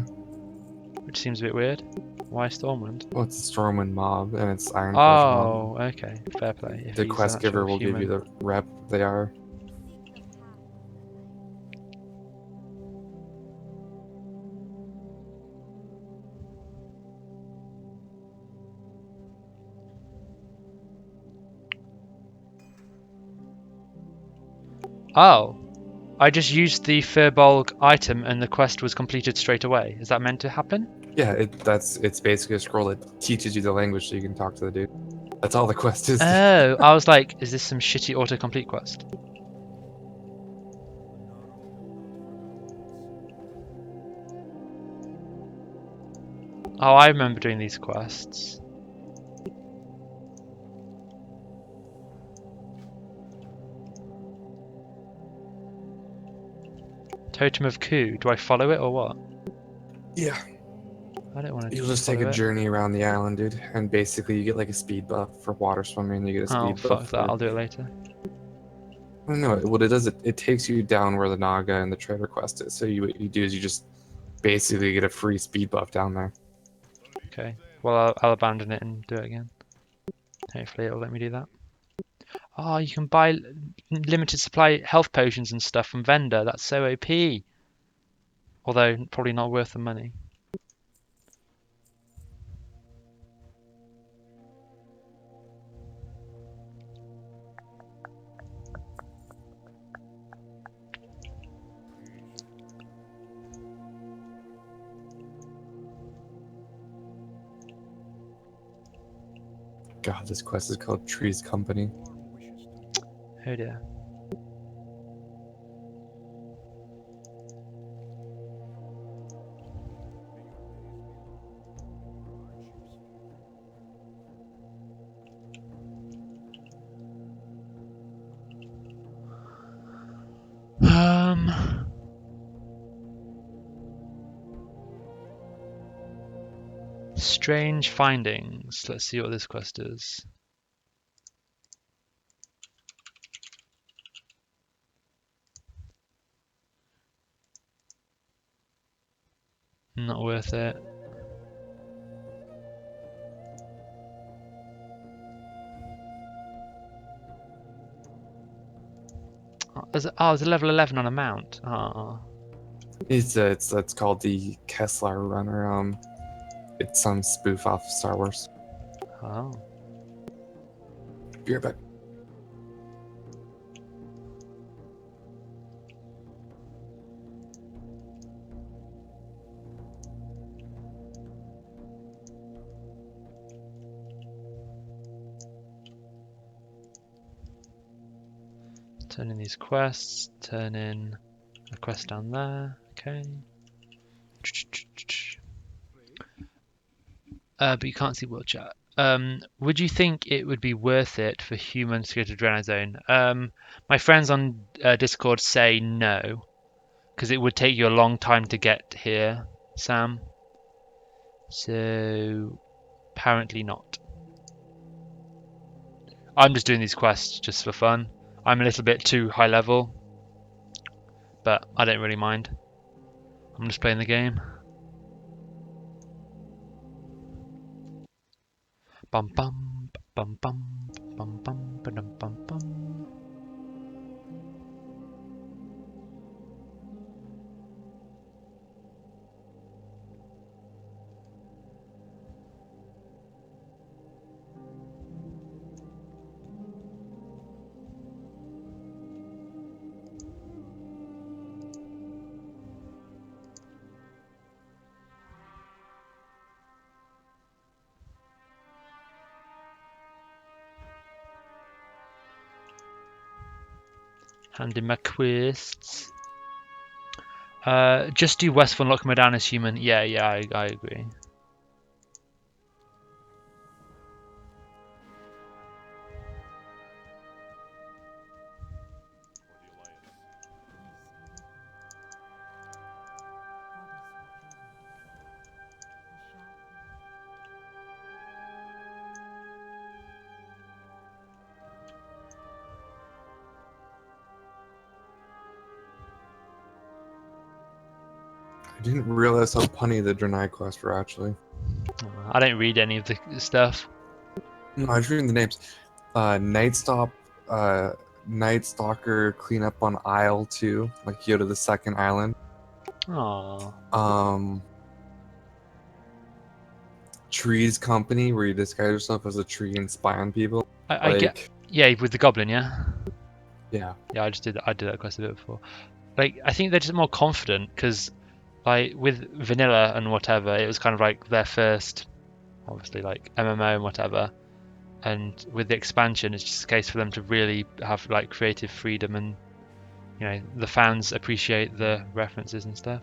Which seems a bit weird. Why Stormwind? Well, it's a Stormwind mob, and it's Ironforge mob. mob. Okay. Fair play. If The he's quest an giver actual will give you human. the rep they are. Oh. I just used the Furbolg item and the quest was completed straight away. Is that meant to happen? Yeah, it's basically a scroll that teaches you the language so you can talk to the dude. That's all the quest is. Oh, I was like, is this some shitty autocomplete quest? Oh, I remember doing these quests. Totem of Coup. Do I follow it or what? Yeah. I don't want to. You'll just take a journey around the island, dude, and basically you get like a speed buff for water swimming. You get a Oh speed fuck buff. that! I'll do it later. I don't know. What it does, it takes you down where the Naga and the Trader quest is. So what you do is you just basically get a free speed buff down there. Okay. Well, I'll abandon it and do it again. Hopefully it'll let me do that. Oh, you can buy limited supply health potions and stuff from vendor. That's so OP. Although probably not worth the money. God, this quest is called Trees Company. Oh dear. Strange findings. Let's see what this quest is. Not worth it. Oh, there's a level 11 on a mount. Oh. It's called the Kessler Runner. It's some spoof off Star Wars. Oh. Be right back. Turn in these quests. Turn in a quest down there. Okay. But you can't see world chat. Would you think it would be worth it for humans to go to Draenei Zone? My friends on Discord say no, because it would take you a long time to get here, Sam. So apparently not. I'm just doing these quests just for fun. I'm a little bit too high level, but I don't really mind. I'm just playing the game. Bum bum bum bum bum bum bum bum bum. Handing my quests. Just do West Unlock Modan as human. Yeah, I agree. I didn't realize how punny the Draenei quests were actually. I don't read any of the stuff. No, I was reading the names. Night Stalker cleanup on Isle 2, like you go to the second island. Aww. Trees Company, where you disguise yourself as a tree and spy on people. I get, yeah, with the goblin, yeah. Yeah. Yeah, I did that quest a bit before. Like, I think they're just more confident because, like, with vanilla and whatever, it was kind of like their first, obviously, like MMO and whatever. And with the expansion, it's just a case for them to really have like creative freedom, and you know, the fans appreciate the references and stuff.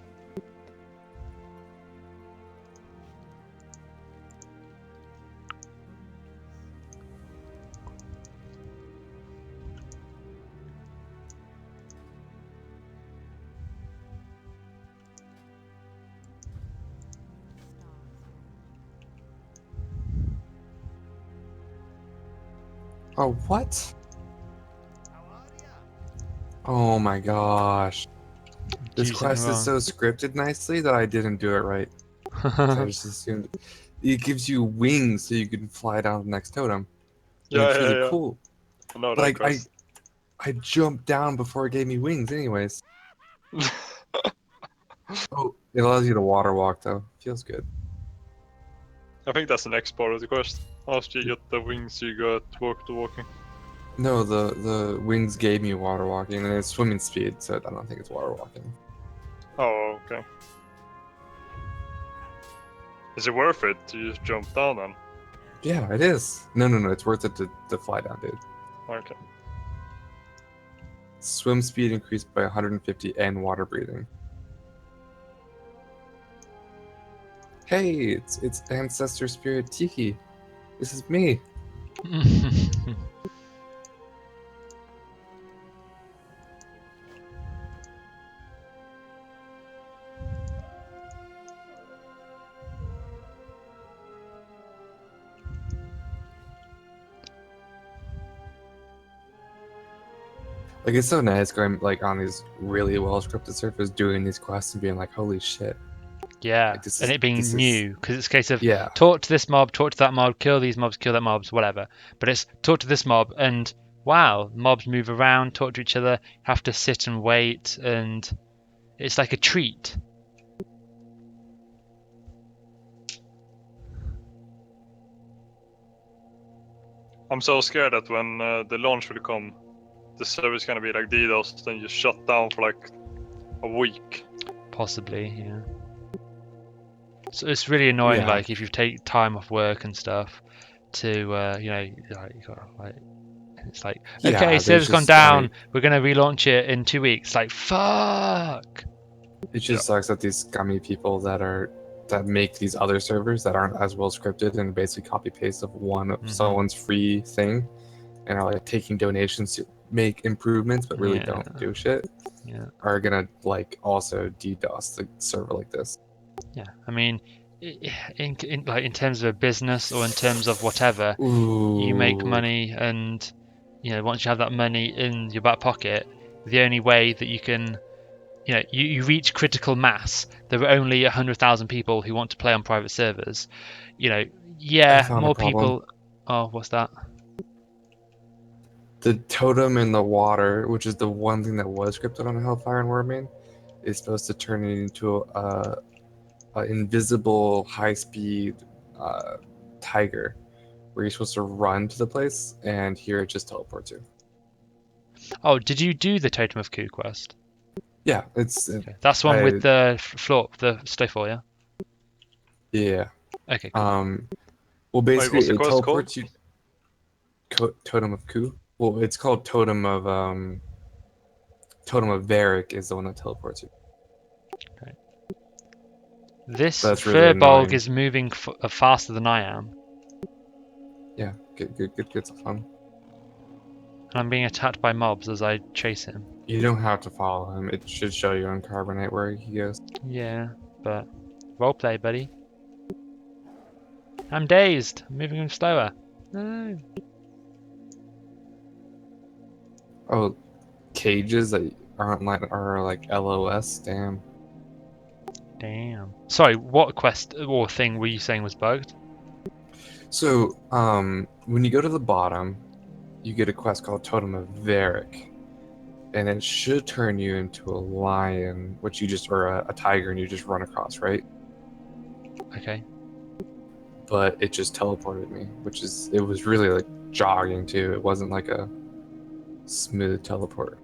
Oh, what? Oh my gosh. This quest is so scripted nicely that I didn't do it right. So I just assumed it gives you wings so you can fly down to the next totem. And Yeah, it's really yeah. cool. I know But that quest. I jumped down before it gave me wings, anyways. Oh, it allows you to water walk though. Feels good. I think that's the next part of the quest. After you get the wings, you got walk to walking. No, the wings gave me water walking, and it's swimming speed, so I don't think it's water walking. Oh, okay. Is it worth it to just jump down then? Yeah, it is. No, it's worth it to fly down, dude. Okay. Swim speed increased by 150 and water breathing. Hey, it's ancestor spirit Tiki. This is me. Like, it's so nice going like on these really well scripted servers, doing these quests and being like, holy shit. Yeah, Like, and it being new, because it's a case of yeah. talk to this mob, talk to that mob, kill these mobs, kill that mobs, whatever. But it's talk to this mob, and wow, mobs move around, talk to each other, have to sit and wait, and it's like a treat. I'm so scared that when the launch will come, the server's gonna be like DDoS, then you shut down for like a week. Possibly, yeah. So it's really annoying, Yeah. like if you take time off work and stuff to, it's like, Yeah, okay, there's server's gone just, down, like- we're gonna relaunch it in 2 weeks. Like, fuck. It just sucks that these Gummy people that make these other servers that aren't as well scripted and basically copy paste of one of someone's free thing, and are like taking donations to make improvements but really don't do shit. Yeah. Are gonna like also DDoS the server like this. Yeah, I mean, in terms of a business or in terms of whatever, you make Ooh. money, and once you have that money in your back pocket, the only way that you can, you reach critical mass. There are only 100,000 people who want to play on private servers. I Yeah, found a more problem. people. Oh, what's that? The totem in the water, which is the one thing that was scripted on Hellfire and Worming, is supposed to turn it into a invisible high-speed tiger, where you're supposed to run to the place, and here it just teleports you. Oh, did you do the Totem of Ku quest? Yeah, it's. That's one with the floor, the Stowfall, yeah. Yeah. Okay. Cool. Well, basically, what's the it quest teleports you. Totem of Ku. Well, it's called Totem of Varric is the one that teleports you. Okay. This That's really Furbolg annoying. is moving faster than I am. Yeah, good stuff fun. And I'm being attacked by mobs as I chase him. You don't have to follow him. It should show you on Carbonite where he goes. Yeah, but roleplay, buddy. I'm dazed. I'm moving him slower. No. Oh, cages that aren't are like LOS. Damn. Damn. Sorry, what quest or thing were you saying was bugged? So, when you go to the bottom, you get a quest called Totem of Varric, and it should turn you into a lion, which you just, or a tiger, and you just run across, right? Okay. But it just teleported me, it was really like jogging too. It wasn't like a smooth teleport.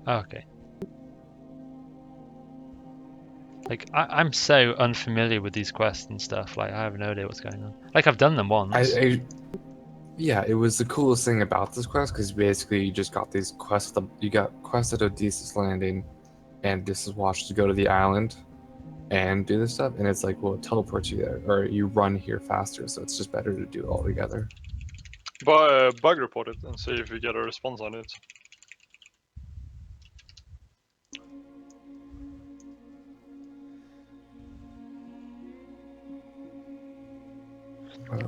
Okay. Like, I'm so unfamiliar with these quests and stuff. Like, I have no idea what's going on. Like, I've done them once. Yeah, it was the coolest thing about this quest, because basically you just got these quests. You got quests at Odysseus Landing and Odysseus Watch to go to the island and do this stuff, and it's like, well, it teleports you there, or you run here faster, so it's just better to do it all together. But bug report it and see if you get a response on it.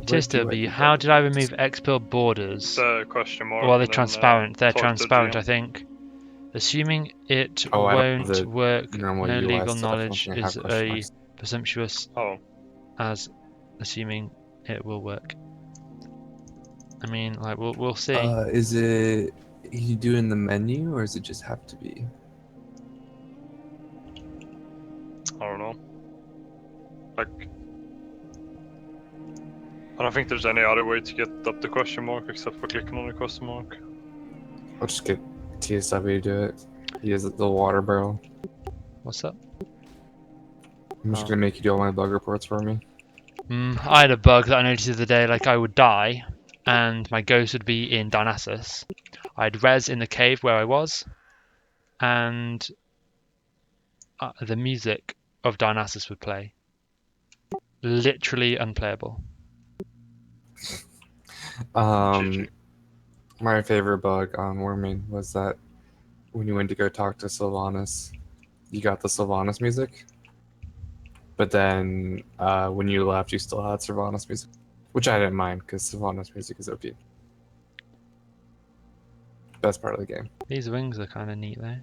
Just to be, how did I remove export borders? The question mark. Well, they're and then, transparent. They're talk to transparent, GM. I think. Assuming it Oh, I don't won't have the work, normal no UI legal stuff. I don't knowledge think I have is question a marks. presumptuous Oh. as assuming it will work. I mean, like we'll see. Is it you do in the menu, or does it just have to be? I don't know. Like, I don't think there's any other way to get up the question mark except for clicking on the question mark. I'll just get TSW to do it. He has the water barrel. What's up? I'm just Oh. gonna make you do all my bug reports for me. I had a bug that I noticed the other day. Like I would die, and my ghost would be in Dionysus. I'd res in the cave where I was, and the music of Dionysus would play. Literally unplayable. My favorite bug on Worming was that when you went to go talk to Sylvanas, you got the Sylvanas music, but then when you left, you still had Sylvanas music, which I didn't mind because Sylvanas music is OP. Best part of the game. These wings are kind of neat though.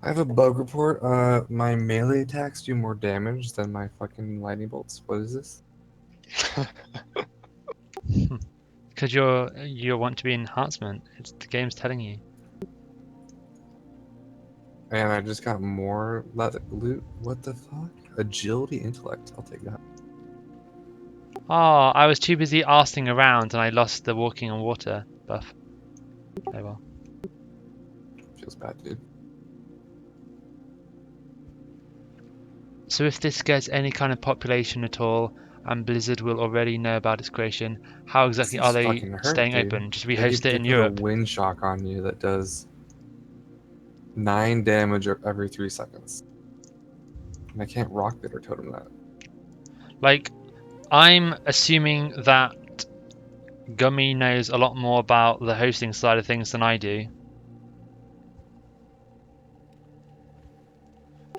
I have a bug report. My melee attacks do more damage than my fucking lightning bolts. What is this? Because you want to be enhancement. The game's telling you. And I just got more loot. What the fuck? Agility, intellect. I'll take that. Oh, I was too busy arsing around and I lost the walking on water buff. Oh well. Feels bad, dude. So if this gets any kind of population at all, and Blizzard will already know about its creation, how exactly are they staying open? Just rehost it in Europe? A wind shock on you that does 9 damage every 3 seconds. And I can't rocket or totem that. Like, I'm assuming that Gummy knows a lot more about the hosting side of things than I do.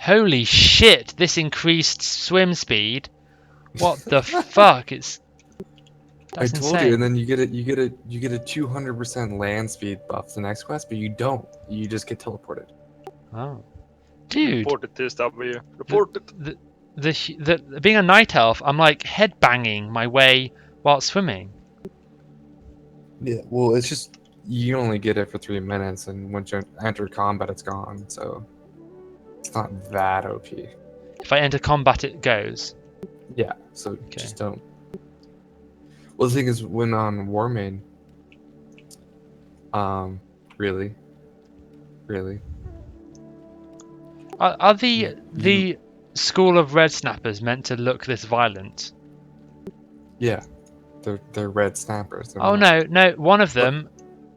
Holy shit, this increased swim speed. What the fuck? That's I told insane. you, and then you get a 200% land speed buff the next quest, but you don't. You just get teleported. Oh. Dude. Report it to SW. Report it. The being a night elf, I'm like headbanging my way while swimming. Yeah, well, it's just you only get it for 3 minutes, and once you enter combat, it's gone. So it's not that OP. If I enter combat, it goes. Yeah, so just don't. Well, the thing is, when on Warmane, really. Are the school of red snappers meant to look this violent? Yeah, they're red snappers. Oh no, one of them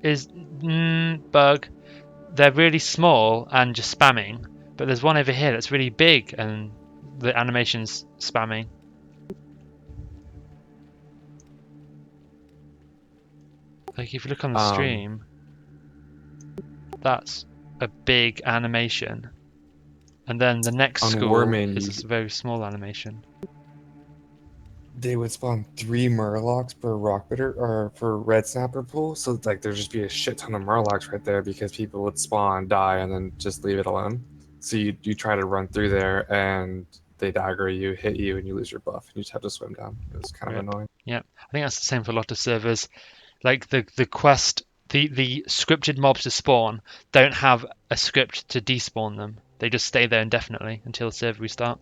is bug. They're really small and just spamming, but there's one over here that's really big and the animation's spamming. Like if you look on the stream, that's a big animation. And then the next school is a very small animation. They would spawn 3 Murlocs per rockbitter or per red snapper pool, so like there'd just be a shit ton of Murlocs right there because people would spawn, die, and then just leave it alone. So you try to run through there and they dagger you, hit you, and you lose your buff. You just have to swim down. It was kind of annoying. Yeah, I think that's the same for a lot of servers. Like the quest, the scripted mobs to spawn don't have a script to despawn them. They just stay there indefinitely until the server restart.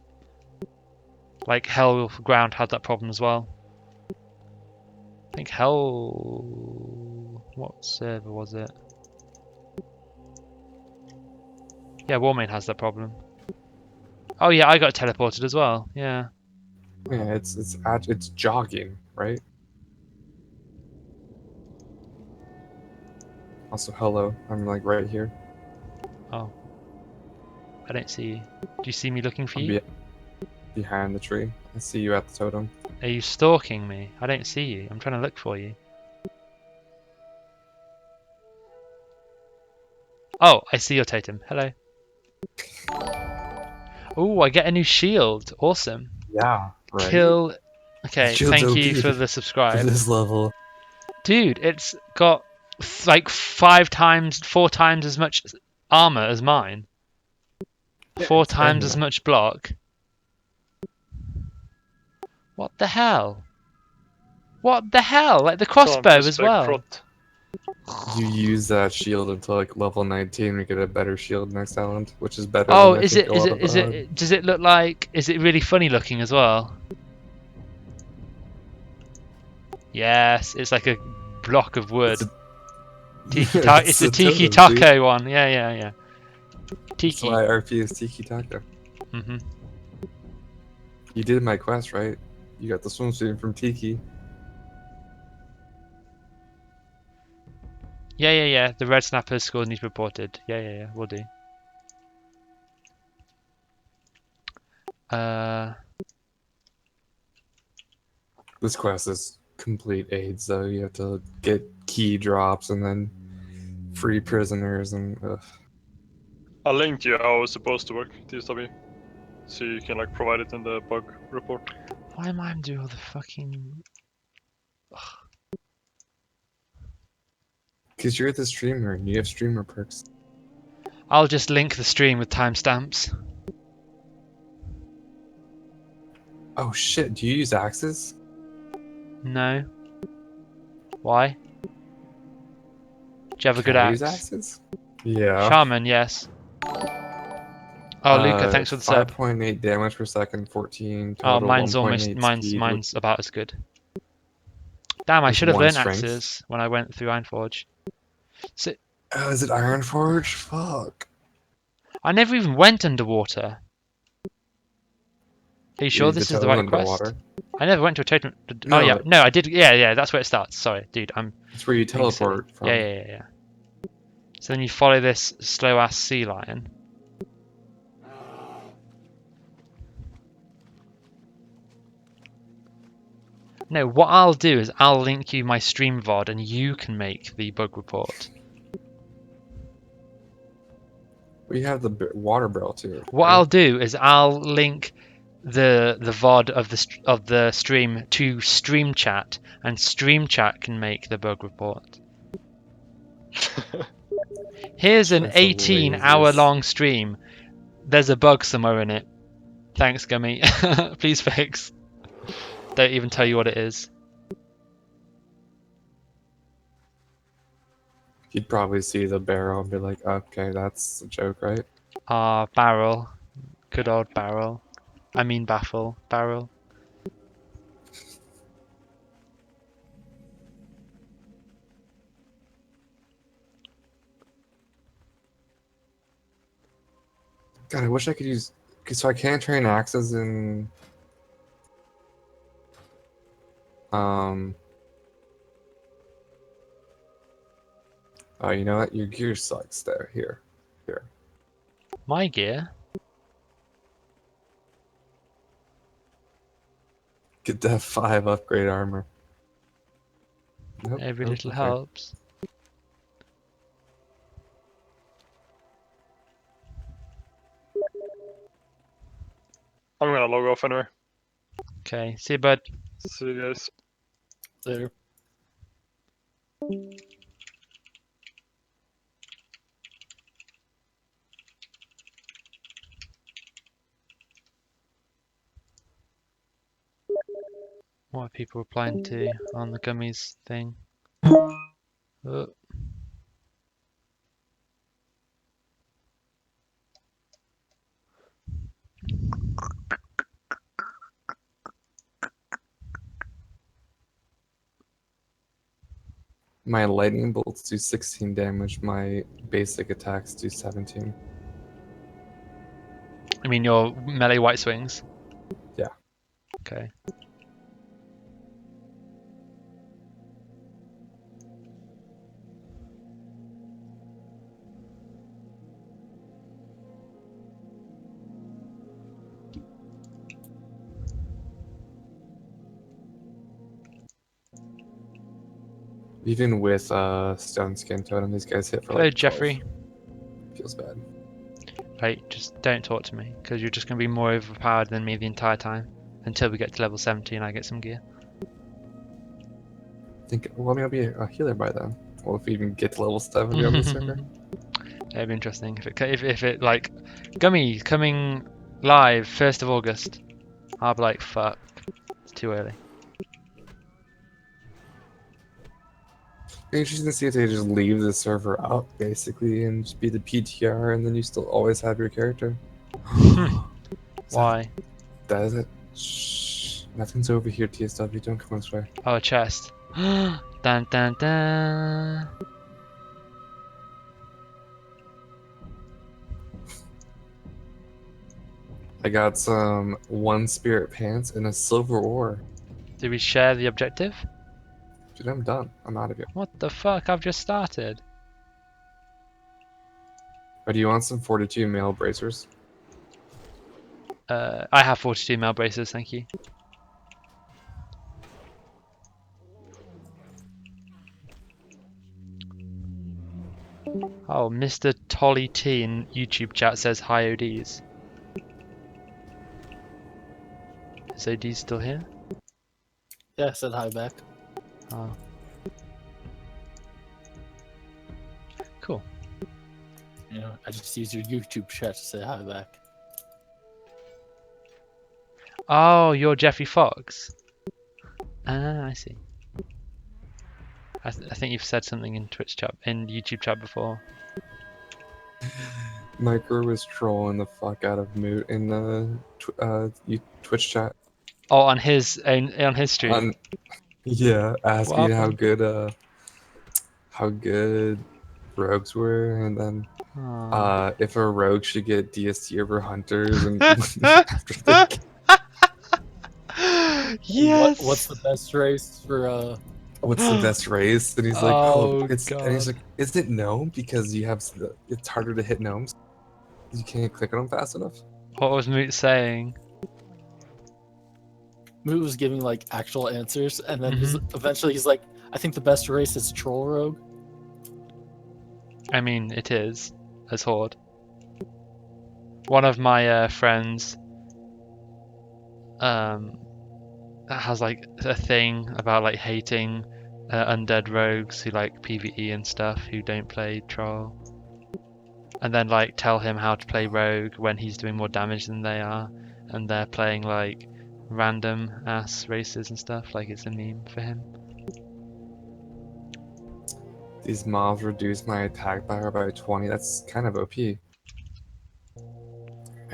Like Hellground had that problem as well. I think what server was it? Yeah, Warmane has that problem. Oh yeah, I got teleported as well. Yeah. Yeah, it's jogging, right? Also, hello. I'm like right here. Oh. I don't see you. Do you see me looking for you? Behind the tree. I see you at the totem. Are you stalking me? I don't see you. I'm trying to look for you. Oh, I see your totem. Hello. Oh, I get a new shield. Awesome. Yeah, right. Kill. Okay, Shield's thank you OP for the subscribe. For this level. Dude, it's got like 4 times as much armor as mine. Yeah, 4 times as much block. What the hell? What the hell? Like the crossbow as well. You use that shield until like level 19 to get a better shield next island, which is better Oh, than I think a lot of, does it look like, is it really funny looking as well? Yes, it's like a block of wood. It's the Tiki Taco one. Yeah. Tiki. That's why RP is Tiki Taco. You did my quest, right? You got the swimsuit from Tiki. Yeah. The red snapper score needs reported. Yeah. We'll do. This quest is complete AIDS, though. You have to get key drops and then free prisoners and. I'll link you how it's supposed to work, TSW. So you can like provide it in the bug report. Why am I doing all the fucking? Because you're the streamer and you have streamer perks. I'll just link the stream with timestamps. Oh shit! Do you use axes? No. Why? Do you have a good Can I axe? use axes? Yeah. Shaman, yes. Oh, Luca, thanks for the sub. 5.8 damage per second, 14 Oh, total. mine's 1.8 almost speed mine's about as good. Damn, I with should have 1 learned strength. axes when I went through Ironforge. So, Oh, is it Ironforge? Fuck. I never even went underwater. Are you sure this is the right quest? I never went to a totem. No. Oh yeah, no, I did. Yeah, that's where it starts. Sorry, dude, It's where you teleport from. Yeah. So then you follow this slow ass sea lion. No, what I'll do is I'll link you my stream VOD and you can make the bug report. We have the water barrel too. What I'll do is I'll link the VOD of the stream to Stream Chat, and Stream Chat can make the bug report. Here's an 18-hour-long stream. There's a bug somewhere in it. Thanks, Gummy. Please fix. Don't even tell you what it is. You'd probably see the barrel and be like, okay, that's a joke, right? Barrel. Good old barrel. I mean baffle. Barrel. God, I wish I could use... So I can't train axes in... Oh, you know what? Your gear sucks there. Here. My gear? Get that 5 upgrade armor. Nope, Every little okay. helps. I'm gonna log off anyway. Okay, see you, bud. See you guys. Later. What are people replying to on the Gummies thing? My lightning bolts do 16 damage, my basic attacks do 17. I mean your melee white swings? Yeah. Okay. Even with stone skin totem, these guys hit for Hello, like 12. Jeffrey. Feels bad. Right, just don't talk to me, because you're just going to be more overpowered than me the entire time, until we get to level 70 and I get some gear. Well, maybe I'll be a healer by then. Well, if we even get to level 70 on this server. It'd be interesting if it like Gummy coming live 1st of August. I'll be like, fuck, too early. Interesting to see if they just leave the server up basically and just be the PTR, and then you still always have your character. Why? That is it. Shh. Nothing's over here, TSW. Don't come this way. Oh, a chest. Dun dun dun. I got some 1 spirit pants and a silver ore. Did we share the objective? Dude, I'm done. I'm out of here. What the fuck? I've just started. Or do you want some 42 male bracers? I have 42 mail braces, thank you. Oh, Mr. Tolly T in YouTube chat says hi ODs. Is ODs still here? Yeah, I said hi back. Oh. Cool. You know, I just use your YouTube chat to say hi back. Oh, you're Jeffrey Fox. Ah, I see. I think you've said something in Twitch chat, in YouTube chat before. Micro was trolling the fuck out of Moot in the Twitch chat. Oh, on his stream. Yeah, asking What how happened? good rogues were, and then Aw. if a rogue should get DST over hunters, and after they Yes. What's the best race for what's the best race? And he's like, Oh, and he's God. like, is it gnome because you have it's harder to hit gnomes? You can't click on them fast enough. What was Moot saying? Moot was giving like actual answers, and then eventually he's like, I think the best race is Troll Rogue. I mean, it is, as Horde. One of my friends has like a thing about like hating undead rogues who like PvE and stuff, who don't play Troll. And then like tell him how to play rogue when he's doing more damage than they are, and they're playing like random ass races and stuff. Like it's a meme for him. These mobs reduce my attack power by 20. That's kind of OP. I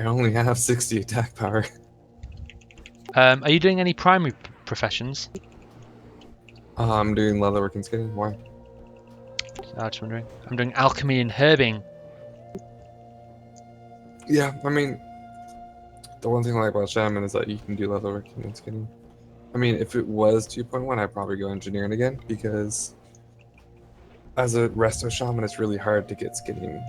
only have 60 attack power. Are you doing any primary professions? I'm doing leatherwork and skinning. Why? I was just wondering. I'm doing alchemy and herbing. Yeah, I mean, the one thing I like about Shaman is that you can do leatherworking and skinning. I mean, if it was 2.1, I'd probably go engineering again, because as a resto shaman, it's really hard to get skinning.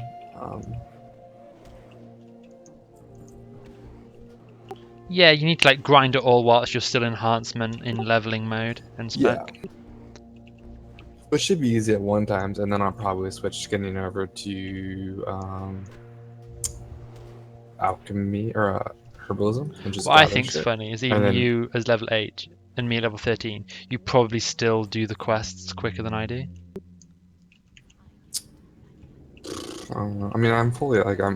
Yeah, you need to like grind it all whilst you're still enhancement in leveling mode and spec. Yeah. It should be easy at one times, and then I'll probably switch skinning over to alchemy or herbalism. And just What I gather think's shit. funny is And even then- you as level 8 and me level 13, you probably still do the quests quicker than I do. I mean, I'm fully like I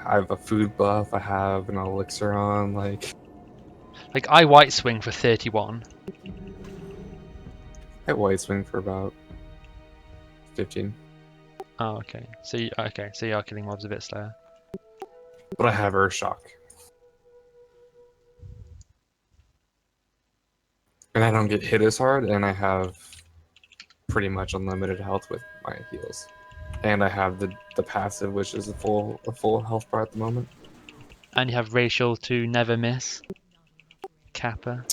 have a food buff. I have an elixir on. Like I white swing for 31. I white swing for about 15. Oh, okay. So you are killing mobs a bit slower. But I have Earth Shock. And I don't get hit as hard, and I have pretty much unlimited health with my heals. And I have the passive, which is a full health bar at the moment. And you have racial to never miss. Kappa.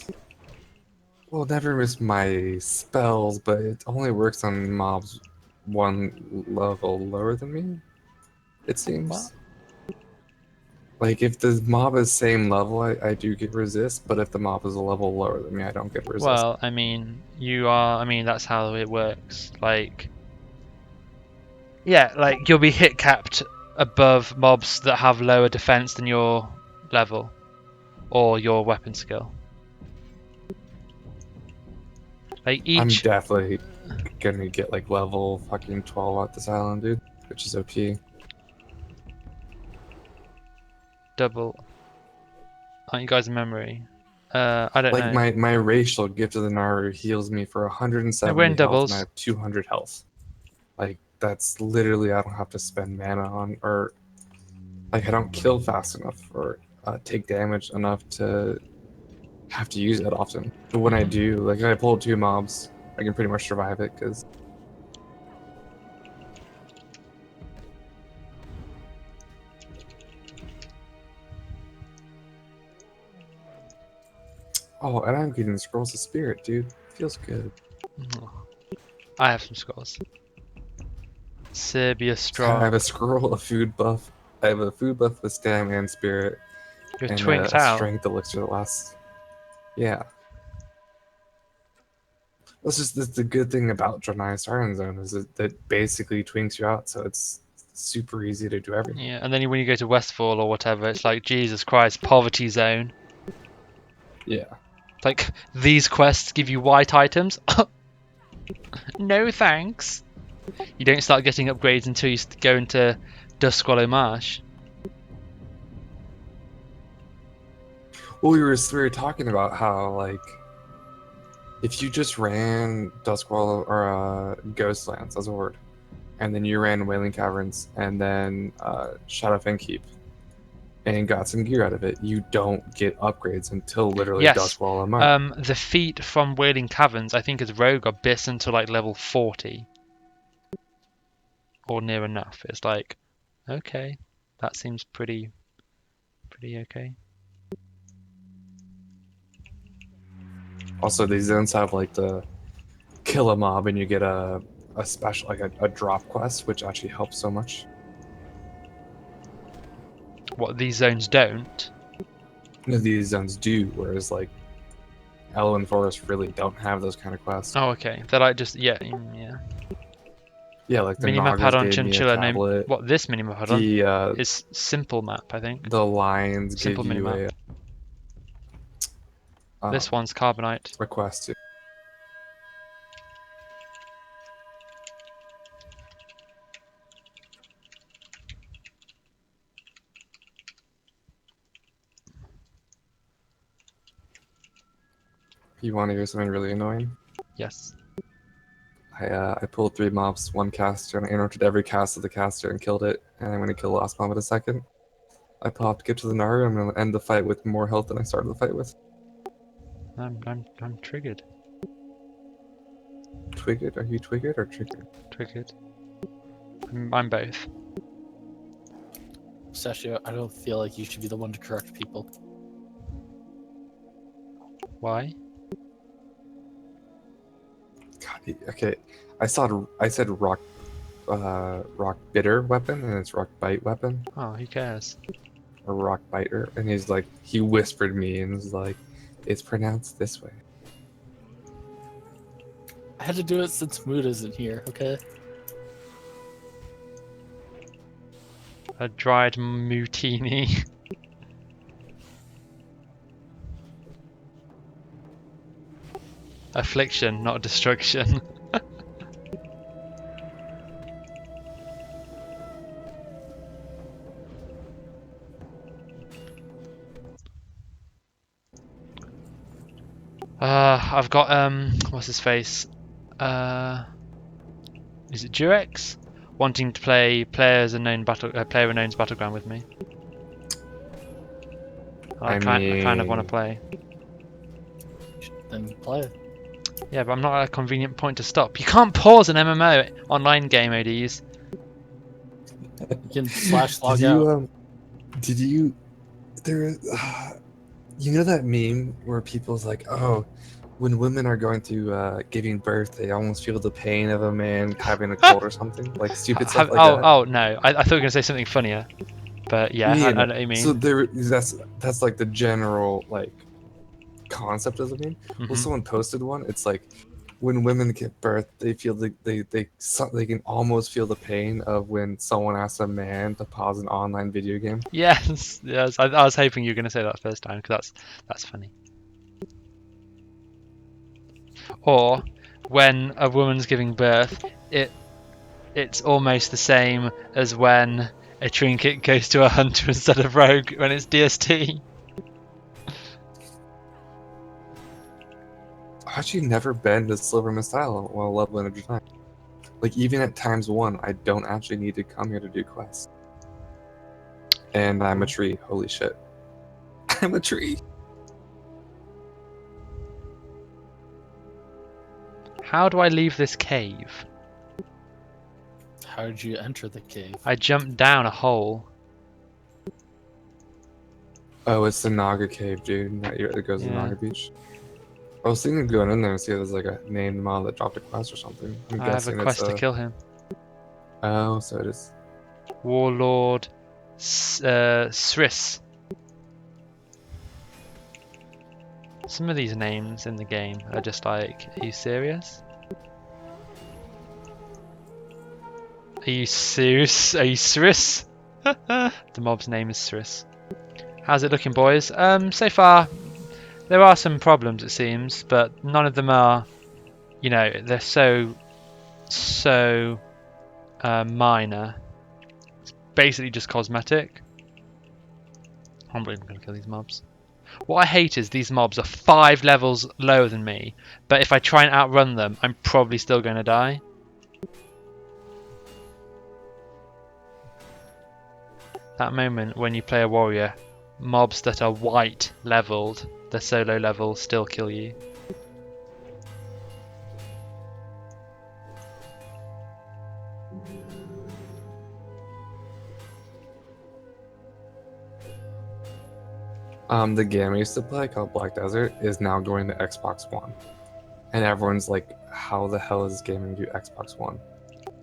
Well, never miss my spells, but it only works on mobs one level lower than me, it seems. What? Like, if the mob is same level, I do get resist, but if the mob is a level lower than me, I don't get resist. Well, I mean, that's how it works. Like, yeah, like you'll be hit capped above mobs that have lower defense than your level or your weapon skill. Like I'm each definitely gonna get like level fucking 12 at this island, dude, which is OP. double. Aren't you guys in memory? I don't know. Like my racial gift of the Naru heals me for 170 we're in health, doubles. and I have 200 health. Like that's literally I don't have to spend mana on, or like I don't kill fast enough or take damage enough to have to use it often. But when I do, like if I pull 2 mobs, I can pretty much survive it because. Oh, and I'm getting the Scrolls of Spirit, dude. Feels good. I have some scrolls. Serbia I strong. have a scroll, a food buff. I have a food buff with stamina and spirit. You're and twinked a out. strength elixir that lasts. Yeah. That's the good thing about Draenei Siren Zone is that basically twinks you out, so it's super easy to do everything. Yeah, and then when you go to Westfall or whatever, it's like, Jesus Christ, poverty zone. Yeah. Like, these quests give you white items? No thanks. You don't start getting upgrades until you go into Duskwallow Marsh. Well, we were talking about how, like, if you just ran Duskwallow or Ghostlands as a horde, and then you ran Wailing Caverns and then Shadowfang Keep, and got some gear out of it, you don't get upgrades until literally Duskwallow Marsh. The feat from Wailing Caverns, I think as Rogue, are bis to like level 40. Or near enough. It's like, okay, that seems pretty okay. Also, these zones have like the kill a mob and you get a special, like a drop quest, which actually helps so much. What these zones don't? No, these zones do, whereas like Elwyn Forest really don't have those kind of quests. Oh, okay. That I just yeah. Yeah, like the minimap Nagas had on gave me a Chinchilla. tablet. What this minimap had on is simple map, I think. The Lions simple give you minimap. This one's Carbonite. Request too. You want to hear something really annoying? Yes. I pulled 3 mobs, 1 caster, and I interrupted every cast of the caster and killed it. And I'm going to kill the last mob in a second. I popped, get to the Naru, I'm going to end the fight with more health than I started the fight with. I'm triggered. Twiggered? Are you twiggered or triggered? Triggered. I'm both. Sashio, I don't feel like you should be the one to correct people. Why? God, okay, I said rock bitter weapon, and it's rock bite weapon. Oh, who cares? Or rock biter, and he whispered me and was like, it's pronounced this way. I had to do it since Mood isn't here, okay? A dried mootini. Affliction, not destruction. I've got what's his face? Is it Durex? Wanting to play player unknown's battleground with me. I kind of want to play. Then play. Yeah, but I'm not at a convenient point to stop. You can't pause an MMO online game, ODs. You can /log out. Did you? There, you know that meme where people's like, oh, when women are going through giving birth, they almost feel the pain of a man having a cold or something, like stupid stuff like that. Oh no, I thought you were gonna say something funnier, but yeah, I know what you mean. So that's like the general like concept of the meme. Well, someone posted one. It's like when women give birth, they feel they can almost feel the pain of when someone asks a man to pause an online video game. Yes. I was hoping you were gonna say that first time because that's funny. Or when a woman's giving birth, it's almost the same as when a trinket goes to a hunter instead of rogue when it's DST. How'd you never bend a silver missile while leveling at your time? Like, even at ×1, I don't actually need to come here to do quests. And I'm a tree. Holy shit. I'm a tree. How do I leave this cave? How did you enter the cave? I jumped down a hole. Oh, it's the Naga cave, dude. That goes to Yeah. Naga Beach. I was thinking of going in there and see if there's like a named mod that dropped a quest or something. I'm I have a guessing quest it's to kill him. Oh, so it is. Warlord Sriss. Some of these names in the game are just like, are you serious? Are you serious? Are you Sriss? The mob's name is Sriss. How's it looking, boys? So far, there are some problems, it seems, but none of them are, you know, they're so minor. It's basically just cosmetic. I'm not even going to kill these mobs. What I hate is these mobs are 5 levels lower than me, but if I try and outrun them, I'm probably still going to die. That moment when you play a warrior, mobs that are white leveled, they're so low level, still kill you. The game I used to play called Black Desert is now going to Xbox One. And everyone's like, how the hell is this game going to do Xbox One?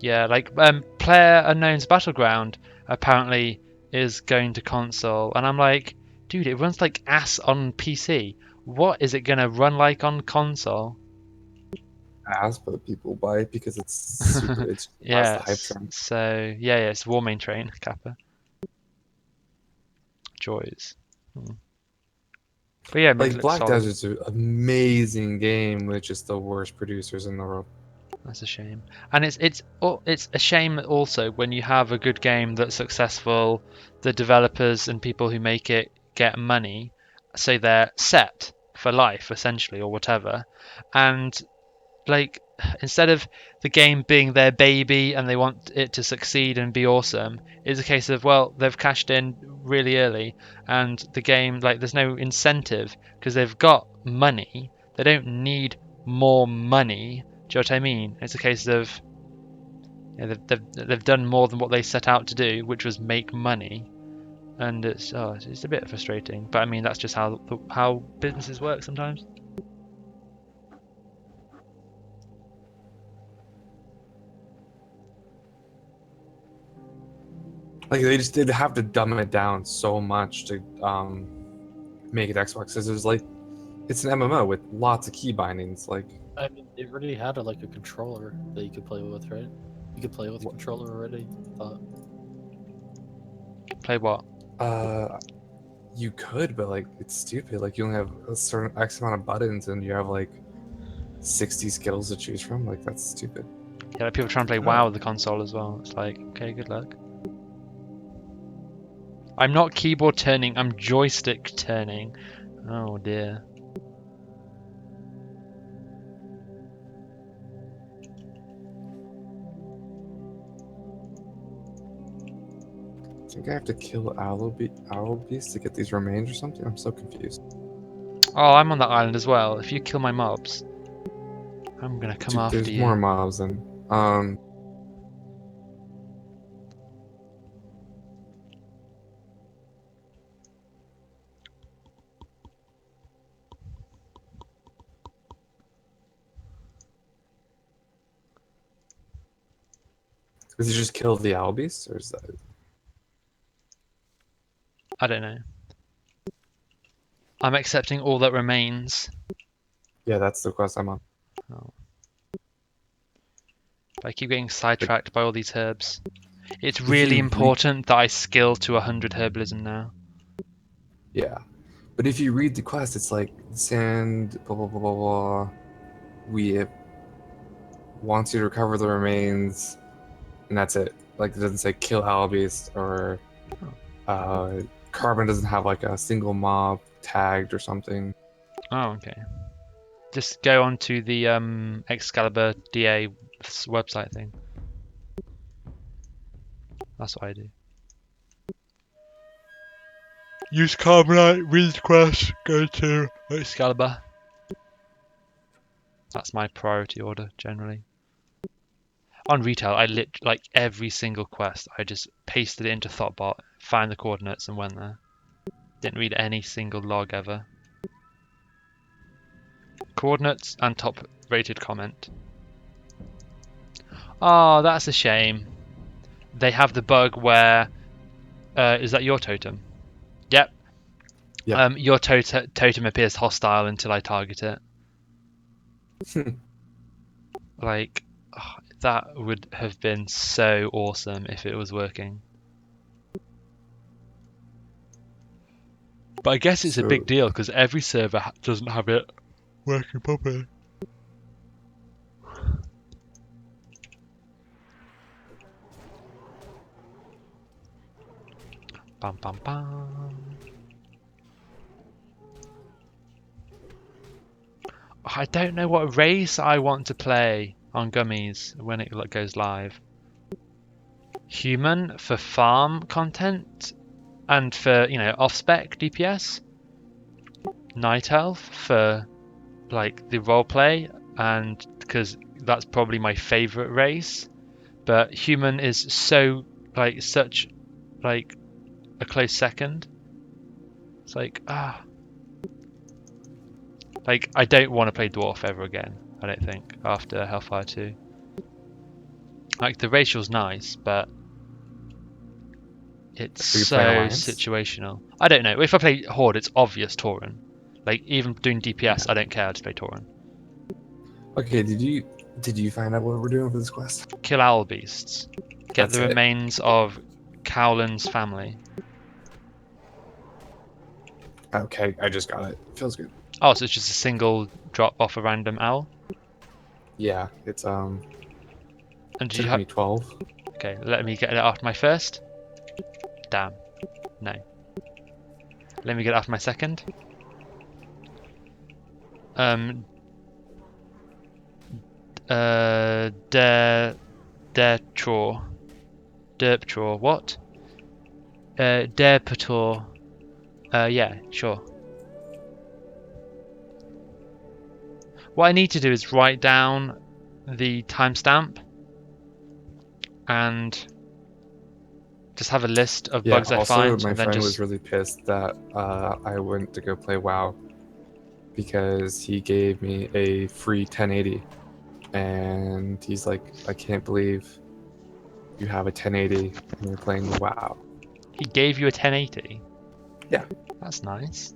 Yeah, like Player Unknown's Battleground apparently is going to console, and I'm like, dude, it runs like ass on PC. What is it going to run like on console? Ass, but people buy it because it's super. It's Yeah, the hype train. so yeah, it's War Main Train, Kappa. Joys. But yeah, it makes it Like look Black solid. Desert's an amazing game with just the worst producers in the world. That's a shame, and it's a shame also when you have a good game that's successful, the developers and people who make it get money, so they're set for life essentially or whatever, and like instead of the game being their baby and they want it to succeed and be awesome, it's a case of, well, they've cashed in really early and the game, like, there's no incentive because they've got money, they don't need more money. Do you know what I mean? It's a case of, you know, they've done more than what they set out to do, which was make money, and it's a bit frustrating. But I mean, that's just how businesses work sometimes. Like they just did have to dumb it down so much to make it Xbox. Because it's like it's an MMO with lots of key bindings. Like I mean, they already had a controller that you could play with, right? You could play with a controller already. I thought. Play what? You could, but like it's stupid. Like you only have a certain X amount of buttons, and you have like 60 skills to choose from. Like that's stupid. Yeah, like people trying to play WoW with the console as well. It's like, okay, good luck. I'm not keyboard turning, I'm joystick turning. Oh dear. I think I have to kill Owl Beast to get these remains or something. I'm so confused. Oh, I'm on that island as well. If you kill my mobs, I'm gonna come after there's you. more mobs than Does he just kill the Owl Beast, or is that? I don't know. I'm accepting all that remains. Yeah, that's the quest I'm on. Oh. But I keep getting sidetracked by all these herbs. It's really important that I skill to 100 herbalism now. Yeah, but if you read the quest, it's like sand blah blah blah blah blah. We wants you to recover the remains, and that's it. Like it doesn't say kill Owl Beast or Carbon doesn't have like a single mob tagged or something. Oh, okay. Just go onto the Excalibur DA website thing. That's what I do. Use Carbonite, read quest, go to Excalibur. That's my priority order generally. On retail, I like every single quest. I just pasted it into Thoughtbot, found the coordinates, and went there. Didn't read any single log ever. Coordinates and top rated comment. Oh, that's a shame. They have the bug where is that your totem? Yep. Yeah. Your totem appears hostile until I target it. Like, oh, that would have been so awesome if it was working. But I guess it's a big deal because every server doesn't have it working properly. Bum bum bum. I don't know what race I want to play on Gummies when it goes live. Human for farm content and for, you know, off-spec DPS. Night Elf for like the roleplay, and because that's probably my favorite race. But human is so like such like a close second. It's like like I don't want to play Dwarf ever again. I don't think after Hellfire 2. Like the racial's nice, but it's so situational. I don't know. If I play Horde, it's obvious Tauren. Like even doing DPS, I don't care. I just play Tauren. Okay, did you find out what we're doing for this quest? Kill owl beasts. Get the remains of Cowland's family. Okay, I just got it. Feels good. Oh, so it's just a single drop off a random owl? Yeah, it's And do you took have me 12. Okay, let me get it after my first. Damn. No. Let me get it after my second. Derptraw. What? Derpator. Yeah, sure. What I need to do is write down the timestamp and just have a list of bugs I find. Also, my and then friend just... was really pissed that I went to go play WoW because he gave me a free 1080, and he's like, "I can't believe you have a 1080 and you're playing WoW." He gave you a 1080? Yeah. That's nice.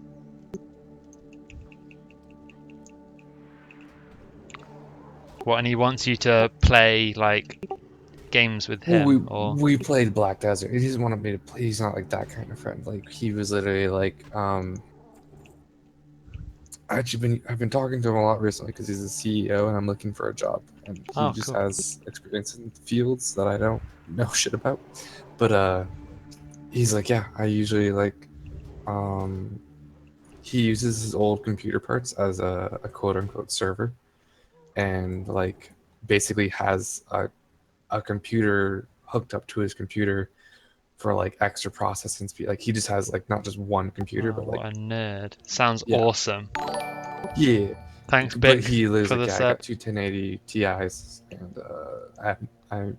What, and he wants you to play like games with him? We played Black Desert. He doesn't want me to play. He's not like that kind of friend. Like he was literally like, I've been talking to him a lot recently because he's a CEO and I'm looking for a job, and he just has experience in fields that I don't know shit about. But he's like, yeah, I usually like, he uses his old computer parts as a quote unquote server, and like basically has a computer hooked up to his computer for like extra processing speed. Like he just has like not just one computer, but like what a nerd. Sounds awesome. Yeah. Thanks, But Bick, he lives for like, the I got two 1080 Ti's, and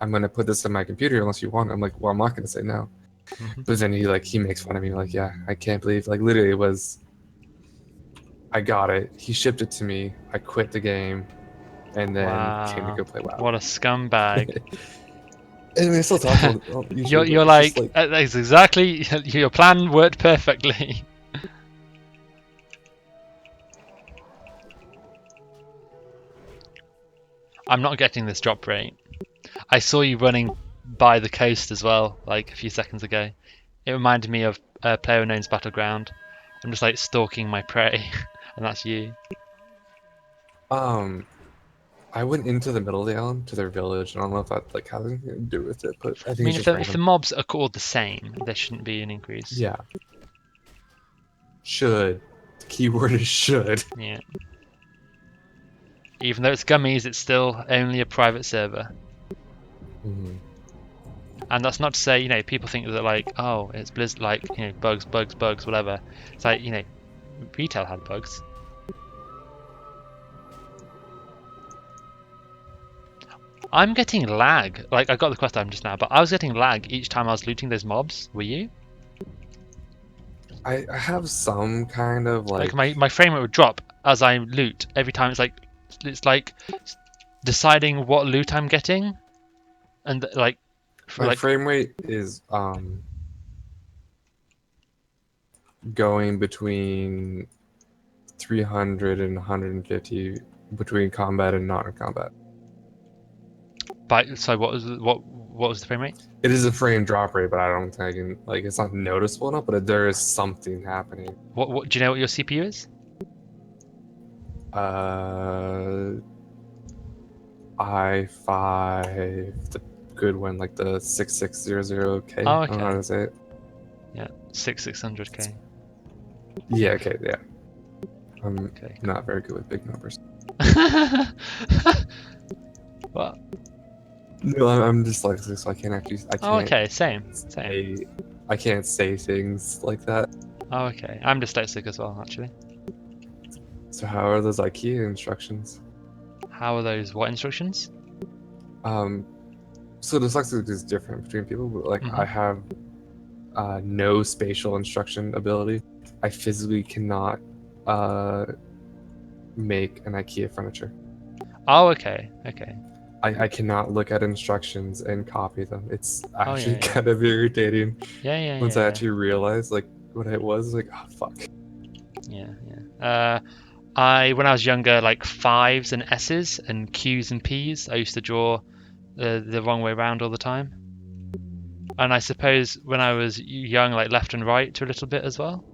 I'm gonna put this on my computer unless you want. I'm like, well, I'm not gonna say no. But then he makes fun of me, like, yeah, I can't believe, like, literally it was, I got it, he shipped it to me, I quit the game, and then came to go play WoW. What a scumbag. And I still talk to him. You're like, that's exactly, your plan worked perfectly. I'm not getting this drop rate. I saw you running by the coast as well, like a few seconds ago. It reminded me of PlayerUnknown's Battleground. I'm just like stalking my prey, and that's you. I went into the middle of the island to their village, and I don't know if that like has anything to do with it, but I think I mean, it's just if the mobs are called the same, there shouldn't be an increase. Yeah. Should. The keyword is should. Yeah. Even though it's Gummies, it's still only a private server. Mhm. And that's not to say, you know, people think that like, oh, it's Blizzard, like, you know, bugs, whatever. It's like, you know, retail had bugs. I'm getting lag. Like, I got the quest item just now, but I was getting lag each time I was looting those mobs. Were you? I have some kind of like my frame rate would drop as I loot every time. It's like deciding what loot I'm getting, and like my frame rate is going between 300 and 150 between combat and non-combat. So what was the frame rate? It is a frame drop rate, but I don't think I can, like, it's not noticeable enough, but there is something happening. What do you know what your CPU is? i5, the good one, like the 6600K. Oh, I don't know how okay. to say it. Yeah, 6600K. Yeah, okay, yeah. I'm not very good with big numbers. What? No, I'm dyslexic, so I can't actually. I can't. Oh, okay, same. I can't say things like that. Oh, okay. I'm dyslexic as well, actually. So how are those IKEA instructions? How are those what instructions? So dyslexic is different between people, but like I have no spatial instruction ability. I physically cannot make an IKEA furniture. Oh, okay, okay. I cannot look at instructions and copy them. It's actually yeah. kind of irritating. Yeah. Once I actually realized like what it was, like, oh fuck. Yeah. When I was younger, like 5s and S's and Q's and P's, I used to draw the wrong way around all the time. And I suppose when I was young, like left and right to a little bit as well.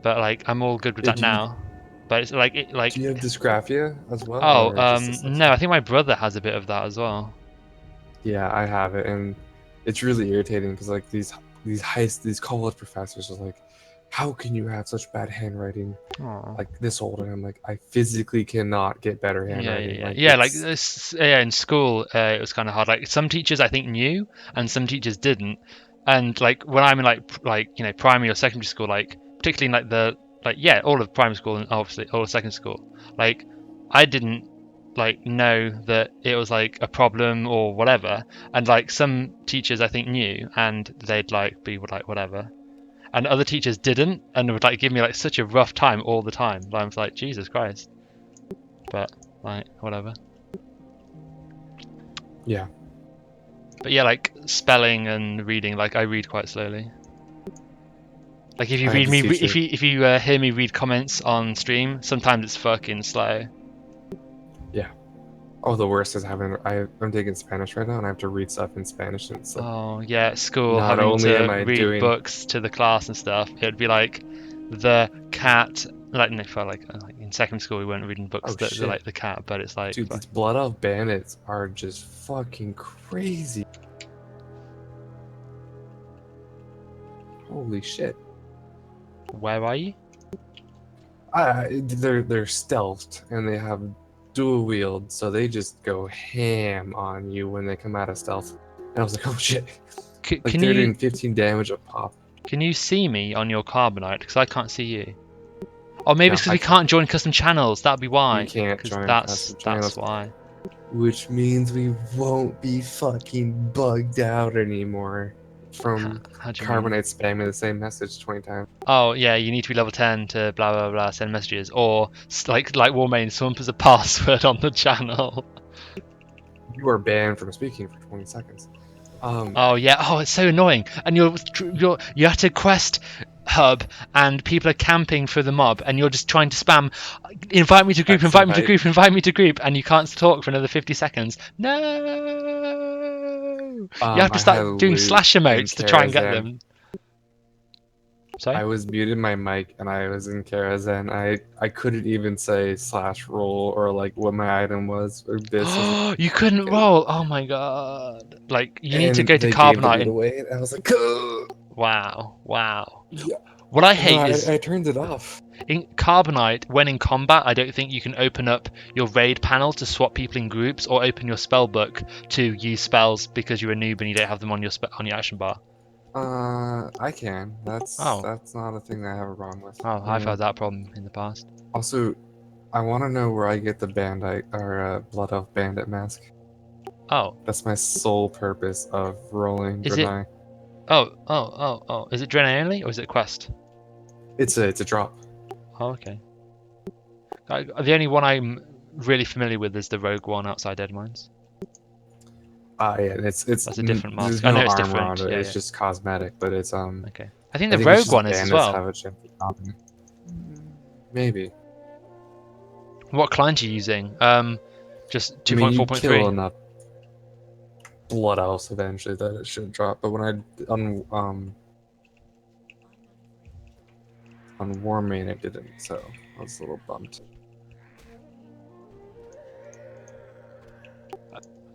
But like I'm all good with that now. But it's like Do you have dysgraphia as well? Oh, or just no, I think my brother has a bit of that as well. Yeah, I have it, and it's really irritating because like these college professors are like, how can you have such bad handwriting like this old? And I'm like, I physically cannot get better handwriting. In school it was kind of hard. Like some teachers I think knew and some teachers didn't. And like when I'm in like you know primary or secondary school, like particularly in all of primary school and obviously all of secondary school, like I didn't like know that it was like a problem or whatever, and like some teachers I think knew and they'd like be like whatever, and other teachers didn't and would like give me like such a rough time all the time. I was like, Jesus Christ. But like whatever. Yeah. But yeah, like spelling and reading, like I read quite slowly. Like if you if you hear me read comments on stream, sometimes it's fucking slow. Yeah. Oh, the worst is I'm taking Spanish right now, and I have to read stuff in Spanish, and it's like, oh yeah, at school not having only to am I read doing books to the class and stuff. It'd be like the cat, like no, for like in secondary school we weren't reading books that shit. like the cat, but it's like dude, these Blood Elf bandits are just fucking crazy. Holy shit. Where are you? They're stealthed and they have dual wield, so they just go ham on you when they come out of stealth. And I was like, oh shit. Like they're doing 15 damage a pop. Can you see me on your Carbonite? Because I can't see you. Or maybe No, it's because we can't join custom channels. That'd be why. You can't join custom channels. That's why. Which means we won't be fucking bugged out anymore from Carbonite spamming the same message 20 times. Oh yeah, you need to be level 10 to blah blah blah send messages, or like Warmane, someone puts a password on the channel. You are banned from speaking for 20 seconds. Oh yeah, oh it's so annoying. And you're at a quest hub and people are camping for the mob and you're just trying to spam invite me to group, invite me to group, invite me to group, and you can't talk for another 50 seconds. No. You have to start doing slash emotes to try and get them. Sorry? I was muted my mic and I was in Karazhan. I couldn't even say /roll or like what my item was or this. You couldn't roll. Oh my god! Like you need to go to Carbonite. And I was like, wow. Yeah. What I hate is I turned it off. in Carbonite, when in combat, I don't think you can open up your raid panel to swap people in groups or open your spell book to use spells because you're a noob and you don't have them on your action bar. I can. That's not a thing that I have a problem with. Oh, I've had that problem in the past. Also, I want to know where I get the bandit or Blood Elf Bandit mask. Oh. That's my sole purpose of rolling Is it? Draenei. Oh. Is it Draenei only or is it quest? It's a drop. Oh, okay. The only one I'm really familiar with is the Rogue one outside Deadmines. Yeah, it's That's a different mask. There's I no know it's armor different. on it. Yeah, it's just cosmetic, but it's Okay. I think the it's Rogue just one is as bandits well. have a chance of stopping. Maybe. What client are you using? Just I mean, you 2.4.3. kill enough blood elves eventually that it should drop. But when I on Warmane it didn't, so I was a little bummed.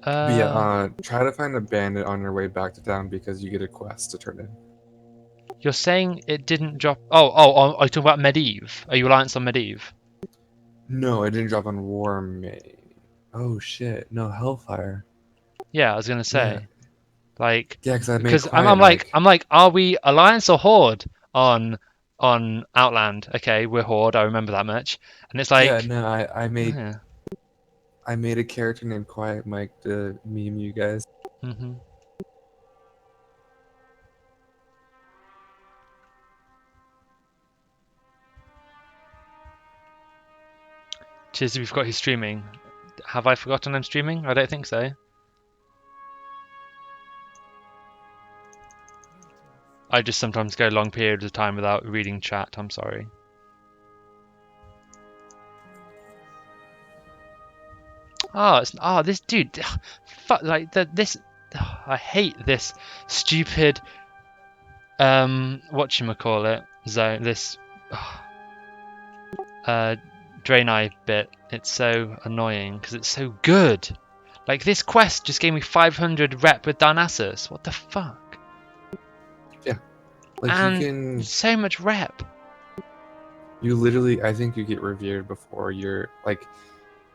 But yeah, try to find a bandit on your way back to town because you get a quest to turn in. You're saying it didn't drop. Are you talking about Medivh? Are you Alliance on Medivh? No, it didn't drop on Warmane. Oh shit! No, Hellfire. Yeah, I was gonna say. Like, yeah, because I made because Quiet I'm like, are we Alliance or Horde on Outland? Okay, we're Horde. I remember that much. And it's like, yeah, no, I made yeah. I made a character named Quiet Mike to meme you guys. Mm-hmm. Cheers, we've got his streaming. Have I forgotten I'm streaming? I don't think so. I just sometimes go long periods of time without reading chat. I'm sorry. This dude, fuck, like this. I hate this stupid whatchamacallit zone. This Draenei bit. It's so annoying because it's so good. Like this quest just gave me 500 rep with Darnassus. What the fuck? Yeah, like and you can so much rep. You literally, I think you get revered before you're like.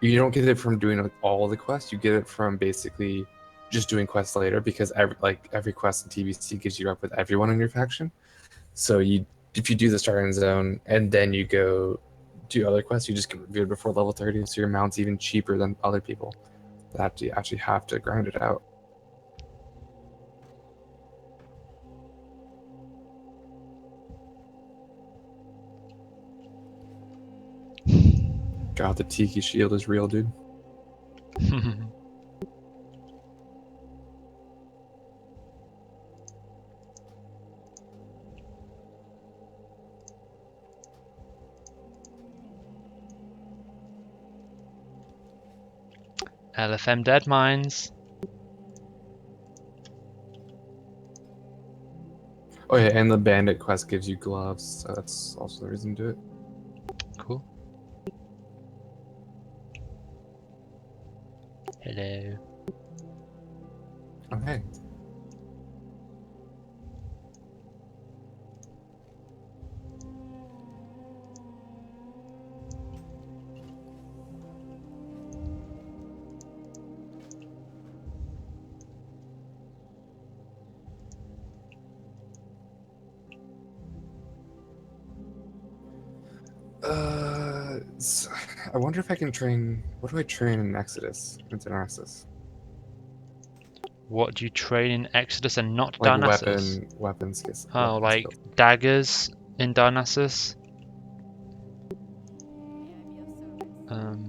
You don't get it from doing like, all the quests. You get it from basically just doing quests later because every quest in TBC gives you up with everyone in your faction. So if you do the starting zone and then you go do other quests, you just get revered before level 30. So your mount's even cheaper than other people that you actually have to grind it out. God, the Tiki shield is real, dude. LFM Deadmines. Oh yeah, and the bandit quest gives you gloves, so that's also the reason to do it. Cool. Hello. Okay. I wonder if I can train. What do I train in Exodus? Into Darnassus? What do you train in Exodus and not Like Darnassus? weapons skills. Oh, like daggers in Darnassus.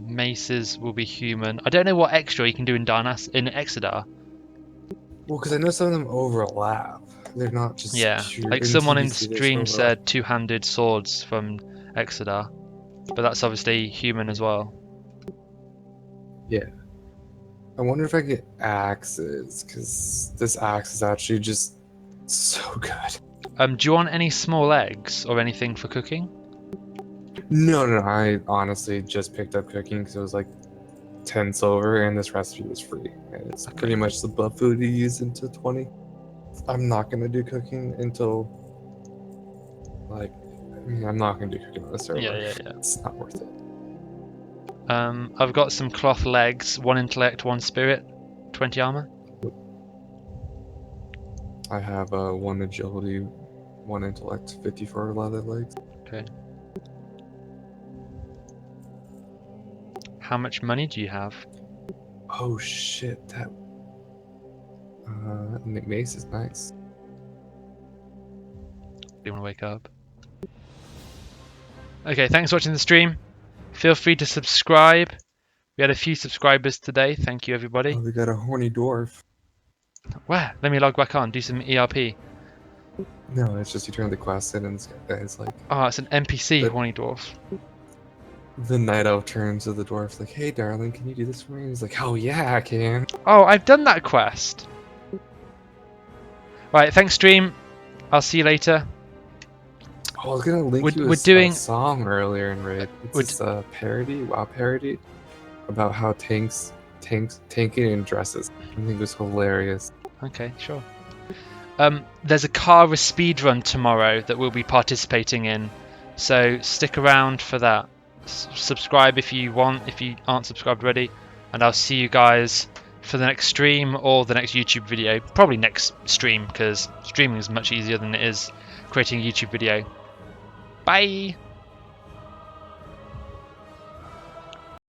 Maces will be human. I don't know what extra you can do in Exodar. Well, because I know some of them overlap. They're not just pure. Like someone in the TBC, stream said two-handed swords from Exodar, but that's obviously human as well. Yeah. I wonder if I get axes, because this axe is actually just so good. Do you want any small eggs or anything for cooking? No, I honestly just picked up cooking because it was like 10 silver and this recipe was free. And it's pretty much the buff food you use into 20. I'm not going to do cooking until Like, I mean, I'm not gonna do cooking on the server. Yeah. It's not worth it. I've got some cloth legs, 1 intellect, 1 spirit, 20 armor. I have 1 agility, 1 intellect, 54 leather legs. Okay. How much money do you have? Oh shit, that mace is nice. Do you want to wake up? Okay, thanks for watching the stream. Feel free to subscribe. We had a few subscribers today. Thank you, everybody. Oh, we got a horny dwarf. Where? Let me log back on. Do some ERP. No, it's just you turn the quest in and it's like... Oh, it's an NPC horny dwarf. The night elf turns to the dwarf like, "Hey, darling, can you do this for me?" And he's like, "Oh yeah, I can." Oh, I've done that quest. Right, thanks, stream. I'll see you later. Oh, I was gonna link you we're a doing song earlier in Raid. It's this parody, WoW parody, about how tanking in dresses. I think it was hilarious. Okay, sure. There's a Kara speedrun tomorrow that we'll be participating in, so stick around for that. Subscribe if you want, if you aren't subscribed already, and I'll see you guys for the next stream or the next YouTube video. Probably next stream, because streaming is much easier than it is creating a YouTube video. Bye!